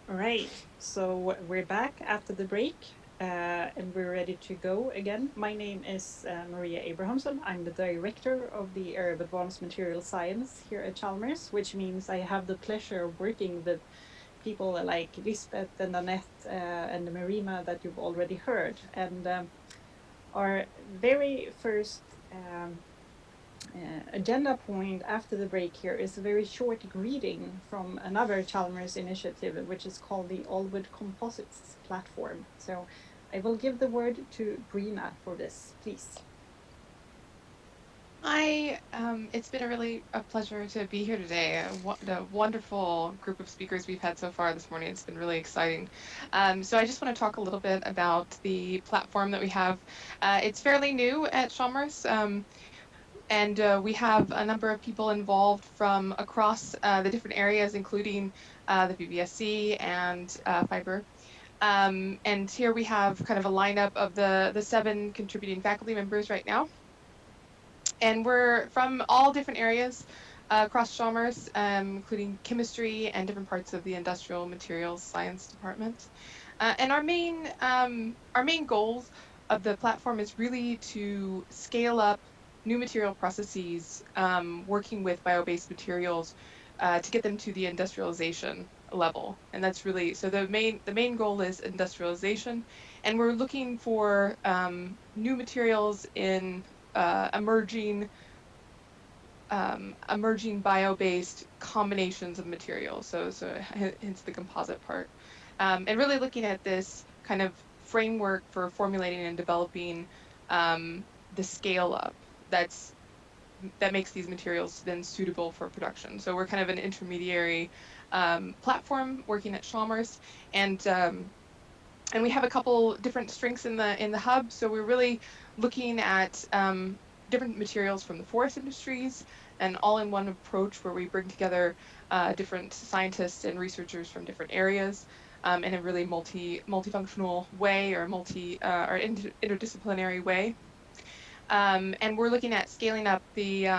G: All right, so we're back after the break. and we're ready to go again. My name is Maria Abrahamsson. I'm the director of the area of advanced material science here at Chalmers, which means I have the pleasure of working with people like Lisbeth and Annette and Marima that you've already heard. And our very first agenda point after the break here is a very short greeting from another Chalmers initiative, which is called the Allwood Composites platform. So I will give the word to Brina for this, please.
Q: Hi, it's been a pleasure to be here today. The wonderful group of speakers we've had so far this morning. It's been really exciting. So I just want to talk a little bit about the platform that we have. It's fairly new at Chalmers, and we have a number of people involved from across the different areas, including the BBSC and fiber. And here we have kind of a lineup of the 7 contributing faculty members right now. And we're from all different areas across Chalmers, including chemistry and different parts of the industrial materials science department. And our main goals of the platform is really to scale up new material processes, working with bio-based materials to get them to the industrialization level. And that's really, so the main goal is industrialization, and we're looking for new materials in emerging bio-based combinations of materials, so hence the composite part, and really looking at this kind of framework for formulating and developing the scale up that makes these materials then suitable for production. So we're kind of an intermediary platform working at Chalmers, and we have a couple different strengths in the hub. So we're really looking at different materials from the forest industries, and all-in-one approach where we bring together different scientists and researchers from different areas in a really multifunctional way, or interdisciplinary way. And we're looking at scaling up the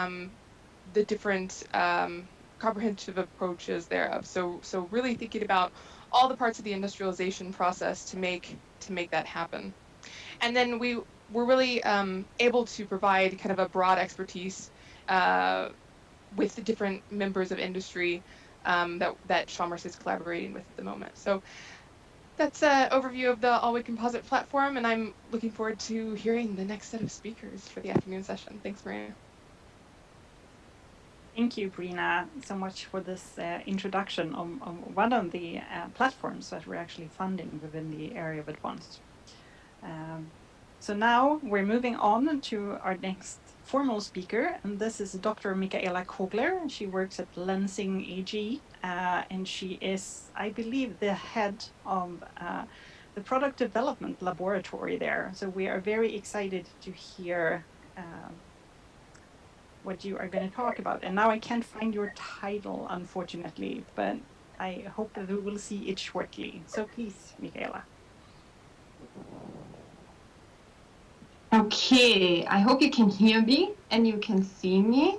Q: different comprehensive approaches thereof. So really thinking about all the parts of the industrialization process to make that happen. And then we're really able to provide kind of a broad expertise with the different members of industry that Chalmers is collaborating with at the moment. So that's an overview of the Allwood Composite platform, and I'm looking forward to hearing the next set of speakers for the afternoon session. Thanks, Maria.
G: Thank you, Brina, so much for this introduction on one of the platforms that we're actually funding within the area of advanced. So now we're moving on to our next formal speaker, and this is Dr. Michaela Kogler. She works at Lensing AG, and she is, I believe, the head of the product development laboratory there. So we are very excited to hear what you are going to talk about. And now I can't find your title, unfortunately, but I hope that we will see it shortly. So please, Michaela.
R: Okay, I hope you can hear me and you can see me.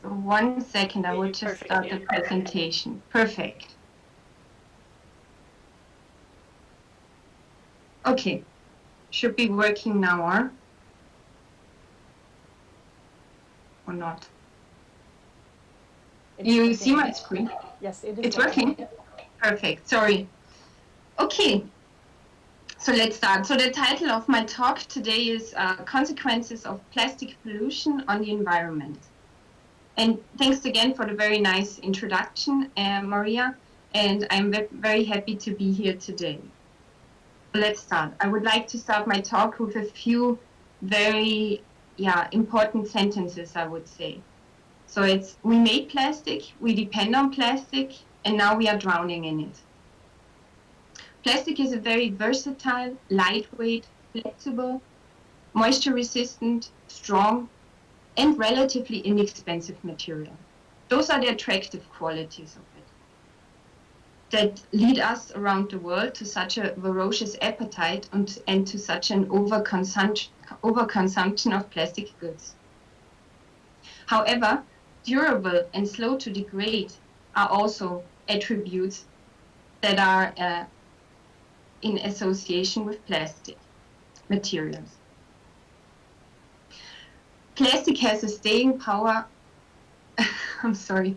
R: So 1 second, I will just start the presentation. Perfect. Okay, should be working now, or not? You see my screen?
G: Yes, it is.
R: It's working? Perfect, sorry. Okay. So let's start. So the title of my talk today is Consequences of Plastic Pollution on the Environment. And thanks again for the very nice introduction, Maria. And I'm very happy to be here today. Let's start. I would like to start my talk with a few very important sentences, I would say. So it's, we made plastic, we depend on plastic, and now we are drowning in it. Plastic is a very versatile, lightweight, flexible, moisture-resistant, strong, and relatively inexpensive material. Those are the attractive qualities of it that lead us around the world to such a voracious appetite and to such an overconsumption of plastic goods. However, durable and slow to degrade are also attributes that are in association with plastic materials. Plastic has a staying power. I'm sorry.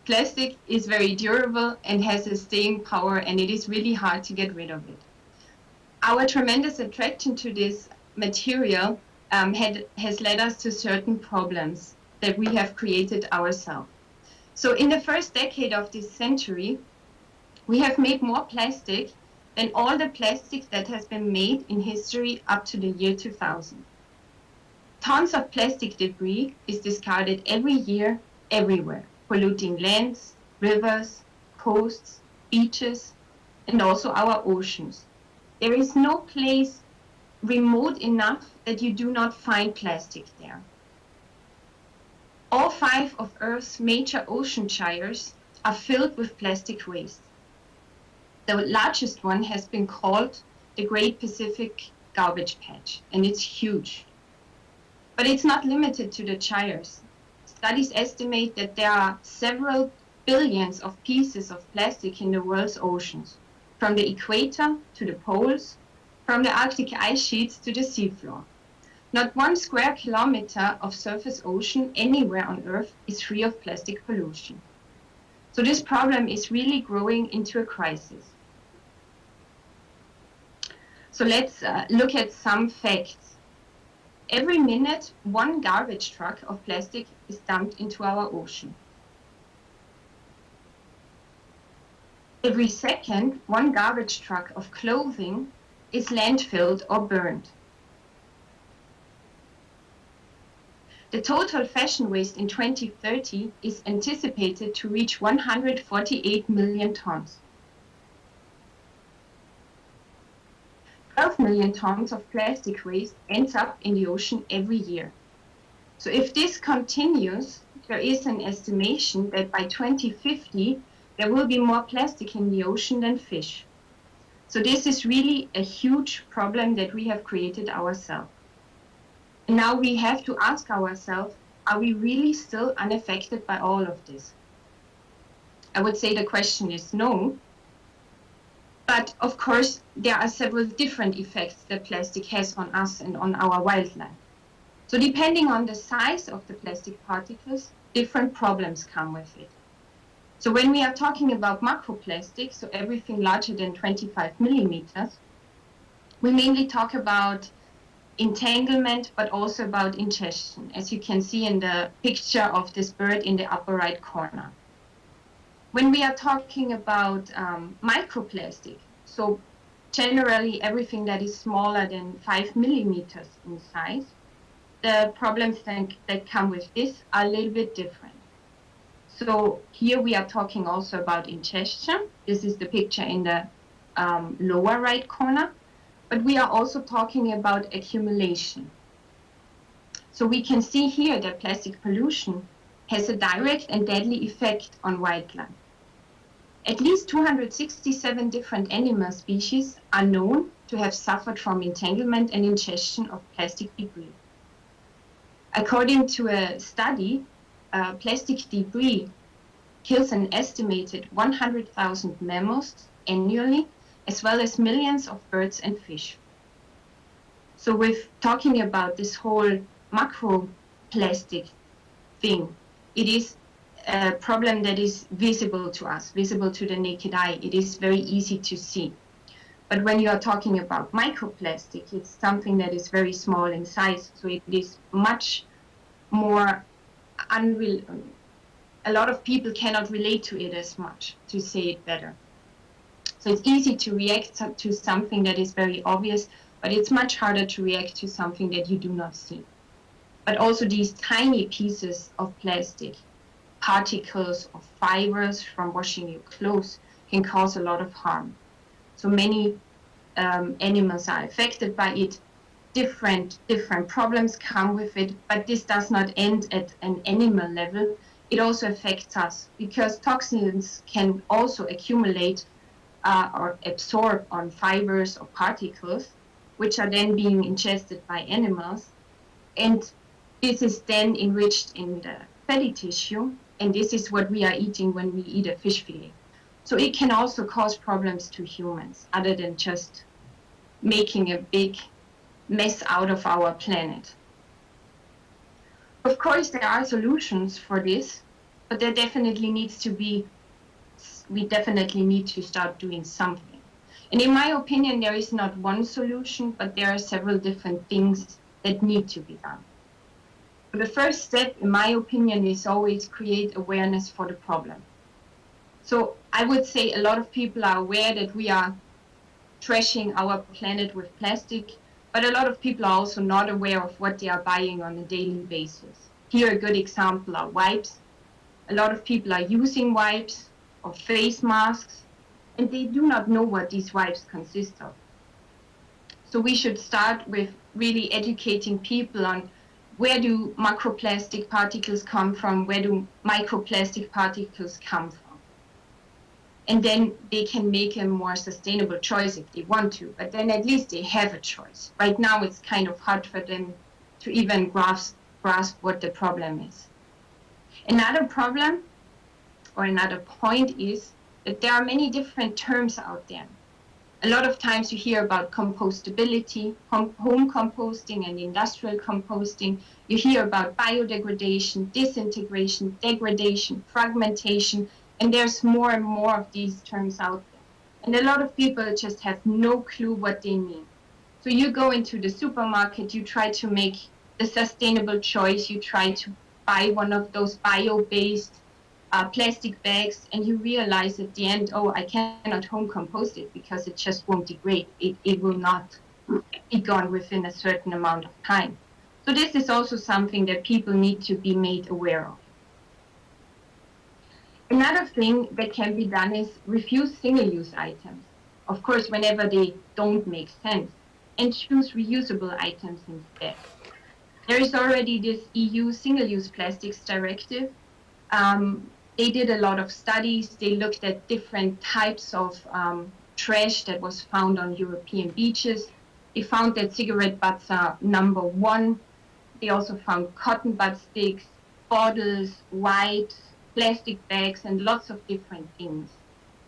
R: Plastic is very durable and has a staying power, and it is really hard to get rid of it. Our tremendous attraction to this material has led us to certain problems that we have created ourselves. So in the first decade of this century, we have made more plastic than all the plastics that has been made in history up to the year 2000. Tons of plastic debris is discarded every year, everywhere, polluting lands, rivers, coasts, beaches, and also our oceans. There is no place remote enough that you do not find plastic there. All 5 of Earth's major ocean gyres are filled with plastic waste. The largest one has been called the Great Pacific Garbage Patch, and it's huge. But it's not limited to the gyres. Studies estimate that there are several billions of pieces of plastic in the world's oceans, from the equator to the poles, from the Arctic ice sheets to the seafloor. Not 1 square kilometer of surface ocean anywhere on Earth is free of plastic pollution. So this problem is really growing into a crisis. So let's look at some facts. Every minute, 1 garbage truck of plastic is dumped into our ocean. Every second, 1 garbage truck of clothing is landfilled or burned. The total fashion waste in 2030 is anticipated to reach 148 million tons. 12 million tons of plastic waste ends up in the ocean every year. So if this continues, there is an estimation that by 2050, there will be more plastic in the ocean than fish. So this is really a huge problem that we have created ourselves. And now we have to ask ourselves, are we really still unaffected by all of this? I would say the question is no. But of course, there are several different effects that plastic has on us and on our wildlife. So depending on the size of the plastic particles, different problems come with it. So when we are talking about macroplastics, so everything larger than 25 millimeters, we mainly talk about entanglement, but also about ingestion, as you can see in the picture of this bird in the upper right corner. When we are talking about microplastic, so generally everything that is smaller than 5 millimeters in size, the problems that come with this are a little bit different. So here we are talking also about ingestion. This is the picture in the lower right corner, but we are also talking about accumulation. So we can see here that plastic pollution has a direct and deadly effect on wildlife. At least 267 different animal species are known to have suffered from entanglement and ingestion of plastic debris. According to a study, plastic debris kills an estimated 100,000 mammals annually, as well as millions of birds and fish. So with talking about this whole macroplastic thing, it is a problem that is visible to us, visible to the naked eye. It is very easy to see. But when you are talking about microplastic, it's something that is very small in size, so it is much more unreal. A lot of people cannot relate to it as much, to say it better. So it's easy to react to something that is very obvious, but it's much harder to react to something that you do not see. But also these tiny pieces of plastic, particles of fibers from washing your clothes, can cause a lot of harm. So many animals are affected by it. Different problems come with it, but this does not end at an animal level. It also affects us because toxins can also accumulate or absorb on fibers or particles, which are then being ingested by animals. And this is then enriched in the fatty tissue, and this is what we are eating when we eat a fish fillet. So it can also cause problems to humans, other than just making a big mess out of our planet. Of course, there are solutions for this, but there definitely needs to be, we definitely need to start doing something. And in my opinion, there is not one solution, but there are several different things that need to be done. The first step, in my opinion, is always create awareness for the problem. So I would say a lot of people are aware that we are trashing our planet with plastic, but a lot of people are also not aware of what they are buying on a daily basis. Here, a good example are wipes. A lot of people are using wipes or face masks, and they do not know what these wipes consist of. So we should start with really educating people on where do macroplastic particles come from, where do microplastic particles come from. And then they can make a more sustainable choice if they want to, but then at least they have a choice. Right now, it's kind of hard for them to even grasp what the problem is. Another problem or another point is that there are many different terms out there. A lot of times you hear about compostability, home composting and industrial composting. You hear about biodegradation, disintegration, degradation, fragmentation, and there's more and more of these terms out there. And a lot of people just have no clue what they mean. So you go into the supermarket, you try to make the sustainable choice, you try to buy one of those bio-based plastic bags, and you realize at the end, oh, I cannot home compost it because it just won't degrade. It will not be gone within a certain amount of time. So this is also something that people need to be made aware of. Another thing that can be done is refuse single-use items, of course, whenever they don't make sense, and choose reusable items instead. There is already this EU Single-Use Plastics Directive. They did a lot of studies. They looked at different types of trash that was found on European beaches. They found that cigarette butts are number one. They also found cotton bud sticks, bottles, wipes, plastic bags, and lots of different things.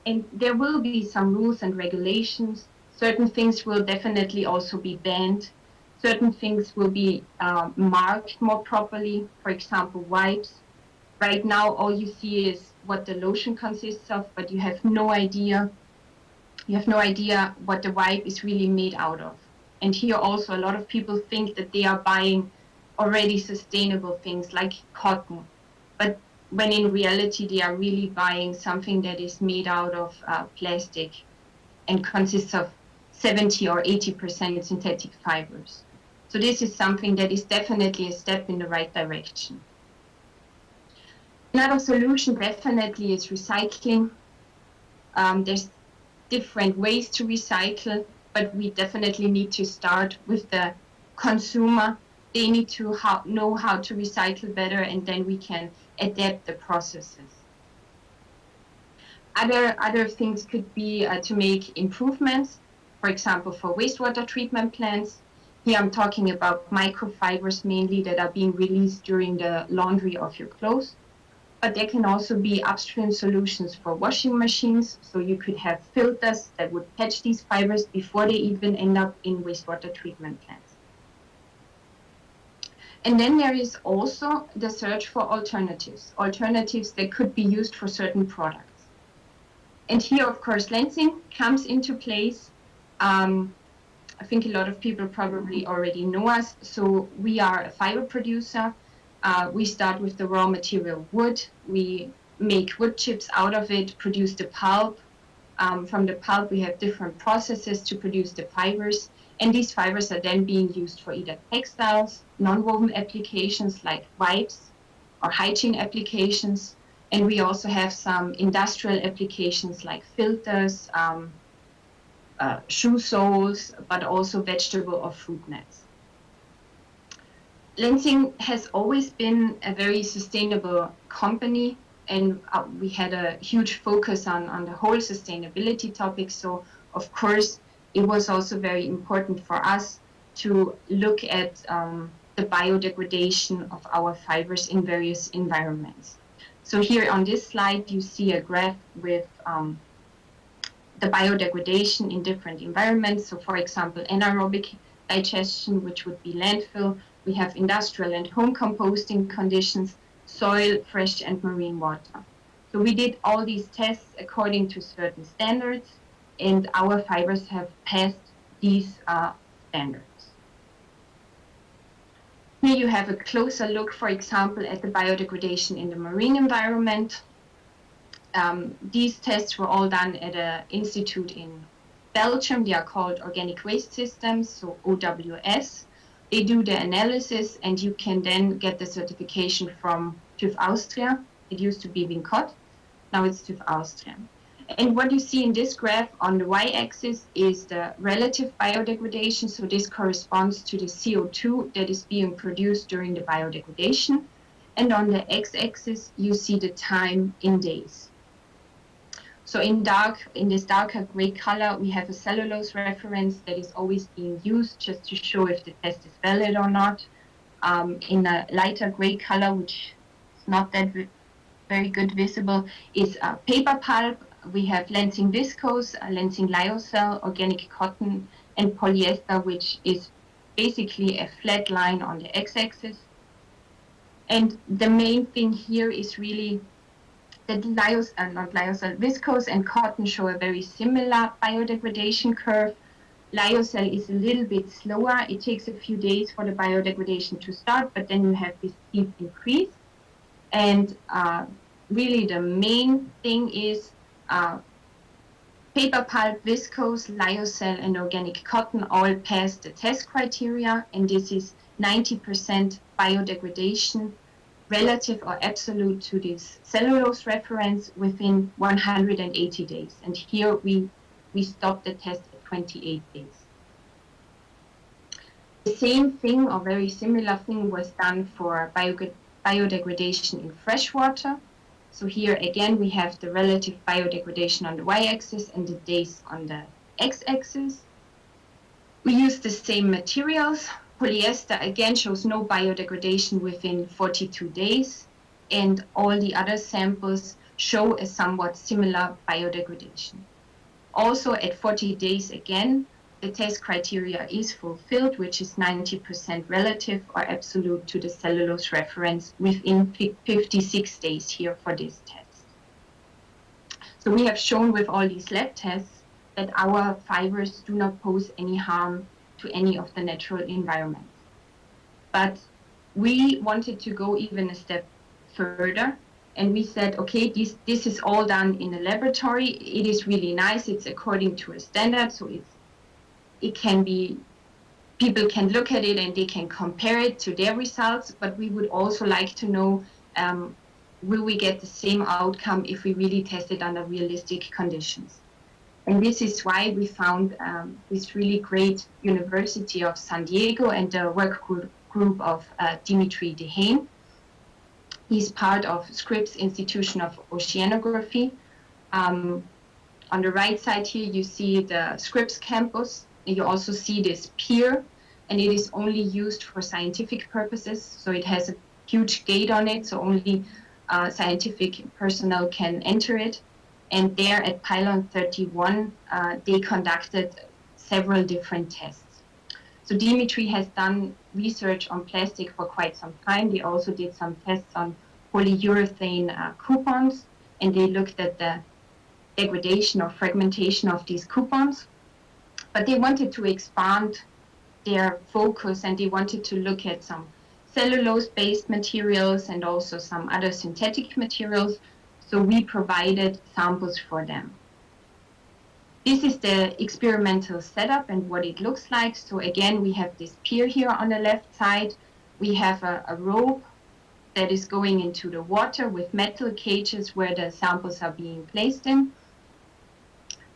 R: And there will be some rules and regulations. Certain things will definitely also be banned. Certain things will be marked more properly, for example, wipes. Right now, all you see is what the lotion consists of, but you have no idea. You have no idea what the wipe is really made out of. And here also, a lot of people think that they are buying already sustainable things like cotton, but when in reality, they are really buying something that is made out of plastic and consists of 70 or 80% synthetic fibers. So this is something that is definitely a step in the right direction. Another solution definitely is recycling. There's different ways to recycle, but we definitely need to start with the consumer. They need to know how to recycle better, and then we can adapt the processes. Other things could be to make improvements, for example, for wastewater treatment plants. Here I'm talking about microfibers mainly that are being released during the laundry of your clothes. But there can also be upstream solutions for washing machines. So you could have filters that would catch these fibers before they even end up in wastewater treatment plants. And then there is also the search for alternatives that could be used for certain products. And here, of course, Lenzing comes into place. I think a lot of people probably already know us. So we are a fiber producer. We start with the raw material wood. We make wood chips out of it, produce the pulp. From the pulp, we have different processes to produce the fibers. And these fibers are then being used for either textiles, non-woven applications like wipes, or hygiene applications. And we also have some industrial applications like filters, shoe soles, but also vegetable or fruit nets. Lenzing has always been a very sustainable company, and we had a huge focus on the whole sustainability topic. So, of course, it was also very important for us to look at the biodegradation of our fibers in various environments. So here on this slide, you see a graph with the biodegradation in different environments. So for example, anaerobic digestion, which would be landfill. We have industrial and home composting conditions, soil, fresh and marine water. So we did all these tests according to certain standards, and our fibers have passed these standards. Here you have a closer look, for example, at the biodegradation in the marine environment. These tests were all done at an institute in Belgium. They are called Organic Waste Systems, so OWS. They do the analysis, and you can then get the certification from TÜV Austria. It used to be Vincott, now it's TÜV Austria. And what you see in this graph on the y-axis is the relative biodegradation. So this corresponds to the CO2 that is being produced during the biodegradation. And on the x-axis, you see the time in days. So in this darker gray color, we have a cellulose reference that is always being used just to show if the test is valid or not. In a lighter gray color, which is not that very good visible, is paper pulp. We have lancing viscose, lancing lyocell, organic cotton, and polyester, which is basically a flat line on the x-axis. And the main thing here is really that viscose and cotton show a very similar biodegradation curve. Lyocell is a little bit slower. It takes a few days for the biodegradation to start, but then you have this steep increase. And really the main thing is paper pulp, viscose, lyocell, and organic cotton all pass the test criteria, and this is 90% biodegradation, relative or absolute to this cellulose reference within 180 days. And here we stopped the test at 28 days. The same thing or very similar thing was done for biodegradation in freshwater. So here again, we have the relative biodegradation on the y-axis and the days on the x-axis. We use the same materials. Polyester again shows no biodegradation within 42 days, and all the other samples show a somewhat similar biodegradation. Also at 40 days again, the test criteria is fulfilled, which is 90% relative or absolute to the cellulose reference within 56 days here for this test. So we have shown with all these lab tests that our fibers do not pose any harm to any of the natural environment. But we wanted to go even a step further, and we said, okay, this is all done in a laboratory. It is really nice. It's according to a standard, so it can be, people can look at it and they can compare it to their results, but we would also like to know, will we get the same outcome if we really test it under realistic conditions? And this is why we found this really great University of San Diego and the work group of Dimitri Dehaene. He's part of Scripps Institution of Oceanography. On the right side here, you see the Scripps campus. You also see this pier, and it is only used for scientific purposes. So it has a huge gate on it, so only scientific personnel can enter it. And there at Pylon 31, they conducted several different tests. So Dimitri has done research on plastic for quite some time. They also did some tests on polyurethane coupons, and they looked at the degradation or fragmentation of these coupons. But they wanted to expand their focus, and they wanted to look at some cellulose-based materials and also some other synthetic materials. So we provided samples for them. This is the experimental setup and what it looks like. So again, we have this pier here on the left side. We have a rope that is going into the water with metal cages where the samples are being placed in.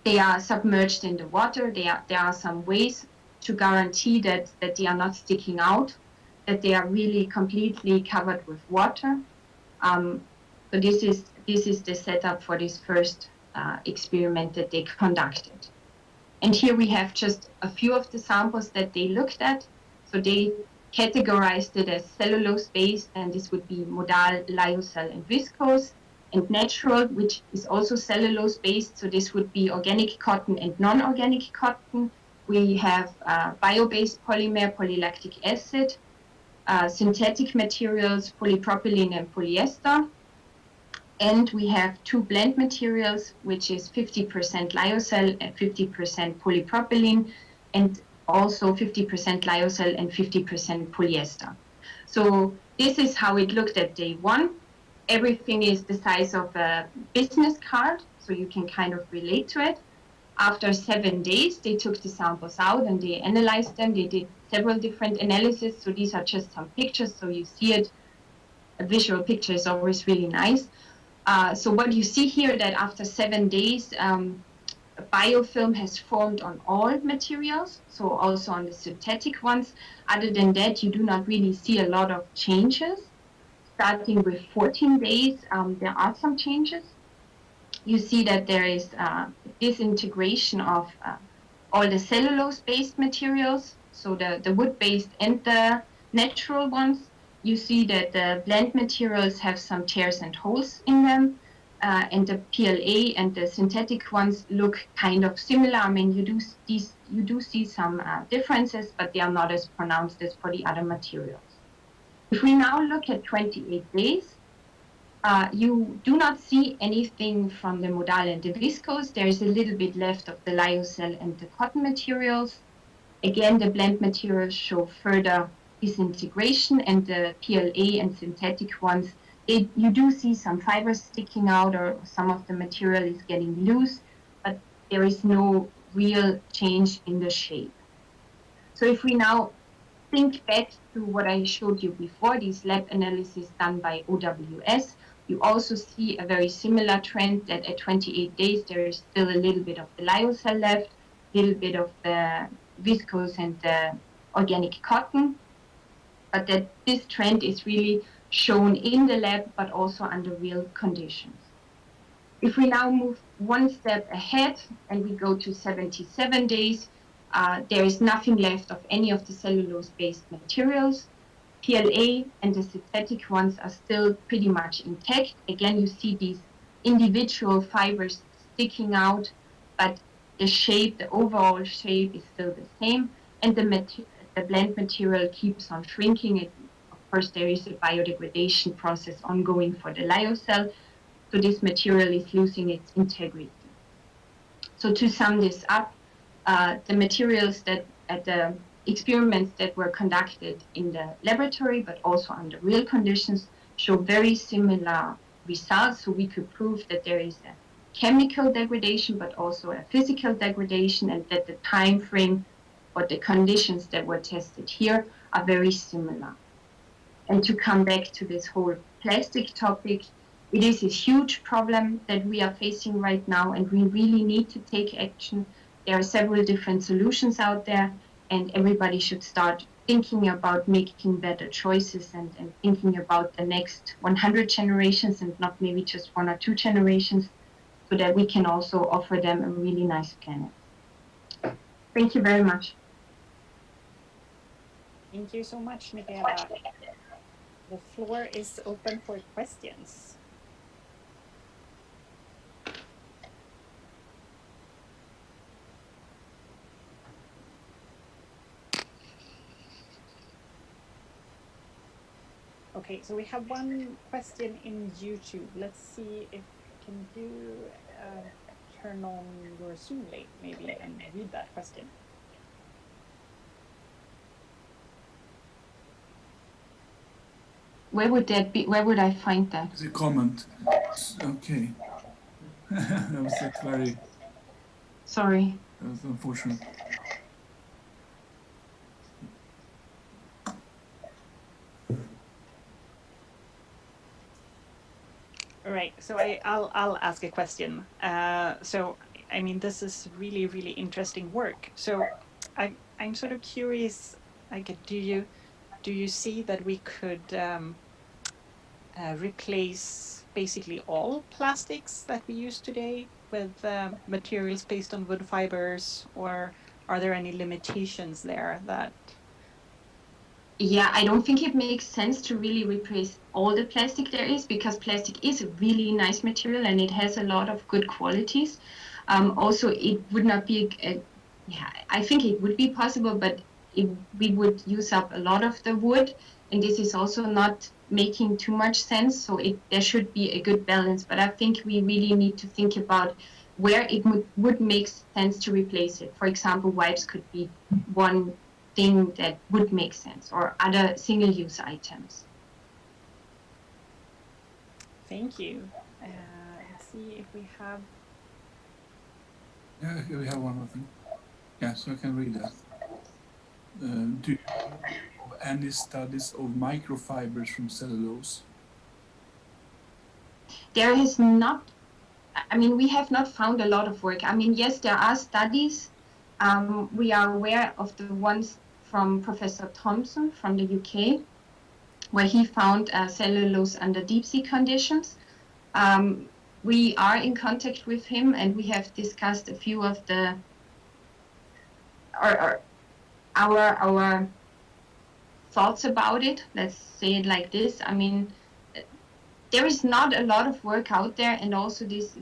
R: They are submerged in the water. There are some ways to guarantee that they are not sticking out, that they are really completely covered with water. So this is the setup for this first experiment that they conducted. And here we have just a few of the samples that they looked at. So they categorized it as cellulose-based, and this would be modal, lyocell, and viscose, and natural, which is also cellulose-based, so this would be organic cotton and non-organic cotton. We have bio-based polymer, polylactic acid, synthetic materials, polypropylene and polyester. And we have two blend materials, which is 50% lyocell and 50% polypropylene, and also 50% lyocell and 50% polyester. So this is how it looked at day one. Everything is the size of a business card, so you can kind of relate to it. After 7 days, they took the samples out and they analyzed them. They did several different analyses. So these are just some pictures, so you see it. A visual picture is always really nice. So what you see here, that after 7 days, a biofilm has formed on all materials, so also on the synthetic ones. Other than that, you do not really see a lot of changes. Starting with 14 days, there are some changes. You see that there is disintegration of all the cellulose-based materials, so the wood-based and the natural ones. You see that the blend materials have some tears and holes in them, and the PLA and the synthetic ones look kind of similar. I mean, you do see some differences, but they are not as pronounced as for the other materials. If we now look at 28 days, you do not see anything from the modal and the viscose. There is a little bit left of the lyocell and the cotton materials. Again, the blend materials show further disintegration, and the PLA and synthetic ones, you do see some fibers sticking out, or some of the material is getting loose, but there is no real change in the shape. So if we now think back to what I showed you before, these lab analyses done by OWS, you also see a very similar trend that at 28 days, there is still a little bit of the lyocell left, a little bit of the viscose and the organic cotton, but that this trend is really shown in the lab, but also under real conditions. If we now move one step ahead and we go to 77 days, there is nothing left of any of the cellulose-based materials. PLA and the synthetic ones are still pretty much intact. Again, you see these individual fibers sticking out, but the shape, the overall shape is still the same, and the blend material keeps on shrinking. Of course, there is a biodegradation process ongoing for the lyocell, so this material is losing its integrity. So to sum this up, the materials that at the experiments that were conducted in the laboratory, but also under real conditions, show very similar results. So we could prove that there is a chemical degradation, but also a physical degradation, and that the time frame or the conditions that were tested here are very similar. And to come back to this whole plastic topic, it is a huge problem that we are facing right now, and we really need to take action. There are several different solutions out there, and everybody should start thinking about making better choices and thinking about the next 100 generations and not maybe just 1 or 2 generations, so that we can also offer them a really nice planet. Thank you very much.
S: Thank you so much, Michaela. The floor is open for questions. Okay, so we have one question in YouTube. Let's see if can you turn on your Zoom link maybe and read that question.
R: Where would that be? Where would I find that?
N: It's a comment. Okay. That was very...
R: Sorry.
N: That was unfortunate.
S: All right, so I'll ask a question. So, I mean, this is really, really interesting work. So I'm sort of curious, like, do you see that we could replace basically all plastics that we use today with materials based on wood fibers, or are there any limitations there that
R: yeah, I don't think it makes sense to really replace all the plastic there is, because plastic is a really nice material and it has a lot of good qualities. Also, it would not be, yeah, I think it would be possible, but we would use up a lot of the wood, and this is also not making too much sense. So there should be a good balance, but I think we really need to think about where it would make sense to replace it. For example, wipes could be one thing that would make sense, or other single-use items.
S: Thank you. Let's see if we have.
N: Yeah, we have one more thing. Yeah, so I can read that. Do you know of any studies of microfibers from cellulose?
R: There is not, I mean, we have not found a lot of work. I mean, yes, there are studies. We are aware of the ones from Professor Thompson from the UK, where he found cellulose under deep sea conditions. We are in contact with him, and we have discussed a few of the our thoughts about it. Let's say it like this. I mean, there is not a lot of work out there, and also this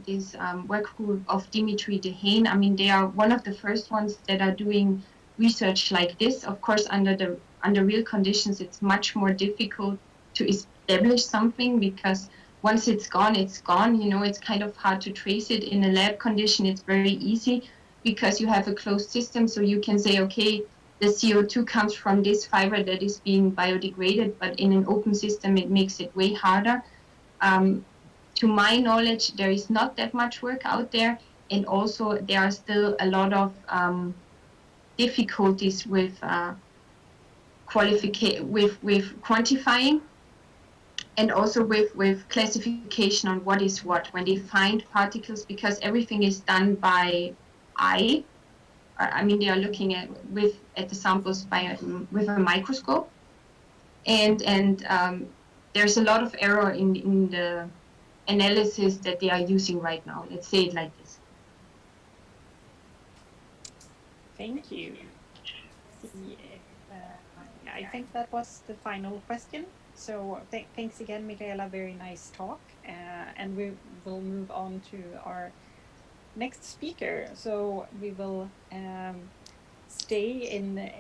R: work of Dimitri Dehaene. I mean, they are one of the first ones that are doing research like this. Of course, under real conditions, it's much more difficult to establish something, because once it's gone, it's gone. You know, it's kind of hard to trace it. In a lab condition, it's very easy because you have a closed system, so you can say, okay, the CO2 comes from this fiber that is being biodegraded, but in an open system, it makes it way harder. To my knowledge, there is not that much work out there, and also there are still a lot of difficulties with quantifying, and also with classification on what is what when they find particles, because everything is done by eye. I mean, they are looking at the samples with a microscope, and there's a lot of error in the analysis that they are using right now. Let's say it like this.
S: Thank you. See if, I think that was the final question. So thanks again, Michaela. Very nice talk. And we will move on to our next speaker. So we will stay in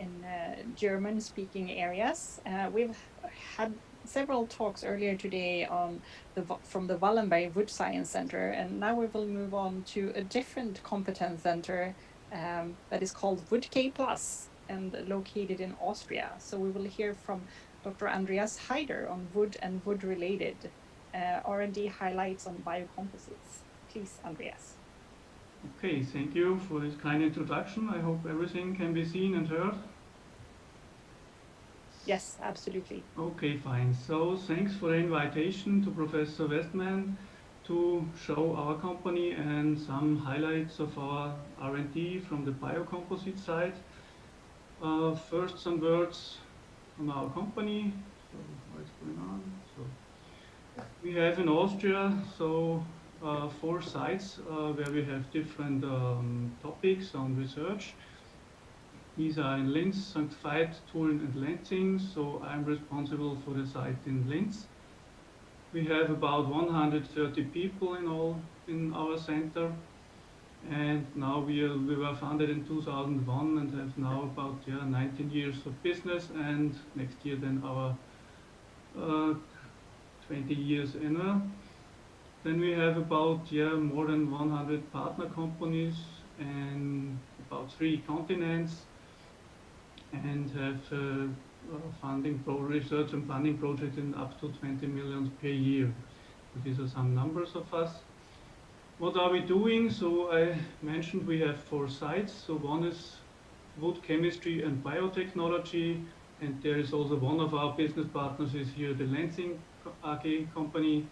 S: German-speaking areas. We've had several talks earlier today on from the Wallenberg Wood Science Center, and now we will move on to a different competence center that is called Wood K Plus and located in Austria. So we will hear from Dr. Andreas Haider on wood and wood-related R&D highlights on biocomposites. Please, Andreas.
T: Okay, thank you for this kind introduction. I hope everything can be seen and heard.
S: Yes, absolutely.
T: Okay, fine. So thanks for the invitation to Professor Westman to show our company and some highlights of our R&D from the biocomposite side. First, some words on our company. So what's going on? So we have in Austria 4 sites where we have different topics on research. These are in Linz, St. Veit, Tulln, and Lenzing. So I'm responsible for the site in Linz. We have about 130 people in all in our center. And now we were founded in 2001 and have now about 19 years of business, and next year then our 20 years annual. Then we have about more than 100 partner companies and about 3 continents, and have research and funding projects in up to 20 million per year. So these are some numbers of us. What are we doing? So I mentioned we have 4 sites. So one is wood chemistry and biotechnology, and there is also one of our business partners is here, the Lenzing AG company.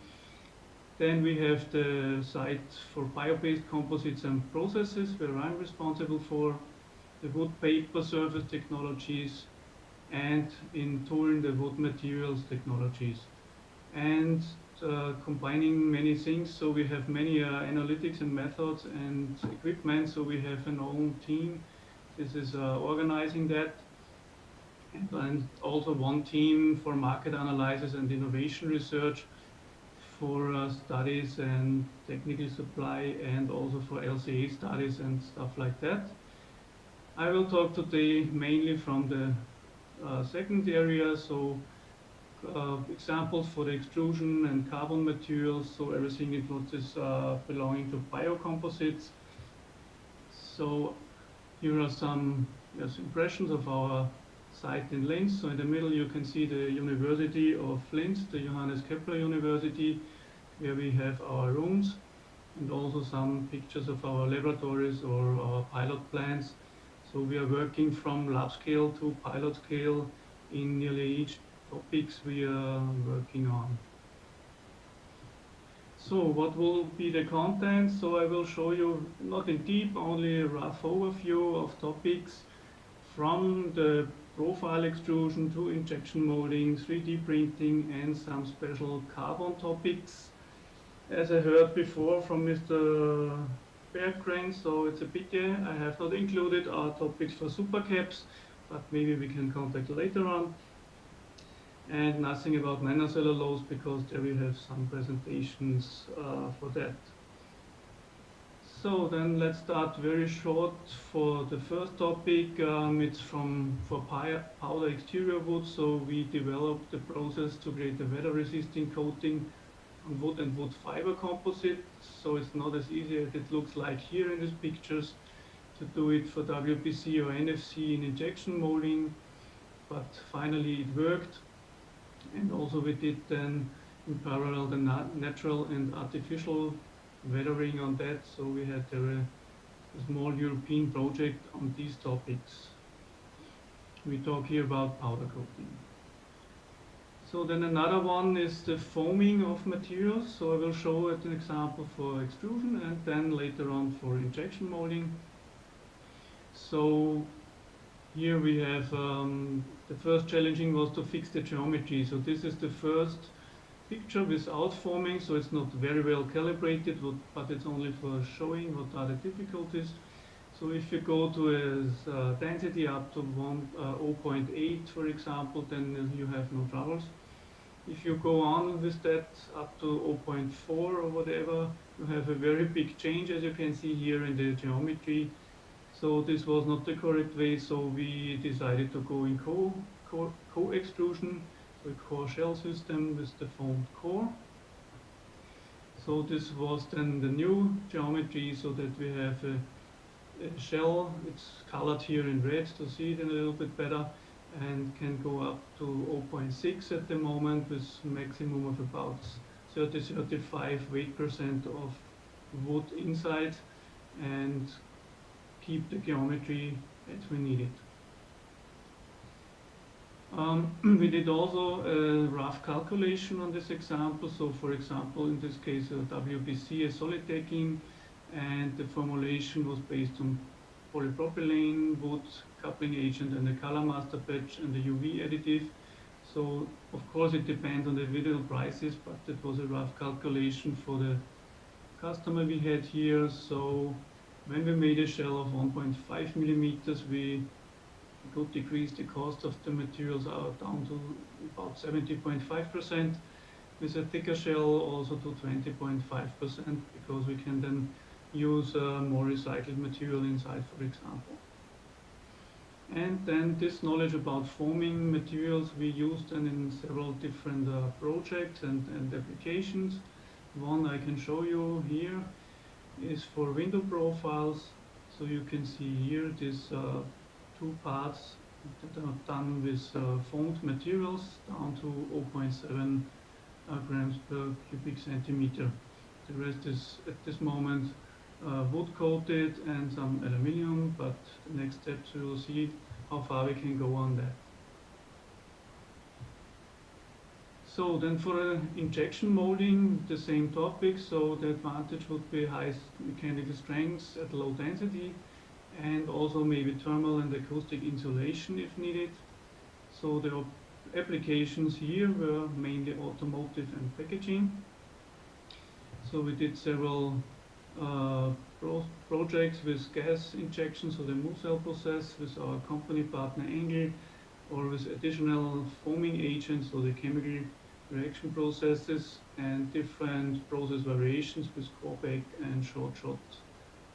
T: Then we have the site for bio-based composites and processes, where I'm responsible for the wood paper surface technologies, and in Tulln the wood materials technologies. And combining many things, so we have many analytics and methods and equipment, so we have an own team. This is organizing that. and also one team for market analysis and innovation research for studies and technical supply, and also for LCA studies and stuff like that. I will talk today mainly from the second area, so examples for the extrusion and carbon materials, so everything what is belonging to biocomposites. So here are some impressions of our site in Linz. So in the middle you can see the University of Linz, the Johannes Kepler University, where we have our rooms, and also some pictures of our laboratories or our pilot plants. So we are working from lab scale to pilot scale in nearly each topics we are working on. So what will be the content? So I will show you, not in deep, only a rough overview of topics from the profile extrusion to injection molding, 3D printing, and some special carbon topics. As I heard before from Mr. Berggren, so it's a pity I have not included our topics for supercaps, but maybe we can contact later on. And nothing about nanocellulose, because there we have some presentations for that. So then let's start very short for the first topic. It's for powder exterior wood. So we developed the process to create a weather-resisting coating on wood and wood fiber composite. So it's not as easy as it looks like here in these pictures to do it for WPC or NFC in injection molding, but finally it worked. And also we did then in parallel the natural and artificial weathering on that. So we had a small European project on these topics. We talk here about powder coating. So then another one is the foaming of materials. So I will show it an example for extrusion and then later on for injection molding. So here we have the first challenging was to fix the geometry. So this is the first picture without foaming, so it's not very well calibrated, but it's only for showing what are the difficulties. So if you go to a density up to 0.8, for example, then you have no troubles. If you go on with that up to 0.4 or whatever, you have a very big change, as you can see here in the geometry. So this was not the correct way, so we decided to go in co-extrusion, so a core shell system with the foamed core. So this was then the new geometry, so that we have a shell, it's colored here in red to see it a little bit better, and can go up to 0.6 at the moment with maximum of about 30-35 weight% of wood inside, and keep the geometry as we need it. We did also a rough calculation on this example. So for example, in this case, WBC, a solid decking, and the formulation was based on polypropylene, wood, coupling agent, and a color master patch and the UV additive. So of course it depends on the individual prices, but it was a rough calculation for the customer we had here. So when we made a shell of 1.5 millimeters, we could decrease the cost of the materials down to about 70.5%, with a thicker shell also to 20.5%, because we can then use more recycled material inside, for example. And then this knowledge about foaming materials we used then in several different projects and applications. One I can show you here is for window profiles. So you can see here these two parts that are done with foamed materials down to 0.7 grams per cubic centimeter. The rest is at this moment wood coated and some aluminium, but the next steps we will see how far we can go on that. So then for injection molding, the same topic. So the advantage would be high mechanical strength at low density, and also maybe thermal and acoustic insulation if needed. So the applications here were mainly automotive and packaging. So we did several projects with gas injection, so the move cell process with our company partner Engel, or with additional foaming agents, so the chemical reaction processes, and different process variations with core-baked and short-shot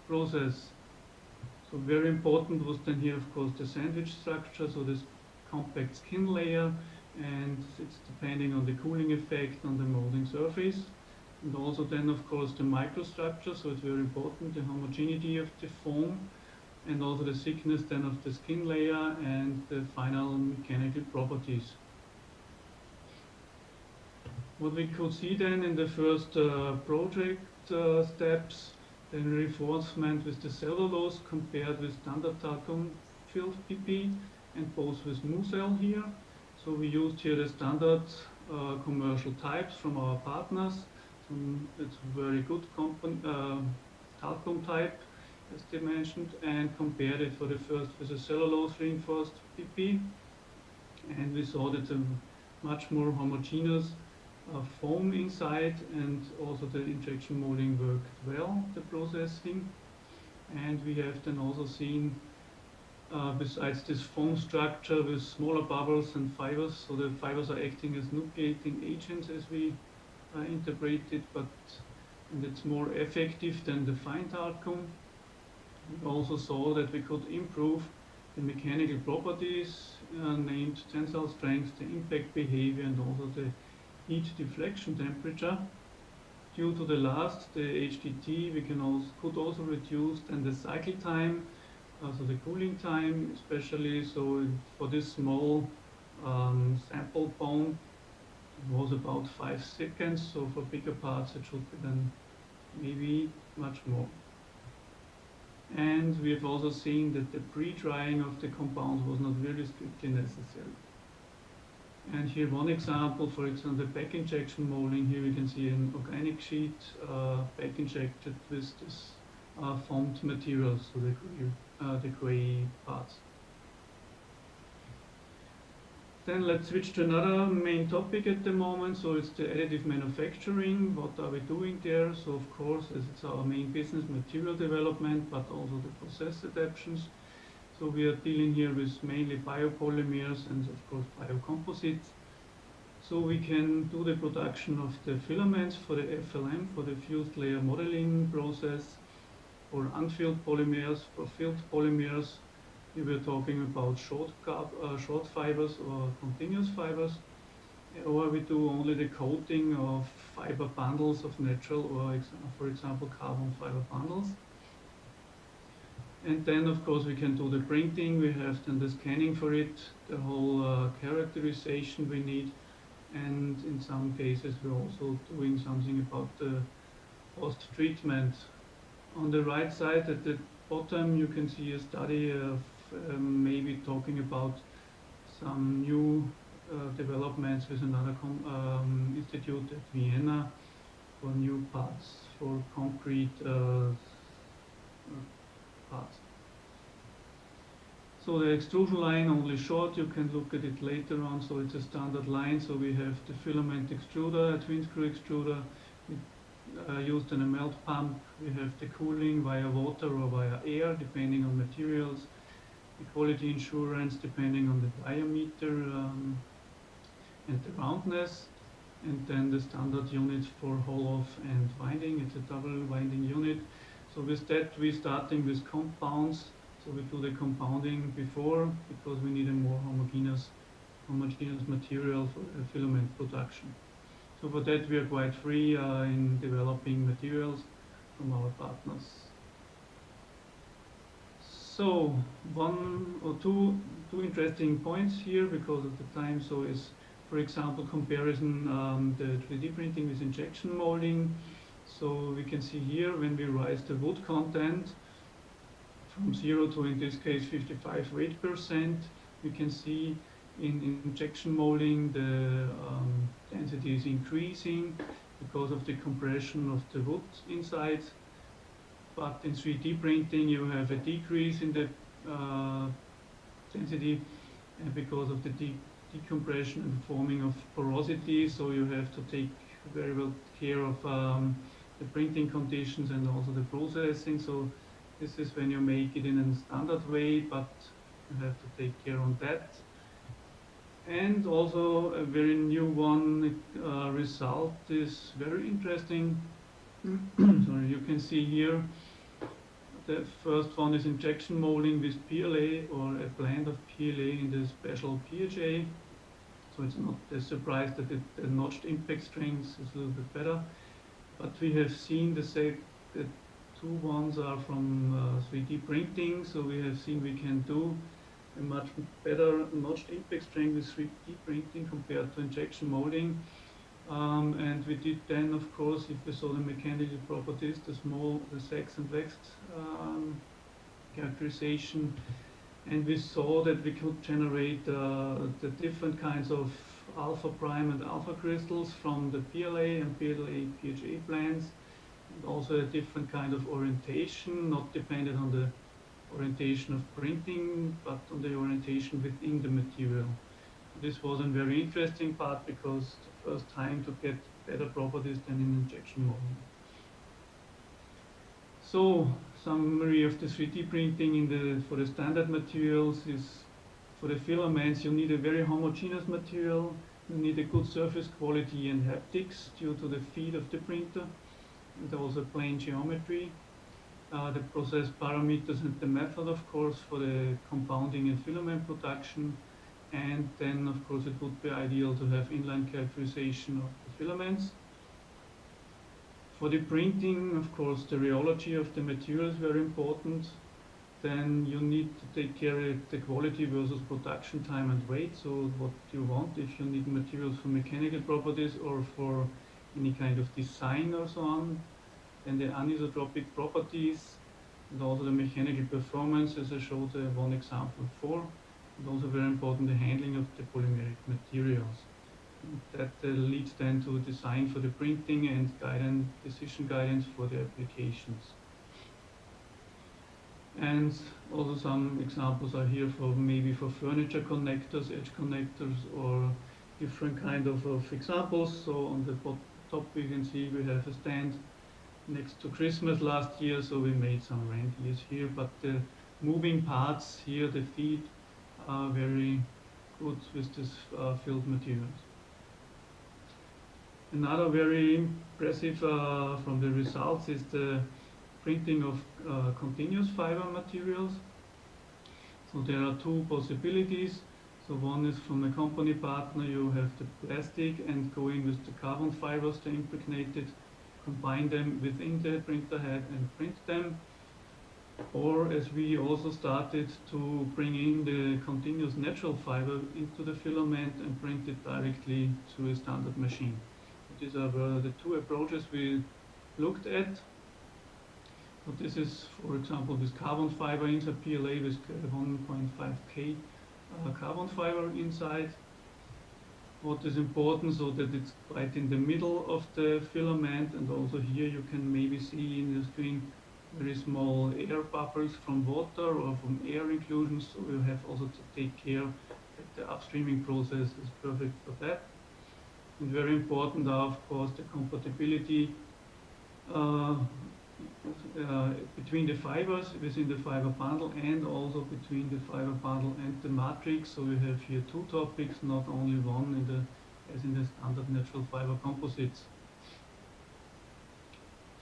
T: process. So very important was then here, of course, the sandwich structure, so this compact skin layer, and it's depending on the cooling effect on the molding surface. And also then, of course, the microstructure, so it's very important, the homogeneity of the foam, and also the thickness then of the skin layer and the final mechanical properties. What we could see then in the first project steps, the reinforcement with the cellulose compared with standard talcum filled PP, and both with Musel here. So we used here the standard commercial types from our partners. So it's a very good talcum type, as they mentioned, and compared it for the first with a cellulose reinforced PP. And we saw that a much more homogeneous foam inside, and also the injection molding worked well, the processing. And we have then also seen, besides this foam structure with smaller bubbles and fibers, so the fibers are acting as nucleating agents as we interpret it, and it's more effective than the fine talcum. We also saw that we could improve the mechanical properties, named tensile strength, the impact behavior, and also the heat deflection temperature. Due to the last, the HDT, we could also reduce then the cycle time, so the cooling time, especially so for this small sample bone, it was about 5 seconds. So for bigger parts, it should be then maybe much more. And we have also seen that the pre-drying of the compounds was not really strictly necessary. And here one example, for example, the back injection molding. Here we can see an organic sheet back injected with this foamed material, so the gray parts. Then let's switch to another main topic at the moment. So it's the additive manufacturing. What are we doing there? So of course, as it's our main business, material development, but also the process adaptations. So we are dealing here with mainly biopolymers and of course biocomposites. So we can do the production of the filaments for the FLM, for the fused layer modeling process, or unfilled polymers. For filled polymers, we were talking about short fibers or continuous fibers, or we do only the coating of fiber bundles of natural, or for example carbon fiber bundles. And then, of course, we can do the printing. We have then the scanning for it, the whole characterization we need. And in some cases, we're also doing something about the post-treatment. On the right side, at the bottom, you can see a study of maybe talking about some new developments with another institute at Vienna for new parts, for concrete parts. So the extrusion line only short, you can look at it later on. So it's a standard line. So we have the filament extruder, a twin screw extruder. We used in a melt pump. We have the cooling via water or via air, depending on materials. The quality insurance, depending on the diameter and the roundness. And then the standard unit for hole-off and winding. It's a double winding unit. So with that, we're starting with compounds. So we do the compounding before, because we need a more homogeneous material for the filament production. So for that, we are quite free in developing materials from our partners. So one or two interesting points here because of the time. So is, for example, comparison the 3D printing with injection molding. So we can see here when we rise the wood content from 0 to, in this case, 55 weight%, we can see in injection molding the density is increasing because of the compression of the wood inside. But in 3D printing, you have a decrease in the density because of the decompression and forming of porosity. So you have to take very well care of the printing conditions and also the processing. So this is when you make it in a standard way, but you have to take care on that. And also a very new one result is very interesting. Sorry, you can see here the first one is injection molding with PLA or a blend of PLA in the special PHA. So it's not a surprise that the notched impact strength is a little bit better. But we have seen the two ones are from 3D printing. So we have seen we can do a much better notched impact strength with 3D printing compared to injection molding. And we did then, of course, if we saw the mechanical properties, the sex and wax characterization, and we saw that we could generate the different kinds of alpha prime and alpha crystals from the PLA and PLA PHA blends, and also a different kind of orientation, not dependent on the orientation of printing, but on the orientation within the material. This was a very interesting part because the first time to get better properties than in injection molding. So summary of the 3D printing for the standard materials is, for the filaments you need a very homogeneous material, you need a good surface quality and haptics due to the feed of the printer, and also plane geometry, the process parameters and the method, of course, for the compounding and filament production. And then, of course, it would be ideal to have inline characterization of the filaments. For the printing, of course, the rheology of the material is very important. Then you need to take care of the quality versus production time and weight. So what you want, if you need materials for mechanical properties or for any kind of design or so on. Then the anisotropic properties and also the mechanical performance, as I showed one example before. And also very important, the handling of the polymeric materials. And that leads then to design for the printing and decision guidance for the applications. And also some examples are here for maybe for furniture connectors, edge connectors, or different kind of examples. So on the top you can see we have a stand next to Christmas last year, so we made some reindeers here, but the moving parts here, the feet, are very good with this filled materials. Another very impressive from the results is the printing of continuous fiber materials. So there are two possibilities. So one is from a company partner, you have the plastic and go in with the carbon fibers, the impregnated, combine them within the printer head and print them. Or as we also started to bring in the continuous natural fiber into the filament and print it directly through a standard machine. These are the two approaches we looked at. So this is, for example, with carbon fiber inside PLA with 1.5 K carbon fiber inside. What is important so that it's right in the middle of the filament, and also here you can maybe see in the screen very small air bubbles from water or from air inclusions, so you have also to take care that the upstreaming process is perfect for that. And very important are, of course, the compatibility between the fibers within the fiber bundle and also between the fiber bundle and the matrix. So we have here two topics, not only one as in the standard natural fiber composites.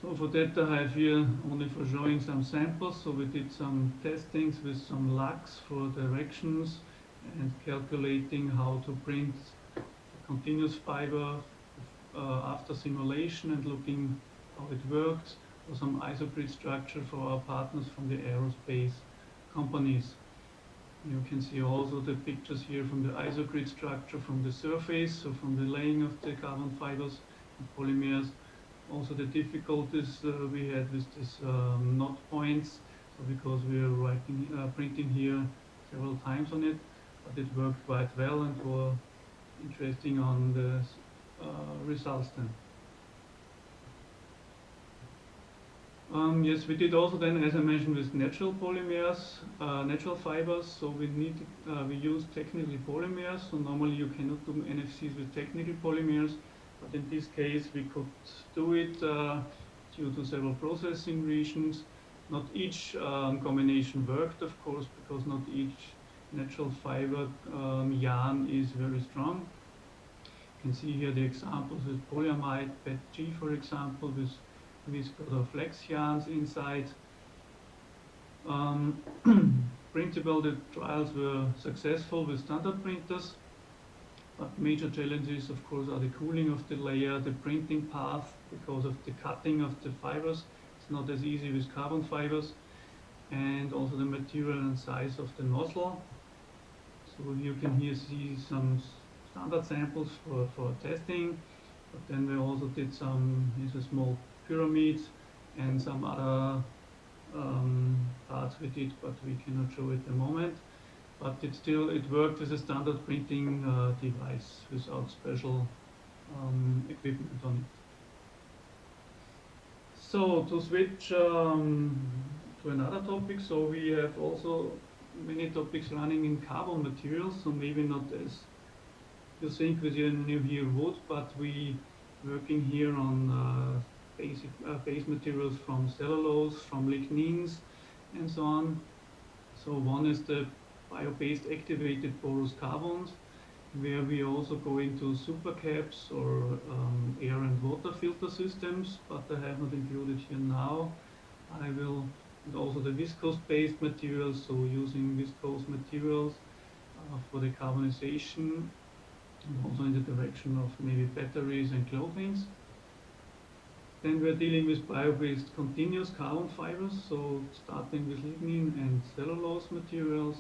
T: So for that I have here only for showing some samples. So we did some testings with some lux for directions and calculating how to print continuous fiber after simulation and looking how it works, or some isogrid structure for our partners from the aerospace companies. You can see also the pictures here from the isogrid structure from the surface, so from the laying of the carbon fibers and polymers. Also the difficulties we had with these knot points, so because we are printing here several times on it, but it worked quite well and were interesting on the results then. Yes, we did also then, as I mentioned, with natural polymers, natural fibers. So we use technical polymers. So normally you cannot do NFCs with technical polymers, but in this case we could do it due to several processing reasons. Not each combination worked, of course, because not each natural fiber yarn is very strong. You can see here the examples with polyamide, PETG for example, with viscose or flex yarns inside. Principle, the trials were successful with standard printers, but major challenges, of course, are the cooling of the layer, the printing path, because of the cutting of the fibers. It's not as easy with carbon fibers, and also the material and size of the nozzle. So you can here see some standard samples for testing, but then we also did some, here's a small pyramid and some other parts we did, but we cannot show it at the moment. But it worked as a standard printing device without special equipment on it. So to switch to another topic, so we have also many topics running in carbon materials, so maybe not as you think with your new here wood, but we working here on base materials from cellulose, from lignins, and so on. So one is the bio-based activated porous carbons, where we also go into supercaps or air and water filter systems, but I have not included here now. I will, and also the viscose-based materials, so using viscose materials for the carbonization, and also in the direction of maybe batteries and clothing. Then we're dealing with bio-based continuous carbon fibers, so starting with lignin and cellulose materials.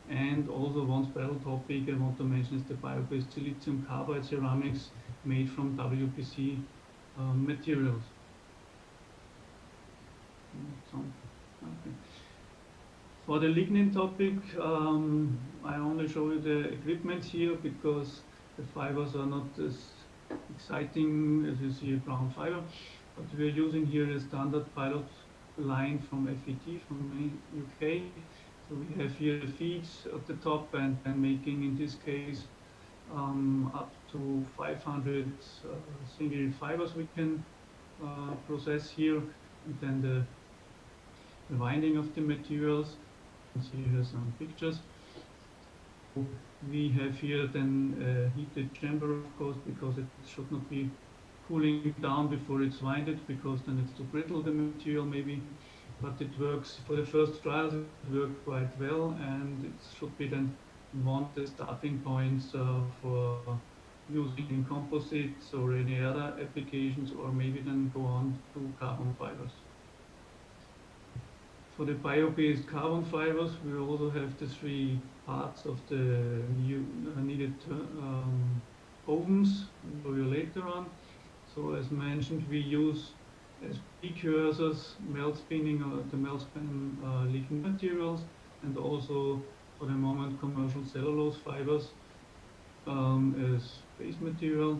T: And also one special topic I want to mention is the bio-based silicon carbide ceramics made from WPC materials. Okay. For the lignin topic, I only show you the equipment here because the fibers are not as exciting as you see a brown fiber, but we are using here a standard pilot line from FET from UK. So we have here the feeds at the top and making in this case up to 500 single fibers we can process here, and then the winding of the materials. You can see here some pictures. We have here then a heated chamber, of course, because it should not be cooling down before it's winded, because then it's too brittle, the material maybe. But it works, for the first trials, it worked quite well, and it should be then one of the starting points for using in composites or any other applications, or maybe then go on to carbon fibers. For the bio-based carbon fibers, we also have the three parts of the needed ovens. I'll show you later on. So as mentioned, we use as precursors melt spinning or the melt spin lignin materials, and also for the moment commercial cellulose fibers as base material.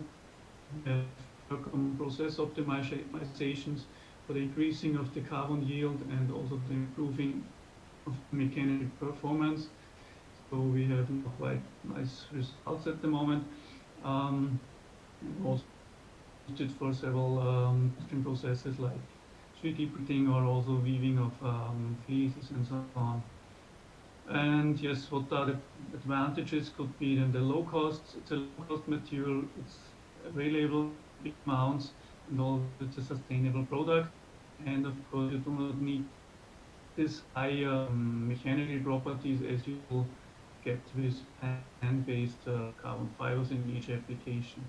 T: We have work on process optimizations for the increasing of the carbon yield and also the improving of the mechanical performance. So we have quite nice results at the moment. Also used it for several processes like 3D printing or also weaving of fleeces and so on. And yes, what are the advantages? Could be then the low cost. It's a low cost material. It's available big amounts, and also it's a sustainable product. And of course, you do not need this high mechanical properties as you will get with hand-based carbon fibers in each application.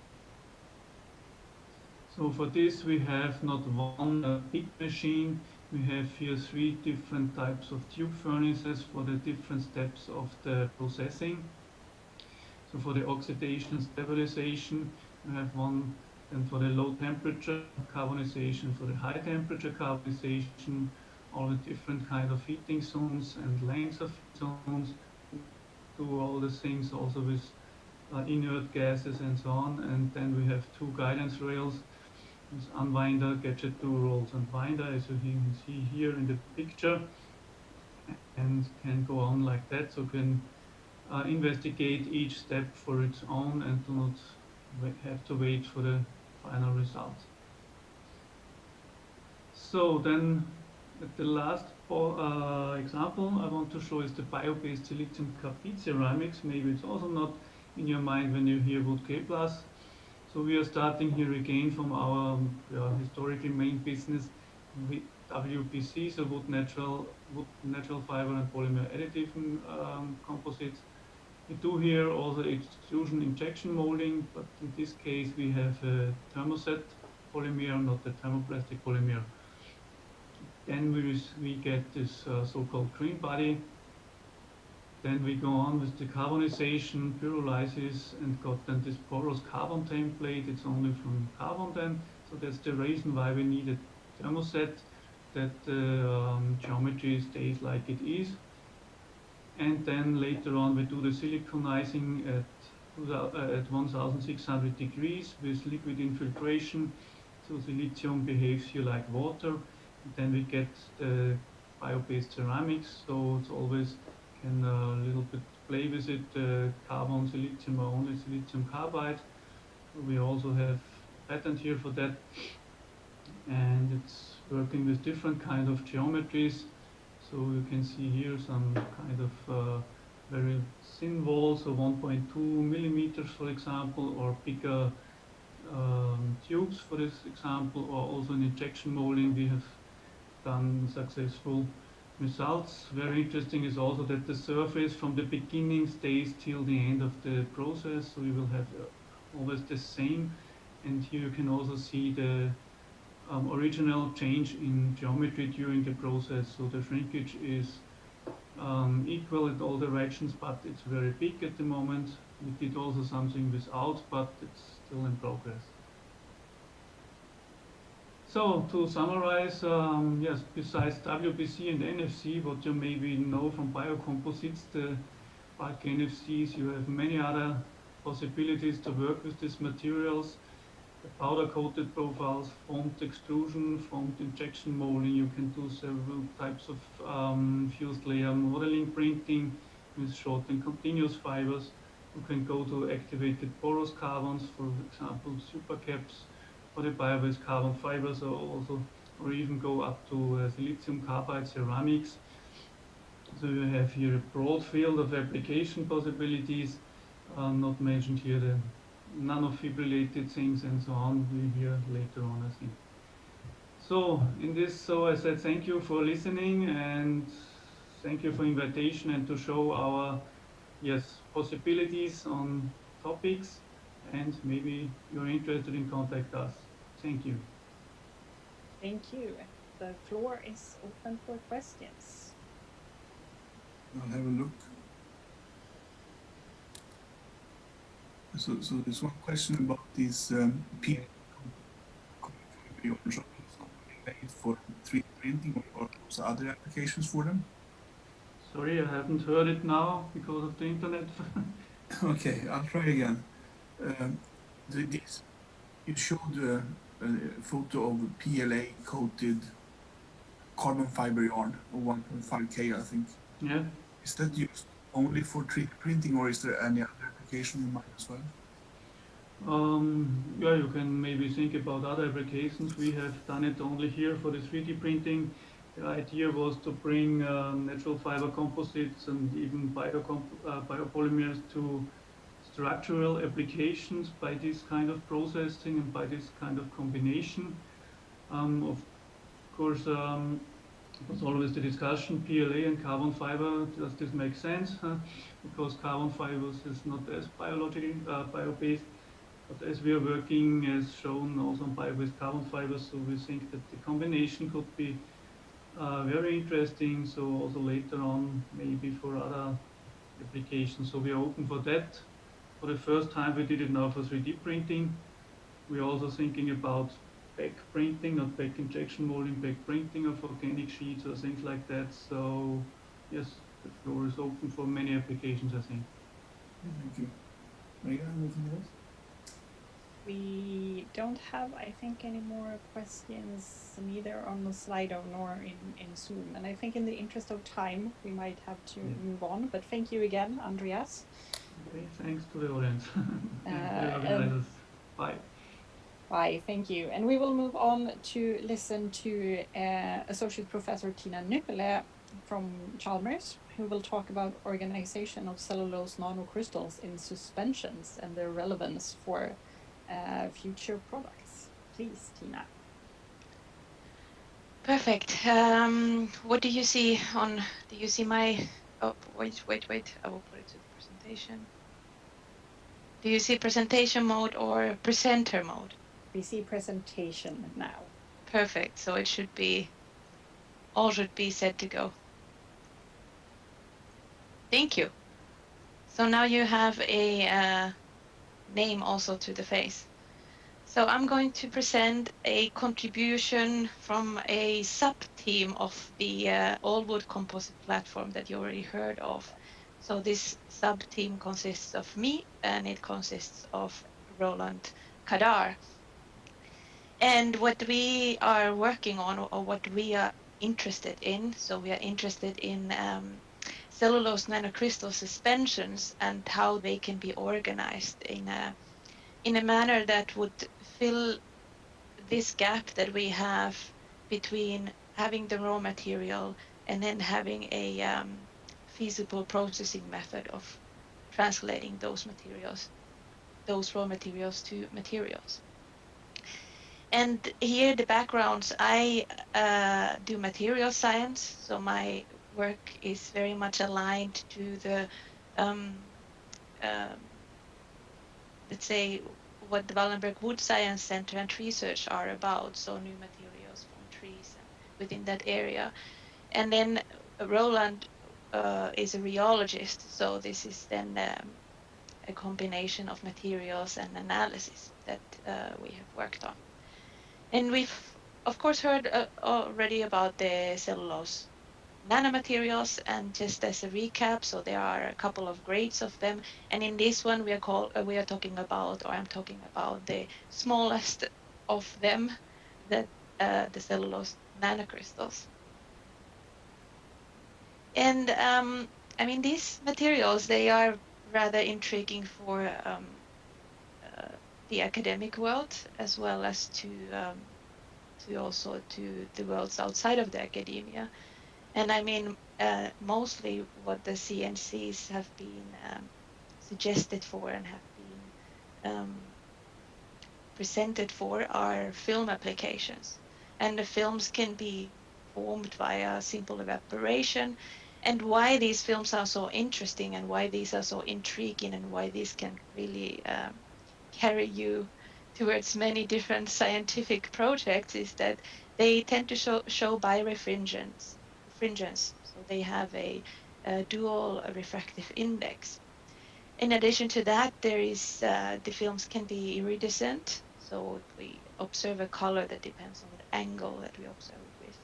T: So for this, we have not one big machine. We have here three different types of tube furnaces for the different steps of the processing. So for the oxidation and stabilization, we have one. And for the low temperature carbonization, for the high temperature carbonization, all the different kind of heating zones and lengths of zones, do all the things also with inert gases and so on. And then we have two guidance rails, with unwinder, gadget two rolls and winder, as you can see here in the picture, and can go on like that. So can investigate each step for its own and do not have to wait for the final result. So then at the last example I want to show is the bio-based silicon carbide ceramics. Maybe it's also not in your mind when you hear wood K+. So we are starting here again from our historically main business with WPC, so wood natural fiber and polymer additive composites. We do here also extrusion injection molding, but in this case we have a thermoset polymer, not the thermoplastic polymer. Then we get this so-called green body. Then we go on with the carbonization, pyrolysis, and got then this porous carbon template. It's only from carbon then. So that's the reason why we need a thermoset, that the geometry stays like it is. And then later on we do the siliconizing at 1600 degrees with liquid infiltration. So the lithium behaves here like water. And then we get the bio-based ceramics. So it's always can a little bit play with it, carbon, lithium, or only lithium carbide. We also have patent here for that. And it's working with different kind of geometries. So you can see here some kind of very thin walls, so 1.2 millimeters, for example, or bigger tubes, for this example, or also in injection molding we have done successful results. Very interesting is also that the surface from the beginning stays till the end of the process, so we will have always the same. And here you can also see the original change in geometry during the process. So the shrinkage is equal in all directions, but it's very big at the moment. We did also something without, but it's still in progress. So to summarize, yes, besides WBC and NFC, what you maybe know from biocomposites, the bulk NFCs, you have many other possibilities to work with these materials. The powder-coated profiles, formed extrusion, formed injection molding. You can do several types of fused layer modeling printing with short and continuous fibers. You can go to activated porous carbons, for example, supercaps for the bio-based carbon fibers, or even go up to lithium carbide ceramics. So you have here a broad field of application possibilities, not mentioned here the nanofibrillated things and so on. We hear later on, I think. So in this, so I said thank you for listening and thank you for invitation and to show our possibilities on topics, and maybe you're interested in contact us. Thank you.
S: Thank you. The floor is open for questions.
N: I'll have a look. So there's one question about these made for 3D printing or also other applications for them?
T: Sorry, I haven't heard it now because of the internet.
N: Okay, I'll try again. You showed a photo of a PLA coated carbon fiber yarn of 1.5K, I think.
T: Yeah.
N: Is that used only for 3D printing, or is there any other application in mind as well?
T: Yeah, you can maybe think about other applications. We have done it only here for the 3D printing. The idea was to bring natural fiber composites and even biopolymers to structural applications by this kind of processing and by this kind of combination. Of course, was always the discussion, PLA and carbon fiber, does this make sense? Because carbon fibers is not as bio-based, but as we are working, as shown also on bio-based carbon fibers, so we think that the combination could be very interesting. So also later on, maybe for other applications. So we are open for that. For the first time, we did it now for 3D printing. We're also thinking about back printing, not back injection molding, back printing of organic sheets or things like that. So yes, the floor is open for many applications, I think.
N: Thank you. Mera, anything else?
S: We don't have, I think, any more questions, neither on the Slido nor in Zoom. And I think in the interest of time, we might have to move on. But thank you again, Andreas.
T: Okay, thanks to the audience. And the organizers. Bye.
S: Bye, thank you. And we will move on to listen to Associate Professor Tina Nyppele from Chalmers, who will talk about organization of cellulose nanocrystals in suspensions and their relevance for future products. Please, Tina.
Q: Perfect. What do you see on, do you see my, oh, wait, I will put it to the presentation. Do you see presentation mode or presenter mode?
S: We see presentation now.
Q: Perfect, so it should be, all should be set to go. Thank you. So now you have a name also to the face. So I'm going to present a contribution from a sub-team of the all-wood composite platform that you already heard of. So this sub-team consists of me, and it consists of Roland Kadar. And what we are working on, or what we are interested in, so we are interested in cellulose nanocrystal suspensions and how they can be organized in a manner that would fill this gap that we have between having the raw material and then having a feasible processing method of translating those materials, those raw materials to materials. And here the backgrounds, I do material science, so my work is very much aligned to the let's say what the Wallenberg Wood Science Center and Research are about, so new materials from trees and within that area. And then Roland is a rheologist, so this is then a combination of materials and analysis that we have worked on. And we've of course heard already about the cellulose nanomaterials, and just as a recap, so there are a couple of grades of them, and in this one we are talking about, or I'm talking about the smallest of them, that the cellulose nanocrystals. And I mean, these materials, they are rather intriguing for the academic world, as well as to also to the worlds outside of the academia. And I mean, mostly what the CNCs have been suggested for and have been presented for are film applications. And the films can be formed via simple evaporation. And why these films are so interesting and why these are so intriguing and why these can really carry you towards many different scientific projects is that they tend to show birefringence. So they have a dual refractive index. In addition to that, there is the films can be iridescent, so we observe a color that depends on the angle that we observe it with.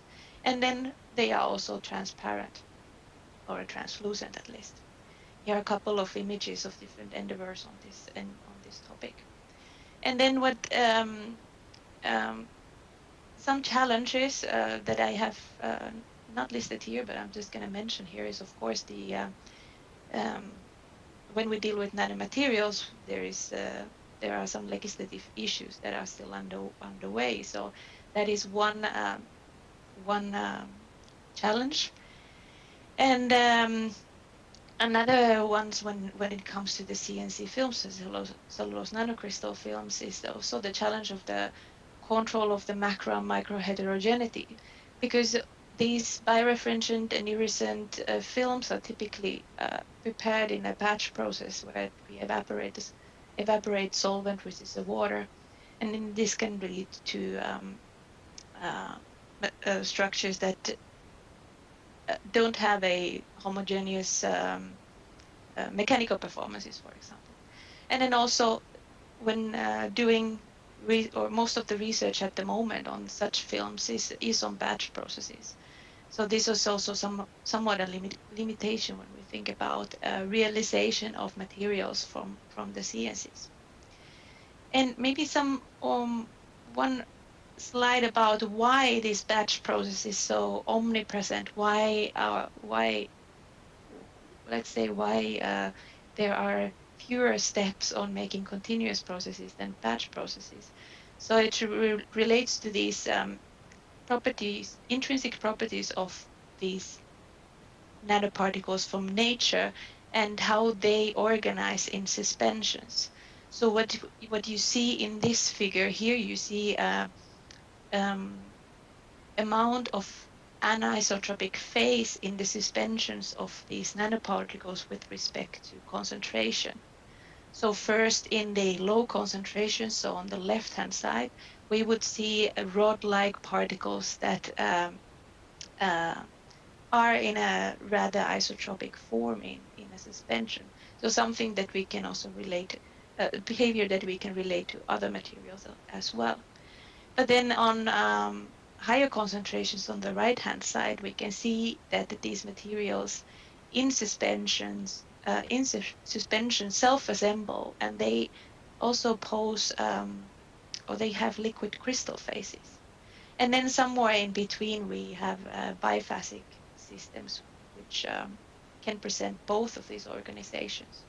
Q: And then they are also transparent, or translucent at least. Here are a couple of images of different endeavors on this topic. And then what some challenges that I have not listed here, but I'm just going to mention here is, of course, the when we deal with nanomaterials, there are some legislative issues that are still underway. So that is one challenge. And another ones when it comes to the CNC films, cellulose nanocrystal films, is also the challenge of the control of the macro and micro heterogeneity, because these birefringent and iridescent films are typically prepared in a batch process where we evaporate solvent, which is the water, and then this can lead to structures that don't have a homogeneous mechanical performances, for example. And then also when doing or most of the research at the moment on such films is on batch processes. So this is also somewhat a limitation when we think about realization of materials from the CNCs. And maybe one slide about why this batch process is so omnipresent, why let's say why there are fewer steps on making continuous processes than batch processes. So it relates to these properties, intrinsic properties of these nanoparticles from nature and how they organize in suspensions. So what you see in this figure here, you see amount of anisotropic phase in the suspensions of these nanoparticles with respect to concentration. So first in the low concentration, so on the left-hand side, we would see rod-like particles that are in a rather isotropic form in a suspension. So something that we can also relate, behavior that we can relate to other materials as well. But then on higher concentrations on the right-hand side, we can see that these materials in suspensions suspension self-assemble, and they also pose or they have liquid crystal phases. And then somewhere in between, we have biphasic systems, which can present both of these organizations.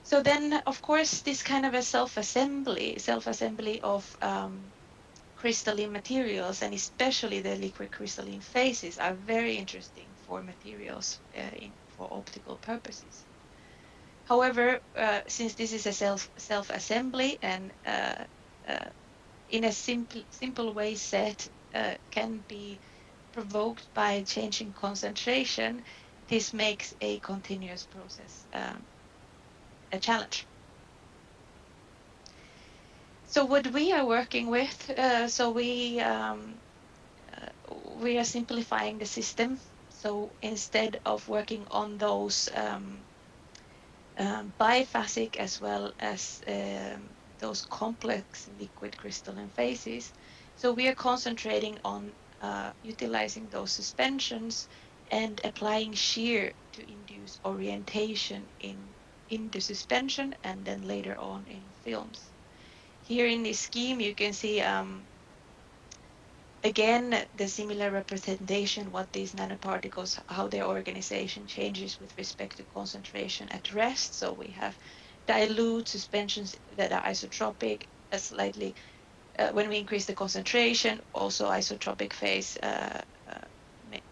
Q: So then, of course, this kind of a self-assembly of crystalline materials, and especially the liquid crystalline phases, are very interesting for materials for optical purposes. However, since this is a self-assembly and in a simple way set can be provoked by changing concentration, this makes a continuous process a challenge. So what we are working with, we are simplifying the system. So instead of working on those biphasic as well as those complex liquid crystalline phases, so we are concentrating on utilizing those suspensions and applying shear to induce orientation in the suspension and then later on in films. Here in this scheme, you can see again the similar representation, what these nanoparticles, how their organization changes with respect to concentration at rest. So we have dilute suspensions that are isotropic, slightly when we increase the concentration, also isotropic phase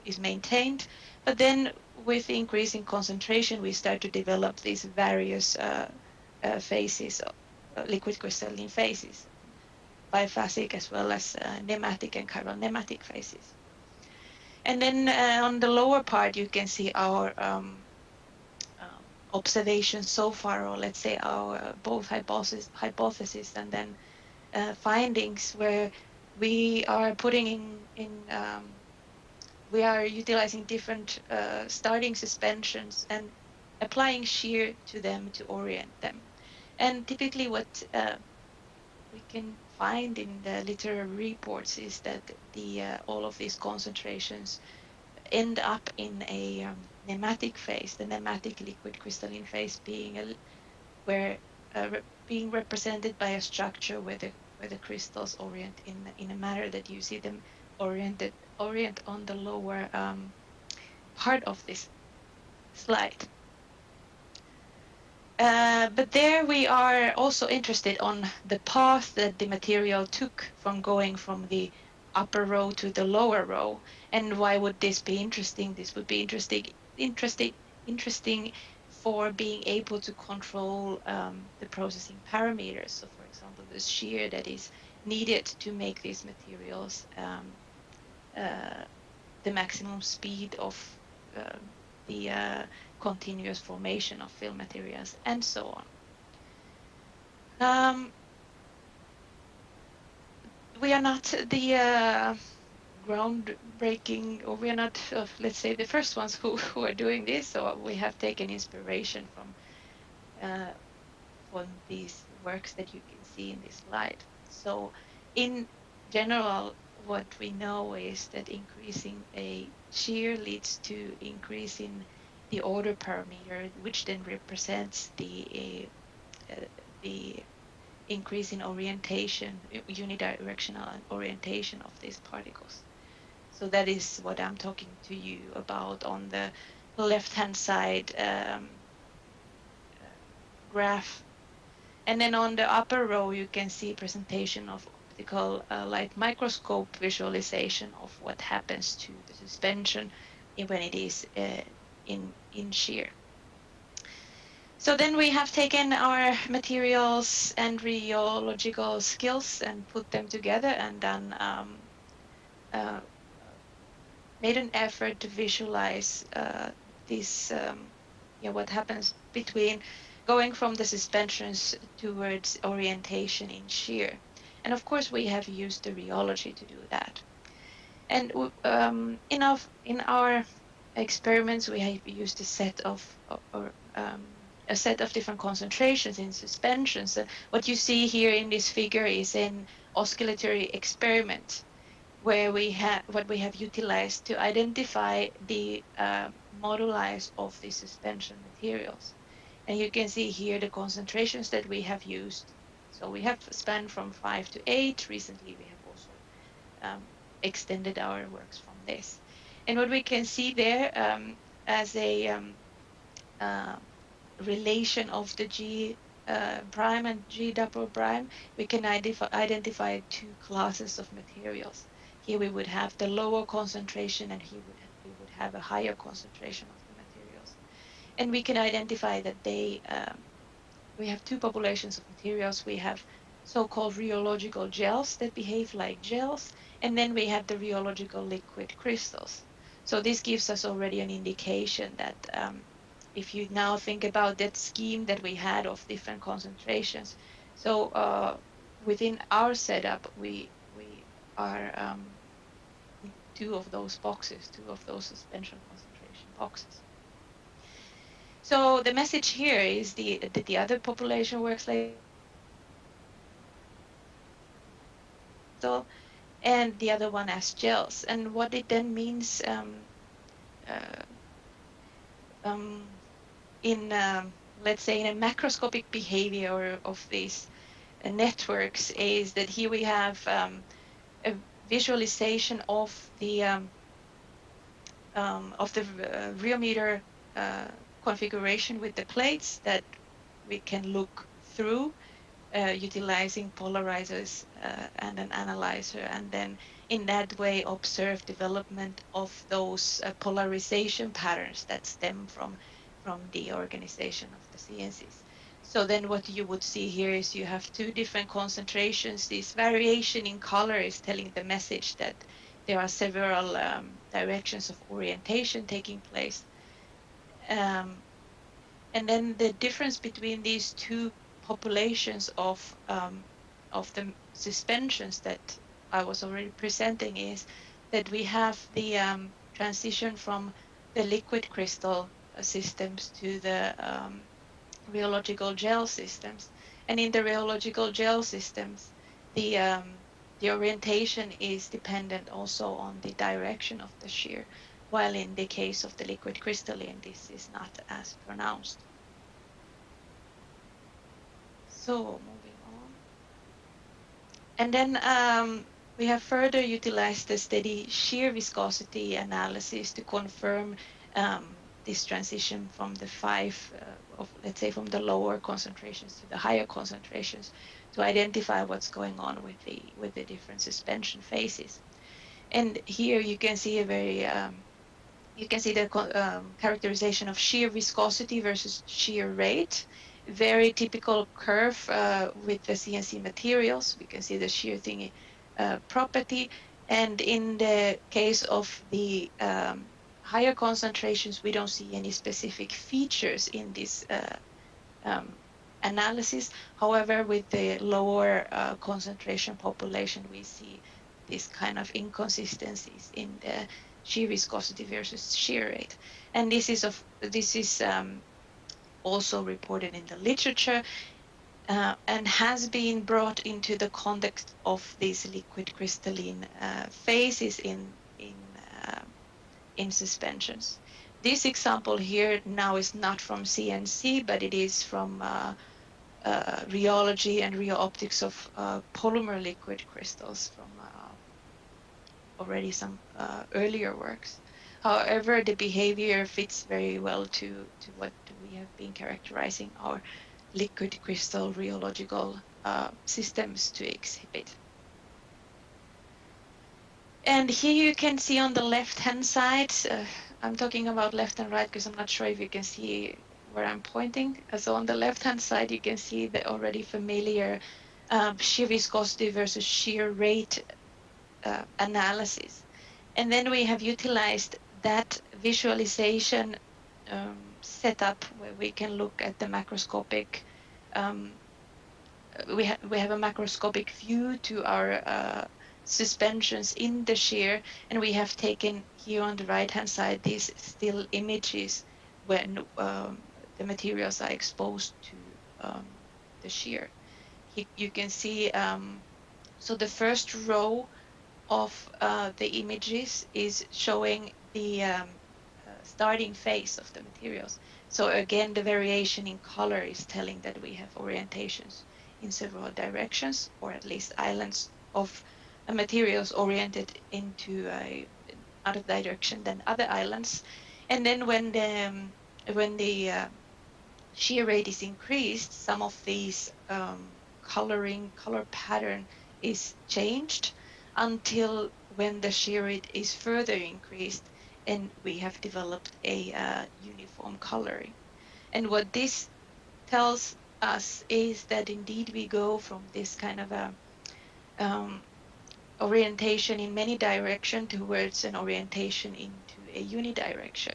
Q: is maintained. But then with increasing concentration, we start to develop these various phases, liquid crystalline phases, biphasic as well as nematic and chiral nematic phases. And then on the lower part, you can see our observations so far, or let's say our both hypothesis and then findings, where we are putting we are utilizing different starting suspensions and applying shear to them to orient them. And typically what we can find in the literary reports is that all of these concentrations end up in a nematic phase, the nematic liquid crystalline phase being being represented by a structure where the crystals orient in a manner that you see them orient on the lower part of this slide. But there we are also interested on the path that the material took from going from the upper row to the lower row. And why would this be interesting? This would be interesting for being able to control the processing parameters. So for example, the shear that is needed to make these materials the maximum speed of the continuous formation of film materials, and so on. We are not the groundbreaking, or we are not, let's say, the first ones who are doing this. So we have taken inspiration from these works that you can see in this slide. So in general, what we know is that increasing a shear leads to increasing the order parameter, which then represents the increase in orientation, unidirectional orientation of these particles. So that is what I'm talking to you about on the left-hand side graph. And then on the upper row, you can see presentation of optical light microscope visualization of what happens to the suspension when it is in shear. So then we have taken our materials and rheological skills and put them together and done made an effort to visualize this what happens between going from the suspensions towards orientation in shear. And of course we have used the rheology to do that. And in our experiments we have used a set of different concentrations in suspensions. What you see here in this figure is an oscillatory experiment where what we have utilized to identify the modules of the suspension materials. And you can see here the concentrations that we have used. So we have spanned from 5 to 8. Recently we have also extended our works from this. And what we can see there as a relation of the G prime and G double prime, we can identify two classes of materials. Here we would have the lower concentration, and here we would have a higher concentration of the materials. And we can identify that we have two populations of materials. We have so-called rheological gels that behave like gels, and then we have the rheological liquid crystals. So this gives us already an indication that if you now think about that scheme that we had of different concentrations, so within our setup, we are in two of those boxes, two of those suspension concentration boxes. So the message here is that the other population works like and the other one as gels. And what it then means uh, in let's say in a macroscopic behavior of these networks is that here we have a visualization of the rheometer configuration with the plates that we can look through utilizing polarizers and an analyzer, and then in that way observe development of those polarization patterns that stem from the organization of the CNCs. So then what you would see here is you have two different concentrations. This variation in color is telling the message that there are several directions of orientation taking place. And then the difference between these two populations of the suspensions that I was already presenting is that we have the transition from the liquid crystal systems to the rheological gel systems. And in the rheological gel systems, the orientation is dependent also on the direction of the shear, while in the case of the liquid crystalline, this is not as pronounced. So moving on. And then we have further utilized the steady shear viscosity analysis to confirm this transition from the let's say from the lower concentrations to the higher concentrations to identify what's going on with the different suspension phases. And here you can see the characterization of shear viscosity versus shear rate. Very typical curve with the CNC materials. We can see the shear thingy property. And in the case of the higher concentrations, we don't see any specific features in this analysis. However, with the lower concentration population, we see this kind of inconsistencies in the shear viscosity versus shear rate. And this is also reported in the literature and has been brought into the context of these liquid crystalline phases in suspensions. This example here now is not from CNC, but it is from rheology and rheoptics of polymer liquid crystals from already some earlier works. However, the behavior fits very well to what we have been characterizing our liquid crystal rheological systems to exhibit. And here you can see on the left-hand side, I'm talking about left and right because I'm not sure if you can see where I'm pointing. So on the left-hand side, you can see the already familiar shear viscosity versus shear rate analysis. And then we have utilized that visualization setup where we can look at the macroscopic, we have a macroscopic view to our suspensions in the shear, and we have taken here on the right hand side these still images when the materials are exposed to the shear. You can see, so the first row of the images is showing the starting phase of the materials. So again, the variation in color is telling that we have orientations in several directions, or at least islands of materials oriented into other direction than other islands. And then when the shear rate is increased, some of these color pattern is changed until when the shear rate is further increased and we have developed a uniform coloring. And what this tells us is that indeed we go from this kind of a orientation in many directions towards an orientation into a unidirection.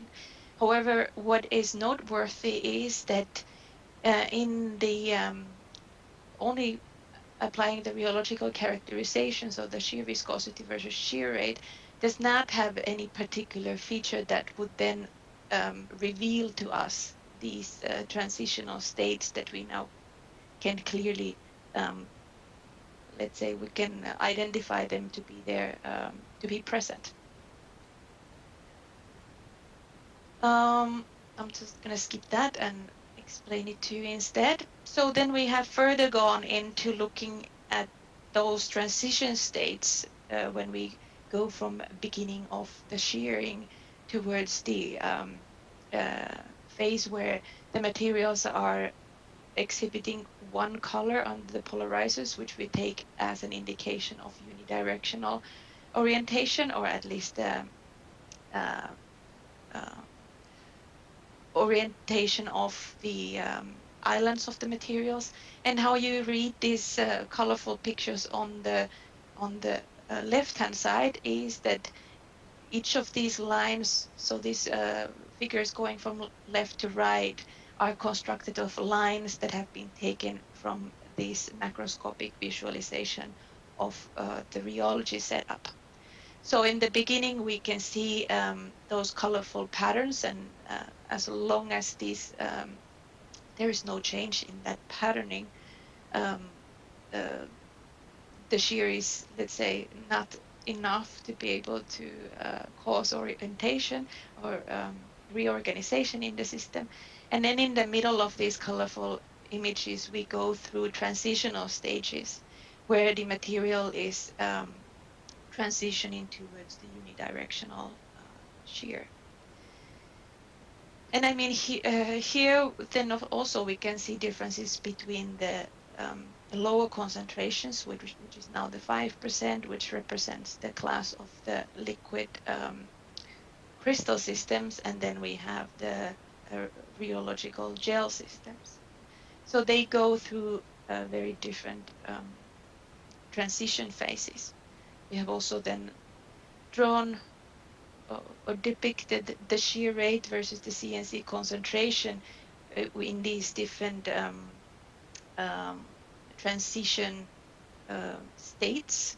Q: However, what is noteworthy is that in the only applying the rheological characterizations of the shear viscosity versus shear rate does not have any particular feature that would then reveal to us these transitional states that we now can clearly, let's say, we can identify them to be there, to be present. I'm just going to skip that and explain it to you instead. So then we have further gone into looking at those transition states when we go from beginning of the shearing towards the phase where the materials are exhibiting one color on the polarizers, which we take as an indication of unidirectional orientation, or at least orientation of the islands of the materials, and how you read these colorful pictures on the left hand side is that each of these lines, so these figures going from left to right, are constructed of lines that have been taken from this macroscopic visualization of the rheology setup. So in the beginning, we can see those colorful patterns, and as long as these there is no change in that patterning, the shear is, let's say, not enough to be able to cause orientation or reorganization in the system. And then in the middle of these colorful images, we go through transitional stages where the material is transitioning towards the unidirectional shear. And I mean, here then also we can see differences between the lower concentrations, which is now the 5%, which represents the class of the liquid crystal systems, and then we have the rheological gel systems. So they go through very different transition phases. We have also then drawn or depicted the shear rate versus the CNC concentration in these different transition states.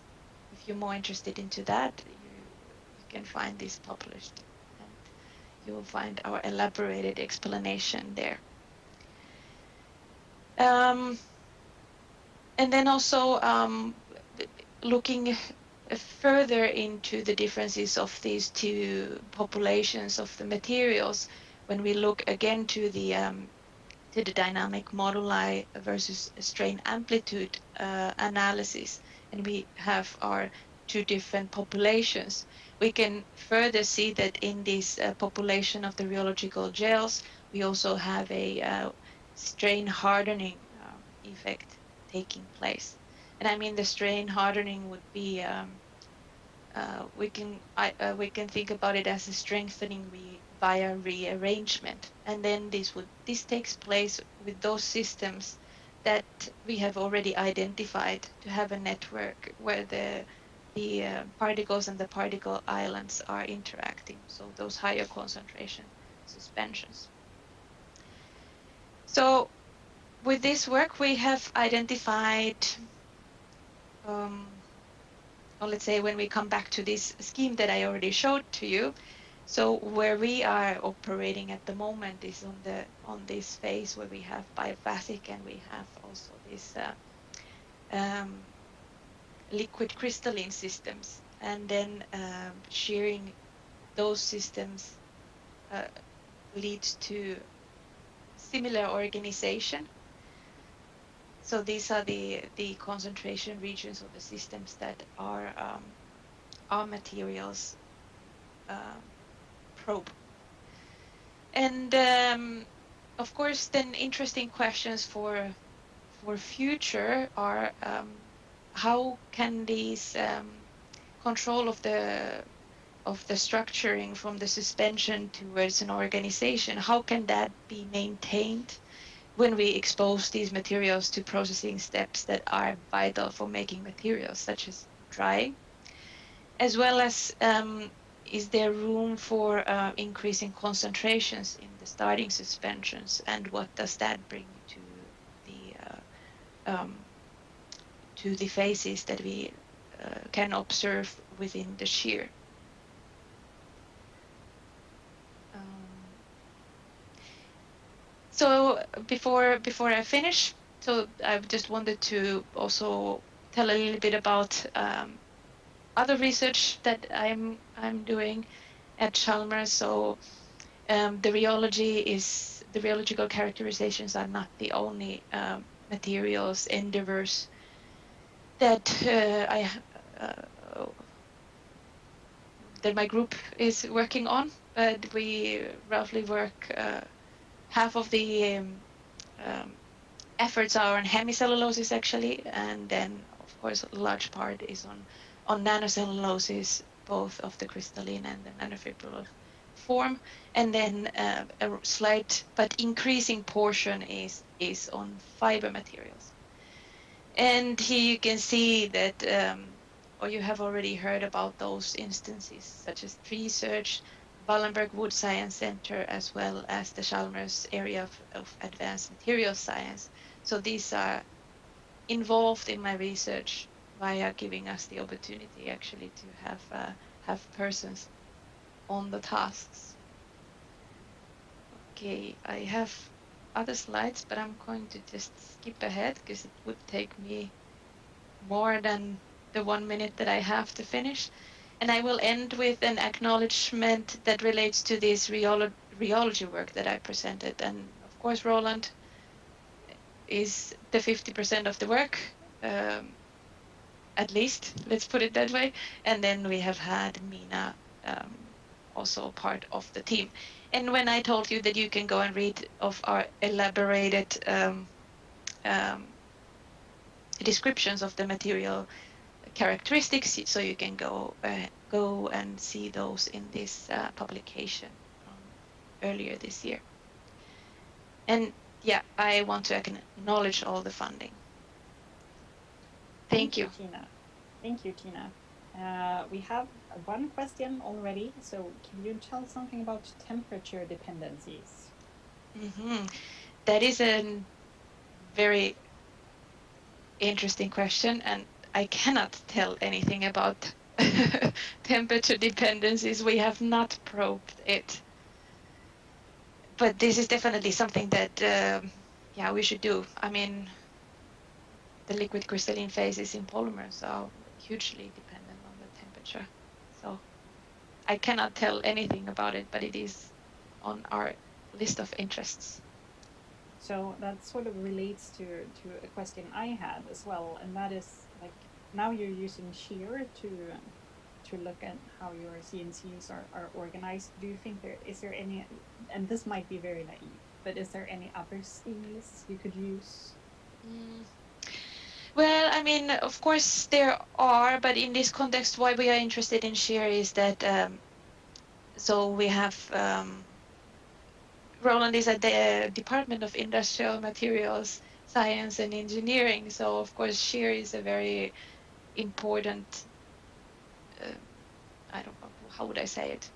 Q: If you're more interested into that, you can find this published, and you will find our elaborated explanation there. And then also looking further into the differences of these two populations of the materials, when we look again to the dynamic moduli versus strain amplitude analysis, and we have our two different populations, we can further see that in this population of the rheological gels, we also have a strain hardening effect taking place. And I mean the strain hardening would be we can think about it as a strengthening via rearrangement, and then this takes place with those systems that we have already identified to have a network where the particles and the particle islands are interacting. So those higher concentration suspensions. So with this work, we have identified. Or let's say when we come back to this scheme that I already showed to you, so where we are operating at the moment is on this phase where we have biphasic and we have also this liquid crystalline systems, and then shearing those systems leads to similar organization. So these are the concentration regions of the systems that our materials probe. And of course, then interesting questions for future are how can these control of the structuring from the suspension towards an organization, how can that be maintained when we expose these materials to processing steps that are vital for making materials, such as drying, as well as is there room for increasing concentrations in the starting suspensions, and what does that bring to the phases that we can observe within the shear? So before I finish, so I just wanted to also tell a little bit about other research that I'm doing at Chalmers. So the rheological characterizations are not the only materials endeavors that that my group is working on, but we roughly work half of the efforts are on hemicelluloses actually, and then of course a large part is on nanocelluloses, both of the crystalline and the nanofibrillar form, and then a slight but increasing portion is on fiber materials. And here you can see that, or you have already heard about those instances, such as Tree Search, Wallenberg Wood Science Center, as well as the Chalmers area of advanced materials science. So these are involved in my research via giving us the opportunity actually to have persons on the tasks. Okay, I have other slides, but I'm going to just skip ahead because it would take me more than the 1 minute that I have to finish. And I will end with an acknowledgement that relates to this rheology work that I presented. And of course, Roland is the 50% of the work, at least, let's put it that way. And then we have had Mina also part of the team. And when I told you that you can go and read of our elaborated descriptions of the material characteristics, so you can go and see those in this publication from earlier this year. And yeah, I want to acknowledge all the funding. Thank you.
S: Tina. Thank you, Tina. We have one question already. So can you tell something about temperature dependencies?
Q: That is a very interesting question, and I cannot tell anything about temperature dependencies. We have not probed it. But this is definitely something that, yeah, we should do. I mean, the liquid crystalline phases in polymers are hugely dependent on the temperature. So I cannot tell anything about it, but it is on our list of interests.
S: So that sort of relates to a question I had as well, and that is like now you're using shear to look at how your CNCs are organized. Do you think there is any, and this might be very naive, but is there any other skills you could use?
Q: Well, I mean, of course there are, but in this context, why we are interested in shear is that so we have Roland is at the Department of Industrial Materials Science and Engineering, so of course shear is a very important. I don't know how would I say it.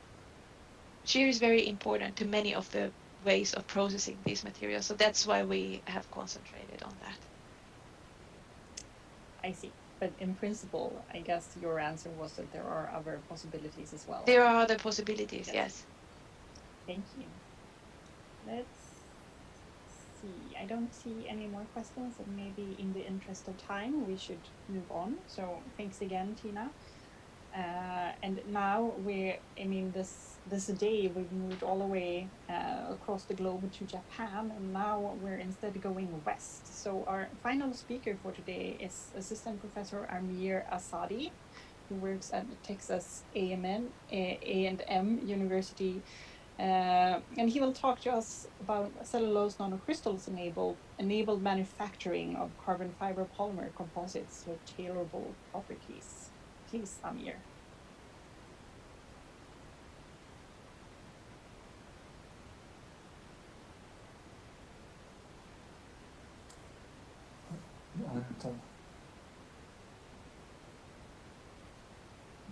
Q: Shear is very important to many of the ways of processing these materials, so that's why we have concentrated on that.
S: I see. But in principle, I guess your answer was that there are other possibilities as well.
Q: There are other possibilities, yes.
S: Thank you. Let's see. I don't see any more questions, and maybe in the interest of time, we should move on. So thanks again, Tina. And now this day we've moved all the way across the globe to Japan, and now we're instead going west. So our final speaker for today is Assistant Professor Amir Asadi, who works at Texas A&M University. And he will talk to us about cellulose nanocrystals enabled manufacturing of carbon fiber polymer composites with tailorable properties. Please, Amir.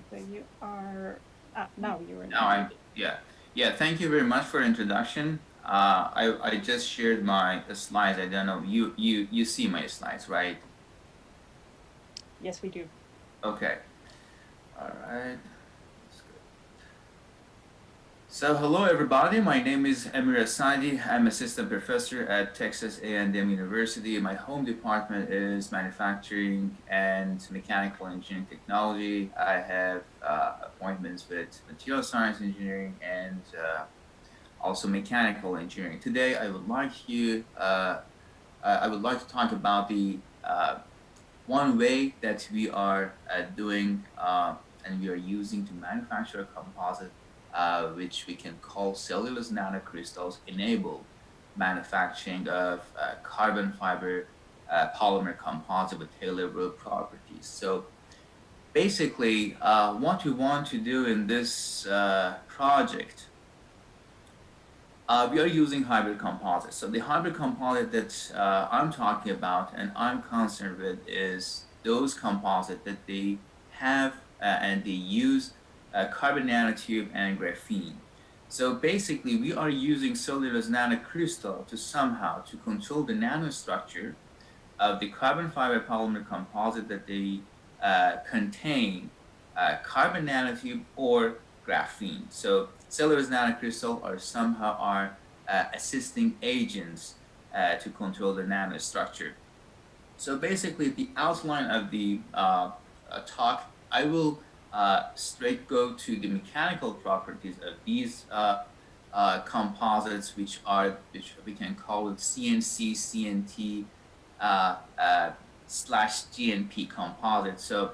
S: So you are now you're in.
U: Now yeah. Thank you very much for introduction. I just shared my slides. I don't know you see my slides, right?
S: Yes, we do.
U: Okay. All right. So hello everybody, my name is Amir Asadi. I'm assistant professor at Texas A&M University. My home department is manufacturing and mechanical engineering technology. I have appointments with material science engineering and also mechanical engineering. Today I would like to talk about the one way that we are doing and we are using to manufacture a composite which we can call cellulose nanocrystals enabled manufacturing of carbon fiber polymer composite with tailorable properties. So basically what we want to do in this project, we are using hybrid composites. So the hybrid composite that I'm talking about and I'm concerned with is those composites that they have and they use carbon nanotube and graphene. So basically we are using cellulose nanocrystal to somehow to control the nanostructure of the carbon fiber polymer composite that they contain carbon nanotube or graphene. So cellulose nanocrystal are somehow assisting agents to control the nanostructure. So basically the outline of the talk, I will straight go to the mechanical properties of these composites, which we can call it CNC, CNT slash GNP composites. So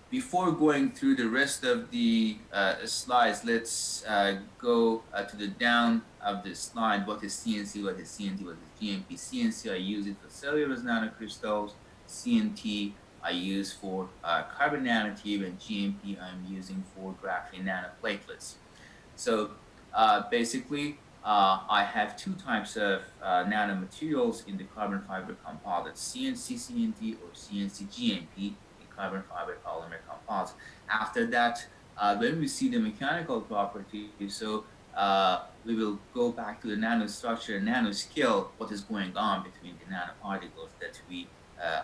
U: before going through the rest of the slides, let's go to the down of the slide. What is CNC? What is CNT? What is GNP? CNC, I use it for cellulose nanocrystals. CNT, I use for carbon nanotube, and GMP I'm using for graphene nanoplatelets. So basically, I have two types of nanomaterials in the carbon fiber composites: CNC CNT or CNC GMP in carbon fiber polymer composite. After that, when we see the mechanical properties, so we will go back to the nanostructure and nanoscale, what is going on between the nanoparticles that we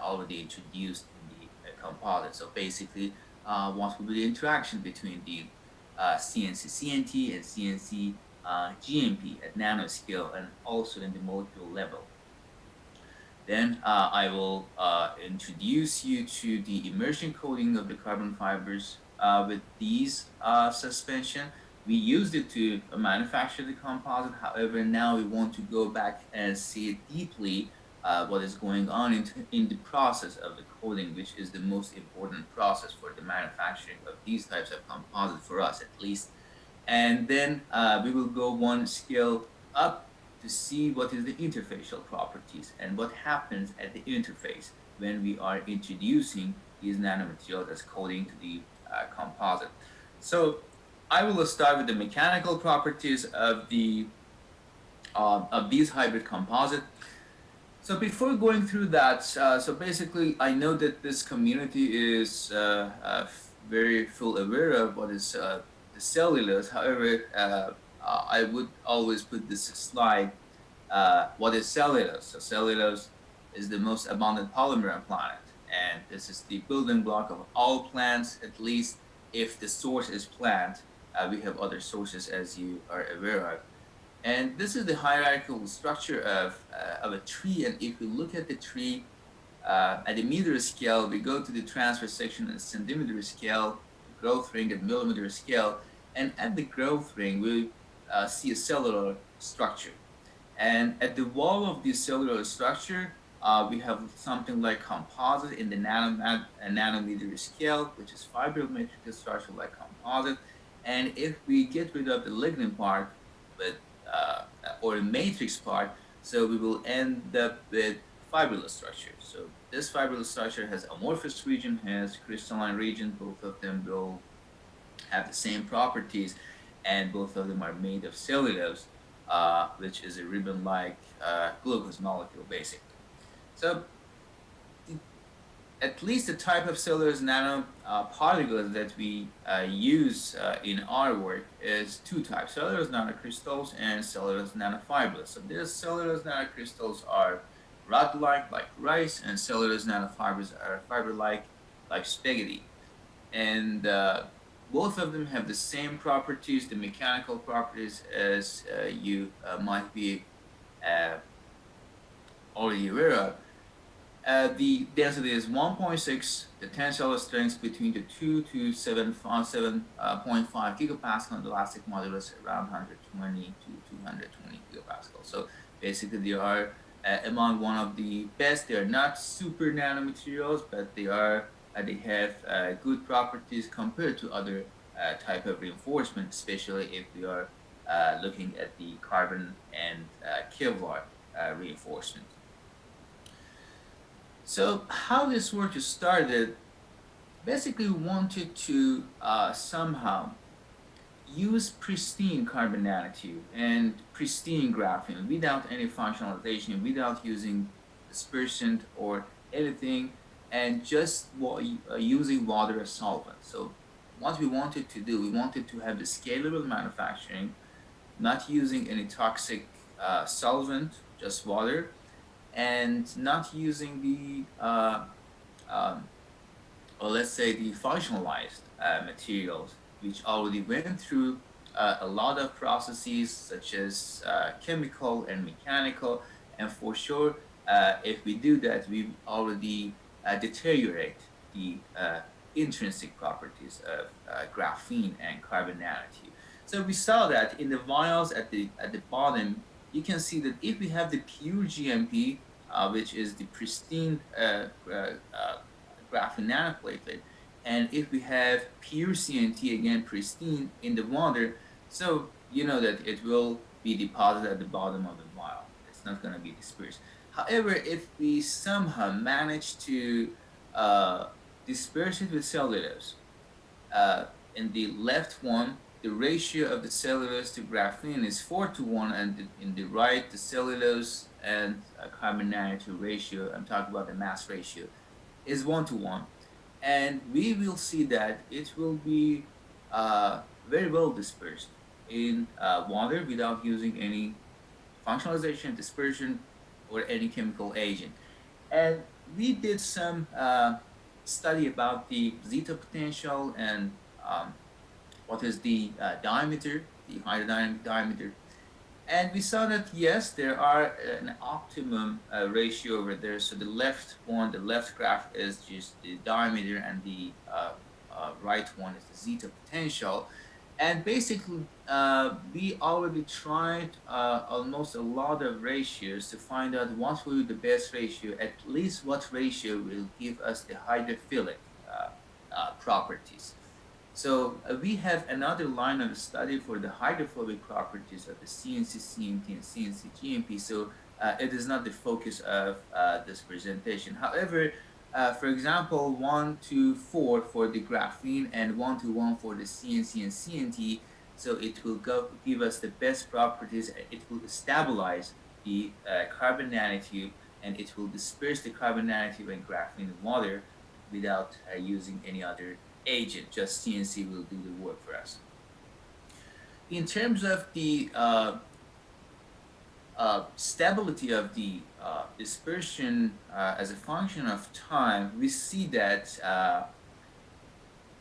U: already introduced in the composite. So basically, what will be the interaction between the CNC CNT and CNC GMP at nanoscale and also in the molecule level. Then I will introduce you to the immersion coating of the carbon fibers with these suspension. We used it to manufacture the composite. However, now we want to go back and see deeply what is going on in the process of the coating, which is the most important process for the manufacturing of these types of composites, for us at least. And then we will go one scale up to see what is the interfacial properties and what happens at the interface when we are introducing these nanomaterials as coating to the composite. So I will start with the mechanical properties of these hybrid composite. So before going through that, so basically I know that this community is very full aware of what is the cellulose. However, I would always put this slide, what is cellulose? So cellulose is the most abundant polymer on planet, and this is the building block of all plants, at least if the source is plant. We have other sources, as you are aware of. And this is the hierarchical structure of a tree. And if we look at the tree at the meter scale, we go to the transverse section at centimeter scale, growth ring at millimeter scale. And at the growth ring, we see a cellular structure. And at the wall of this cellular structure, we have something like composite in the nanometer scale, which is fibrometric structure like composite. And if we get rid of the lignin part, or a matrix part, so we will end up with fibrillous structure. So this fibrillous structure has amorphous region, has crystalline region. Both of them will have the same properties, and both of them are made of cellulose, which is a ribbon-like glucose molecule, basically. So at least the type of cellulose nanoparticles that we use in our work is two types: cellulose nanocrystals and cellulose nanofibrils. So these cellulose nanocrystals are rod-like, like rice, and cellulose nanofibers are fiber-like, like spaghetti. And both of them have the same properties, the mechanical properties, as you might be already aware of. The density is 1.6, the tensile strength between the 2 to 7.5 gigapascal, and the elastic modulus around 120 to 220 gigapascal. So basically they are among one of the best. They are not super nanomaterials, but they have good properties compared to other type of reinforcement, especially if we are looking at the carbon and Kevlar reinforcement. So how this work started, basically we wanted to somehow use pristine carbon nanotube and pristine graphene without any functionalization, without using dispersant or anything, and just using water as solvent. So what we wanted to do, we wanted to have a scalable manufacturing, not using any toxic solvent, just water, and not using the, or let's say the functionalized materials, which already went through a lot of processes such as chemical and mechanical. And for sure, if we do that, we already deteriorate the intrinsic properties of graphene and carbon nanotube. So we saw that in the vials at the bottom, you can see that if we have the pure GMP, which is the pristine graphene nanoplatelet, and if we have pure CNT, again pristine, in the water, so you know that it will be deposited at the bottom of the vial. It's not going to be dispersed. However, if we somehow manage to disperse it with cellulose, in the left one, the ratio of the cellulose to graphene is 4:1, and in the right, the cellulose and carbon nanotube ratio, I'm talking about the mass ratio, is 1:1. And we will see that it will be very well dispersed in water without using any functionalization, dispersion, or any chemical agent. And we did some study about the zeta potential and what is the diameter, the hydrodynamic diameter. And we saw that, yes, there are an optimum ratio over there. So the left one, the left graph is just the diameter, and the right one is the zeta potential. And basically, we already tried almost a lot of ratios to find out what will be the best ratio, at least what ratio will give us the hydrophilic properties. So we have another line of study for the hydrophobic properties of the CNC, CNT, and CNC GMP. So it is not the focus of this presentation. However, for example, 1 to 4 for the graphene and 1 to 1 for the CNC and CNT. So it will give us the best properties. It will stabilize the carbon nanotube, and it will disperse the carbon nanotube and graphene in water without using any other agent. Just CNC will do the work for us. In terms of the stability of the dispersion as a function of time, we see that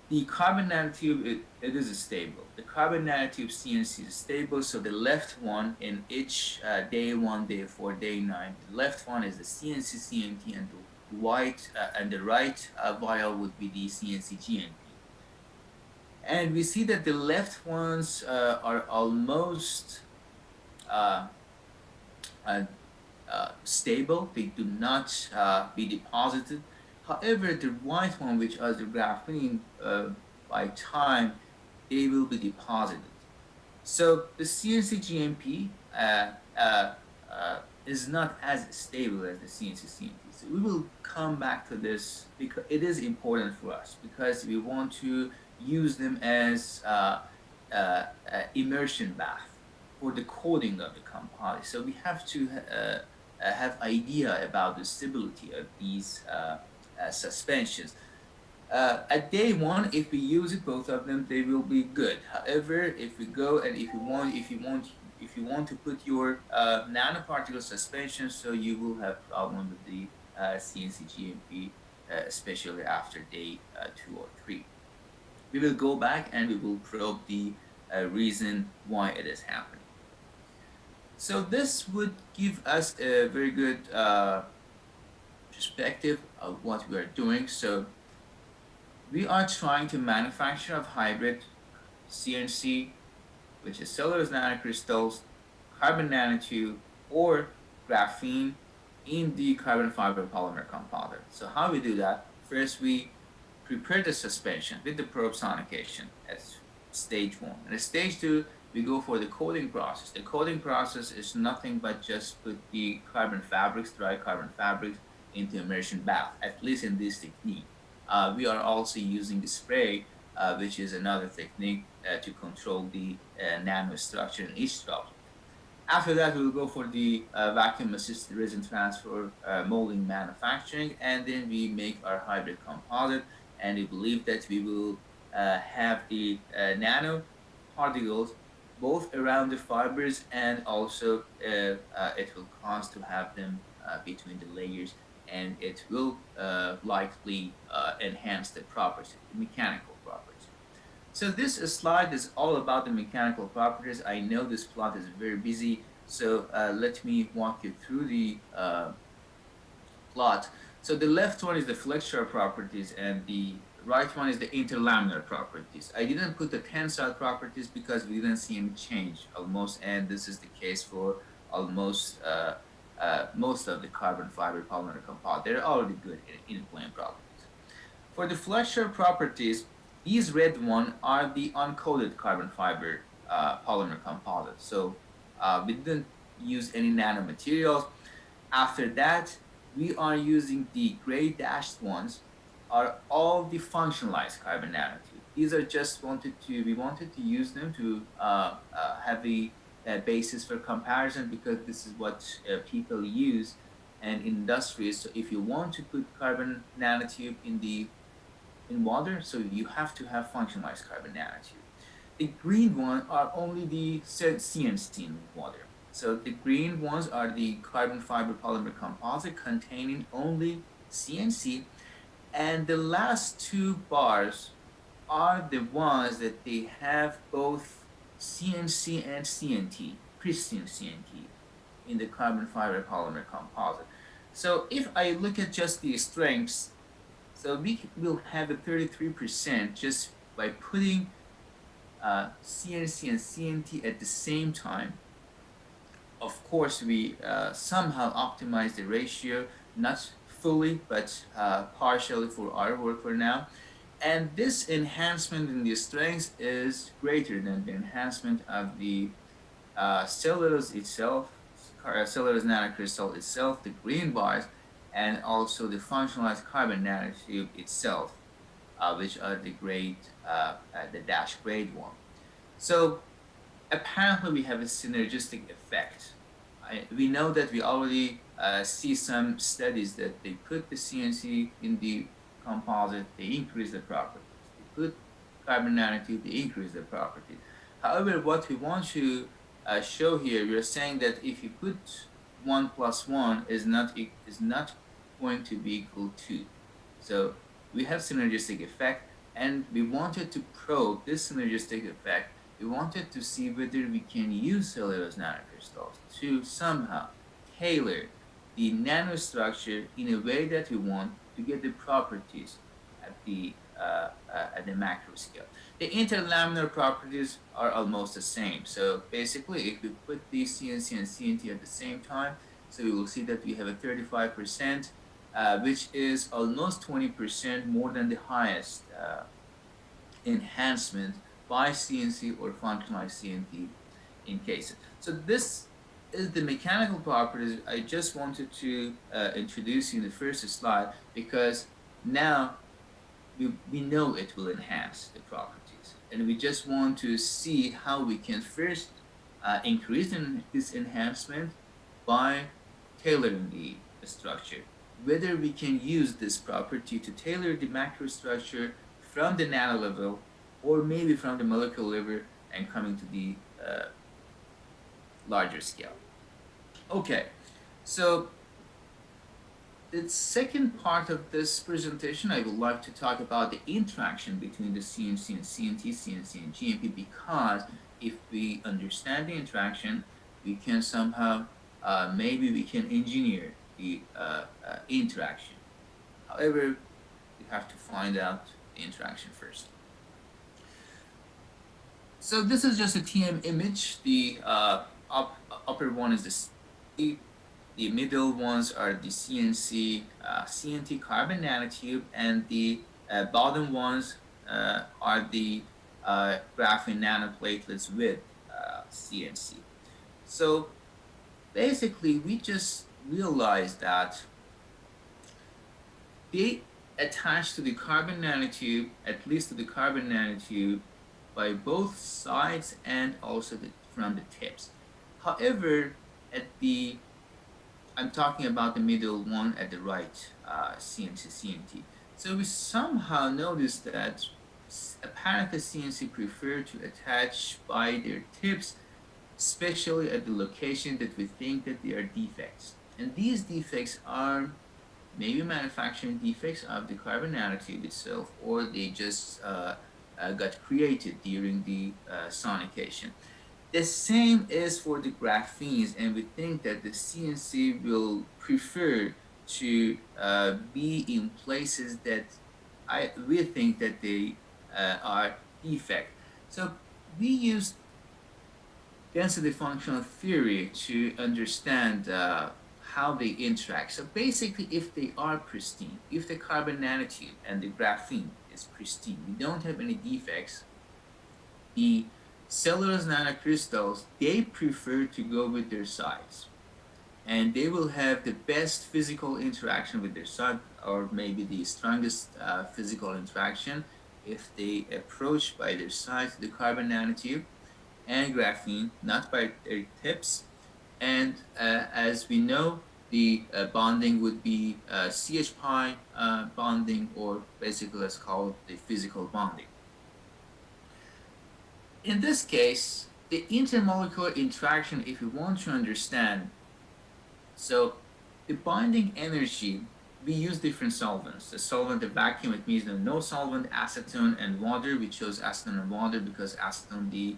U: the carbon nanotube, it is stable. The carbon nanotube CNC is stable, so the left one in each day 1, day 4, day 9, the left one is the CNC CNT, and the white and the right vial would be the CNC GNP. And we see that the left ones are almost stable. They do not be deposited. However, the white one, which has the graphene, by time, they will be deposited. So the CNC GMP is not as stable as the CNC CNT. So we will come back to this because it is important for us, because we want to use them as immersion bath for the coating of the composite. So we have to have idea about the stability of these suspensions. At day 1, if we use it, both of them, they will be good. However, if we go and if you want to put your nanoparticle suspension, so you will have problem with the CNC GMP, especially after day 2 or 3. We will go back and we will probe the reason why it is happening. So this would give us a very good perspective of what we are doing. So we are trying to manufacture of hybrid CNC, which is cellulose nanocrystals, carbon nanotube, or graphene in the carbon fiber polymer composite. So how we do that? First, we prepare the suspension with the probe sonication as stage 1. And at stage 2, we go for the coating process. The coating process is nothing but just put the carbon fabrics, dry carbon fabrics, into immersion bath, at least in this technique. We are also using the spray, which is another technique to control the nanostructure in each droplet. After that, we will go for the vacuum-assisted resin transfer molding manufacturing, and then we make our hybrid composite, and we believe that we will have the nano particles both around the fibers, and also it will cause to have them between the layers, and it will likely enhance the properties, the mechanical properties. So this slide is all about the mechanical properties. I know this plot is very busy, so let me walk you through the plot. So the left one is the flexural properties, and the right one is the interlaminar properties. I didn't put the tensile properties because we didn't see any change almost, and this is the case for almost most of the carbon fiber polymer composite. They're already good in plane properties. For the flexural properties, these red ones are the uncoated carbon fiber polymer composites. So we didn't use any nanomaterials. After that, we are using the gray dashed ones, are all the functionalized carbon nanotube. These are just we wanted to use them to have a basis for comparison, because this is what people use and industries. So if you want to put carbon nanotube in water, so you have to have functionalized carbon nanotube. The green ones are only the CNC in water. So the green ones are the carbon fiber polymer composite containing only CNC, and the last 2 bars are the ones that they have both CNC and CNT, pristine CNT, in the carbon fiber polymer composite. So if I look at just the strengths, so we will have a 33% just by putting CNC and CNT at the same time. Of course, we somehow optimize the ratio, not fully, but partially for our work for now. And this enhancement in the strength is greater than the enhancement of the cellulose itself, cellulose nanocrystal itself, the green bars, and also the functionalized carbon nanotube itself, which are the dash grade one. So apparently we have a synergistic effect. We know that we already see some studies that they put the CNC in the composite, they increase the properties. They put carbon nanotube, they increase the properties. However, what we want to show here, we are saying that if you put 1 plus 1 is not going to be equal to. So we have synergistic effect, and we wanted to probe this synergistic effect. We wanted to see whether we can use cellulose nanocrystals to somehow tailor the nanostructure in a way that we want to get the properties at the macro scale. The interlaminar properties are almost the same. So basically, if we put the CNC and CNT at the same time, so we will see that we have a 35%, which is almost 20% more than the highest enhancement by CNC or functionalized CNT in cases. So this is the mechanical properties I just wanted to introduce you in the first slide, because now we know it will enhance the properties, and we just want to see how we can first increase this enhancement by tailoring the structure, whether we can use this property to tailor the macrostructure from the nano level, or maybe from the molecular level and coming to the larger scale. Okay, so the second part of this presentation, I would like to talk about the interaction between the CNC and CNT, CNC and GMP, because if we understand the interaction, we can somehow, maybe we can engineer the interaction. However, we have to find out the interaction first. So this is just a TM image. The upper one is the C, the middle ones are the CNC, CNT carbon nanotube, and the bottom ones are the graphene nanoplatelets with CNC. So basically, we just realized that they attach to the carbon nanotube, at least to the carbon nanotube, by both sides and also from the tips. However, I'm talking about the middle one at the right, CNC, CNT. So we somehow noticed that apparently CNC prefer to attach by their tips, especially at the location that we think that they are defects. And these defects are maybe manufacturing defects of the carbon nanotube itself, or they just got created during the sonication. The same is for the graphenes, and we think that the CNC will prefer to be in places that we think that they are defect. So we use density functional theory to understand how they interact. So basically, if they are pristine, if the carbon nanotube and the graphene is pristine, we don't have any defects, the cellulose nanocrystals, they prefer to go with their sides, and they will have the best physical interaction with their side, or maybe the strongest physical interaction if they approach by their sides the carbon nanotube and graphene, not by their tips. And as we know, the bonding would be CH pi bonding, or basically let's call it the physical bonding. In this case, the intermolecular interaction, if you want to understand, so the binding energy, we use different solvents. The solvent, the vacuum, it means no solvent, acetone and water. We chose acetone and water because acetone, the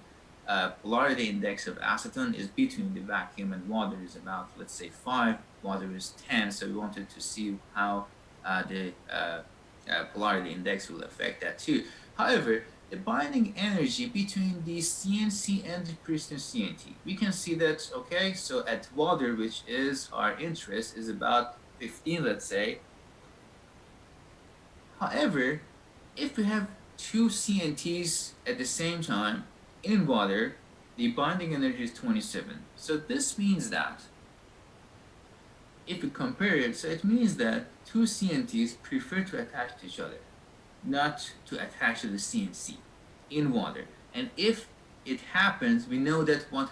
U: polarity index of acetone is between the vacuum and water is about, let's say, 5, water is 10. So we wanted to see how the polarity index will affect that too. However, the binding energy between the CNC and the pristine CNT, we can see that, okay, so at water, which is our interest, is about 15, let's say. However, if we have two CNTs at the same time in water, the bonding energy is 27. So this means that if we compare it, so it means that two CNTs prefer to attach to each other, not to attach to the CNC in water. And if it happens, we know that what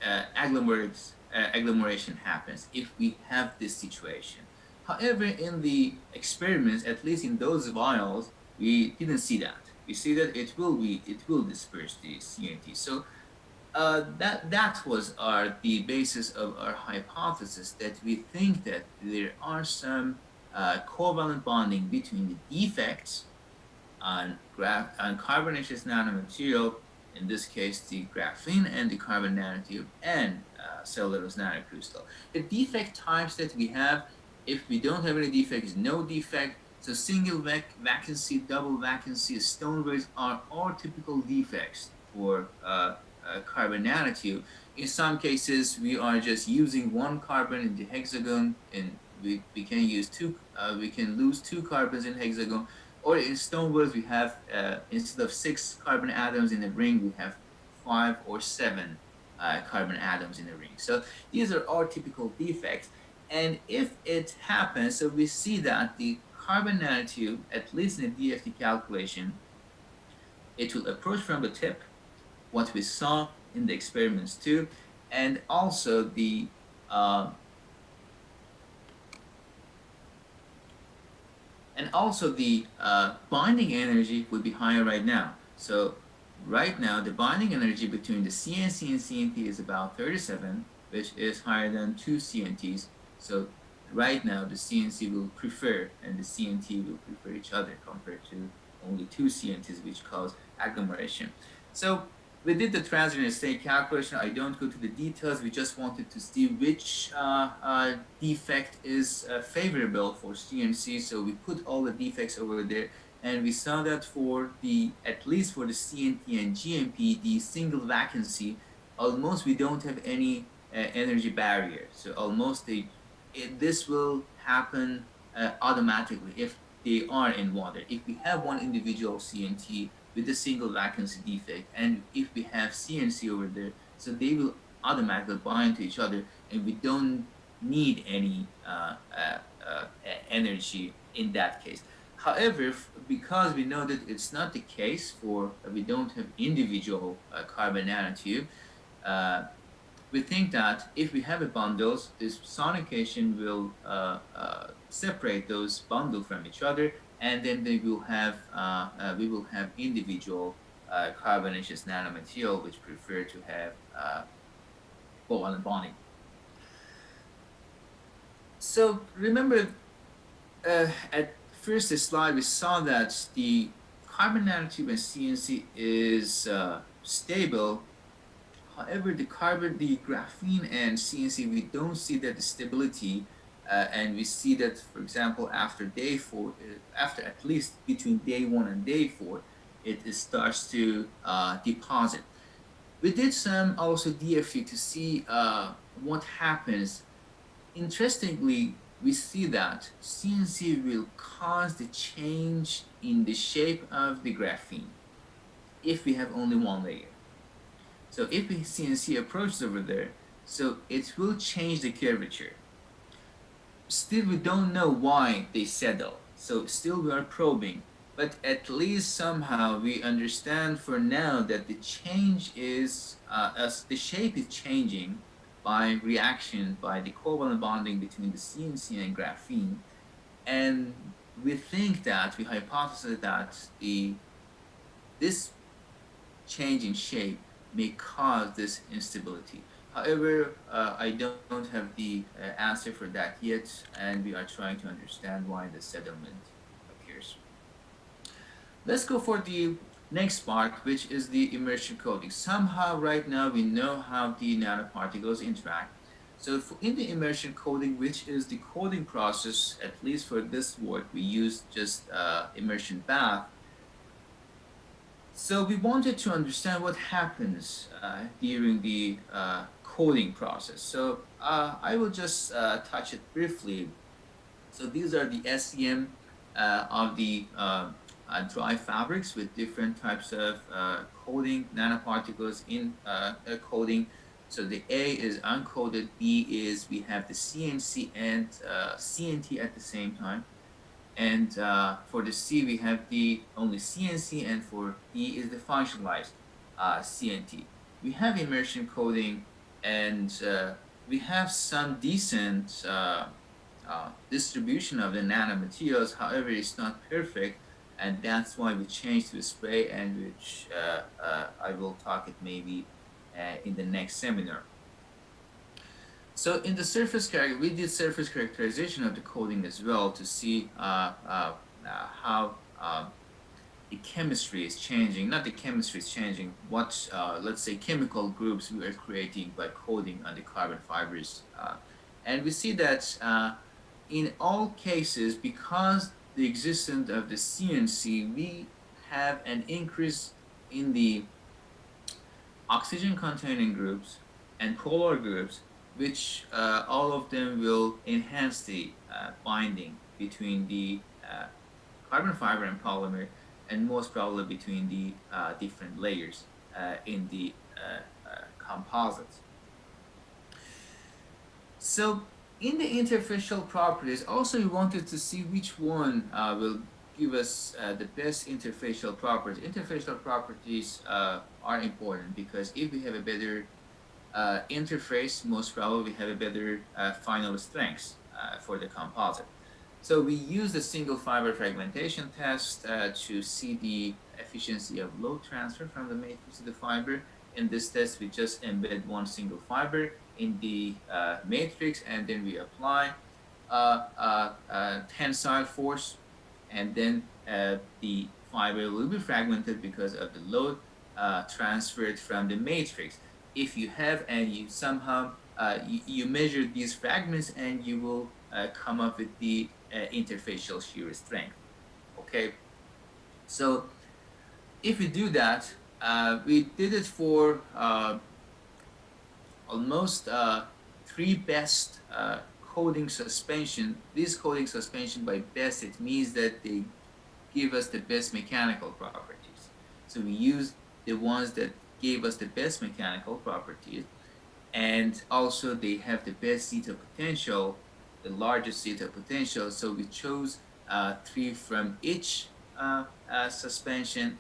U: agglomeration happens if we have this situation. However, in the experiments, at least in those vials, we didn't see that. We see that it will disperse the CNT. So that was the basis of our hypothesis, that we think that there are some covalent bonding between the defects on carbonaceous nanomaterial, in this case the graphene and the carbon nanotube, and cellulose nanocrystal. The defect types that we have, if we don't have any defect, is no defect. So single vacancy, double vacancy, stone waves are all typical defects for carbon nanotube. In some cases, we are just using one carbon in the hexagon, and we can use we can lose two carbons in hexagon. Or in stone wheels, we have, instead of 6 carbon atoms in a ring, we have 5 or 7 carbon atoms in a ring. So these are all typical defects. And if it happens, so we see that the carbon nanotube, at least in the DFT calculation, it will approach from the tip, what we saw in the experiments too, and also the binding energy would be higher right now. So right now, the binding energy between the CNC and CNT is about 37, which is higher than 2 CNTs. So right now, the CNC will prefer, and the CNT will prefer each other compared to only 2 CNTs, which cause agglomeration. So we did the transition state calculation. I don't go to the details. We just wanted to see which defect is favorable for CNC. So we put all the defects over there, and we saw that for at least for the CNT and GMP, the single vacancy, almost we don't have any energy barrier. So almost this will happen automatically if they are in water. If we have one individual CNT with a single vacancy defect, and if we have CNC over there, so they will automatically bind to each other, and we don't need any energy in that case. However, because we know that it's not the case for, we don't have individual carbon nanotube, we think that if we have a bundles, this sonication will separate those bundles from each other, and then we will have individual carbonaceous nanomaterial which prefer to have covalent bonding. So remember, at first slide we saw that the carbon nanotube and CNC is stable. However, the graphene and CNC, we don't see that stability, and we see that, for example, after day 4, after at least between day 1 and day 4, it starts to deposit. We did some also DFT to see what happens. Interestingly, we see that CNC will cause the change in the shape of the graphene if we have only one layer. So if the CNC approaches over there, so it will change the curvature. Still, we don't know why they settle. So still we are probing, but at least somehow we understand for now that the change is, as the shape is changing by reaction, by the covalent bonding between the CNC and graphene. And we think that, we hypothesize that this change in shape may cause this instability. However, I don't have the answer for that yet, and we are trying to understand why the settlement occurs. Let's go for the next part, which is the immersion coding. Somehow right now we know how the nanoparticles interact. So in the immersion coding, which is the coding process, at least for this work, we use just immersion bath. So we wanted to understand what happens during the coding process. So I will just touch it briefly. So these are the SEM of the dry fabrics with different types of coating, nanoparticles in coating. So the A is uncoated, B is we have the CNC and CNT at the same time. And for the C, we have the only CNC, and for D is the functionalized CNT. We have immersion coating, and we have some decent distribution of the nanomaterials. However, it's not perfect, and that's why we changed to spray, and which I will talk it maybe in the next seminar. So in the surface character, we did surface characterization of the coating as well to see how the chemistry is changing. Not the chemistry is changing, what, let's say, chemical groups we are creating by coating on the carbon fibers. And we see that in all cases, because the existence of the CNC, we have an increase in the oxygen containing groups and polar groups, which all of them will enhance the binding between the carbon fiber and polymer, and most probably between the different layers in the composites. So in the interfacial properties, also we wanted to see which one will give us the best interfacial properties. Interfacial properties are important because if we have a better interface, most probably we have a better final strength for the composite. So we use the single fiber fragmentation test to see the efficiency of load transfer from the matrix to the fiber. In this test, we just embed one single fiber in the matrix, and then we apply tensile force, and then the fiber will be fragmented because of the load transferred from the matrix. If you have and you somehow you measure these fragments, and you will come up with the interfacial shear strength. Okay, so if we do that, we did it for almost three best coating suspension. This coating suspension, by best, it means that they give us the best mechanical properties. So we use the ones that gave us the best mechanical properties, and also they have the best zeta potential, the largest zeta potential. So we chose 3 from each suspension.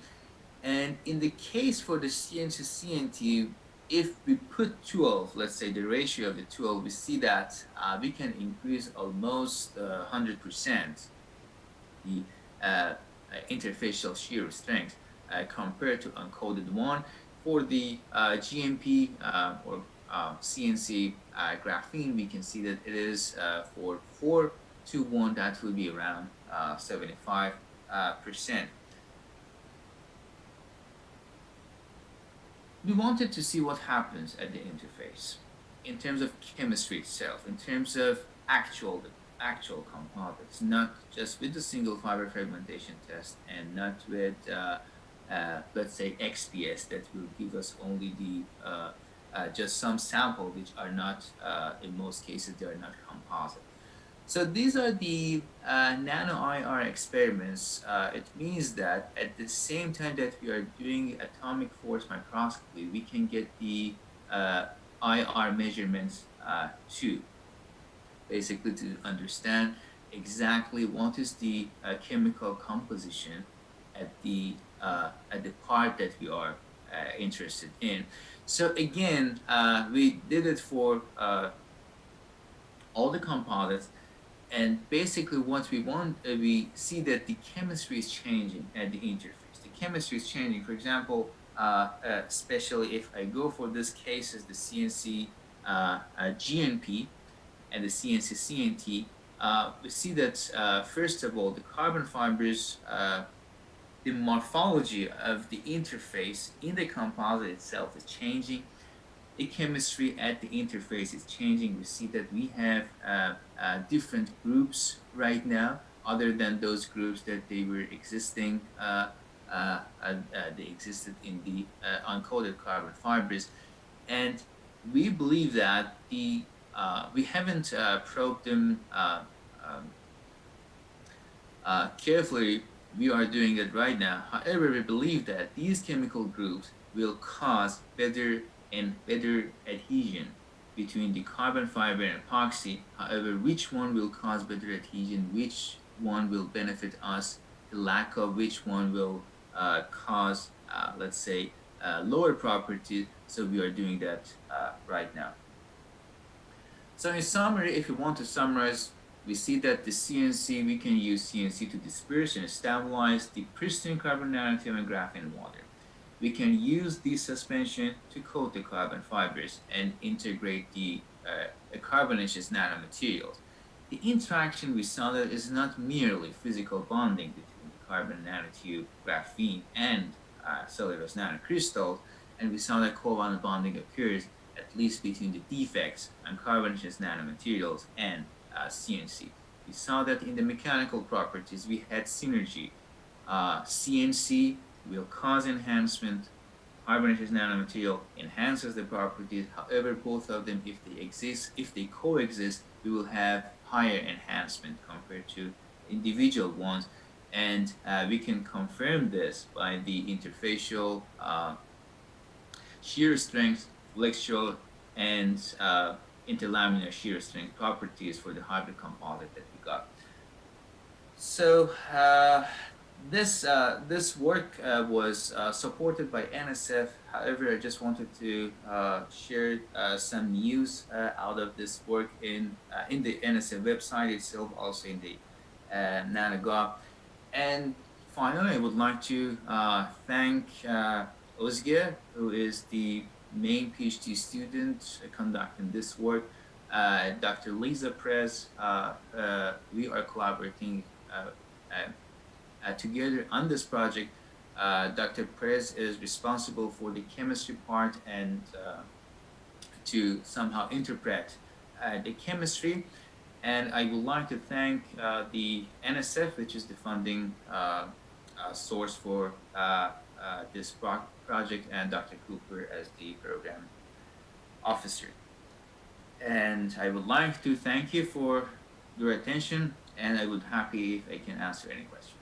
U: And in the case for the CNC CNT, if we put 12, let's say the ratio of the 12, we see that we can increase almost 100% the interfacial shear strength compared to uncoated one. For the GMP or CNC graphene, we can see that it is for 4 to 1, that will be around 75%. We wanted to see what happens at the interface in terms of chemistry itself, in terms of actual composites, not just with the single fiber fragmentation test, and not with let's say XPS that will give us only the just some sample, which are not in most cases they are not composite. So these are the nano IR experiments. It means that at the same time that we are doing atomic force microscopy, we can get the IR measurements too, basically to understand exactly what is the chemical composition at the part that we are interested in. So again, we did it for all the composites. And basically what we want, we see that the chemistry is changing at the interface. The chemistry is changing. For example, especially if I go for this case as the CNC GNP and the CNC CNT, we see that first of all, the carbon fibers, the morphology of the interface in the composite itself is changing. The chemistry at the interface is changing. We see that we have different groups right now, other than those groups that they were existing, they existed in the uncoated carbon fibers. And we believe that the we haven't probed them carefully We are doing it right now. However, we believe that these chemical groups will cause better and better adhesion between the carbon fiber and epoxy. However, which one will cause better adhesion, which one will benefit us, the lack of which one will cause, let's say, lower properties. So we are doing that right now. So in summary, if you want to summarize, we see that the CNC, we can use CNC to disperse and stabilize the pristine carbon nanotube and graphene water. We can use this suspension to coat the carbon fibers and integrate the carbonaceous nanomaterials. The interaction we saw that is not merely physical bonding between the carbon nanotube, graphene, and cellulose nanocrystals, and we saw that covalent bonding occurs at least between the defects and carbonaceous nanomaterials and CNC. We saw that in the mechanical properties, we had synergy. CNC will cause enhancement. Carbonaceous nanomaterial enhances the properties. However, both of them, if they coexist, we will have higher enhancement compared to individual ones. And we can confirm this by the interfacial shear strength, flexural, and interlaminar shear strength properties for the hybrid composite that we got. So this work was supported by NSF. However, I just wanted to share some news out of this work in the NSF website itself, also in the NanoGov. And finally, I would like to thank Özge, who is the main PhD student conducting this work, Dr. Lisa Prez. We are collaborating together on this project. Dr. Prez is responsible for the chemistry part and to somehow interpret the chemistry. And I would like to thank the NSF, which is the funding source for this project, and Dr. Cooper as the program officer. And I would like to thank you for your attention, and I would be happy if I can answer any question.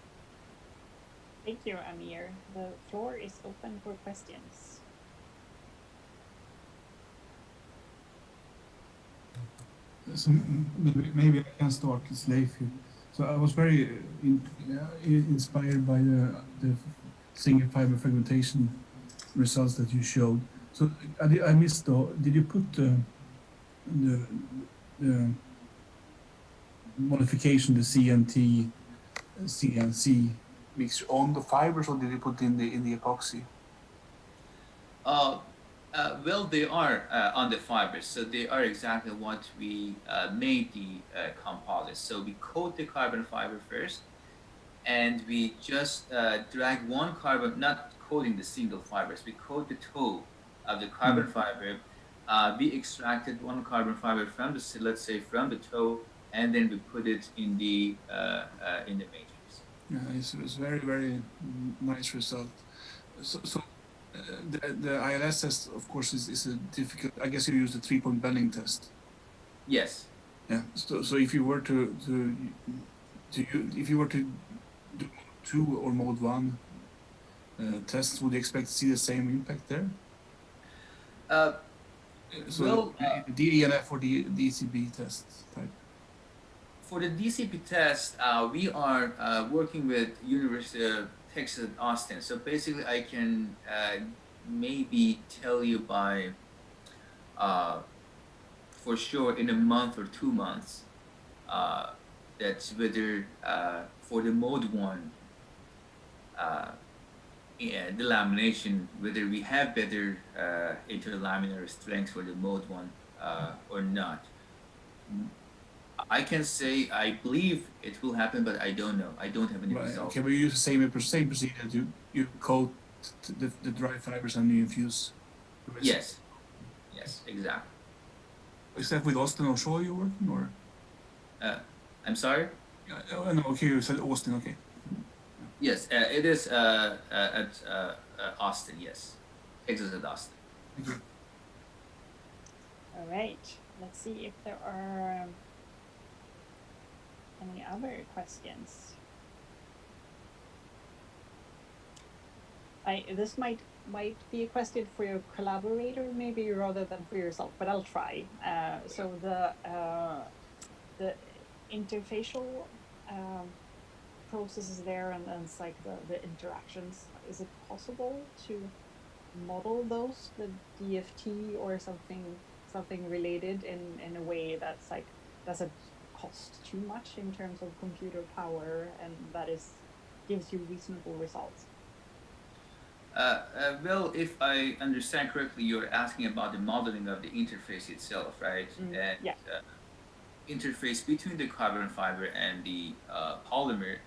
S: Thank you, Amir. The floor is open for questions.
N: So maybe I can start, it's Leif here. So I was very inspired by the single fiber fragmentation results that you showed. So I missed did you put the modification, the CNC mixture on the fibers, or did you put in the epoxy?
U: Well, they are on the fibers, so they are exactly what we made the composites. So we coat the carbon fiber first, and we just drag one carbon, not coating the single fibers, we coat the toe of the carbon fiber. We extracted one carbon fiber from the, let's say, from the toe, and then we put it in the matrix.
N: Yeah, it's very, very nice result. So the ILS test, of course, is a difficult. I guess you use the 3-point bending test.
U: Yes.
N: Yeah. So if you were to if you were to do mode 2 or mode 1 tests, would you expect to see the same impact there? So
U: well,
N: the DENF or the DCB test type.
U: For the DCP test, we are working with University of Texas at Austin. So basically, I can maybe tell you by, for sure, in a month or 2 months, that's whether for the mode 1, the lamination, whether we have better interlaminar strength for the mode 1 or not. I can say I believe it will happen, but I don't know. I don't have any results.
N: Okay, but you use the same procedure. You coat the dry fibers and you infuse the resin.
U: Yes. Yes, exactly.
N: Is that with Austin or Shaw you're working, or?
U: I'm sorry?
N: No, okay, you said Austin, okay.
U: Yes, it is at Austin, yes. Texas at Austin.
N: Thank you.
S: All right, let's see if there are any other questions. This might be a question for your collaborator, maybe rather than for yourself, but I'll try. So the interfacial processes there, and it's like the interactions. Is it possible to model those with DFT or something related in a way that's like doesn't cost too much in terms of computer power, and that gives you reasonable results?
U: Well, if I understand correctly, you're asking about the modeling of the interface itself, right? And
S: yeah.
U: Interface between the carbon fiber and the polymer,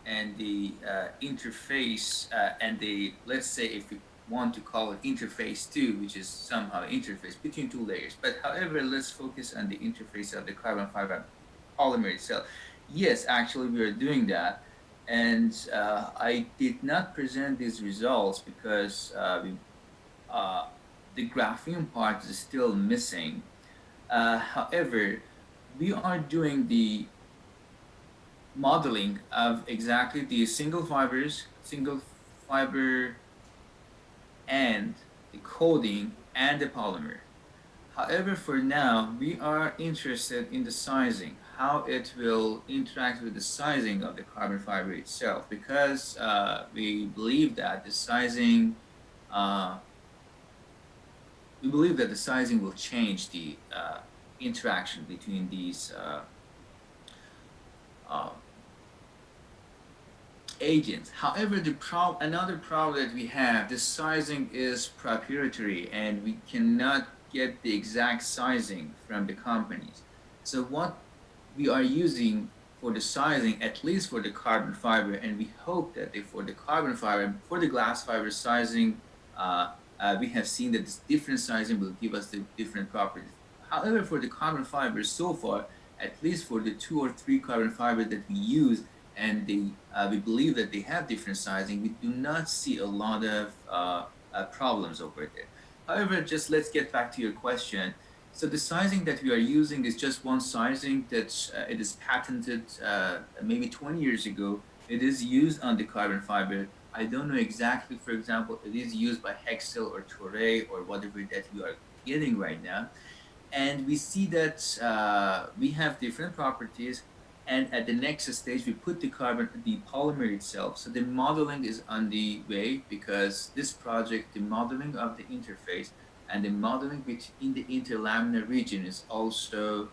U: and the interface and the, let's say, if we want to call it interface 2, which is somehow interface between two layers. But however, let's focus on the interface of the carbon fiber polymer itself. Yes, actually, we are doing that. And I did not present these results because the graphene part is still missing. However, we are doing the modeling of exactly the single fiber and the coating and the polymer. However, for now, we are interested in the sizing, how it will interact with the sizing of the carbon fiber itself, because we believe that the sizing will change the interaction between these agents. However, another problem that we have, the sizing is proprietary and we cannot get the exact sizing from the companies. So what we are using for the sizing, at least for the carbon fiber, and we hope that for the carbon fiber, for the glass fiber sizing, we have seen that this different sizing will give us the different properties. However, for the carbon fiber, so far, at least for the 2 or 3 carbon fiber that we use, and we believe that they have different sizing, we do not see a lot of problems over there. However, just let's get back to your question. So the sizing that we are using is just one sizing that it is patented maybe 20 years ago. It is used on the carbon fiber. I don't know exactly, for example, it is used by Hexel or Toray or whatever that we are getting right now. And we see that we have different properties. And at the next stage, we put the polymer itself. So the modeling is on the way, because this project, the modeling of the interface and the modeling between the interlaminar region is also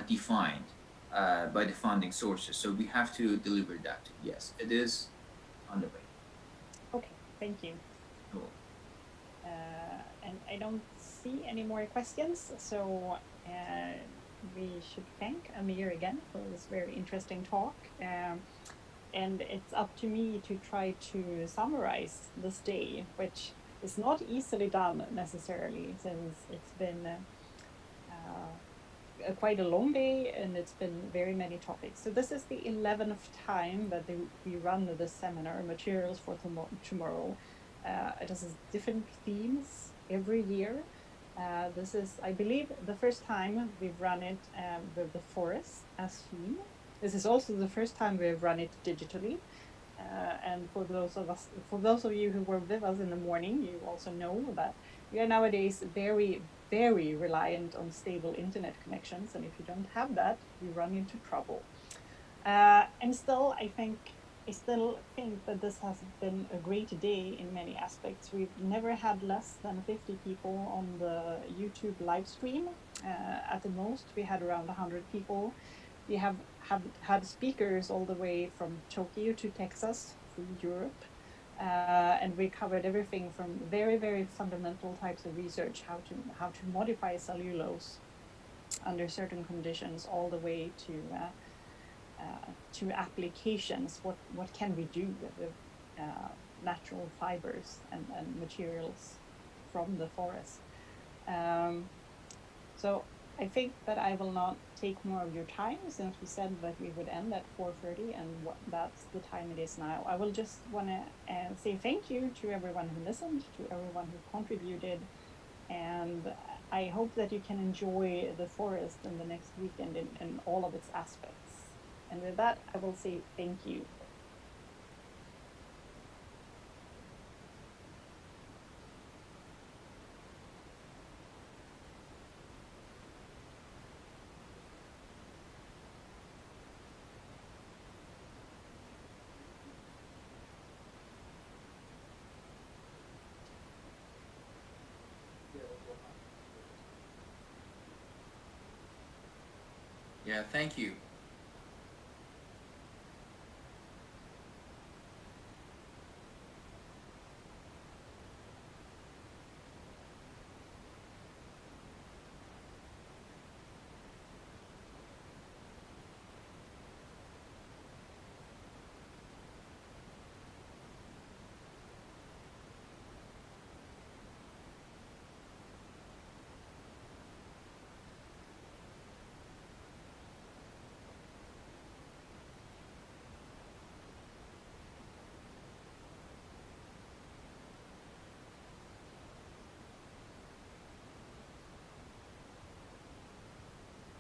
U: defined by the funding sources. So we have to deliver that too. Yes, it is on the way.
S: Okay, thank you.
U: Cool.
S: And I don't see any more questions, so we should thank Amir again for this very interesting talk. And it's up to me to try to summarize this day, which is not easily done necessarily, since it's been quite a long day and it's been very many topics. So this is the 11th time that we run this seminar, Materials for Tomorrow. It has different themes every year. This is, I believe, the first time we've run it with the forest as theme. This is also the first time we've run it digitally. And for those of you who were with us in the morning, you also know that we are nowadays very, very reliant on stable internet connections. And if you don't have that, you run into trouble. And still, I still think that this has been a great day in many aspects. We've never had less than 50 people on the YouTube live stream. At the most, we had around 100 people. We have had speakers all the way from Tokyo to Texas through Europe. And we covered everything from very, very fundamental types of research, how to modify cellulose under certain conditions, all the way to applications. What can we do with natural fibers and materials from the forest? So I think that I will not take more of your time, since we said that we would end at 4:30, and that's the time it is now. I will just want to say thank you to everyone who listened, to everyone who contributed, and I hope that you can enjoy the forest in the next weekend in all of its aspects. And with that, I will say thank you.
U: Yeah, thank you.